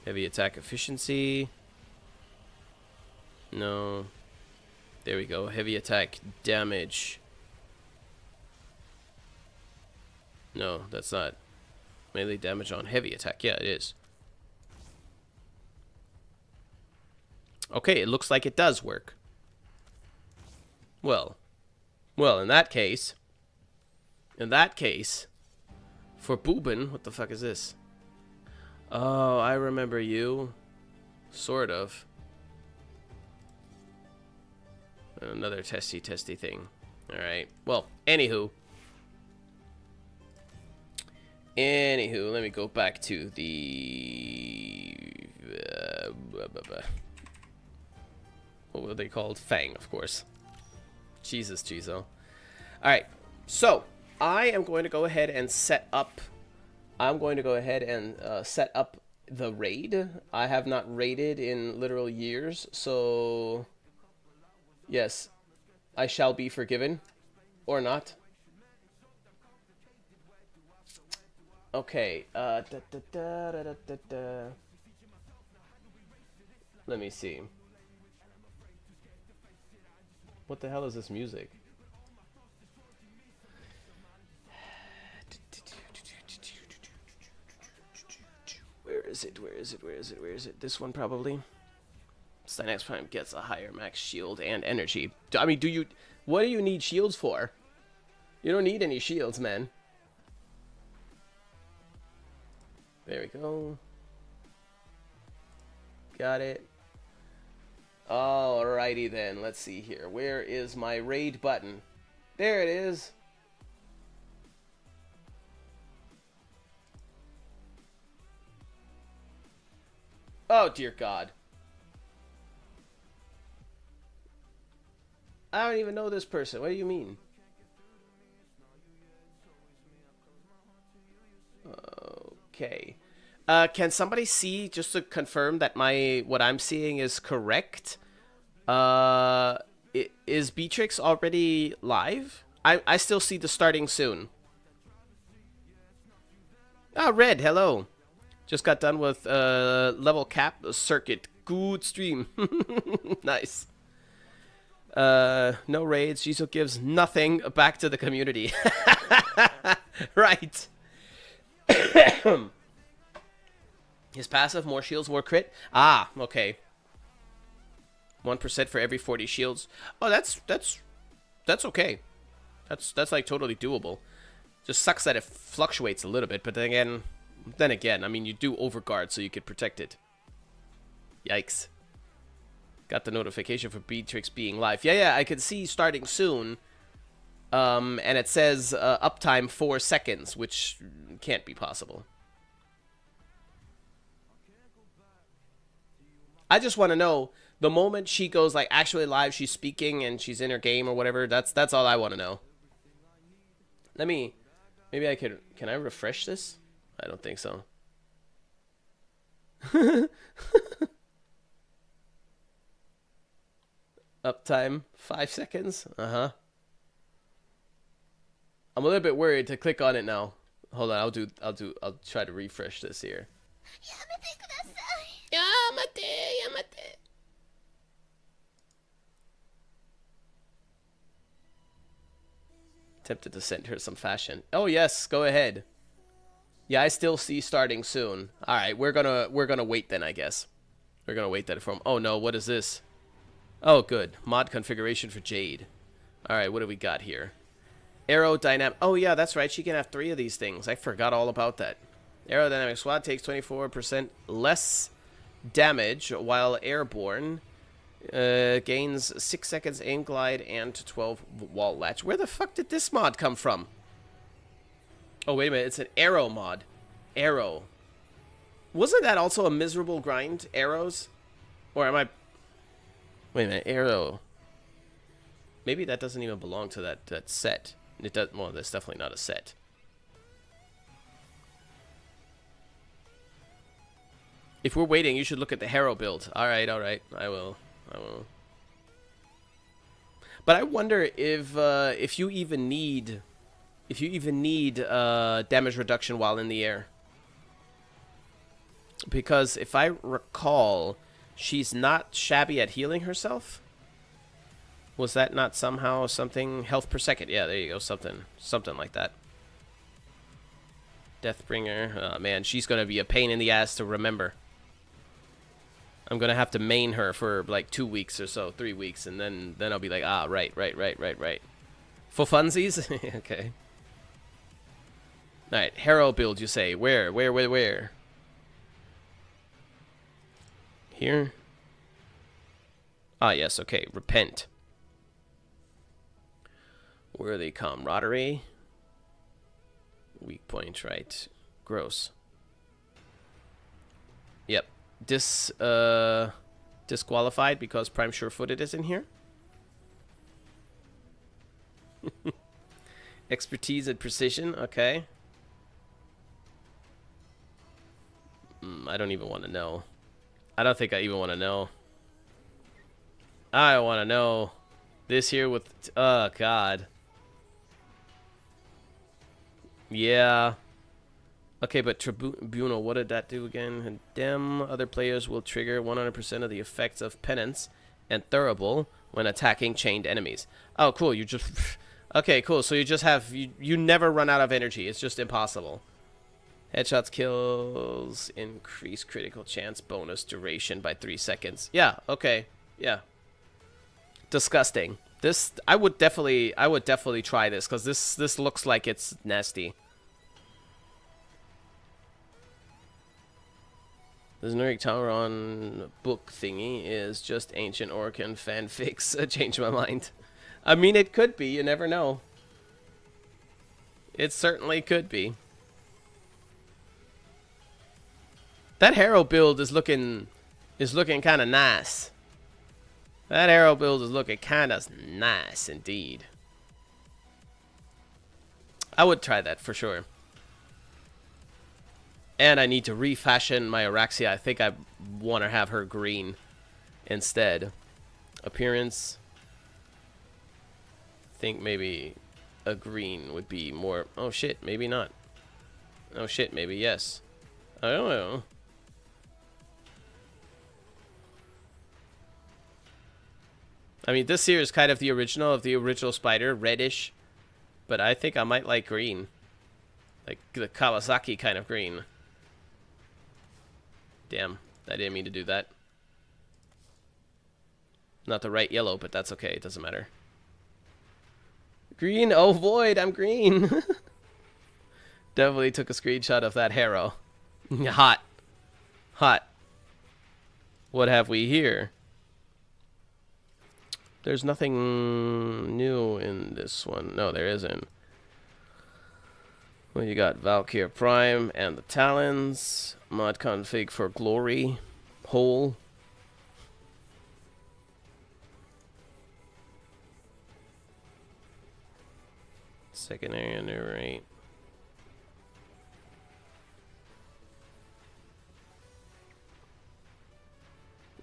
Heavy attack efficiency. No. There we go. Heavy attack damage. No, that's not. Melee damage on heavy attack. Yeah, it is. Okay, it looks like it does work. Well, in that case, for Boobin, what the fuck is this? Oh, I remember you. Sort of. Another testy thing. Alright. Well, anywho, let me go back to the... what were they called? Fang, of course. Jesus, Chizo. Alright, so, I am going to go ahead and set up... set up the raid. I have not raided in literal years, so... Yes, I shall be forgiven. Or not. Okay, let me see. What the hell is this music? Where is it? Where is it? Where is it? Where is it? This one probably. Synax Prime gets a higher max shield and energy. I mean, what do you need shields for? You don't need any shields, man. There we go. Got it. Alrighty then, let's see here. Where is my raid button? There it is. Oh dear God. I don't even know this person. What do you mean? Okay. Can somebody see, just to confirm that what I'm seeing is correct? Is Beatrix already live? I still see the starting soon. Ah, Red, hello. Just got done with level cap circuit. Good stream. Nice. No raids. Jizo gives nothing back to the community. Right. His passive, more shields, more crit. Ah, okay. 1% for every 40 shields. Oh, that's okay. That's like totally doable. Just sucks that it fluctuates a little bit, but then again, I mean, you do overguard so you could protect it. Yikes. Got the notification for Beatrix being live. Yeah, I could see starting soon. And it says uptime 4 seconds, which can't be possible. I just want to know, the moment she goes like actually live, she's speaking and she's in her game or whatever, that's all I want to know. Maybe I could, can I refresh this? I don't think so. Uptime 5 seconds. I'm a little bit worried to click on it now. Hold on, I'll try to refresh this here. Yamate. Tempted to send her some fashion. Oh yes, go ahead. Yeah, I still see starting soon. All right, we're gonna wait then, I guess. We're gonna wait that from. Oh no, what is this? Oh, good. Mod configuration for Jade. All right, what do we got here? Aerodynamic. Oh yeah, that's right. She can have 3 of these things. I forgot all about that. Aerodynamic SWAT takes 24% less damage while airborne. Gains 6 seconds aim glide and 12 wall latch. Where the fuck did this mod come from? Oh, wait a minute. It's an arrow mod. Arrow. Wasn't that also a miserable grind? Arrows? Or am I... Wait a minute. Arrow. Maybe that doesn't even belong to that set. It does. Well, that's definitely not a set. If we're waiting, you should look at the Harrow build. All right, I will. But I wonder if you even need damage reduction while in the air. Because if I recall, she's not shabby at healing herself. Was that not somehow something health per second? Yeah, there you go, something like that. Deathbringer. Oh man, she's gonna be a pain in the ass to remember. I'm gonna have to main her for like 2 weeks or so, 3 weeks, and then I'll be like, ah, right. For funsies? Okay. Alright, Harrow build, you say. Where? Here? Ah, yes, okay. Repent. Worthy camaraderie. Weak point, right. Gross. Yep. Disqualified because Prime Sure-Footed is in here. Expertise and precision, okay. I don't even want to know. I don't think I even want to know. I want to know. This here with... Oh, God. Yeah. Okay, but Tribunal, what did that do again? Condemn other players will trigger 100% of the effects of Penance and Thurible when attacking chained enemies. Oh, cool. You just... Okay, cool. So you just have... You never run out of energy. It's just impossible. Headshots kills increase critical chance bonus duration by 3 seconds. Yeah, okay. Yeah. Disgusting. This... I would definitely try this, because this looks like it's nasty. This Nuric Tauron book thingy is just ancient Orcan fanfics. Change my mind. I mean, it could be. You never know. It certainly could be. That Harrow build is looking kind of nice. That Harrow build is looking kind of nice indeed. I would try that for sure. And I need to refashion my Araxia. I think I want to have her green instead. Appearance. I think maybe a green would be more... Oh shit, maybe not. Oh shit, maybe yes. I don't know. I mean, this here is kind of the original of the original spider, reddish. But I think I might like green. Like the Kawasaki kind of green. Damn, I didn't mean to do that. Not the right yellow, but that's okay. It doesn't matter. Green? Oh, void, I'm green. Definitely took a screenshot of that Harrow. Hot. Hot. What have we here? There's nothing new in this one. No, there isn't. Well, you got Valkyr Prime and the Talons. Mod config for Glory. Hole. Secondary and narrate.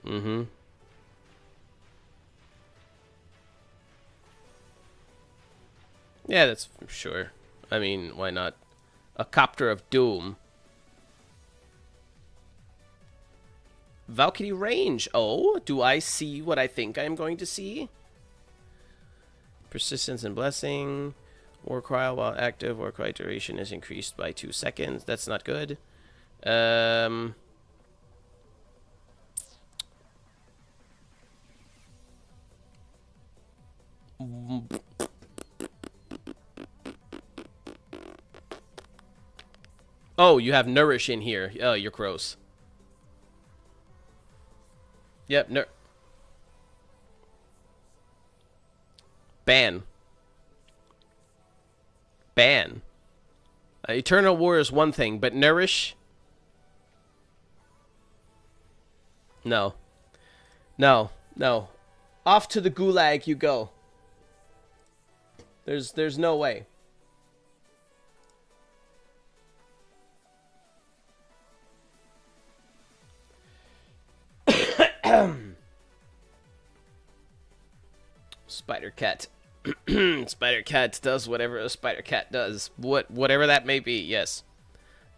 Mm-hmm. Yeah, that's for sure. I mean, why not? A Copter of Doom. Valkyrie range. Oh, do I see what I think I'm going to see? Persistence and Blessing. War Cry while active. War Cry duration is increased by 2 seconds. That's not good. Oh, you have Nourish in here. Oh, you're gross. Yep, Ban. Ban. Eternal War is one thing, but Nourish? No. No. No. Off to the gulag you go. There's no way. Spider Cat. Spider Cat does whatever a Spider Cat does. Whatever that may be, yes.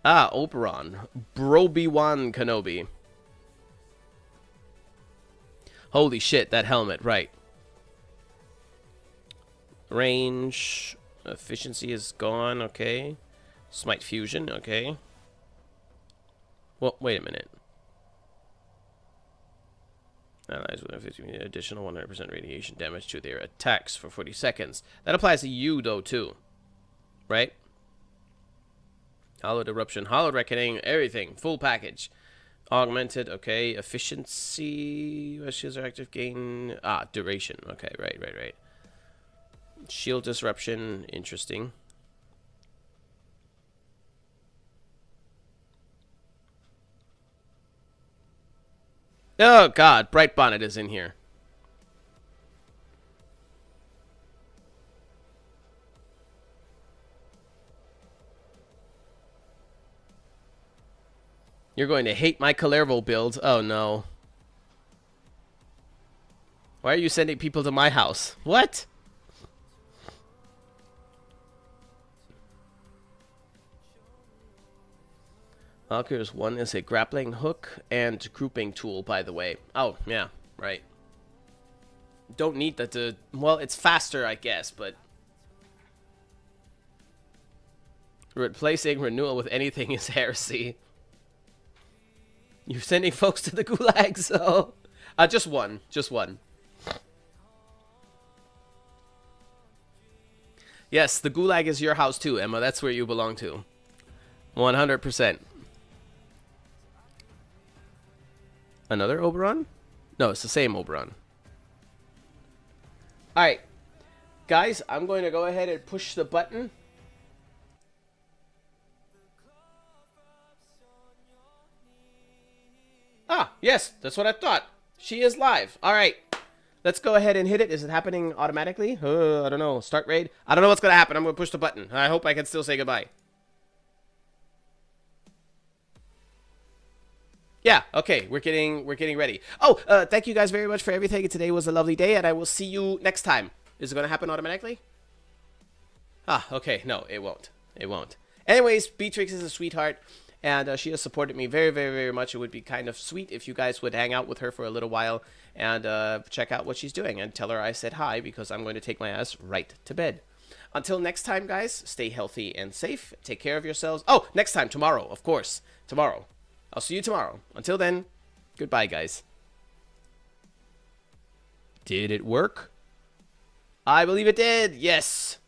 Ah, Oberon. Broby-Wan Kenobi. Holy shit, that helmet, right. Range. Efficiency is gone, okay. Smite Fusion, okay. Well, wait a minute. Allies with 50 additional 100% radiation damage to their attacks for 40 seconds. That applies to you, though, too. Right? Hollowed Eruption, Hollowed Reckoning, everything. Full package. Augmented, okay. Efficiency. Shields are active gain. Ah, duration. Okay, right. Shield Disruption, interesting. Oh, God. Bright Bonnet is in here. You're going to hate my Calervo build. Oh, no. Why are you sending people to my house? What? Valkyrie's 1 is a grappling hook and grouping tool, by the way. Oh, yeah, right. Don't need that to... Well, it's faster, I guess, but... Replacing renewal with anything is heresy. You're sending folks to the gulag, so... just one. Just one. Yes, the gulag is your house too, Emma. That's where you belong to. 100%. Another Oberon? No, it's the same Oberon. Alright. Guys, I'm going to go ahead and push the button. Ah, yes, that's what I thought. She is live. Alright. Let's go ahead and hit it. Is it happening automatically? I don't know. Start raid? I don't know what's going to happen. I'm going to push the button. I hope I can still say goodbye. Yeah, okay, we're getting ready. Oh, thank you guys very much for everything. Today was a lovely day, and I will see you next time. Is it going to happen automatically? Ah, okay, no, it won't. It won't. Anyways, Beatrix is a sweetheart, and she has supported me very, very, very much. It would be kind of sweet if you guys would hang out with her for a little while and check out what she's doing and tell her I said hi, because I'm going to take my ass right to bed. Until next time, guys, stay healthy and safe. Take care of yourselves. Oh, next time, tomorrow, of course. Tomorrow. I'll see you tomorrow. Until then, goodbye, guys. Did it work? I believe it did. Yes.